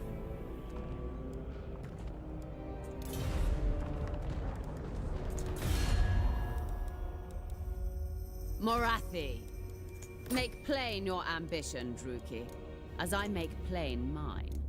Morathi, make plain your ambition, Druchii, as I make plain mine.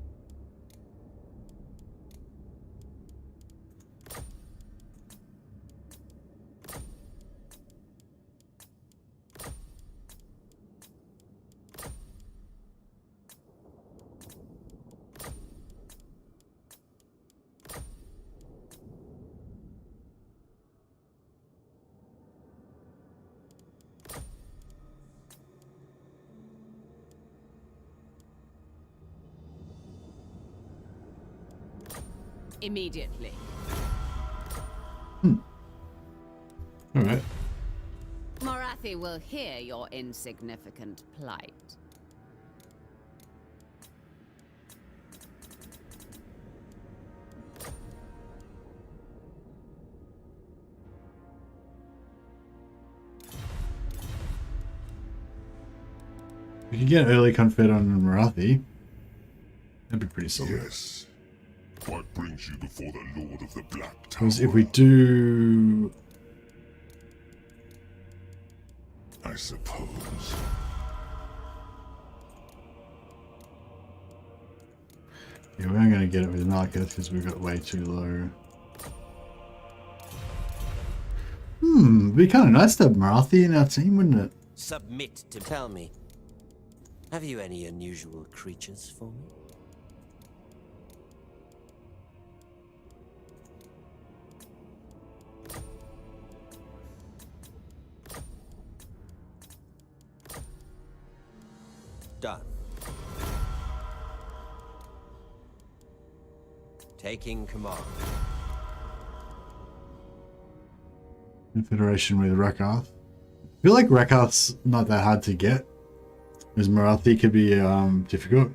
Immediately.
Alright.
Morathi will hear your insignificant plight.
We can get early confed on Morathi. That'd be pretty solid.
Yes. What brings you before the Lord of the Black Tower?
Because if we do...
I suppose.
Yeah, we aren't going to get it with Nagarythe because we've got way too low. It'd be kind of nice to have Morathi in our team, wouldn't it?
Submit to tell me. Have you any unusual creatures for me? Done. Taking command.
Confederation with Rakarth. I feel like Rakarth's not that hard to get, whereas Morathi could be difficult.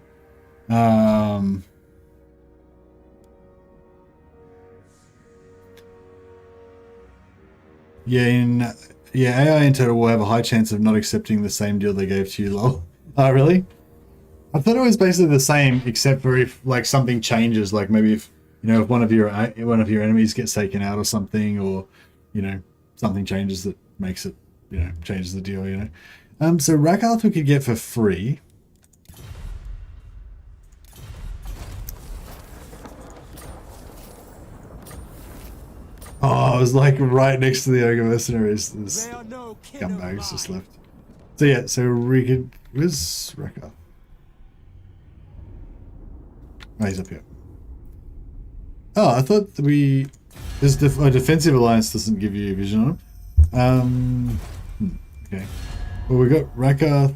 Yeah, AI in total will have a high chance of not accepting the same deal they gave to you, lol. Oh, really? I thought it was basically the same, except for if, like, something changes, like maybe if, you know, if one of your enemies gets taken out or something, or, you know, something changes that makes it, you know, changes the deal, you know. So Rakarth we could get for free. Oh, I was like right next to the Ogre Mercenaries. There's scumbags just left. So yeah, so we could... Where's Rakarth? Oh, he's up here. Oh, I thought that we... This defensive alliance doesn't give you vision on him. Okay. Well, we got Rakarth.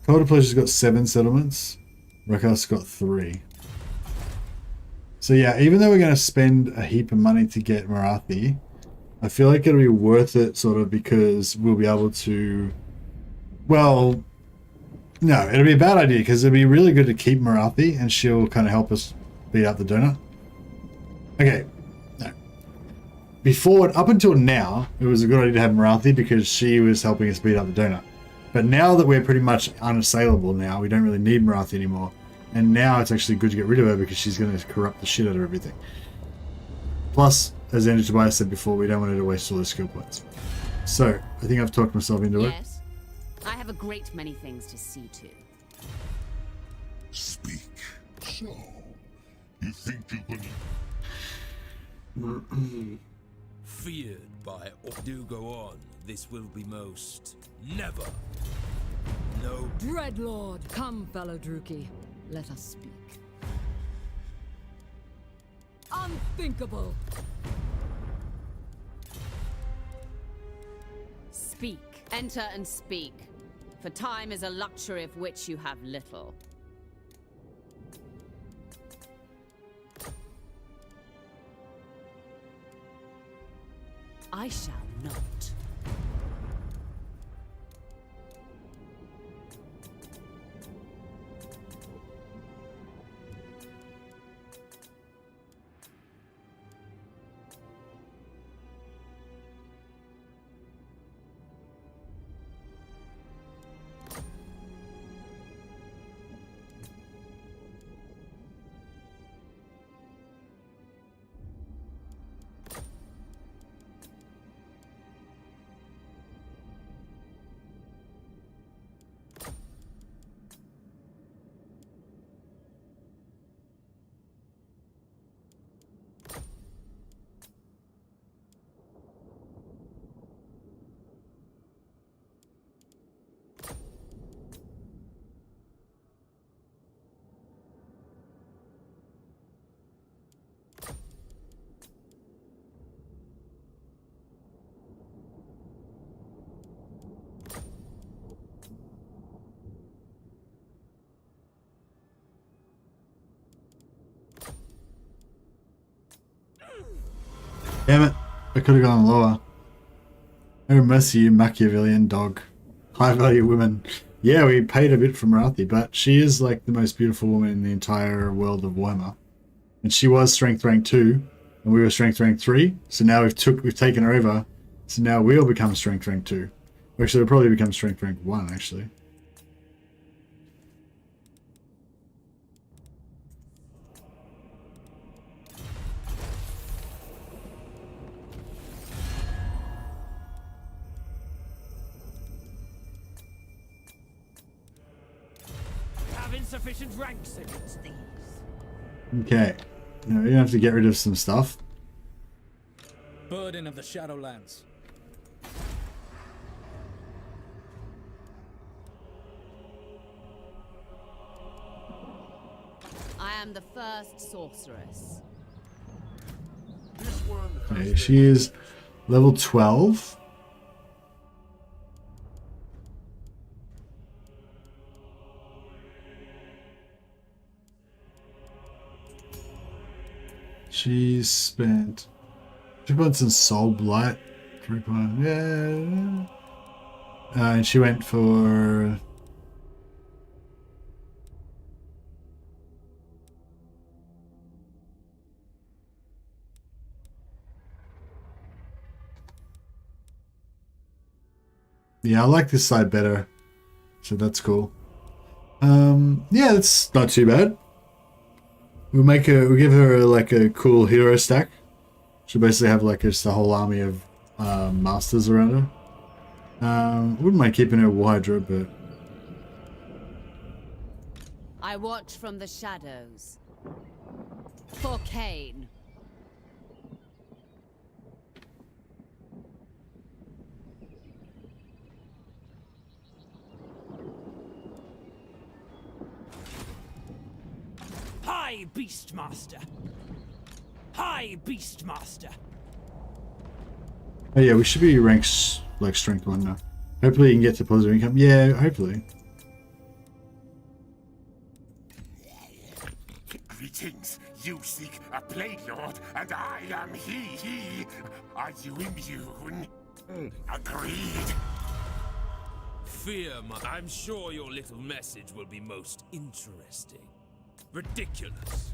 Cult of Pleasure's got 7 settlements. Rakarth's got 3. So yeah, even though we're going to spend a heap of money to get Morathi, I feel like it'll be worth it, sort of, because we'll be able to... Well, no, it'll be a bad idea, because it'll be really good to keep Morathi, and she'll kind of help us beat up the donut. Okay, no. Up until now, it was a good idea to have Morathi, because she was helping us beat up the donut. But now that we're pretty much unassailable now, we don't really need Morathi anymore. And now it's actually good to get rid of her, because she's going to corrupt the shit out of everything. Plus, as Andrew Tobias said before, we don't want her to waste all those skill points. So, I think I've talked myself into it.
Yes, I have a great many things to see to.
Speak. So, you think you can...
Feared by or do go on, this will be most never. No.
Dreadlord, come, fellow Druchii. Let us speak. Unthinkable!
Speak. Enter and speak. for time is a luxury of which you have little. I shall not.
Damn it. I could have gone lower. Oh, mercy, you Machiavellian dog. High value women. Yeah, we paid a bit from Nagarythe, but she is like the most beautiful woman in the entire world of Warhammer. And she was strength rank 2, and we were strength rank 3. So now we've taken her over. So now we'll become strength rank 2. Actually, we'll probably become strength rank 1, actually.
Insufficient ranks against these.
Okay. Now we're gonna have to get rid of some stuff.
Burden of the Shadowlands.
I am the first sorceress.
Okay, she is level 12. She's spent 2 points in Soul Blight, 3 points, yeah. And she went for yeah, I like this side better, so that's cool. Yeah, that's not too bad. We'll give her like a cool hero stack. She'll basically have like just a whole army of masters around her. Wouldn't mind keeping her Hydra, but
I watch from the shadows. For Cain.
Hi, Beastmaster! Hi, Beastmaster!
oh yeah, we should be ranked like strength 1 now. Hopefully you can get to positive income. Yeah, hopefully.
Greetings. You seek a Plague Lord, and I am he. Are you immune? Agreed.
Fear my... I'm sure your little message will be most interesting. Ridiculous.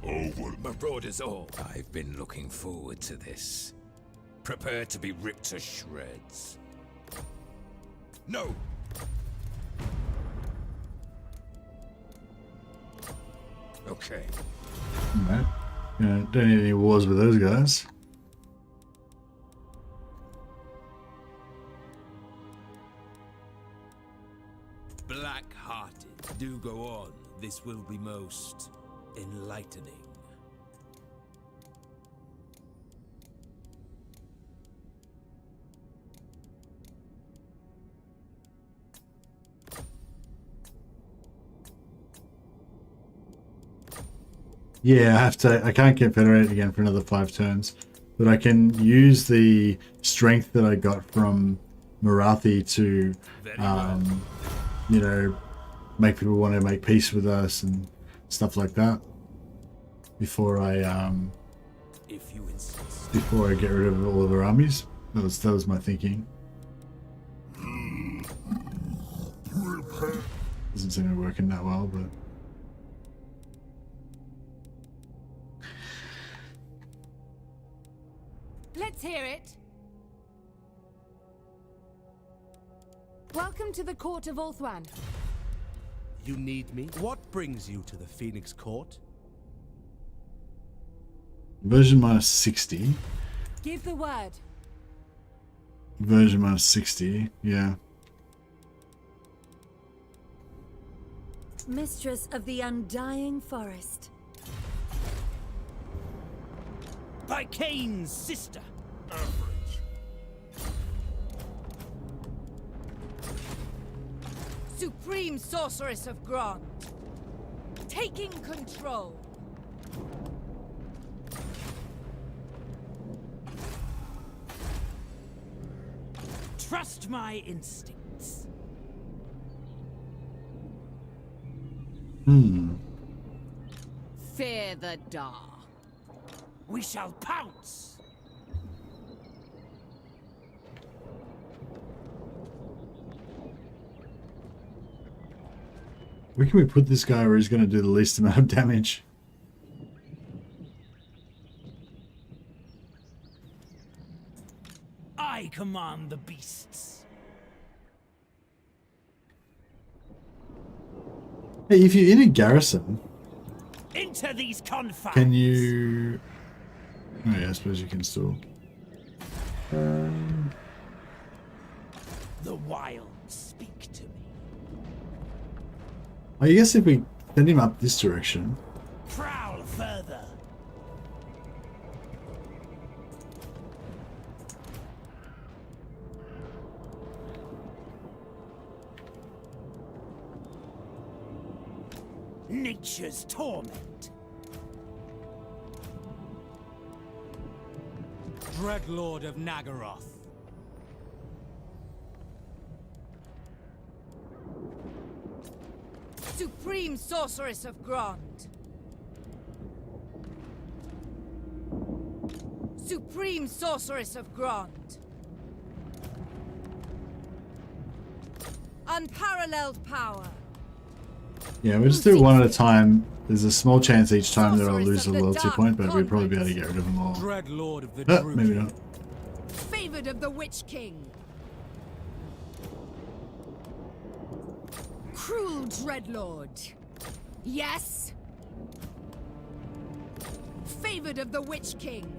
Over.
Marauders all. I've been looking forward to this. Prepare to be ripped to shreds. No! Okay.
Alright. Yeah, don't need any wars with those guys.
Black-hearted. Do go on. This will be most enlightening.
Yeah, I can't confederate again for another 5 turns. but I can use the strength that I got from Nagarythe to, you know, make people want to make peace with us and stuff like that. Before I get rid of all of our armies. That was my thinking. Doesn't seem to be working that well, but
let's hear it. Welcome to the court of Ulthuan.
You need me? What brings you to the Phoenix Court?
version minus 60.
Give the word.
Version minus 60, yeah.
Mistress of the Undying Forest.
By Cain's sister.
Supreme Sorceress of Grond. Taking control.
Trust my instincts.
Fear the dark.
We shall pounce.
Where can we put this guy where he's going to do the least amount of damage?
I command the beasts.
Hey, if you're in a garrison,
Into these confines.
can you... Oh yeah, I suppose you can still...
The wild speak to me.
I guess if we send him up this direction...
Prowl further. Nature's torment. Dreadlord of Nagarythe.
Supreme Sorceress of Grond. Supreme Sorceress of Grond. Unparalleled power.
Yeah, we'll just do one at a time. There's a small chance each time that I'll lose a loyalty point, but we'll probably be able to get rid of them all.
Dreadlord of the
Druchii. Maybe not.
Favored of the Witch King. Cruel Dreadlord. Yes. Favored of the Witch King.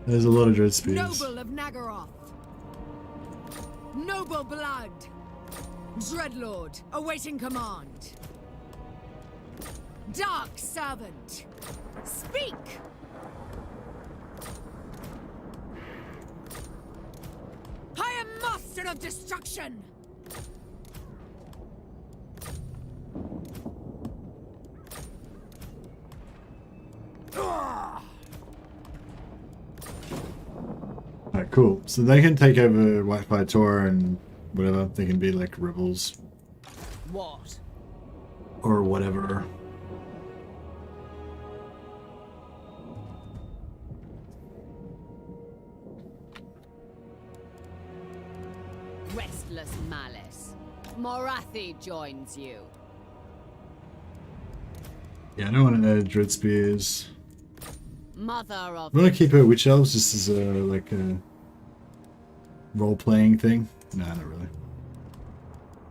There's a lot of dread spears.
Noble of Nagarythe. Noble blood. Dreadlord, awaiting command. Dark servant. Speak. I am master of destruction.
Alright, cool. So they can take over Whitefire Tor and whatever. They can be like rebels.
What?
Or whatever.
Restless malice. Nagarythe joins you.
Yeah, I don't want to add dread spears.
Mother of...
I'm gonna keep her witch elves just as a like a role-playing thing. No, not really.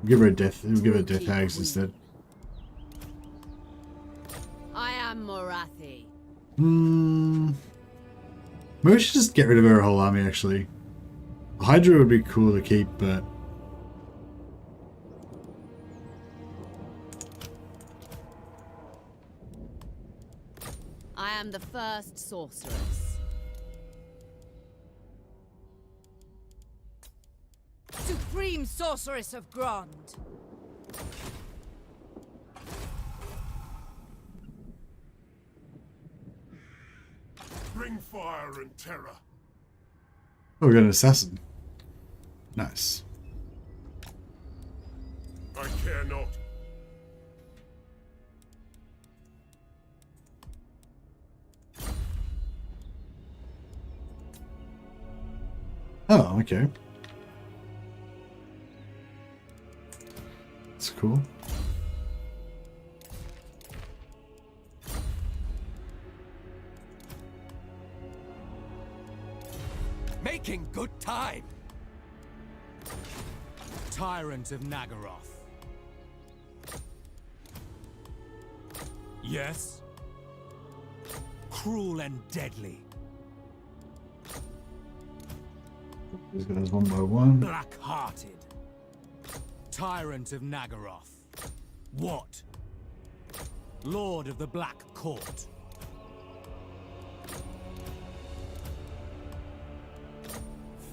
We'll give her a death. We'll give her death hags instead.
I am Nagarythe.
Maybe we should just get rid of her whole army. Actually, Hydra would be cool to keep, but
I am the first sorceress.
Supreme Sorceress of Grond.
Bring fire and terror.
Oh, we got an assassin. Nice.
I care not.
Oh, okay. That's cool.
Making good time. Tyrant of Nagarythe. Yes. Cruel and deadly.
These guys one by one.
Black-hearted. Tyrant of Nagarythe. What? Lord of the Black Court.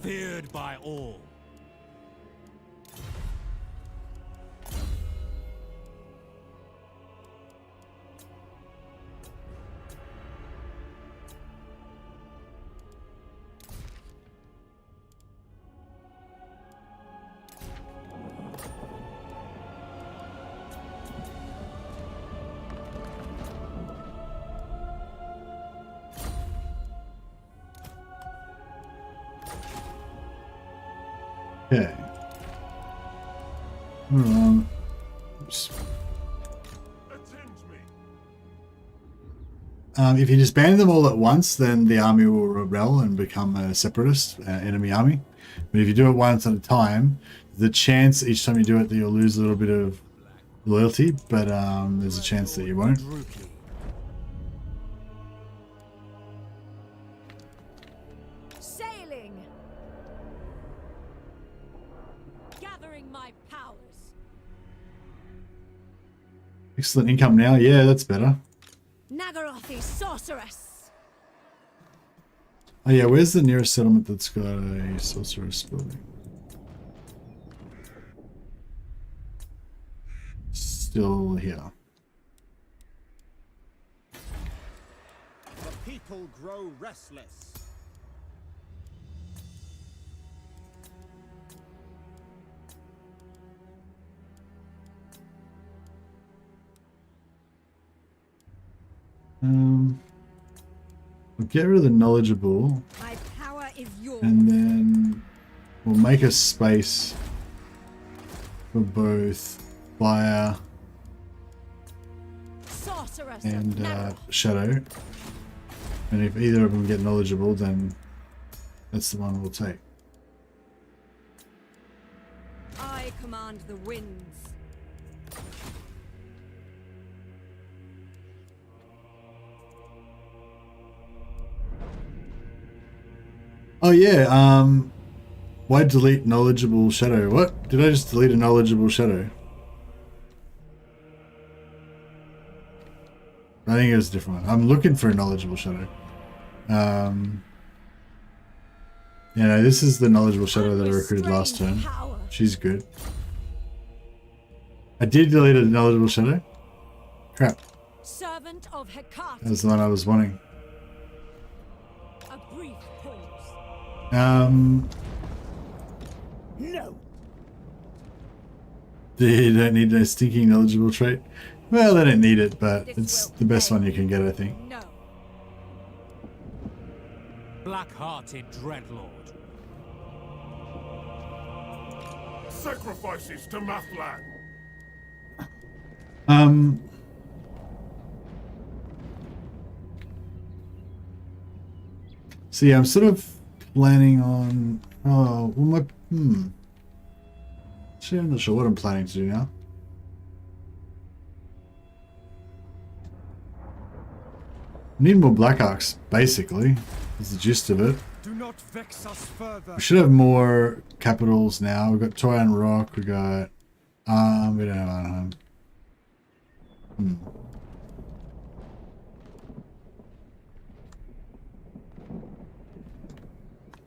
Feared by all.
Okay. Oops. If you disband them all at once, then the army will rebel and become a separatist enemy army. But if you do it once at a time, the chance each time you do it that you'll lose a little bit of loyalty, but there's a chance that you won't.
Sailing. Gathering my powers.
Excellent income now. Yeah, that's better.
Nagarythe sorceress.
Oh yeah, where's the nearest settlement that's got a sorceress building? Still here.
The people grow restless.
We'll get rid of the knowledgeable,
My power is yours.
and then we'll make a space for both fire
Sorceress
and
of Nagarythe.
shadow. And if either of them get knowledgeable, then that's the one we'll take.
I command the winds.
Oh yeah, why delete knowledgeable shadow? What? Did I just delete a knowledgeable shadow? I think it was a different one. I'm looking for a knowledgeable shadow. Yeah, no, this is the knowledgeable shadow that I recruited last turn. She's good. I did delete a knowledgeable shadow. Crap.
Servant of Hecate.
That was the one I was wanting.
A brief pause.
No.
They don't need a stinking knowledgeable trait. Well, they don't need it, but it's the best one you can get, I think.
No.
Black-hearted Dreadlord.
Sacrifices to Mathlan.
So yeah, I'm sort of planning on. Oh, well, Actually, I'm not sure what I'm planning to do now. I need more Black Arks, basically. Is the gist of it.
Do not vex us further.
We should have more capitals now. We've got Toyan Rock. We got. We don't have Arnhem.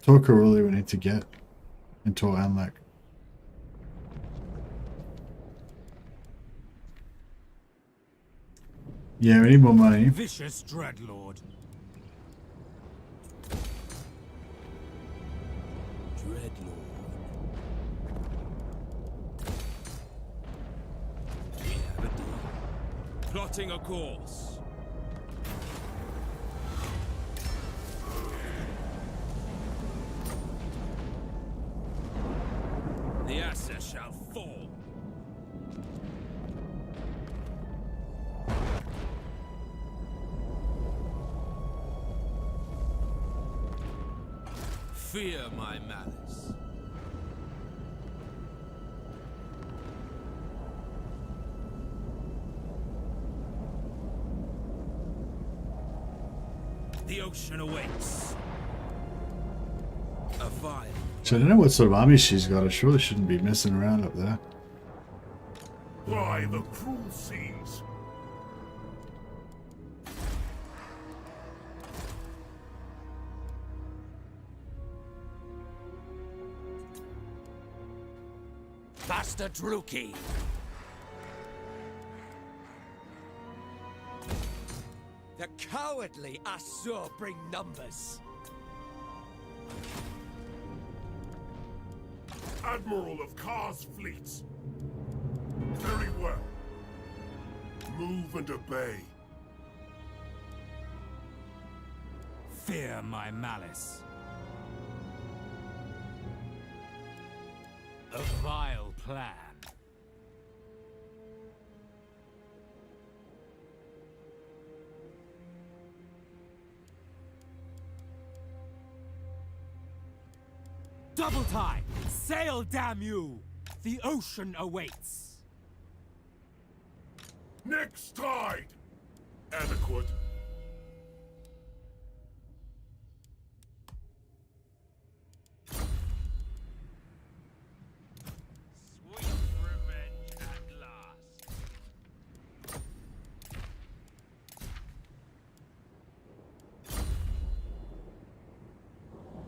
Tor Karuli we need to get. And Tor Anlek. Yeah, we need more money.
Vicious Dreadlord. We have a deal. Plotting a course. The Assa shall fall. Fear my malice. The ocean awaits. A vial.
So I don't know what sort of army she's got. I surely shouldn't be messing around up there.
By the cruel seas.
Master Druchii. The cowardly Asur bring numbers.
Admiral of Kar's fleets. Very well. Move and obey.
Fear my malice. A vile plan. Double time! Sail, damn you! The ocean awaits.
Next tide! Adequate.
Sweet revenge at last.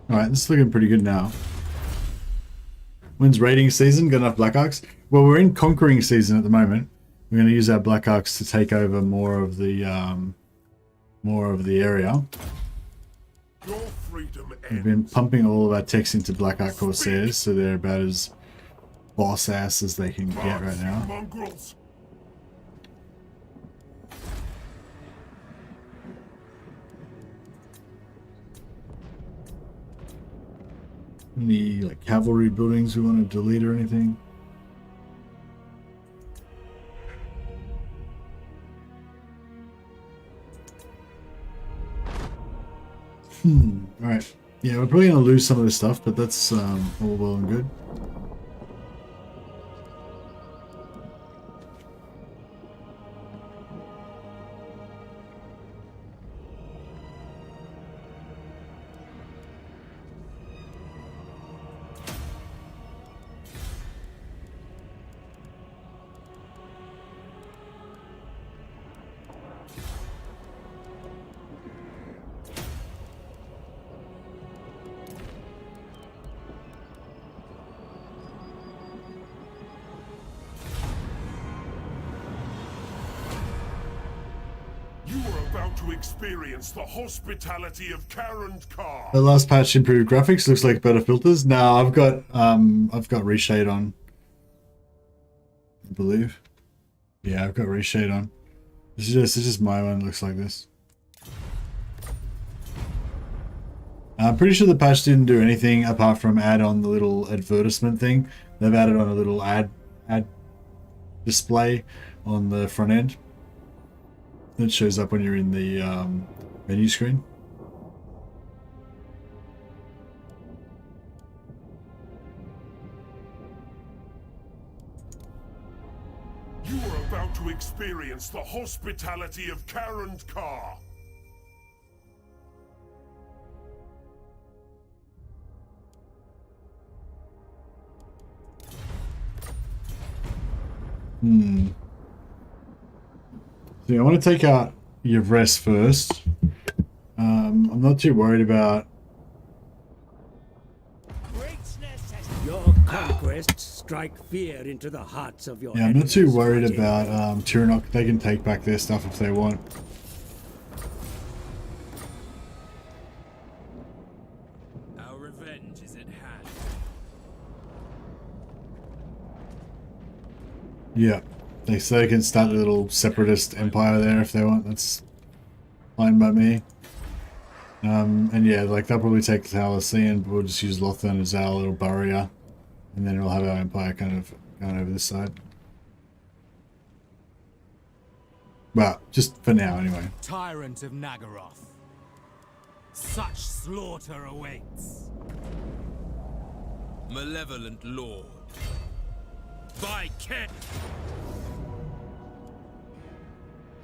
Alright, this is looking pretty good now. When's raiding season? Got enough Black Arks? Well, we're in conquering season at the moment. We're going to use our Black Arks to take over more of the area.
Your freedom
We've been pumping all of our techs into Black Ark Corsairs, so they're about as boss ass as they can get right now.
Mongrels.
Any like cavalry buildings we want to delete or anything? Alright. Yeah, we're probably going to lose some of this stuff, but that's all well and good.
Experience the hospitality of Kar.
The last patch improved graphics, looks like better filters. No, I've got reshade on. I believe. Yeah, I've got reshade on. It's just my one looks like this. I'm pretty sure the patch didn't do anything apart from add on the little advertisement thing. They've added on a little ad display on the front end. It shows up when you're in the menu screen.
You are about to experience the hospitality of Kar.
So I want to take out Yvres first. I'm not too worried about...
Your conquests strike fear into the hearts of your
Yeah, I'm not too
enemies,
worried
mighty.
about Tyrannoc. They can take back their stuff if they want.
Our revenge is at hand.
Yeah, so they can start a little separatist empire there if they want. That's fine by me. And yeah, like they'll probably take Thalassian, but we'll just use Lokhir as our little barrier, and then we'll have our empire kind of going over this side. Well, just for now anyway.
Tyrant of Nagarythe. Such slaughter awaits.
Malevolent Lord. By Ken.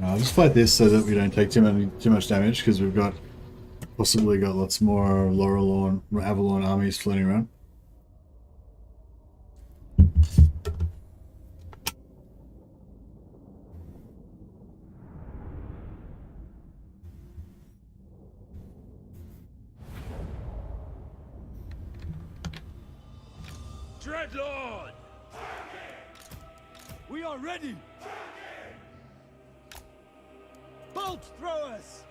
I'll just fight this so that we don't take too much damage, because we've possibly got lots more Laurelorn, Avalon armies floating around.
Dreadlord! We are ready! Bolt throwers!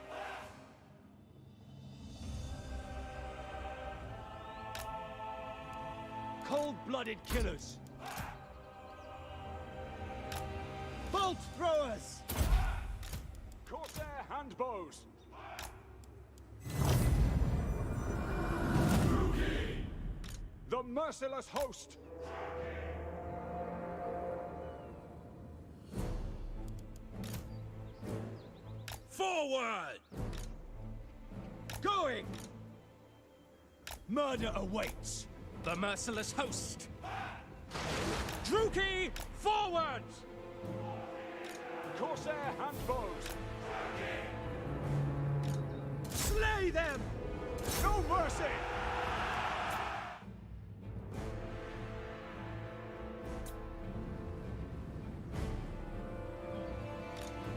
Cold-blooded killers! Bolt throwers! Corsair handbows! The merciless host!
Forward!
Going! Murder awaits!
The merciless host! Druchii, forward!
Corsair handbows! Slay them! No mercy!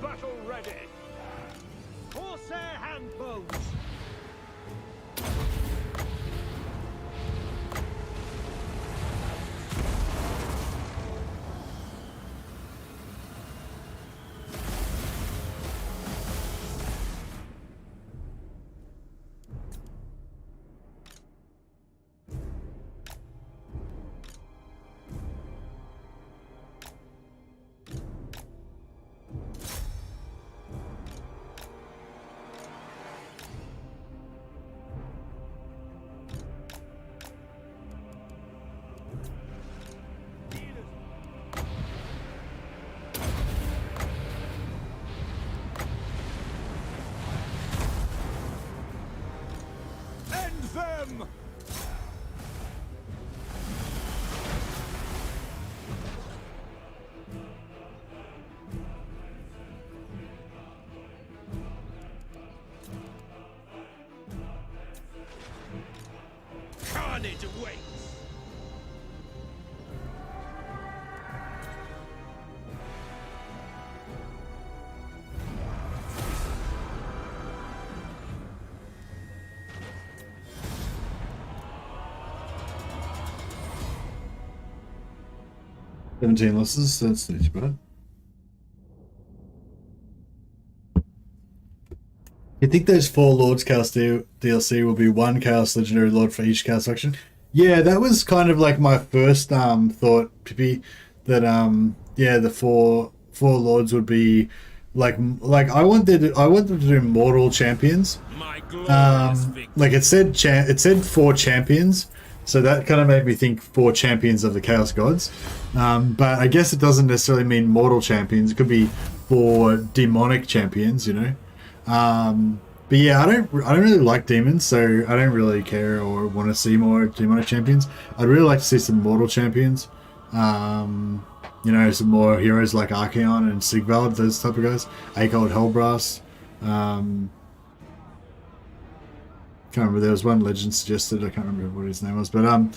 Battle ready! Corsair handbows! Them!
Carnage awaits!
$17 losses, that's not too bad. You think those 4 Lords Chaos DLC will be 1 Chaos Legendary Lord for each Chaos faction? Yeah, that was kind of like my first thought, Pippi, that yeah, the four Lords would be like I want them to do mortal champions. Like it said 4 champions. So that kind of made me think 4 champions of the Chaos Gods. But I guess it doesn't necessarily mean mortal champions. It could be 4 demonic champions, you know. But yeah, I don't really like demons, so I don't really care or want to see more demonic champions. I'd really like to see some mortal champions. You know, some more heroes like Archaon and Sigvald, those type of guys. Akold Hellbrass. Can't remember. There was one legend suggested. I can't remember what his name was, but then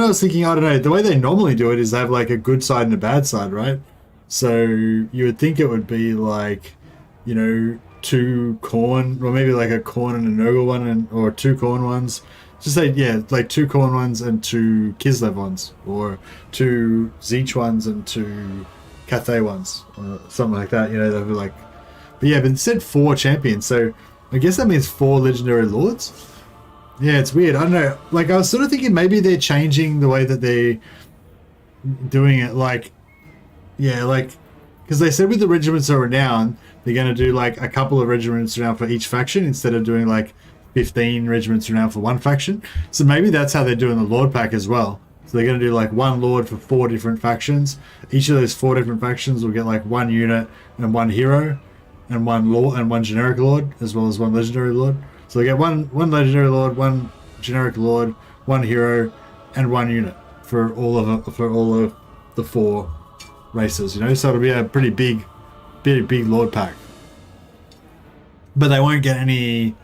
I was thinking, I don't know. The way they normally do it is they have like a good side and a bad side, right? So you would think it would be like, you know, 2 Khorne, or maybe like a Khorne and a Nurgle one, or 2 Khorne ones. Just say, yeah, like 2 Khorne ones and 2 Kislev ones, or 2 Tzeentch ones and 2 Cathay ones, or something like that. You know, they'd be like, but yeah, but instead 4 champions. So I guess that means 4 legendary lords. Yeah, it's weird. I don't know. Like, I was sort of thinking maybe they're changing the way that they doing it like, yeah, like, because they said with the regiments of renown, they're going to do like a couple of regiments renown for each faction instead of doing like 15 regiments renown for one faction. So maybe that's how they're doing the Lord pack as well. So they're going to do like one Lord for 4 different factions. Each of those 4 different factions will get like 1 unit and 1 hero and 1 Lord and 1 generic Lord, as well as 1 legendary Lord. So they get one legendary Lord, 1 generic Lord, 1 hero, and 1 unit for all of the 4 races. You know, so it'll be a pretty big Lord pack. But they won't get any.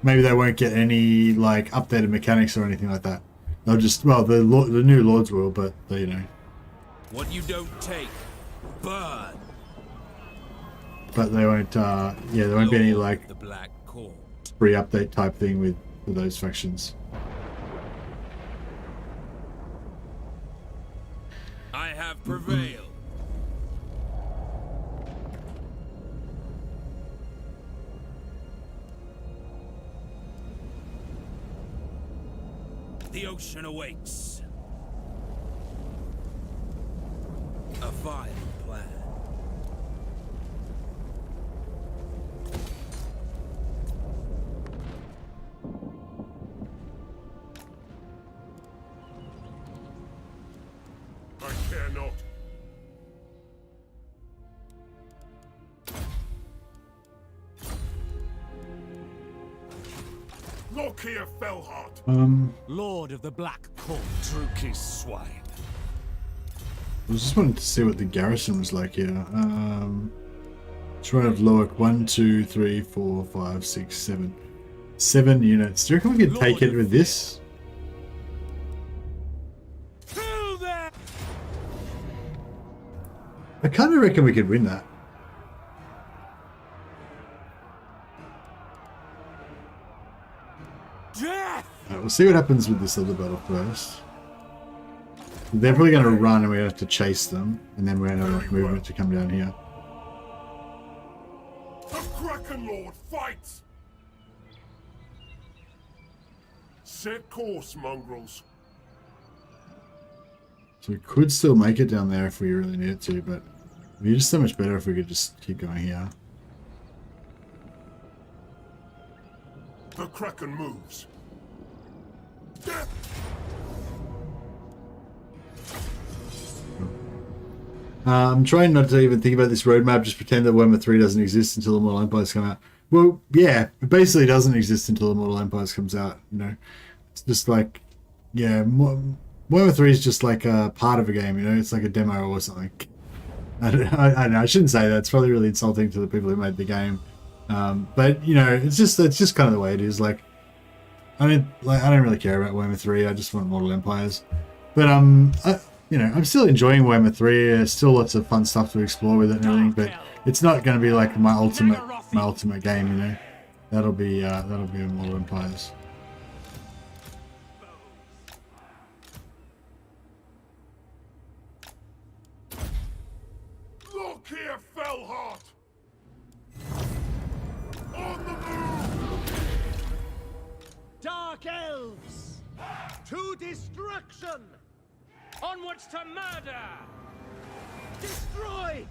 Maybe they won't get any like updated mechanics or anything like that. They'll just, well, the new Lords will, but they, you know.
What you don't take, burn.
But they won't. Yeah, there won't be any like
the Black Court.
Free update type thing with those factions.
I have prevailed. The ocean awaits. A vile plan.
I care not. Lokhir Fellheart.
Lord of the Black Court.
Druchii swine.
I was just wanting to see what the garrison was like here. Shrine of Loak, 1, 2, 3, 4, 5, 6, 7. 7 units. Do you reckon we could take it with this? I kind of reckon we could win that. Alright, we'll see what happens with this other battle first. They're probably going to run and we have to chase them, and then we're going to have movement to come down here.
The Kraken Lord fights! Set course, mongrels.
So we could still make it down there if we really needed to, but it'd be just so much better if we could just keep going here.
The Kraken moves.
I'm trying not to even think about this roadmap, just pretend that Warhammer 3 doesn't exist until Immortal Empires come out. Well, yeah, it basically doesn't exist until Immortal Empires comes out, you know. It's just like, yeah, Warhammer 3 is just like a part of a game, you know. It's like a demo or something. I don't know, I shouldn't say that. It's probably really insulting to the people who made the game. But, you know, it's just kind of the way it is. Like, I don't really care about Warhammer 3. I just want Mortal Empires. But, you know, I'm still enjoying Warhammer 3. There's still lots of fun stuff to explore with it and everything, but it's not going to be like my ultimate game, you know. That'll be Mortal Empires.
Lokhir Fellheart! On the move!
Dark Elves! To destruction!
Onwards to murder!
Destroy!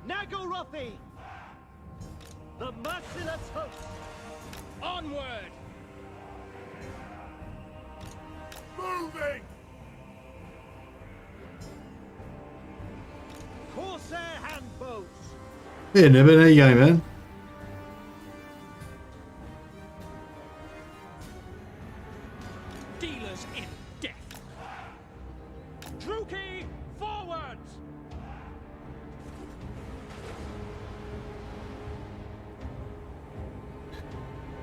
Nagarythe! The merciless host!
Onward!
Moving!
Corsair handbows!
Hey, Nibbin, how you going, man?
Dealers in death! Druchii, forward!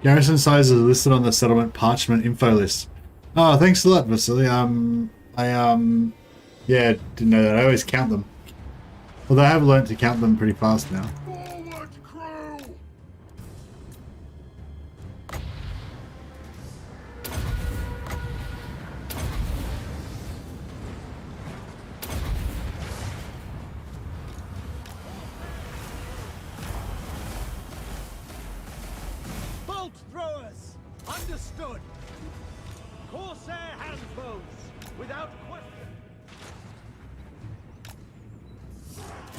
Garrison sizes are listed on the settlement parchment info list. Oh, thanks a lot, Vasily. Yeah, didn't know that. I always count them. Although I have learned to count them pretty fast now.
Forward, crew!
Bolt throwers! Understood!
Corsair handbows, without question.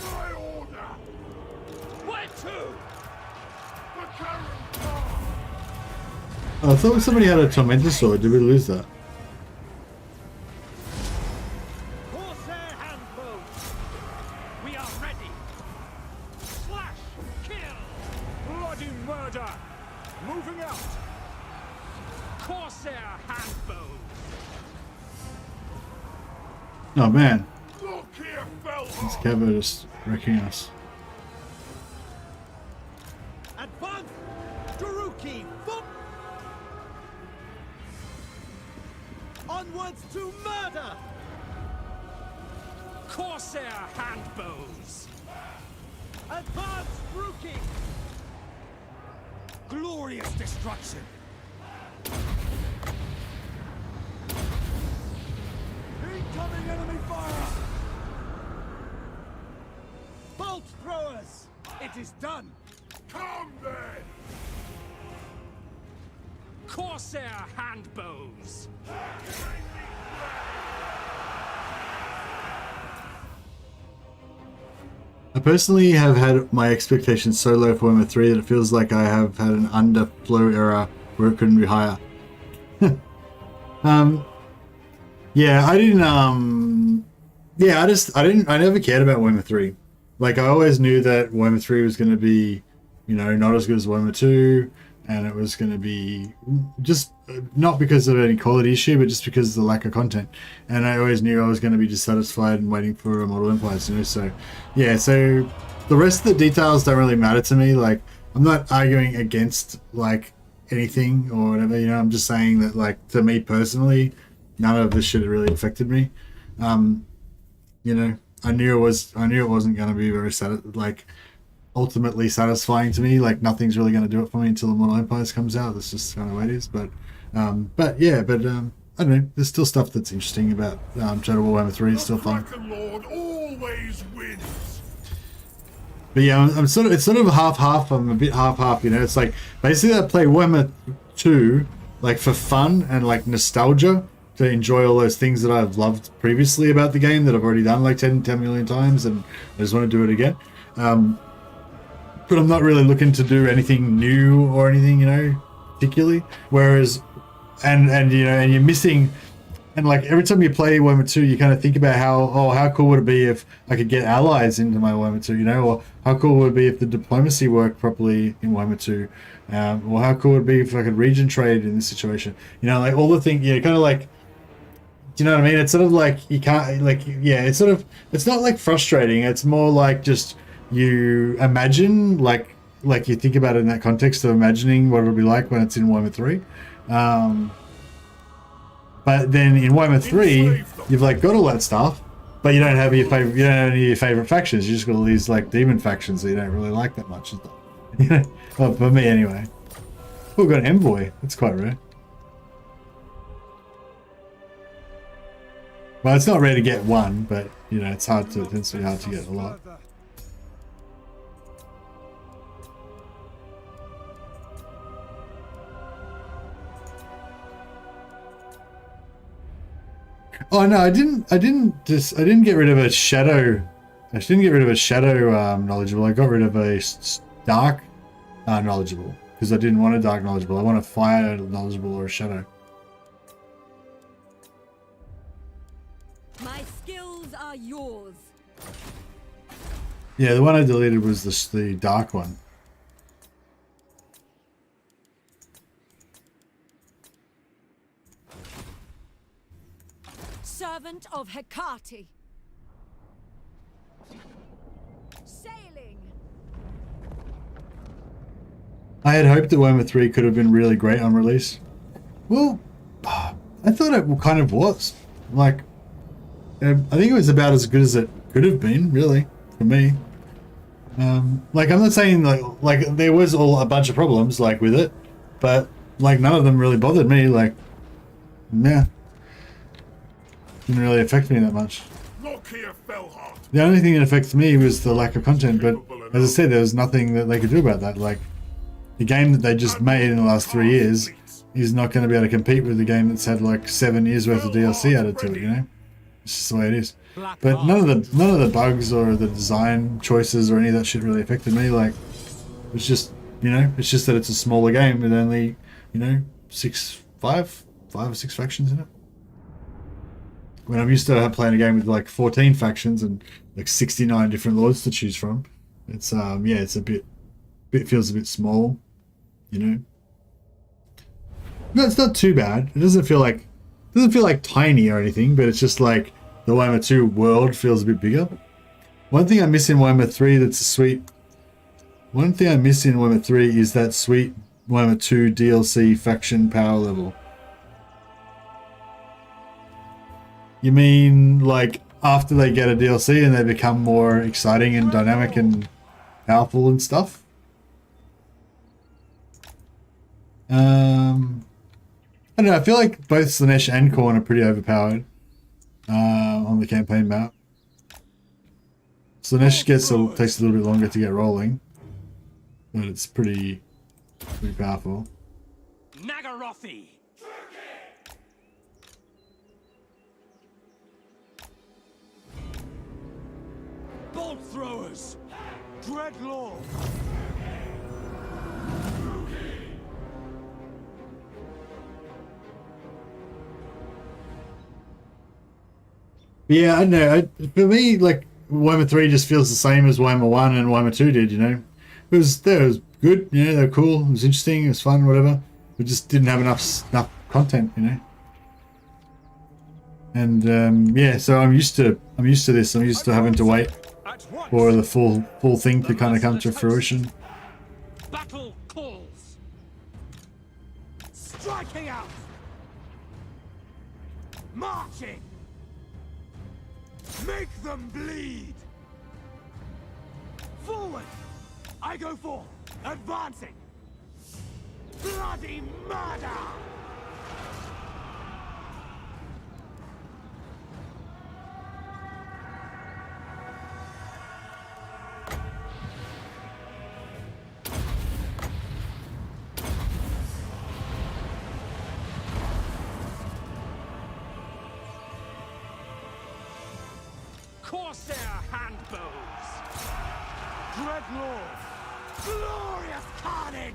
My order!
Where to?
The current path!
Oh, I thought somebody had a tormentor sword. Did we lose that?
Corsair handbows. We are ready. Slash, kill.
Bloody murder! Moving out!
Corsair handbows.
Oh man,
Lokhir fell
this
hard!
cav just wrecking us.
Advance! Druchii, foot! Onwards to murder! Corsair handbows! Advance, Druchii! Glorious destruction! Incoming enemy fire! Bolt throwers! It is done!
Come then!
Corsair handbows!
I personally have had my expectations so low for Warhammer 3 that it feels like I have had an underflow era where it couldn't be higher. Yeah, I didn't, I never cared about Warhammer 3. Like, I always knew that Warhammer 3 was going to be, you know, not as good as Warhammer 2, and it was going to be just not because of any quality issue, but just because of the lack of content. And I always knew I was going to be dissatisfied and waiting for Immortal Empires, you know. So yeah, so the rest of the details don't really matter to me. Like, I'm not arguing against like anything or whatever, you know. I'm just saying that, like, to me personally, none of this shit really affected me. You know, I knew it wasn't going to be very ultimately satisfying to me. Like, nothing's really going to do it for me until Immortal Empires comes out. That's just kind of the way it is. But I don't know. There's still stuff that's interesting about Shadow Warhammer 3. It's still fun.
The Lord always wins.
But yeah, it's sort of half-half. I'm a bit half-half, you know. It's like, basically I play Warhammer 2 like for fun and like nostalgia, to enjoy all those things that I've loved previously about the game that I've already done like 10 million times, and I just want to do it again. But I'm not really looking to do anything new or anything, you know, particularly. Whereas, and you know, and you're missing, and like every time you play Warhammer 2, you kind of think about how cool would it be if I could get allies into my Warhammer 2, you know, or how cool would it be if the diplomacy worked properly in Warhammer 2, or how cool would it be if I could region trade in this situation, you know, like all the things, you know, kind of like, do you know what I mean? It's sort of like, you can't, like, yeah, it's sort of, it's not like frustrating, it's more like just, you imagine, like you think about it in that context of imagining what it'll be like when it's in Warhammer 3. But then in Warhammer 3, you've like got all that stuff, but you don't have any of your favorite factions. You just got all these like demon factions that you don't really like that much. You know, well, for me anyway. We've got an envoy. That's quite rare. Well, it's not rare to get one, but you know, it tends to be hard to get a lot. Oh no, I didn't get rid of a shadow. I didn't get rid of a shadow knowledgeable. I got rid of a dark knowledgeable because I didn't want a dark knowledgeable. I want a fire knowledgeable or a shadow.
My skills are yours.
Yeah, the one I deleted was the dark one.
Servant of Hecate. Sailing.
I had hoped that Warhammer 3 could have been really great on release. Well, I thought it kind of was. Like, I think it was about as good as it could have been, really, for me. Like, I'm not saying like there was a bunch of problems like with it, but like none of them really bothered me. Like, yeah. Didn't really affect me that much.
Lokhir fell hard.
The only thing that affects me was the lack of content, but as I said, there was nothing that they could do about that. Like, the game that they just made in the last 3 years is not going to be able to compete with the game that's had like 7 years worth of DLC added to it. You know, it's just the way it is. But none of the bugs or the design choices or any of that shit really affected me. Like, it's just, you know, it's just that it's a smaller game with only, you know, 5 or 6 factions in it. When I'm used to playing a game with like 14 factions and like 69 different lords to choose from, it's yeah, it's a bit feels a bit small, you know. No, it's not too bad. It doesn't feel like tiny or anything, but it's just like the Warhammer 2 world feels a bit bigger. One thing I miss in Warhammer 3 that's a sweet. One thing I miss in Warhammer 3 is that sweet Warhammer 2 DLC faction power level. You mean like after they get a DLC and they become more exciting and dynamic and powerful and stuff? I don't know, I feel like both Slaanesh and Khorne are pretty overpowered on the campaign map. Slaanesh takes a little bit longer to get rolling, but it's pretty powerful.
Nagarythe. Bolt throwers. Dreadlord.
Yeah, I don't know. For me, like, Warhammer 3 just feels the same as Warhammer 1 and Warhammer 2 did, you know? It was good, you know, they were cool, it was interesting, it was fun, whatever. We just didn't have enough content, you know? And, yeah, so I'm used to this. I'm used to having to wait for the full thing to kind of come to fruition.
Battle calls. Striking out. Marching. Make them bleed. Forward. I go forth. Advancing. Bloody murder. Corsair handbows! Dreadlord! Glorious carnage!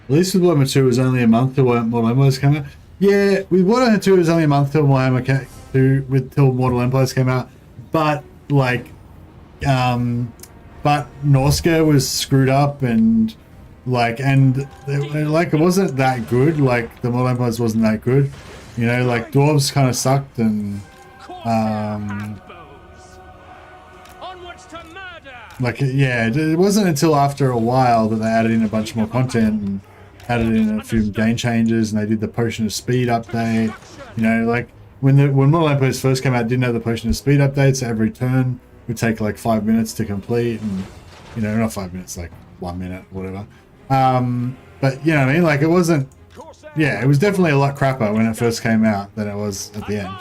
At least with Warhammer 2 it was only a month till Mortal Empires came out. Yeah, with Warhammer 2 it was only a month till Warhammer 2 till Mortal Empires came out. But like but Norska was screwed up and it wasn't that good. Like the Mortal Empires wasn't that good, you know. Like dwarves kind of sucked, and like yeah, it wasn't until after a while that they added in a bunch more content and added in a few game changes, and they did the Potion of Speed update. You know, like when Mortal Empires first came out, it didn't have the Potion of Speed update, so every turn would take like 5 minutes to complete, and you know, not 5 minutes, like 1 minute, whatever. But you know what I mean? Like it wasn't, yeah, it was definitely a lot crapper when it first came out than it was at the end.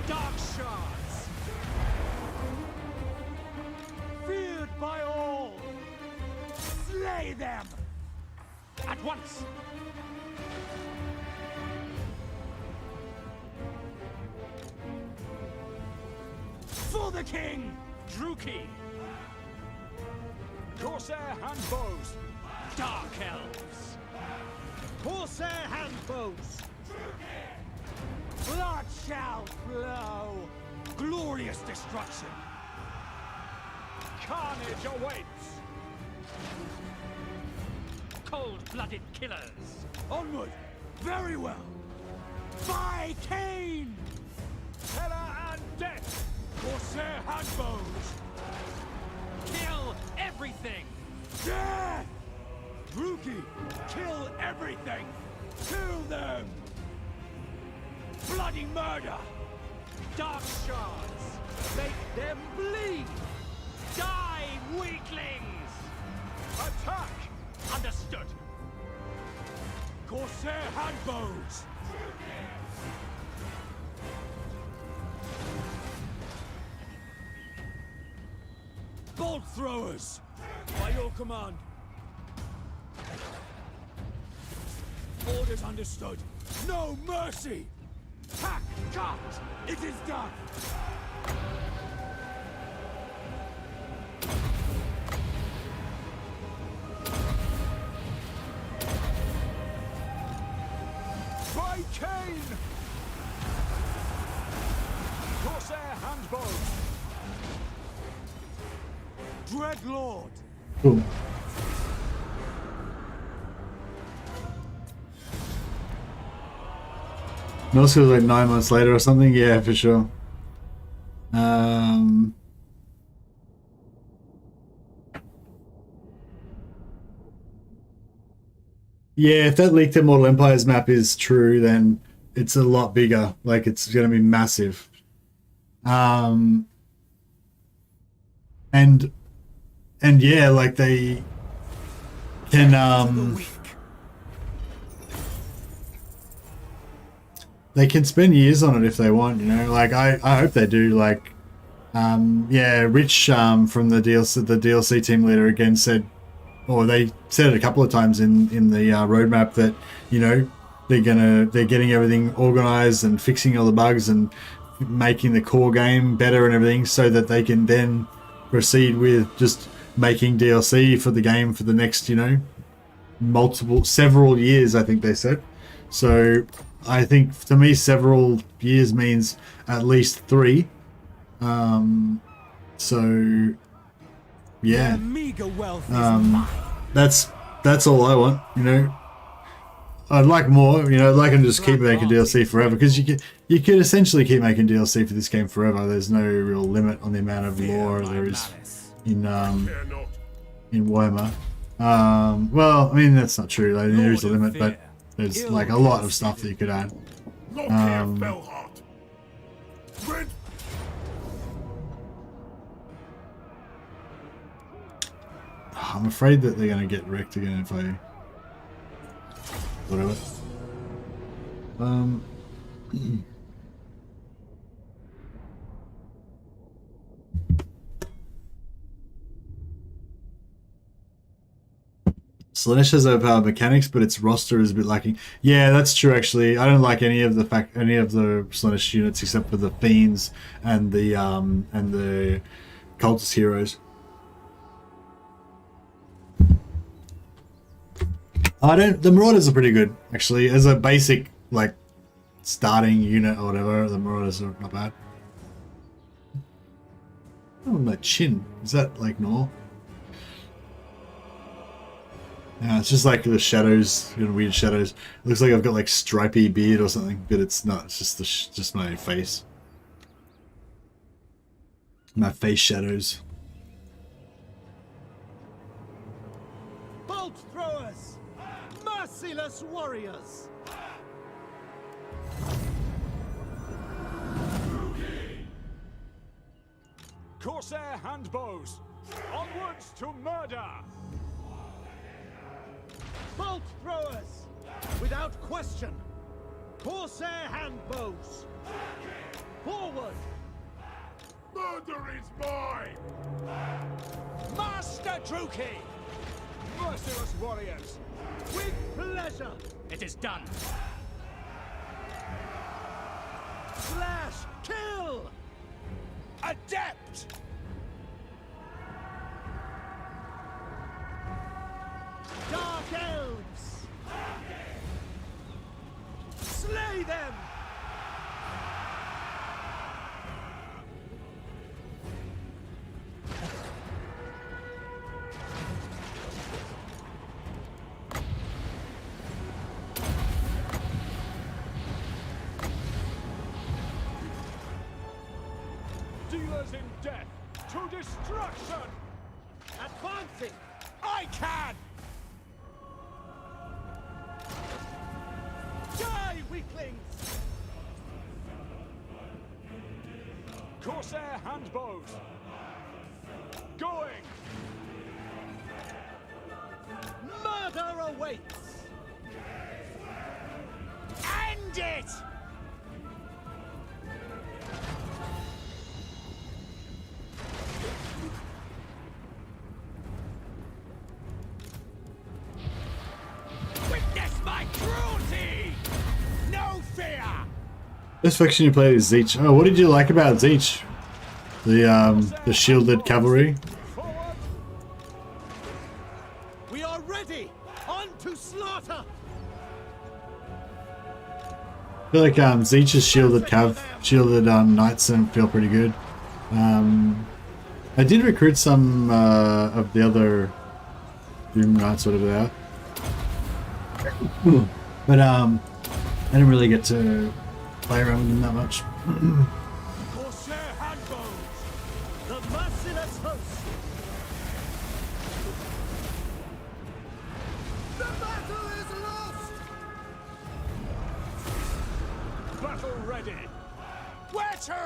Dark shards! Feared by all! Slay them! At once! For the king! Druchii!
Corsair handbows!
Dark elves!
Corsair handbows!
Blood shall flow! Glorious destruction!
Carnage awaits!
Cold-blooded killers! Onward! Very well! By Cain!
Terror and death!
Corsair handbows! Kill everything! Death! Druchii! Kill everything! Kill them! Bloody murder! Dark shards! Make them bleed! Die, weaklings! Attack! Understood. Corsair handbows! Bolt throwers! By your command. Orders understood. No mercy! Pack, cut! It is done! By Cain! Corsair handbows! Dreadlord!
Cool. No, it was like 9 months later or something. Yeah, for sure. Yeah, if that leaked Immortal Empires map is true, then it's a lot bigger. Like, it's going to be massive. And yeah, like they can they can spend years on it if they want, you know. Like I hope they do. Like yeah, Rich from the DLC team leader again said, or they said it a couple of times in the roadmap that, you know, they're getting everything organized and fixing all the bugs and making the core game better and everything, so that they can then proceed with just making DLC for the game for the next, you know, several years, I think they said. So I think to me several years means at least 3. So yeah, that's all I want, you know. I'd like more, you know. I'd like them to just keep making DLC forever, because you could essentially keep making DLC for this game forever. There's no real limit on the amount of lore there is in Warhammer. Well, I mean, that's not true. Like, there is a limit, but there's like a lot of stuff that you could add. I'm afraid that they're going to get wrecked again if I... whatever. Slaanesh has overpowered mechanics, but its roster is a bit lacking. Yeah, that's true. Actually, I don't like any of the Slaanesh units except for the Fiends and the Cultist heroes. The Marauders are pretty good, actually. As a basic, like, starting unit or whatever, the Marauders are not bad. Oh, my chin. Is that, like, normal? Yeah, it's just like the shadows, you know, weird shadows. It looks like I've got, like, stripy beard or something, but it's not. It's just just my face. My face shadows.
Bolt throwers! Merciless warriors! Corsair handbows! Onwards to murder! Bolt throwers! Without question! Corsair handbows! Forward!
Murder is mine!
Master Druchii! Merciless warriors! With pleasure! It is done! Slash! Kill! Adept! Dark Elves! Slay them! Dealers in death to destruction! Advancing! I can! Die, weaklings! Corsair handbows! Go
Murder awaits.
End it! Witness my cruelty! No fear!
This faction you played is Zeech. Oh, what did you like about Zeech? The shielded cavalry.
We are ready. On to slaughter.
I feel like Zeech's shielded knights feel pretty good. I did recruit some of the other Doom Knights, whatever they are. But I didn't really get to play around with them that much.
Corsair handbows. The merciless host. The battle is lost. Battle ready.
Where to?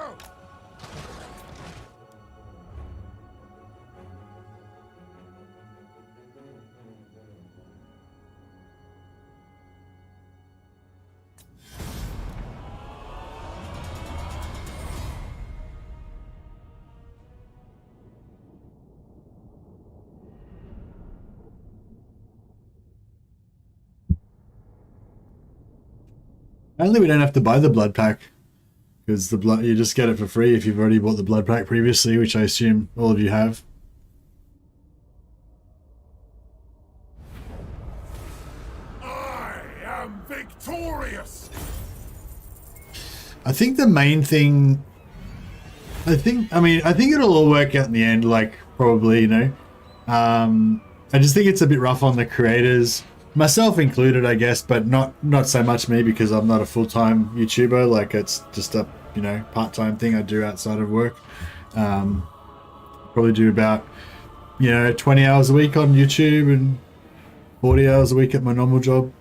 Only we don't have to buy the blood pack, because the blood you just get it for free if you've already bought the blood pack previously, which I assume all of you have.
I am victorious.
I think the main thing, I think it'll all work out in the end, like, probably, you know. I just think it's a bit rough on the creators, myself included, I guess, but not so much me, because I'm not a full-time YouTuber. Like, it's just a, you know, part-time thing I do outside of work. Probably do about, you know, 20 hours a week on YouTube and 40 hours a week at my normal job.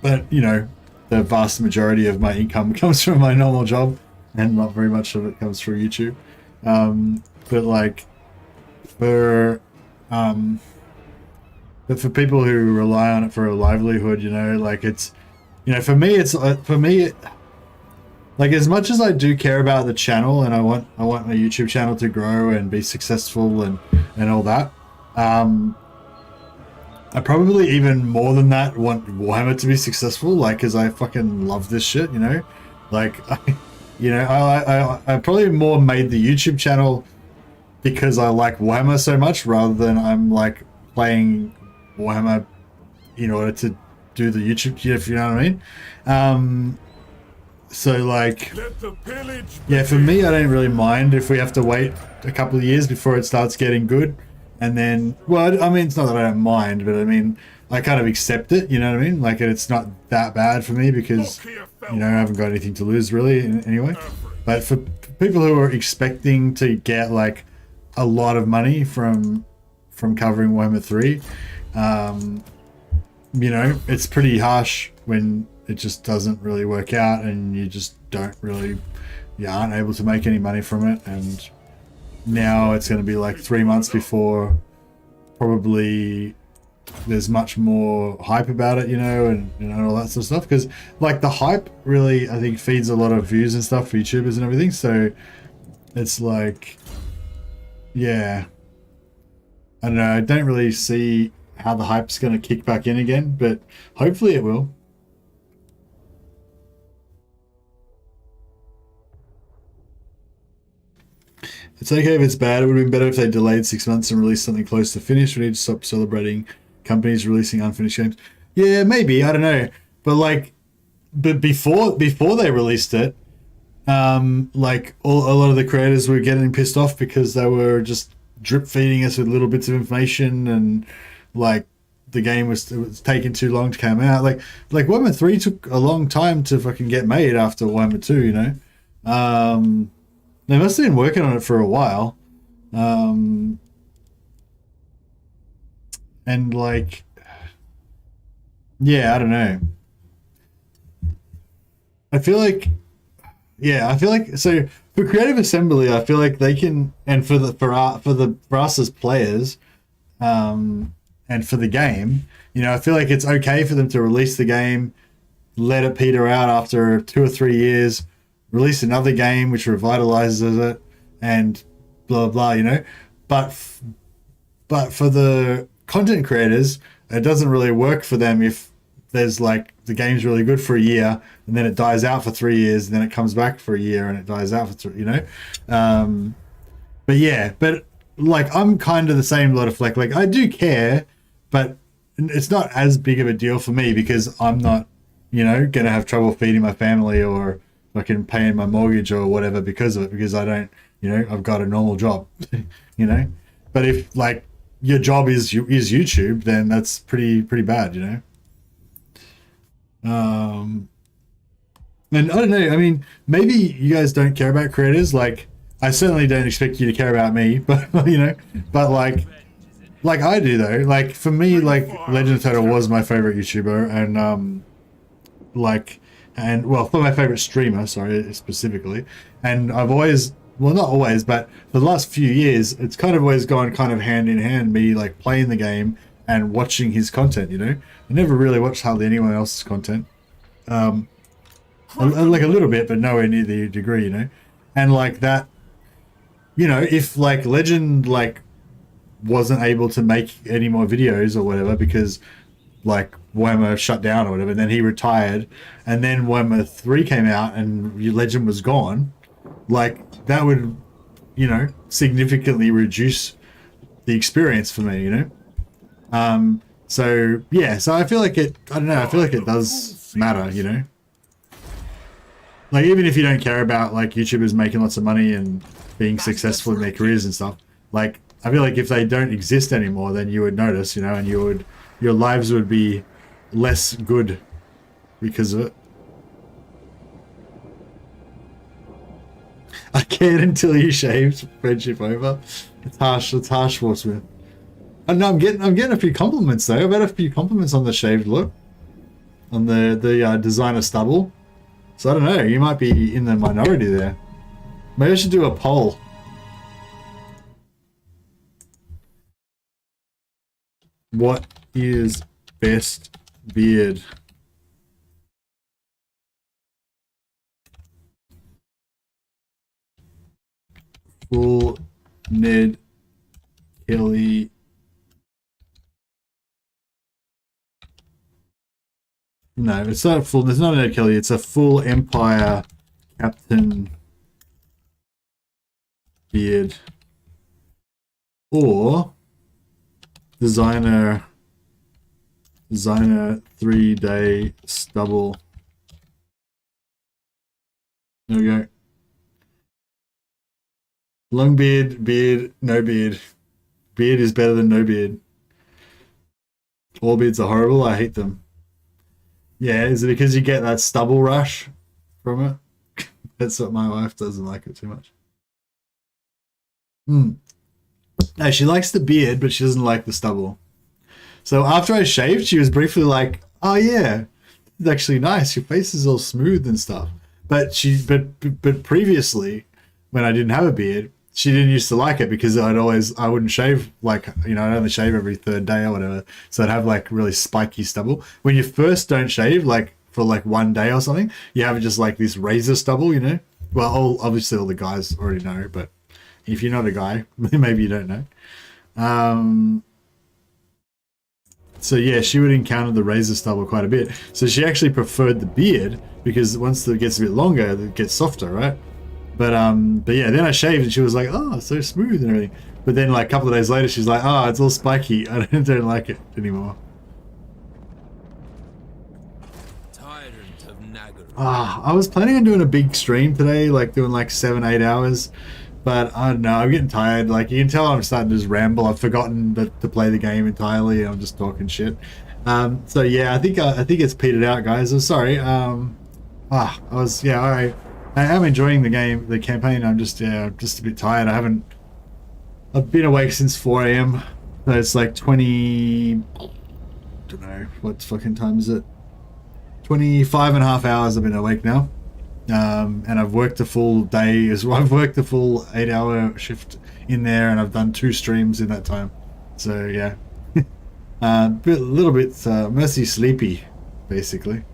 But, you know, the vast majority of my income comes from my normal job, and not very much of it comes through YouTube. But like, for people who rely on it for a livelihood, you know, like, it's, you know, for me, like, as much as I do care about the channel, and I want my YouTube channel to grow and be successful and all that, I probably even more than that want Warhammer to be successful, like, because I fucking love this shit, you know, like, I probably more made the YouTube channel because I like Warhammer so much, rather than I'm like playing Warhammer in order to do the YouTube, if you know what I mean. So like, yeah, for me, I don't really mind if we have to wait a couple of years before it starts getting good. And then, well, I mean, it's not that I don't mind, but I mean, I kind of accept it, you know what I mean? Like, it's not that bad for me because, you know, I haven't got anything to lose really anyway. But for people who are expecting to get like a lot of money from covering Warhammer 3, you know, it's pretty harsh when it just doesn't really work out and you just don't really, you aren't able to make any money from it. And now it's going to be like 3 months before probably there's much more hype about it, you know, and you know, all that sort of stuff, because like the hype really, I think, feeds a lot of views and stuff for YouTubers and everything. So it's like, yeah, I don't know, I don't really see how the hype's going to kick back in again, but hopefully it will. It's okay if it's bad. It would have been better if they delayed 6 months and released something close to finished. We need to stop celebrating companies releasing unfinished games. Yeah, maybe. I don't know. But like, before they released it, like a lot of the creators were getting pissed off because they were just drip feeding us with little bits of information, and like the game was taking too long to come out. Like Warhammer 3 took a long time to fucking get made after Warhammer 2, you know. They must have been working on it for a while. And like, yeah, I don't know. I feel like so for Creative Assembly, I feel like they can, and for us as players, and and for the game, you know, I feel like it's okay for them to release the game, let it peter out after 2 or 3 years, release another game which revitalizes it, and blah blah, you know. But for the content creators, it doesn't really work for them if there's like the game's really good for a year and then it dies out for 3 years and then it comes back for a year and it dies out for 3, you know. But yeah, but like I'm kind of the same lot of Fleck. Like I do care, but it's not as big of a deal for me because I'm not, you know, gonna have trouble feeding my family or fucking paying my mortgage or whatever because of it, because I don't, you know, I've got a normal job, you know. But if like your job is YouTube, then that's pretty bad, you know. And I don't know, I mean, maybe you guys don't care about creators. Like I certainly don't expect you to care about me, but you know, but like I do though. Like for me, like Legend of Total was my favorite YouTuber, and well, for my favorite streamer, sorry, specifically. And I've always, well, not always, but for the last few years, it's kind of always gone kind of hand in hand, me like playing the game and watching his content, you know. I never really watched hardly anyone else's content. Like a little bit, but nowhere near the degree, you know. And like that, you know, if like Legend like wasn't able to make any more videos or whatever because like Warhammer shut down or whatever, and then he retired, and then Warhammer 3 came out and Legend was gone, like that would, you know, significantly reduce the experience for me, you know. So yeah, so I feel like it, I don't know, I feel like it does matter, you know. Like even if you don't care about like YouTubers making lots of money and being successful in their careers and stuff, like I feel like if they don't exist anymore, then you would notice, you know, and your lives would be less good because of it. I cared until you shaved. Friendship over. It's harsh, Schwartzman. I know I'm getting a few compliments though. I've had a few compliments on the shaved look, on the designer stubble. So I don't know, you might be in the minority there. Maybe I should do a poll. What is best beard? Full Ned Kelly. No, it's not full. There's not a Ned Kelly. It's a full Empire Captain beard, or designer 3-day stubble. There we go. Long beard, beard, no beard. Beard is better than no beard. All beards are horrible. I hate them. Yeah, is it because you get that stubble rush from it? That's what my wife doesn't like it too much. No, she likes the beard, but she doesn't like the stubble. So after I shaved, she was briefly like, "Oh yeah, it's actually nice. Your face is all smooth and stuff." But but previously, when I didn't have a beard, she didn't used to like it because I wouldn't shave, like, you know, I'd only shave every 3rd day or whatever. So I'd have like really spiky stubble. When you first don't shave, like for like 1 day or something, you have just like this razor stubble, you know. Well, obviously all the guys already know, but if you're not a guy, maybe you don't know. So yeah, she would encounter the razor stubble quite a bit. So she actually preferred the beard because once it gets a bit longer, it gets softer, right? But yeah, then I shaved and she was like, "Oh, it's so smooth and everything." But then like a couple of days later, she's like, "Oh, it's all spiky. I don't like it anymore."
Tyrant of Nagarythe.
I was planning on doing a big stream today, like doing like 7-8 hours. But I don't know, I'm getting tired. Like, you can tell I'm starting to just ramble. I've forgotten to play the game entirely. I'm just talking shit. So yeah, I think it's petered out, guys. I'm sorry. I am enjoying the game, the campaign. I'm just a bit tired. I've been awake since 4 AM. So it's like 20, don't know, what fucking time is it? 25 and a half hours I've been awake now. And I've worked a full day as well. I've worked a full 8-hour shift in there, and I've done 2 streams in that time. So yeah. A little bit Mercy sleepy, basically.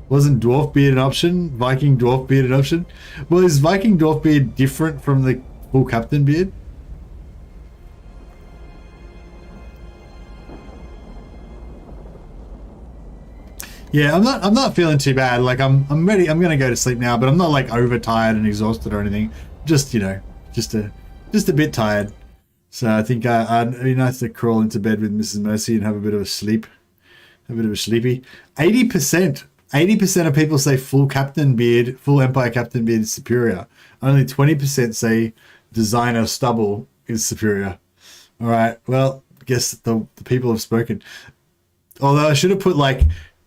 Wasn't dwarf beard an option? Viking dwarf beard an option? Well, is Viking dwarf beard different from the full captain beard? Yeah, I'm not feeling too bad. Like I'm ready. I'm gonna go to sleep now, but I'm not like overtired and exhausted or anything. Just, you know, just a bit tired. So I think it'd be nice to crawl into bed with Mrs. Mercy and have a bit of a sleep, a bit of a sleepy. 80% of people say full captain beard, full Empire captain beard is superior. Only 20% say designer stubble is superior. All right. Well, I guess the people have spoken. Although I should have put like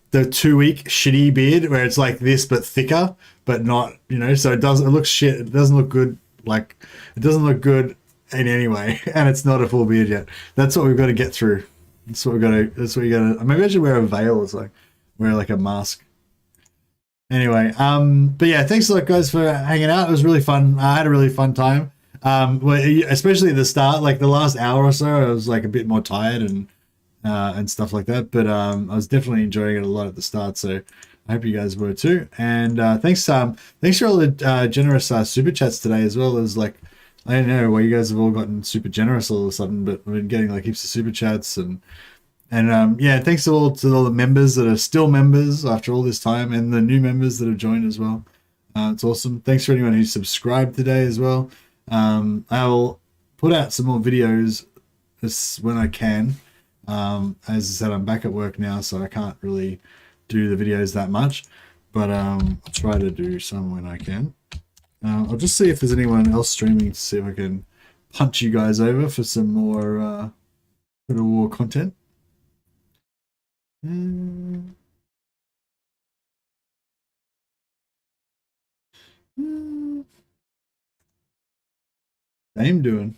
the 2-week shitty beard where it's like this but thicker, but not, you know, so it looks shit. It doesn't look good. Like it doesn't look good in any way, and it's not a full beard yet. That's what we've got to get through. That's what you got to. Maybe I should wear a veil. It's like wear like a mask. Anyway, but yeah, thanks a lot, guys, for hanging out. It was really fun. I had a really fun time. Especially at the start, like the last hour or so, I was like a bit more tired and stuff like that. But I was definitely enjoying it a lot at the start. So I hope you guys were too. And thanks for all the generous super chats today, as well as like, I don't know why you guys have all gotten super generous all of a sudden, but we've been getting like heaps of super chats and yeah, thanks to all the members that are still members after all this time, and the new members that have joined as well. It's awesome. Thanks for anyone who subscribed today as well. I'll put out some more videos when I can. As I said, I'm back at work now, so I can't really do the videos that much, but I'll try to do some when I can. I'll just see if there's anyone else streaming to see if I can punch you guys over for some more bit of war content. Dame doing?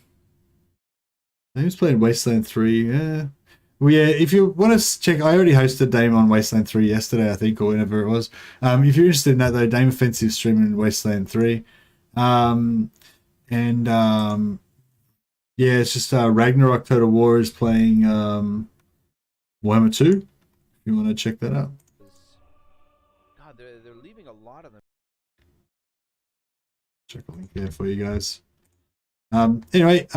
Dame's playing Wasteland 3, yeah. Well, yeah, if you want to check, I already hosted Dame on Wasteland 3 yesterday, I think, or whenever it was. If you're interested in that, though, Dame Offensive streaming in Wasteland 3. Yeah, it's just Ragnarok Total War is playing Warhammer 2, if you want to check that out.
God, they're leaving a lot of them.
Check a link there for you guys. Anyway,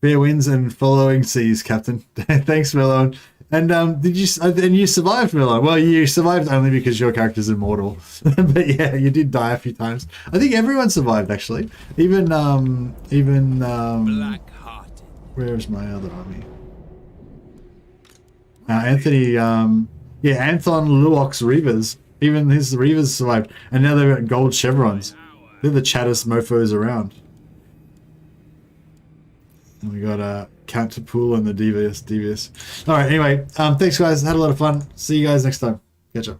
fair winds and following seas, Captain. Thanks, Melon. And you survived, Melon. Well, you survived only because your character's immortal. But yeah, you did die a few times. I think everyone survived, actually. Even
Black-hearted.
Where's my other army? Anthony, Anthon Luok's Reavers. Even his Reavers survived. And now they've got gold chevrons. They're the chattest mofos around. And we got Counterpool and the Devious. Alright, anyway, thanks guys. Had a lot of fun. See you guys next time. Catch up.